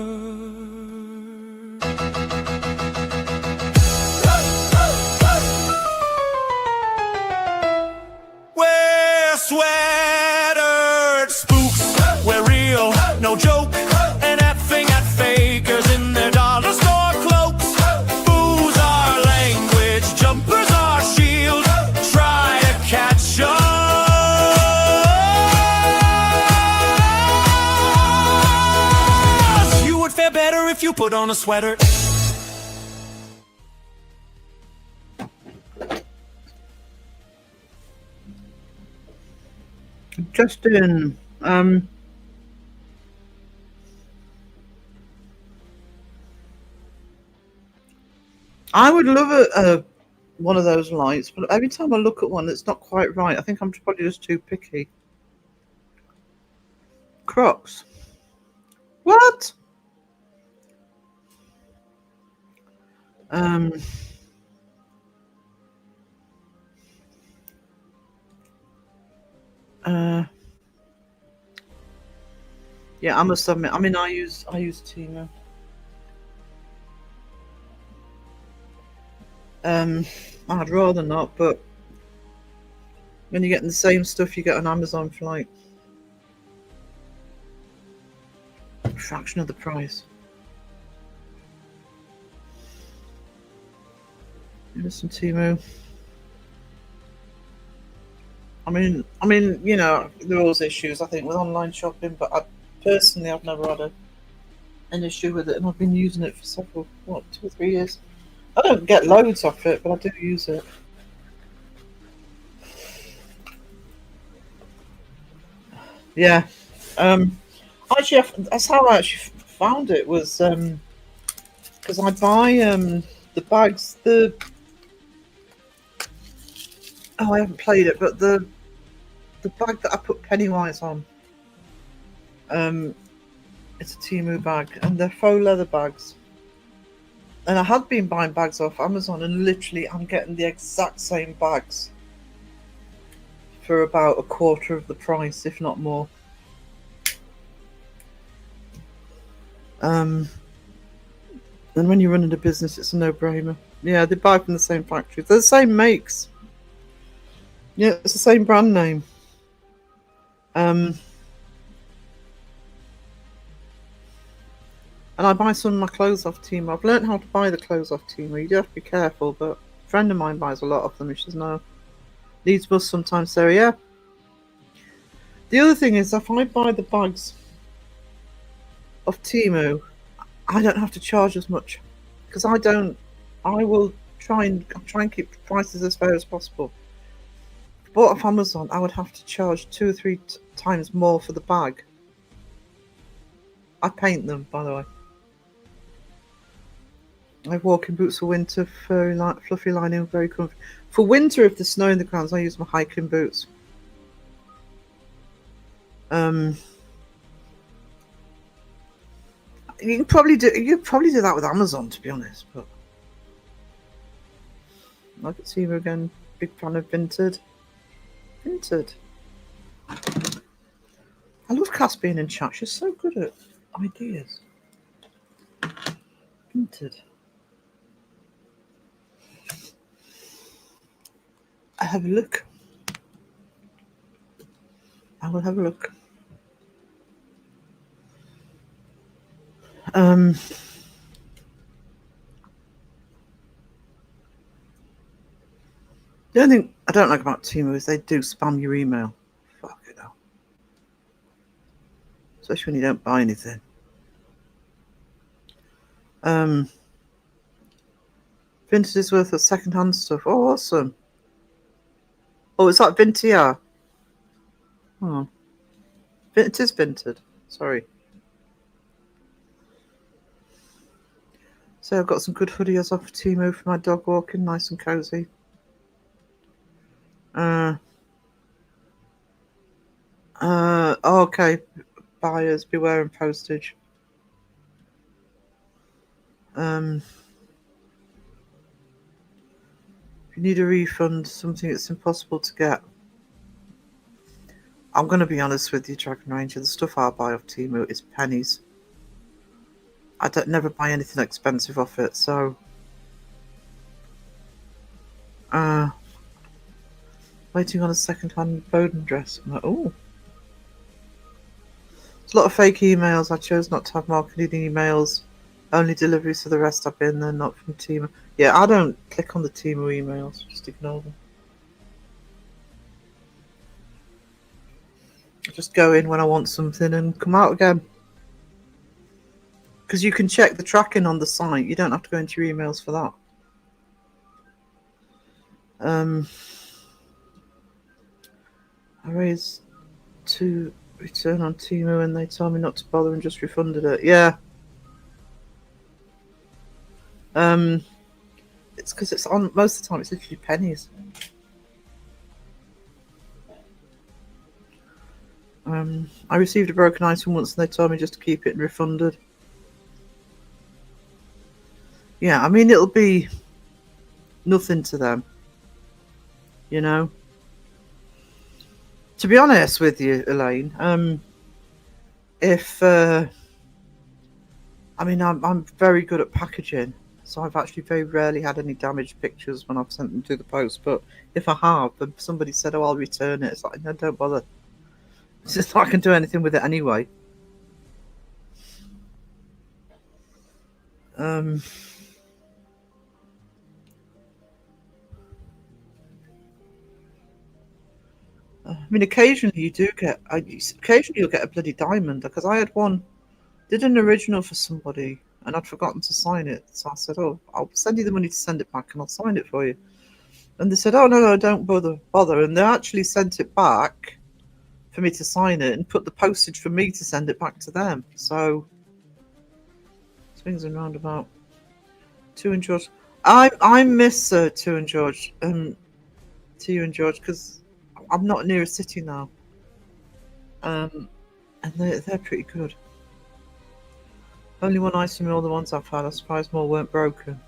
We're sweatered spooks, we're real, no joke. And effing at fakers in their dollar store cloaks. Booze our language, jumpers our shield. Try to catch us. You would fare better if you put on a sweater. Justin, I would love one of those lights, but every time I look at one, it's not quite right. I think I'm probably just too picky. Crocs. What? Yeah, I must admit. I mean, I use Temu. I'd rather not, but when you're getting the same stuff you get on Amazon for like a fraction of the price. Here's some Temu. I mean, you know, there are always issues, I think, with online shopping, but personally, I've never had an issue with it, and I've been using it for several, 2 or 3 years. I don't get loads off it, but I do use it. Yeah. Actually, that's how I actually found it, was because I buy the bags, oh, I haven't played it, but the bag that I put Pennywise on, it's a Temu bag, and they're faux leather bags. And I had been buying bags off Amazon, and literally I'm getting the exact same bags for about a quarter of the price, if not more. And when you're running a business, it's a no-brainer. Yeah, they buy from the same factory. They're the same makes. Yeah, it's the same brand name. And I buy some of my clothes off Temu. I've learned how to buy the clothes off Temu. You do have to be careful, but a friend of mine buys a lot of them. She says, no, needs must sometimes. So, yeah. The other thing is, if I buy the bags off Temu, I don't have to charge as much. Because I will try and keep prices as fair as possible. If I bought off Amazon, I would have to charge 2 or 3 times more for the bag. I paint them, by the way. I have walking boots for winter, fluffy lining, very comfy. For winter, if there's snow in the grounds, I use my hiking boots. You can probably do that with Amazon, to be honest. But I could see you again. Big fan of Vinted. Vinted. I love Cass being in chat. She's so good at ideas. Vinted. I have a look. I will have a look. The only thing I don't like about Temu is they do spam your email. Fuck it up. Especially when you don't buy anything. Vintage is worth of second-hand stuff. Oh, awesome. Oh, is that Vintia? Oh. It is Vinted. Sorry. So I've got some good hoodies off Temu for my dog walking, nice and cozy. Okay. Buyers, beware and postage. If you need a refund, something that's impossible to get. I'm going to be honest with you, Dragon Ranger. The stuff I buy off Temu is pennies. I never buy anything expensive off it, so... waiting on a second-hand Bowden dress. I'm like, oh. There's a lot of fake emails. I chose not to have marketing emails. Only deliveries for the rest I've been there, not from Temu. Yeah, I don't click on the Temu emails. Just ignore them. I just go in when I want something and come out again. Because you can check the tracking on the site. You don't have to go into your emails for that. I raised to return on Temu and they told me not to bother and just refunded it. Yeah. It's because it's on most of the time. It's literally pennies. I received a broken item once and they told me just to keep it and refunded. Yeah, I mean, it'll be nothing to them, you know. To be honest with you, Elaine, I mean, I'm very good at packaging, so I've actually very rarely had any damaged pictures when I've sent them through the post. But if I have, and somebody said, "Oh, I'll return it," it's like, no, don't bother. It's just I can do anything with it anyway. I mean, occasionally you do get. Occasionally you'll get a bloody diamond, because I had one. Did an original for somebody, and I'd forgotten to sign it. So I said, "Oh, I'll send you the money to send it back, and I'll sign it for you." And they said, "Oh no, don't bother." And they actually sent it back for me to sign it and put the postage for me to send it back to them. So swings and roundabout. 2 inches. I miss Two and George, because I'm not near a city now. And they're pretty good. Only one item in all the ones I've had. I'm surprised more weren't broken.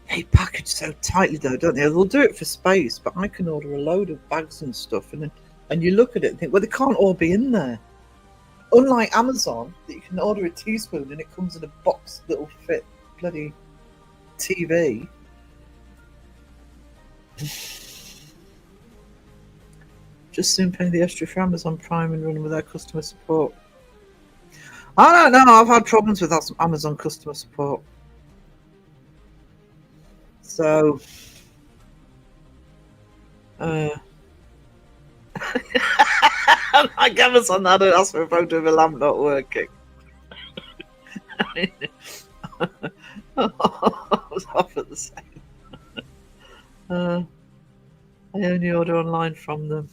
They package so tightly though, don't they? They'll do it for space, but I can order a load of bags and stuff, and you look at it and think, well, they can't all be in there. Unlike Amazon, that you can order a teaspoon and it comes in a box that'll fit bloody TV. Just soon paying the extra for Amazon Prime and running with their customer support. I don't know. I've had problems with Amazon customer support. So, like Amazon, I don't ask for a photo of a lamp not working. I was half at the same. I only order online from them.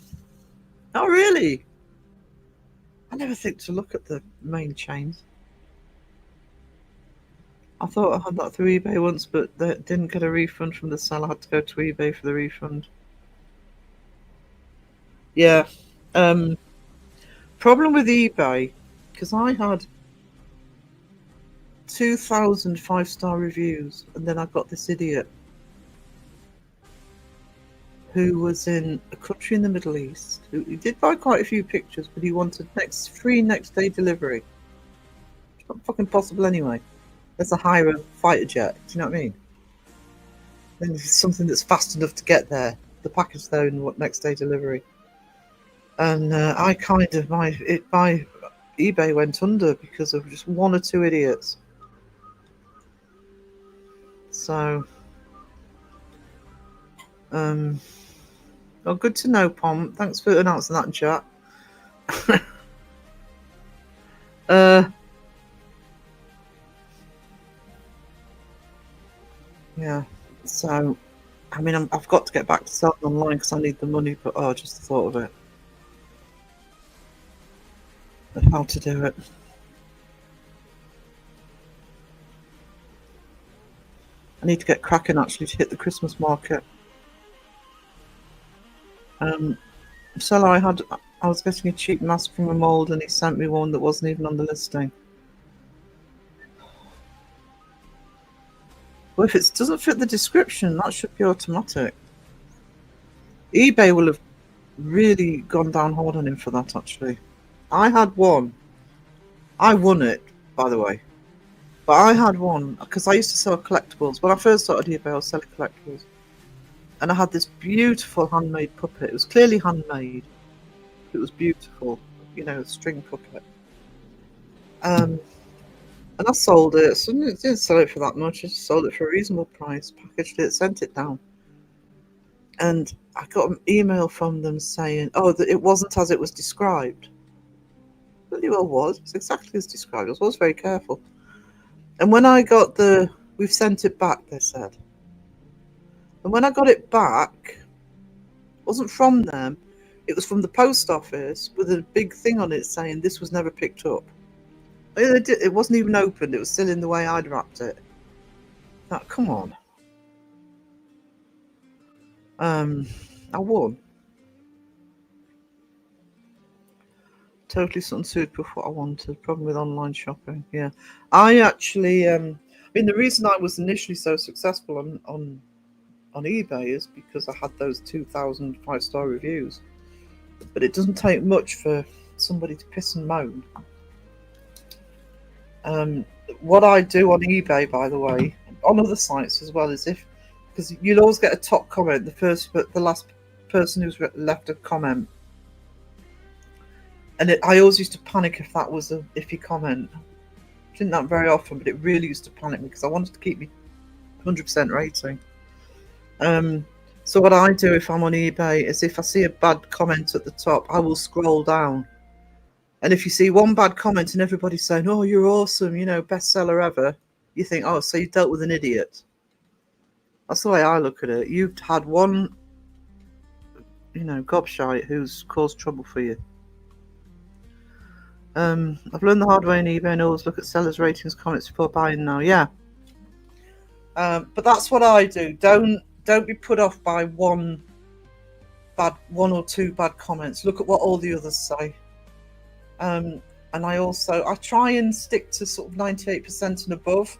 Oh, really? I never think to look at the main chains. I thought I had that through eBay once, but didn't get a refund from the seller. I had to go to eBay for the refund. Yeah. Problem with eBay, because I had 2,000 5-star reviews, and then I got this idiot who was in a country in the Middle East. He did buy quite a few pictures, but he wanted free next day delivery. It's not fucking possible anyway. Let's hire a fighter jet. Do you know what I mean? Then it's something that's fast enough to get there. The package there in next day delivery. And I kind of my eBay went under because of just one or two idiots. So, well, good to know, Pom. Thanks for announcing that in chat. Yeah, so, I mean, I've got to get back to selling online because I need the money, but just the thought of it. But how to do it. I need to get cracking actually to hit the Christmas market. So I was getting a cheap mask from a mould and he sent me one that wasn't even on the listing. Well, if it doesn't fit the description, that should be automatic. eBay will have really gone down hard on him for that, actually. I had one. I won it, by the way. But I had one, because I used to sell collectibles. When I first started eBay, I was selling collectibles. And I had this beautiful handmade puppet. It was clearly handmade. It was beautiful. You know, a string puppet. And I sold it. So I didn't sell it for that much. I just sold it for a reasonable price, packaged it, sent it down. And I got an email from them saying, that it wasn't as it was described. Really well was. It's exactly as described. I was very careful. And when I got we've sent it back, they said. And when I got it back, it wasn't from them. It was from the post office with a big thing on it saying this was never picked up. It wasn't even opened. It was still in the way I'd wrapped it. Come on. I won. Totally unsuited with what I wanted. Problem with online shopping. Yeah, I actually. I mean, the reason I was initially so successful on eBay is because I had those 2,000 5-star reviews. But it doesn't take much for somebody to piss and moan. What I do on eBay, by the way, on other sites as well, is because you'll always get a top comment, the last person who's left a comment, and I always used to panic if that was a iffy comment. I didn't that very often, but it really used to panic me because I wanted to keep me 100% rating. So what I do if I'm on eBay is if I see a bad comment at the top, I will scroll down. And if you see one bad comment and everybody's saying, "Oh, you're awesome, bestseller ever," you think, "Oh, so you dealt with an idiot." That's the way I look at it. You've had one, gobshite who's caused trouble for you. I've learned the hard way on eBay and always look at sellers' ratings, comments before buying now. Yeah. But that's what I do. Don't be put off by one or two bad comments. Look at what all the others say. And I try and stick to sort of 98% and above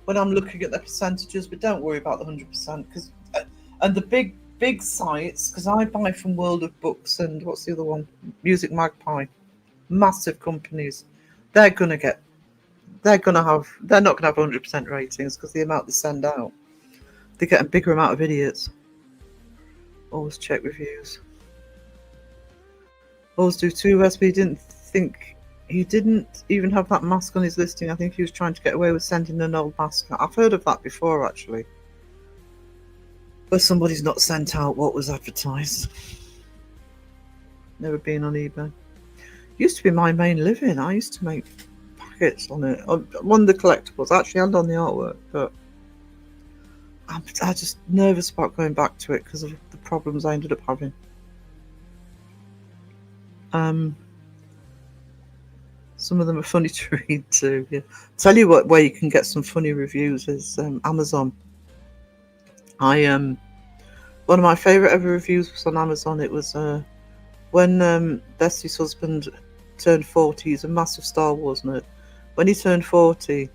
when I'm looking at the percentages, but don't worry about the 100% because and the big sites, because I buy from World of Books and what's the other one, Music Magpie, massive companies. They're not going to have 100% ratings because the amount they send out, they get a bigger amount of idiots. Always check reviews. Always do too. Westby he didn't even have that mask on his listing. I think he was trying to get away with sending an old mask. I've heard of that before, actually, where somebody's not sent out what was advertised. Never been on eBay. Used to be my main living. I used to make packets on it, on the collectibles actually, and on the artwork. But I'm just nervous about going back to it because of the problems I ended up having. Some of them are funny to read too. Yeah. Tell you what, where you can get some funny reviews is Amazon. One of my favourite ever reviews was on Amazon. It was when Bessie's husband turned 40. He's a massive Star Wars nerd. When he turned 40,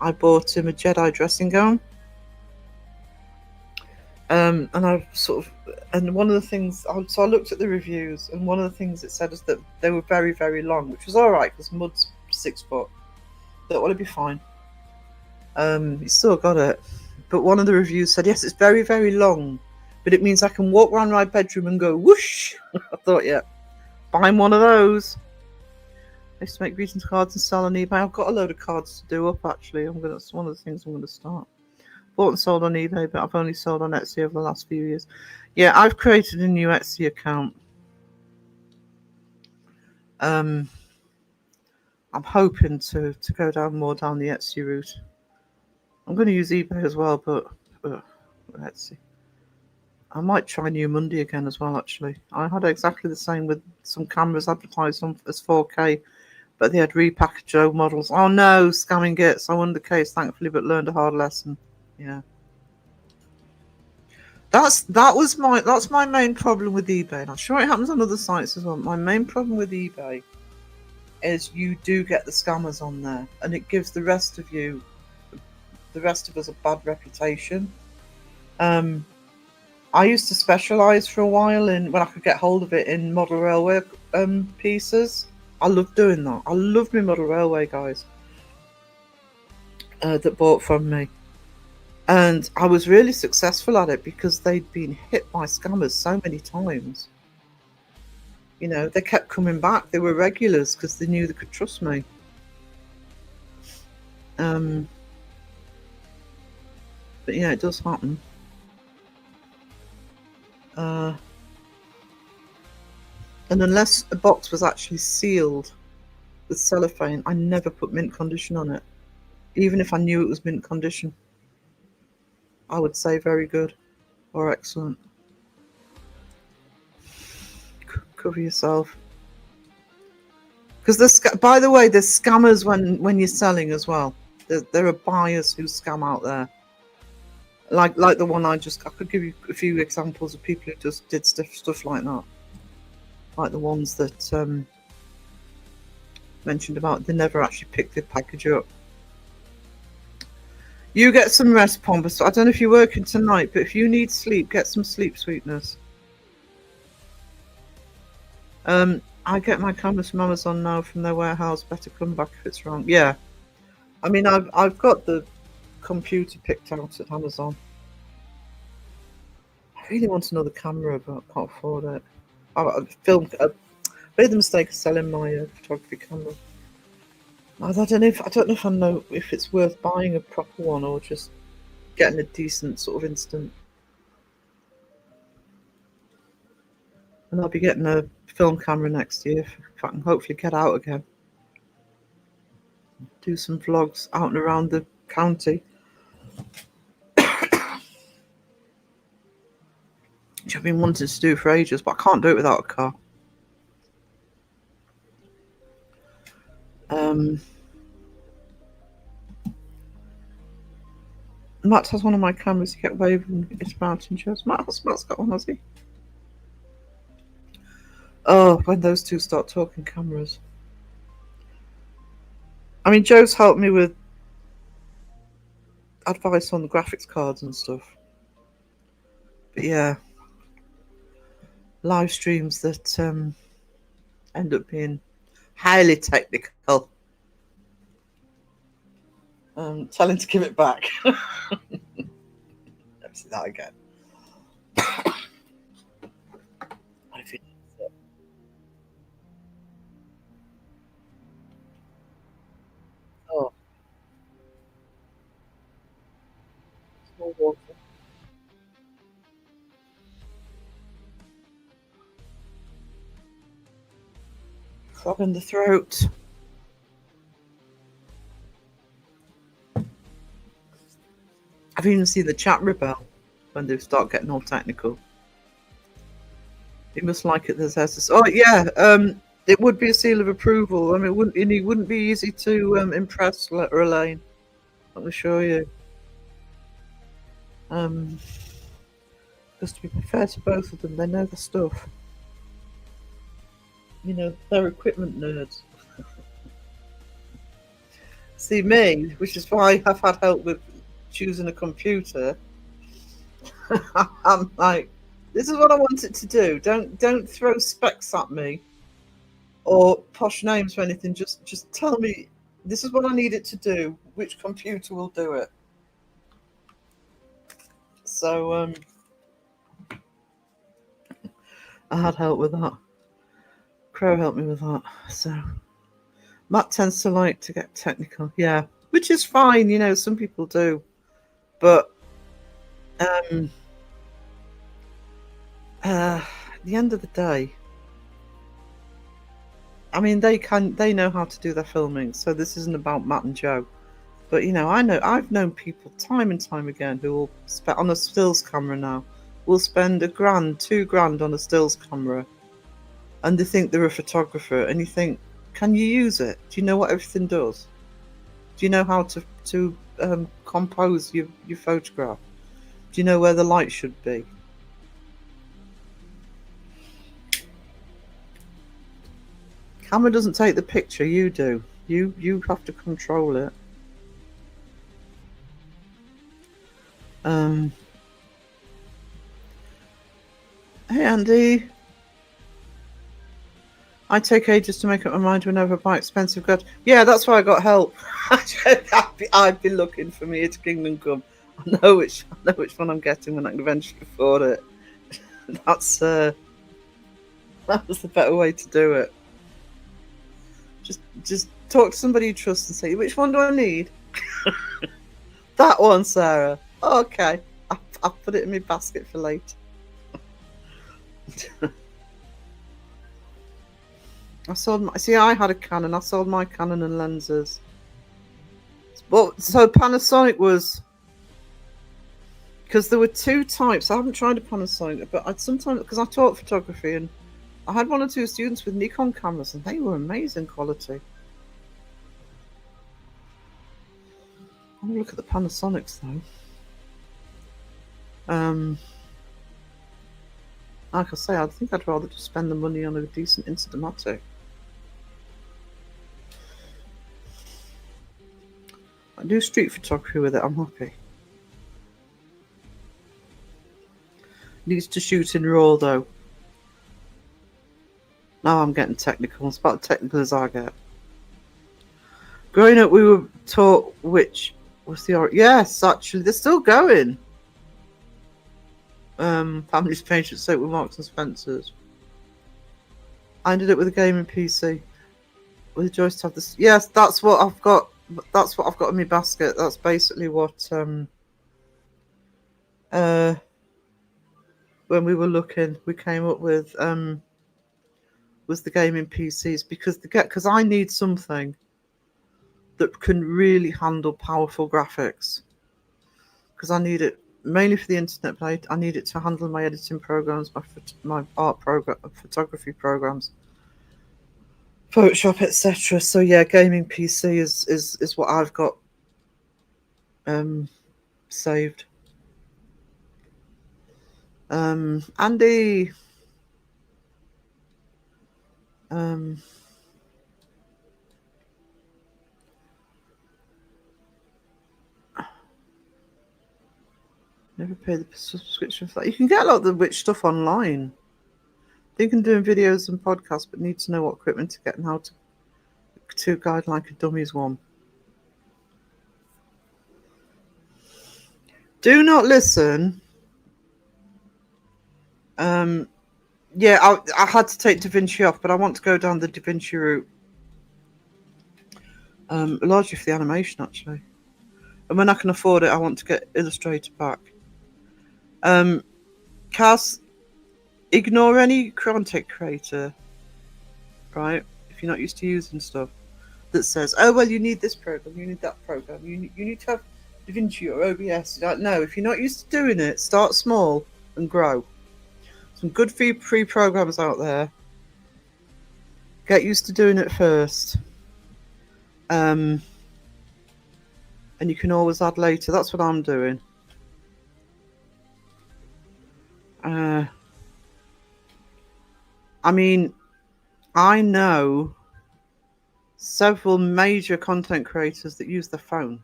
I bought him a Jedi dressing gown. And one of the things, so I looked at the reviews, and one of the things it said is that they were very, very long, which was all right because Mud's 6 foot. Thought, well, it'd be fine. He still got it, but one of the reviews said, yes, it's very, very long, but it means I can walk around my bedroom and go whoosh. I thought, yeah, buying one of those. I used to make greetings cards and sell on eBay. I've got a load of cards to do up actually. That's one of the things I'm going to start. Bought and sold on eBay, but I've only sold on Etsy over the last few years. Yeah, I've created a new Etsy account. I'm hoping to go more down the Etsy route. I'm going to use eBay as well, but Etsy. I might try New Monday again as well, actually. I had exactly the same with some cameras advertised on as 4K, but they had repackaged old models. Oh no, scamming gets. I won the case, thankfully, but learned a hard lesson. Yeah. That's my main problem with eBay. And I'm sure it happens on other sites as well. My main problem with eBay is you do get the scammers on there, and it gives the rest of us a bad reputation. I used to specialise for a while in, when I could get hold of it, in model railway pieces. I loved doing that. I loved my model railway guys that bought from me. And I was really successful at it because they'd been hit by scammers so many times. You know, they kept coming back. They were regulars because they knew they could trust me. But yeah, it does happen. And unless a box was actually sealed with cellophane, I never put mint condition on it. Even if I knew it was mint condition, I would say very good or excellent. Cover yourself. Because by the way, there's scammers when you're selling as well. There are buyers who scam out there. Like the one I could give you a few examples of people who just did stuff like that. Like the ones that mentioned about, they never actually picked the package up. You get some rest, Pompous. I don't know if you're working tonight, but if you need sleep, get some sleep sweetness. I get my cameras from Amazon now from their warehouse. Better come back if it's wrong. Yeah, I mean I've got the computer picked out at Amazon. I really want another camera, but I can't afford it. I made the mistake of selling my photography camera. I don't know if it's worth buying a proper one or just getting a decent sort of instant. And I'll be getting a film camera next year if I can hopefully get out again. Do some vlogs out and around the county. Which I've been wanting to do for ages, but I can't do it without a car. Matt has one of my cameras. He kept waving his mountain shows. Matt's got one, has he? Oh, when those two start talking cameras. I mean, Joe's helped me with advice on the graphics cards and stuff. But yeah, live streams that end up being highly technical. Tell him to give it back. Let's see that again. Oh, small water. Frog in the throat. I've even seen the chat rebel when they start getting all technical. You must like it. There's SS. Oh yeah, it would be a seal of approval. I mean, it wouldn't be easy to impress Elaine. I can assure you. Because to be fair to both of them, they know the stuff. You know, they're equipment nerds. See me, which is why I've had help with choosing a computer. I'm like, this is what I want it to do. Don't throw specs at me or posh names or anything. Just tell me this is what I need it to do. Which computer will do it? So I had help with that. Crow helped me with that. So Matt tends to like to get technical, yeah, which is fine. You know, some people do, but at the end of the day, I mean, they know how to do their filming, so this isn't about Matt and Joe. But you know, I've known people time and time again who will spend on a stills camera now, will spend $1,000, $2,000 on a stills camera, and they think they're a photographer, and you think, can you use it? Do you know what everything does? Do you know how to compose your photograph? Do you know where the light should be? Camera doesn't take the picture, you do. You have to control it. Hey Andy. I take ages to make up my mind whenever I buy expensive goods. Yeah, that's why I got help. I'd be looking for me to Kingdom Come. I know which one I'm getting when I can eventually afford it. That was the better way to do it. Just talk to somebody you trust and say, which one do I need? That one, Sarah. Oh, okay, I'll put it in my basket for later. I had a Canon. I sold my Canon and lenses. Well, so Panasonic was, because there were two types. I haven't tried a Panasonic, but I'd sometimes, because I taught photography, and I had one or two students with Nikon cameras, and they were amazing quality. I'll look at the Panasonics though. Like I say, I think I'd rather just spend the money on a decent Instamatic. I do street photography with it, I'm happy. Needs to shoot in RAW though. Now I'm getting technical. It's about as technical as I get. Growing up, we were taught which was the... Yes, actually, they're still going. Family's Patient Soap with Marks and Spencer's. I ended up with a gaming PC. With a joystick to have this. Yes, that's what I've got. That's what I've got in my basket. That's basically what when we were looking, we came up with was the gaming PCs, because I need something that can really handle powerful graphics, because I need it mainly for the internet, but I need it to handle my editing programs, my art program, photography programs, Photoshop, etc. So yeah, gaming PC is what I've got saved. Andy. Never paid the subscription for that. You can get a lot of the witch stuff online. They can do videos and podcasts, but need to know what equipment to get and how to guide like a dummies one. Do not listen. Yeah, I had to take DaVinci off, but I want to go down the DaVinci route. Largely for the animation, actually. And when I can afford it, I want to get Illustrator back. Kaz, ignore any content creator, right? If you're not used to using stuff that says, oh, well, you need this program, you need that program, you need to have DaVinci or OBS. Like, no, if you're not used to doing it, start small and grow. Some good free programs out there. Get used to doing it first. And you can always add later. That's what I'm doing. I mean, I know several major content creators that use their phone.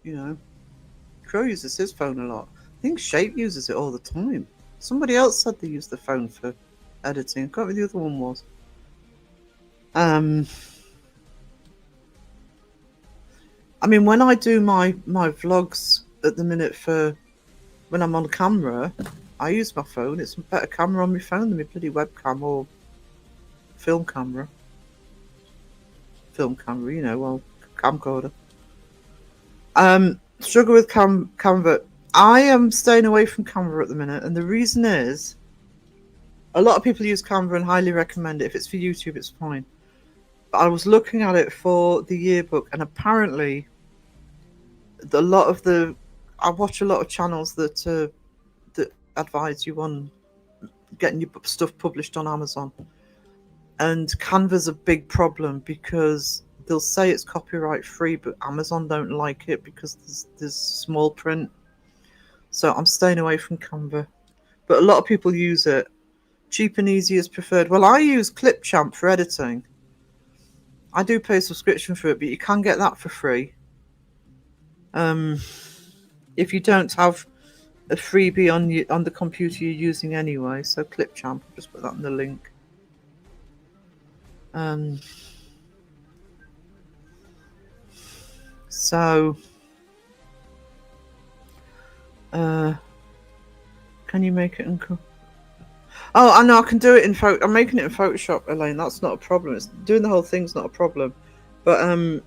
You know, Crow uses his phone a lot. I think Shape uses it all the time. Somebody else said they use the phone for editing. I can't remember who the other one was. I mean, when I do my vlogs at the minute for when I'm on camera, I use my phone. It's a better camera on my phone than my bloody webcam or film camera. Film camera, you know, well, camcorder. Struggle with Canva. I am staying away from Canva at the minute, and the reason is a lot of people use Canva and highly recommend it. If it's for YouTube, it's fine. But I was looking at it for the yearbook, and apparently I watch a lot of channels that advise you on getting your stuff published on Amazon, and Canva's a big problem because they'll say it's copyright free, but Amazon don't like it because there's small print. So I'm staying away from Canva, but a lot of people use it. Cheap and easy is preferred. Well, I use Clipchamp for editing. I do pay a subscription for it, but you can get that for free. If you don't have a freebie on the computer you're using anyway. So Clipchamp, I'll just put that in the link. So can you make it in? Oh, I know I can do it in I'm making it in Photoshop, Elaine. That's not a problem. It's doing the whole thing's not a problem. But and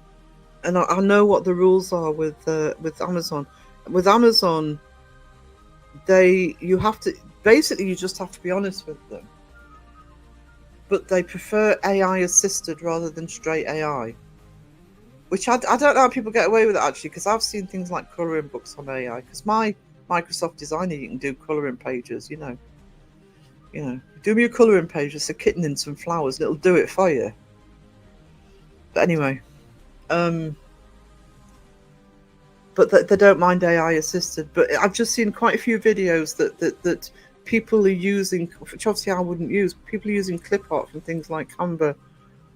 I know what the rules are with Amazon. With Amazon, you just have to be honest with them. But they prefer AI assisted rather than straight AI, which I don't know how people get away with it actually, because I've seen things like colouring books on AI. Because my Microsoft Designer, you can do colouring pages, you know, do me a colouring page, just a kitten and some flowers, and it'll do it for you. But anyway, but they don't mind AI assisted. But I've just seen quite a few videos that people are using, which obviously I wouldn't use. People are using clip art from things like Canva,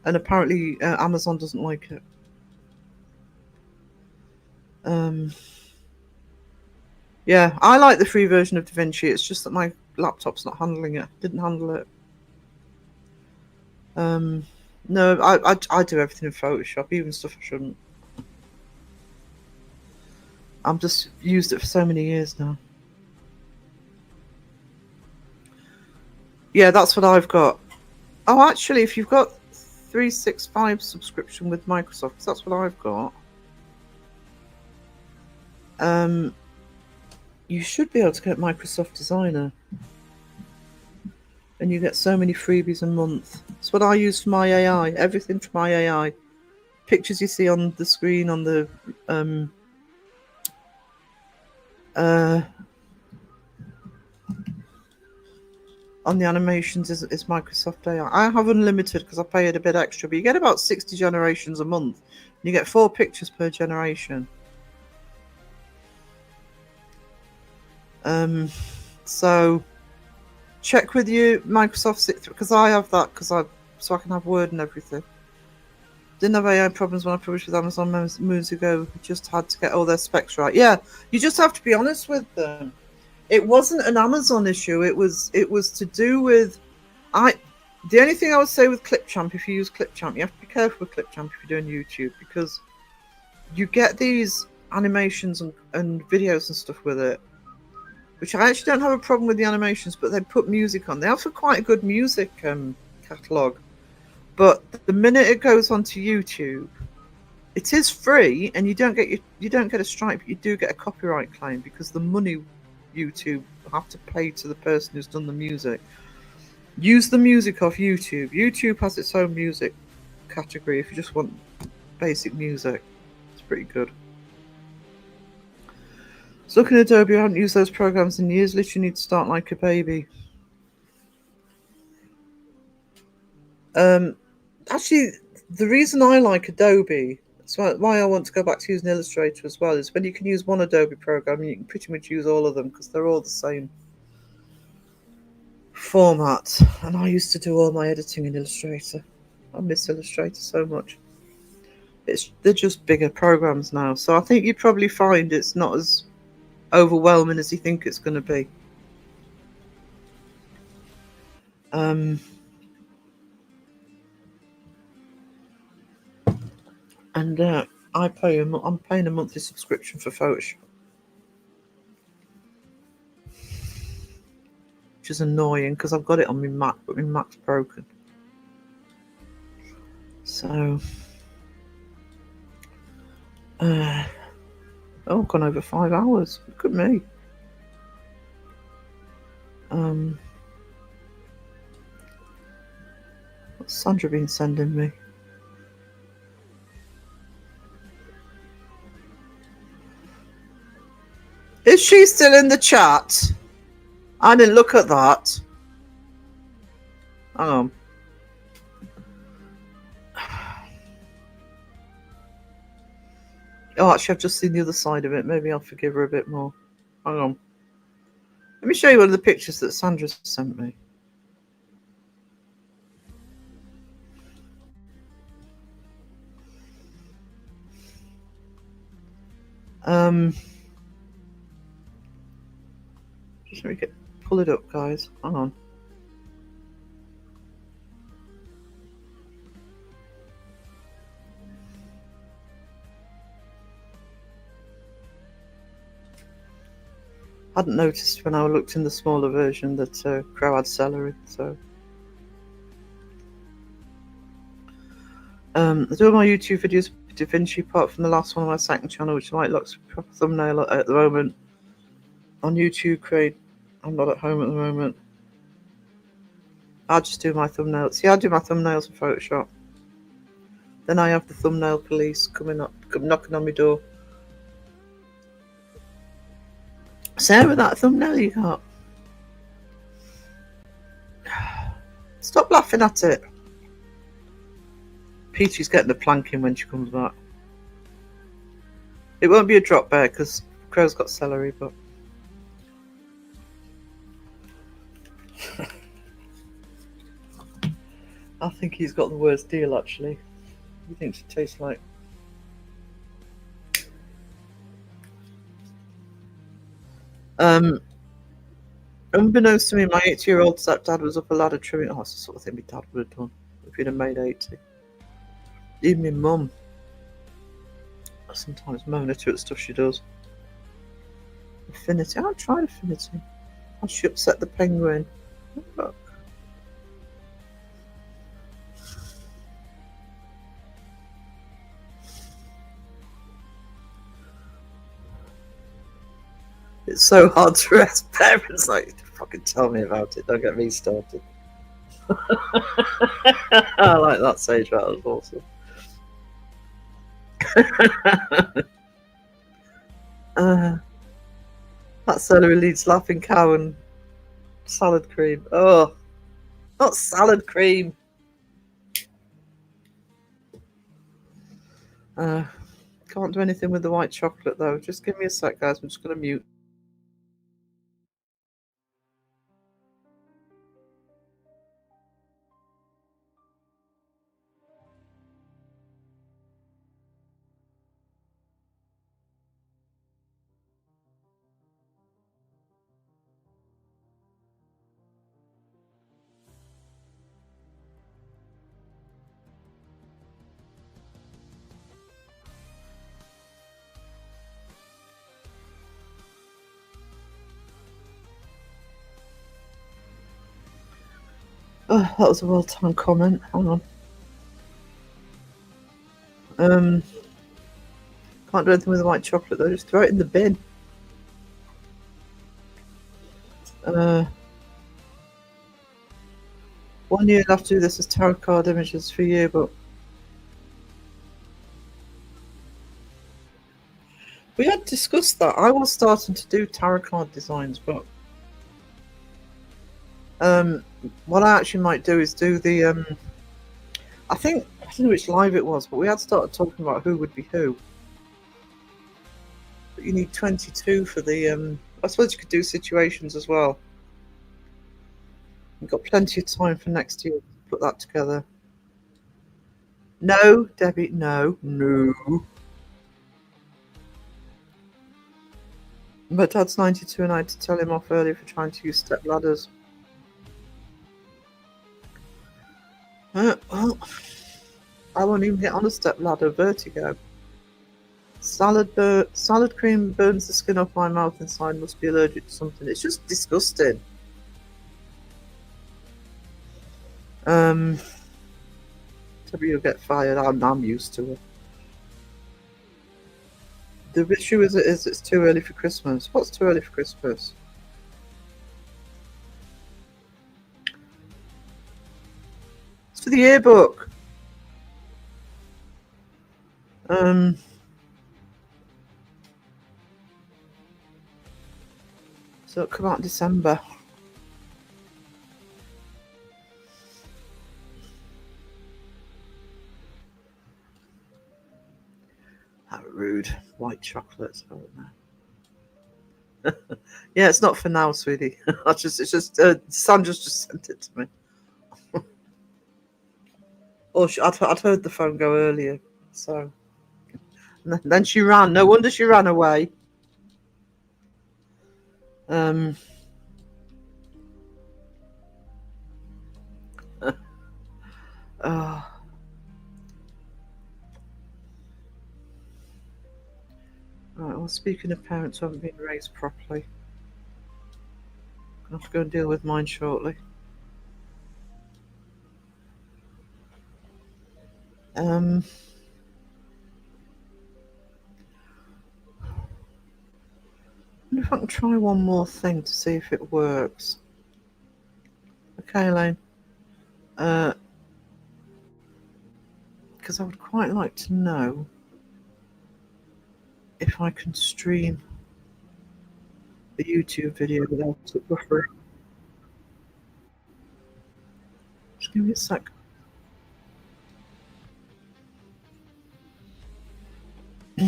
and apparently Amazon doesn't like it. Yeah, I like the free version of DaVinci. It's just that my laptop's not handling it. Didn't handle it. No, I do everything in Photoshop, even stuff I shouldn't. I've just used it for so many years now. Yeah, that's what I've got. Oh, actually, if you've got 365 subscription with Microsoft, 'cause that's what I've got. You should be able to get Microsoft Designer. And you get so many freebies a month. It's what I use for my AI. Everything for my AI. Pictures you see on the screen on the on the animations is Microsoft AI. I have unlimited because I paid a bit extra, but you get about 60 generations a month. You get 4 pictures per generation. So check with you Microsoft because I have that so I can have Word and everything. Didn't have AI problems when I published with Amazon moons ago. Just had to get all their specs right. Yeah, you just have to be honest with them. It wasn't an Amazon issue. It was to do with the only thing I would say with Clipchamp, if you use Clipchamp, you have to be careful with Clipchamp if you're doing YouTube, because you get these animations and videos and stuff with it, which I actually don't have a problem with the animations, but they put music on. They have quite a good music catalogue. But the minute it goes onto YouTube, it is free, and you don't get a strike, but you do get a copyright claim because the money YouTube have to pay to the person who's done the music. Use the music off YouTube. YouTube has its own music category if you just want basic music. It's pretty good. So looking at Adobe, I haven't used those programs in years. Literally need to start like a baby. Actually, the reason I like Adobe, that's why I want to go back to using Illustrator as well, is when you can use one Adobe program, you can pretty much use all of them because they're all the same format. And I used to do all my editing in Illustrator. I miss Illustrator so much. They're just bigger programs now, so I think you probably find it's not as overwhelming as you think it's going to be. And I'm paying a monthly subscription for Photoshop, which is annoying because I've got it on my Mac, but my Mac's broken. So, I've gone over 5 hours. Look at me. What's Sandra been sending me? Is she still in the chat? I didn't look at that. Hang on. Oh, actually, I've just seen the other side of it. Maybe I'll forgive her a bit more. Hang on. Let me show you one of the pictures that Sandra sent me. Just let me pull it up, guys. Hang on. I hadn't noticed when I looked in the smaller version that Crow had celery, so. I do all my YouTube videos with DaVinci apart from the last one on my second channel, which might look a proper thumbnail at the moment. On YouTube, Create. I'm not at home at the moment. I'll just do my thumbnails. See, I do my thumbnails in Photoshop. Then I have the thumbnail police coming up, knocking on my door. Sarah, that thumbnail you got. Stop laughing at it. Peachy's getting the planking when she comes back. It won't be a drop bear because Crow's got celery, but. I think he's got the worst deal, actually. He thinks it tastes like. Unbeknownst to me, my 80-year-old stepdad was up a ladder trimming. Oh, it's the sort of thing my dad would have done if he'd have made 80. Even my mum. I sometimes moan at her at stuff she does. Affinity. I've tried Affinity. I should upset the penguin. Look. It's so hard to rest parents. Like, fucking tell me about it. Don't get me started. I like that Sage. That was awesome. That celery leads laughing cow and Salad cream. Oh, not salad cream. Can't do anything with the white chocolate though. Just give me a sec, guys. I'm just going to mute. Oh, that was a well-timed comment. Hang on. Can't do anything with the white chocolate though. Just throw it in the bin. One year I'll have to do this as tarot card images for you, but we had discussed that. I was starting to do tarot card designs, but what I actually might do is do the I don't know which live it was, but we had started talking about who would be who. But you need 22 for the I suppose you could do situations as well. We've got plenty of time for next year to put that together. No, Debbie, no. But Dad's 92 and I had to tell him off earlier for trying to use step ladders. Well, I won't even get on a step ladder. Vertigo. Salad cream burns the skin off my mouth inside. Must be allergic to something. It's just disgusting. Debbie, you'll get fired. I'm used to it. The issue is it's too early for Christmas. What's too early for Christmas? It's for the yearbook. So it'll come out in December. How rude. White chocolates. Oh, no. Yeah, it's not for now, sweetie. It's just Sandra's just sent it to me. Oh, I'd heard the phone go earlier, so and then she ran. No wonder she ran away. Oh. Right, well, speaking of parents who haven't been raised properly, I'm going to have to go and deal with mine shortly. I wonder if I can try one more thing to see if it works. Okay, Elaine. Because I would quite like to know if I can stream the YouTube video without it buffering. Just give me a sec.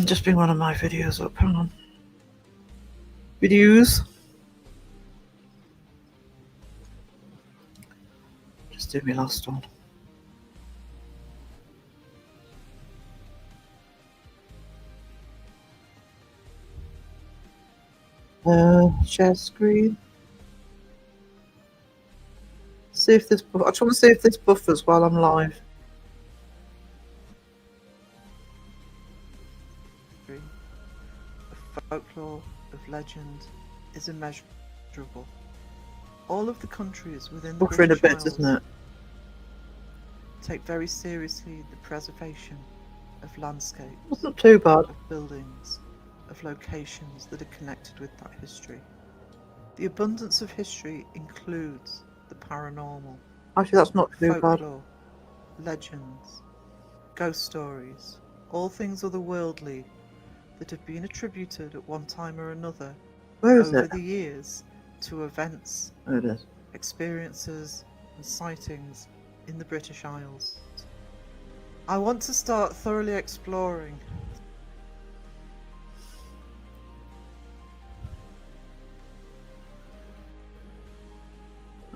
Just bring one of my videos up. Hang on. Videos. Just do my last one. Share screen. See if this. I just want to see if this buffers while I'm live. Of folklore, of legend, is immeasurable. All of the countries within the Buffering a British bit, Isles isn't it? take very seriously the preservation of landscapes, It's not too bad. of buildings, of locations that are connected with that history. The abundance of history includes the paranormal, Actually, that's not too bad. folklore, legends, ghost stories, all things otherworldly that have been attributed at one time or another Where is over it? the years to events, There it is. experiences, and sightings in the British Isles. I want to start thoroughly exploring.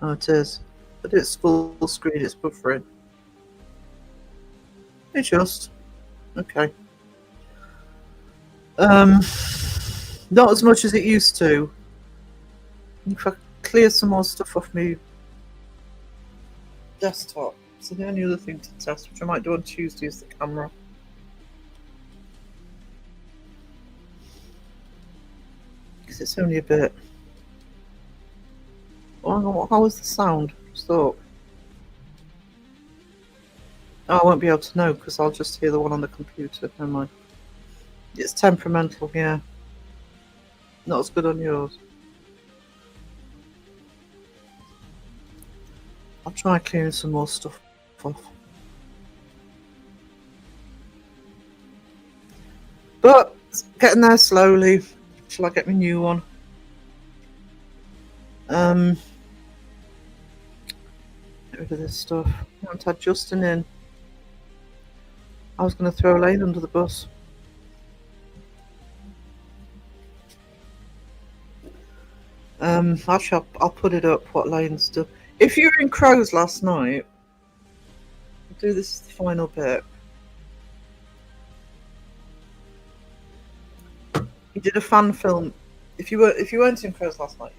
Oh, it is. But it's full screen, it's buffering. It's just. Okay. Not as much as it used to. If I clear some more stuff off my desktop. So the only other thing to test, which I might do on Tuesday, is the camera. Because it's only a bit. Oh, hang on, how was the sound? Just thought. Oh, I won't be able to know because I'll just hear the one on the computer. Never mind. It's temperamental, yeah. Not as good on yours. I'll try clearing some more stuff off. But it's getting there slowly. Shall I get my new one? Get rid of this stuff. I haven't had Justin in. I was going to throw Elaine under the bus. Actually, I'll put it up what Lane's done. If you were in Crows last night, I'll do this as the final bit. He did a fan film. If you weren't in Crows last night,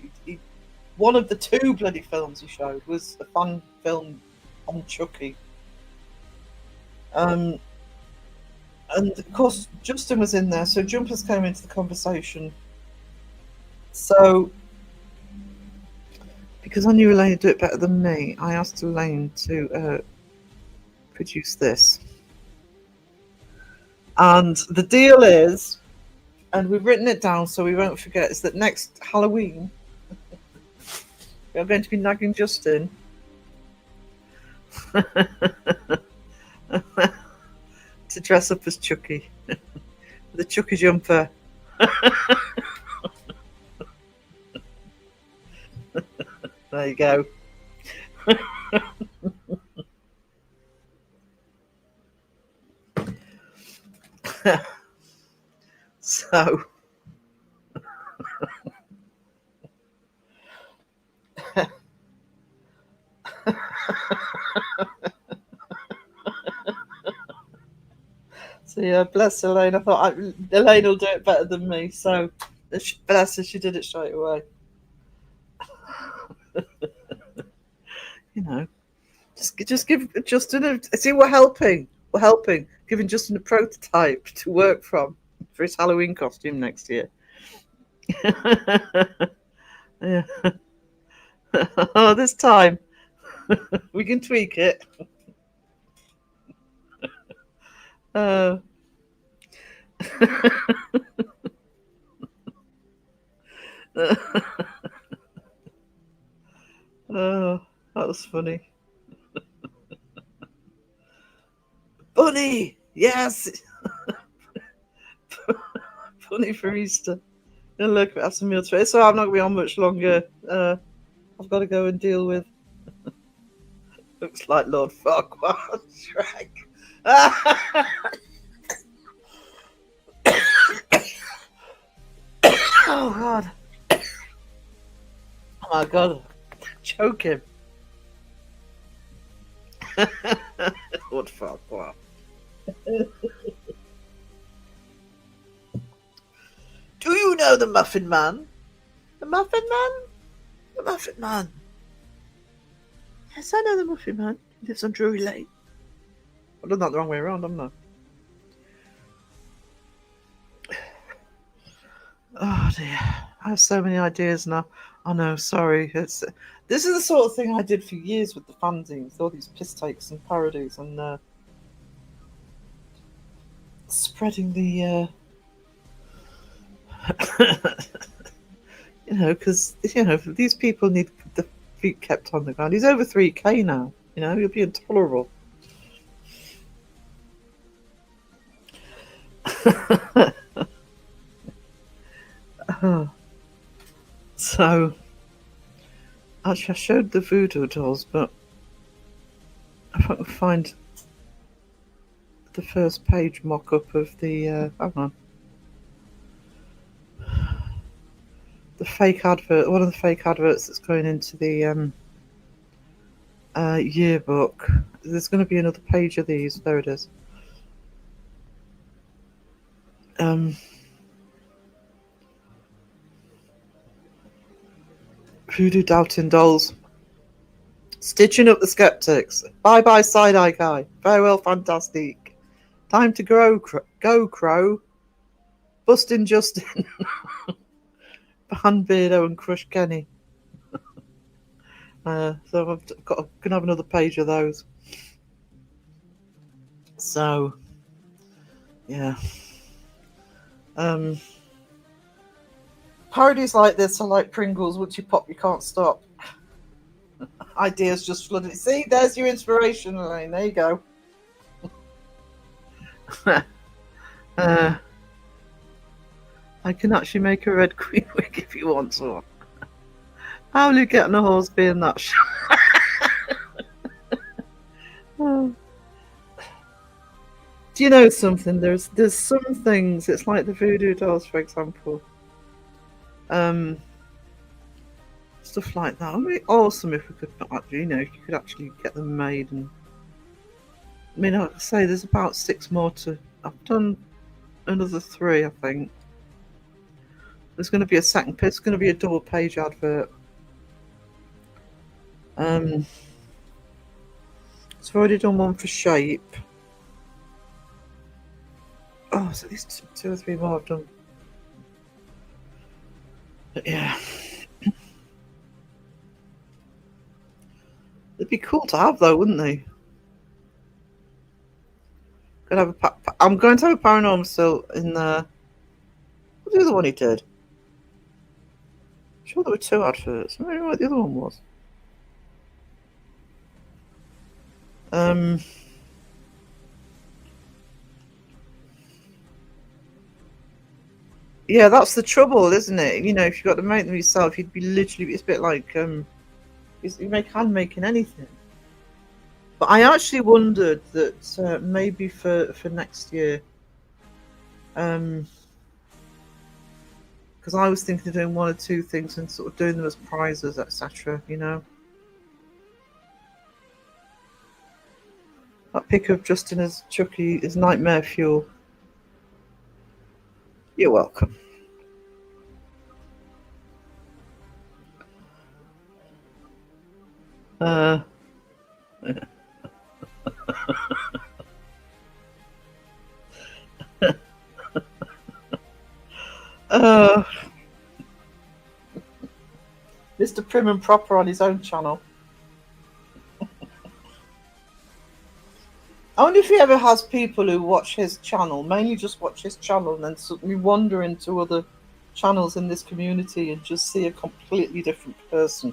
one of the 2 bloody films he showed was a fan film on Chucky. And of course, Justin was in there, so Jumpers came into the conversation. So, because I knew Elaine would do it better than me, I asked Elaine to produce this. And the deal is, and we've written it down so we won't forget, is that next Halloween, we are going to be nagging Justin to dress up as Chucky. The Chucky jumper. There you go. So so yeah, bless Elaine. I thought Elaine will do it better than me. So bless her, she did it straight away. You know, just give Justin a see. We're helping. Giving Justin a prototype to work from for his Halloween costume next year. Yeah. Oh, this time we can tweak it. Oh, that was funny. Bunny, yes. Bunny for Easter. And look, have some meal today. So I'm not going to be on much longer. I've got to go and deal with. Looks like Lord Farquaad Shrek. Oh God! Oh my God! Choke him! Lord Farquaad. Do you know the Muffin Man? The Muffin Man? The Muffin Man. Yes, I know the Muffin Man. He lives on Drury Lane. I've done that the wrong way around, haven't I? Oh dear. I have so many ideas now. Oh no, sorry. This is the sort of thing I did for years with the fanzines, all these piss takes and parodies and spreading the you know, because these people need the feet kept on the ground. He's over 3K now. You know, he'll be intolerable. So Actually, I showed the voodoo dolls, but if I can find the first page mock-up of the hang on, the fake advert, one of the fake adverts that's going into the yearbook. There's going to be another page of these. There it is. Voodoo doubting dolls. Stitching up the skeptics. Bye bye side eye guy. Farewell fantastic. Time to go crow. Busting Justin. Ban Beardo and Crush Kenny. So I've got gonna have another page of those. So yeah. Parodies like this are like Pringles. Once you pop, you can't stop. Ideas just flooded. See, there's your inspiration, Elaine. There you go. I can actually make a red queen wig if you want to. How will you get on a horse being that short? Oh. Do you know something? There's some things. It's like the voodoo dolls, for example. Stuff like that. It would be awesome if we could actually, you know, if you could actually get them made. And I mean, like I say, there's about 6 more to. I've done another 3, I think. There's going to be a second. It's going to be a double page advert. So I've already done one for shape. Oh, so at least 2 or 3 more I've done. But yeah. They'd be cool to have though, wouldn't they? I'm going to have a paranormal still in there. What's the other one he did? I'm sure there were 2 adverts. I don't know what the other one was. Yeah, that's the trouble, isn't it? You know, if you've got to make them yourself, you'd be literally. It's a bit like you make hand making anything. But I actually wondered that maybe for next year, because I was thinking of doing 1 or 2 things and sort of doing them as prizes, etc. You know, that pic of Justin as Chucky is nightmare fuel. You're welcome. Mr. Prim and Proper on his own channel. I wonder if he ever has people who watch his channel, mainly just watch his channel, and then suddenly wander into other channels in this community and just see a completely different person.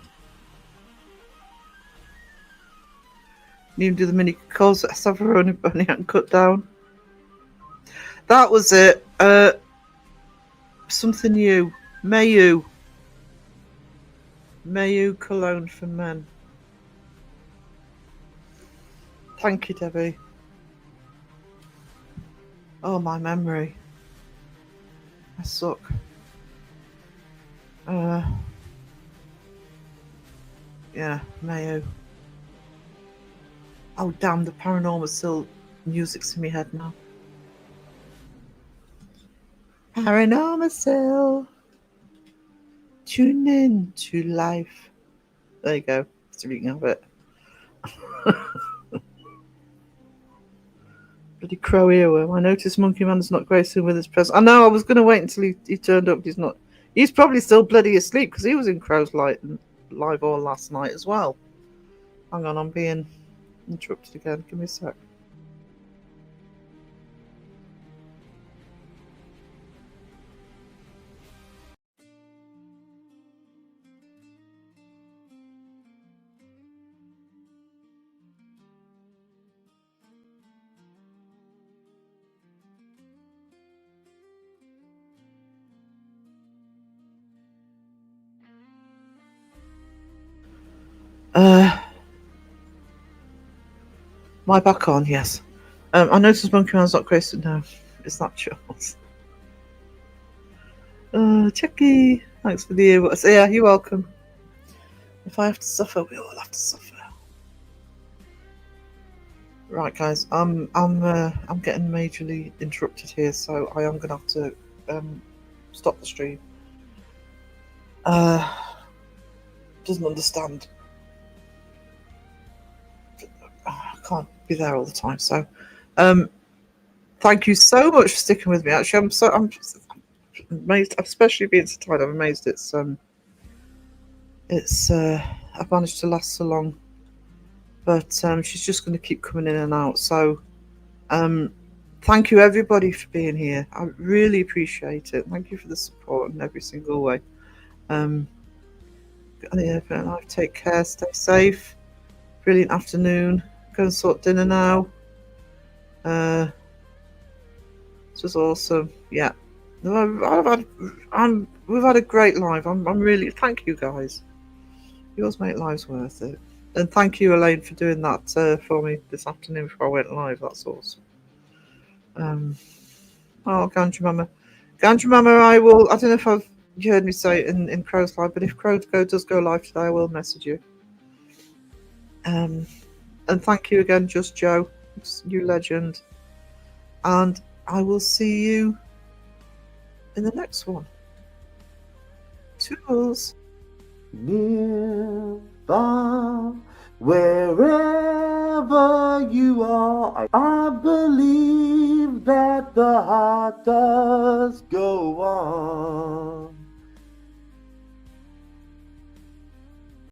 And even do the mini calls that Savaroni Bunny and cut down. That was it. Something new. Mayu cologne for men. Thank you, Debbie. Oh, my memory. I suck. Yeah, Mayo. Oh, damn, the paranormal still music's in my head now. Paranormal Cell. Tune in to life. There you go. Speaking of it. Bloody crow earworm. I noticed Monkey Man is not gracing with his presence. I know, I was going to wait until he turned up, but he's not. He's probably still bloody asleep because he was in Crow's Live all last night as well. Hang on, I'm being interrupted again. Give me a sec. I back on? Yes. I noticed Monkey Man's not created now. Is that Charles? Chucky, thanks for the ear. So yeah, you're welcome. If I have to suffer, we all have to suffer. Right, guys, I'm getting majorly interrupted here, so I am gonna have to stop the stream. Doesn't understand. I can't be there all the time, so thank you so much for sticking with me. Actually, I'm just amazed, especially being so tired. I'm amazed I've managed to last so long. But she's just going to keep coming in and out. So thank you everybody for being here. I really appreciate it. Thank you for the support in every single way. Take care, stay safe. Brilliant afternoon. Go and sort dinner now. This was awesome. Yeah. We've had a great live. I'm really, thank you guys. You always make lives worth it. And thank you, Elaine, for doing that for me this afternoon before I went live. That's awesome. Gandhi Mama. Gandhi Mama, I don't know if you heard me say it in Crow's Live, but if Crow does go live today, I will message you. And thank you again, Just Joe. You legend. And I will see you in the next one. Toodles. Near, far, wherever you are, I believe that the heart does go on.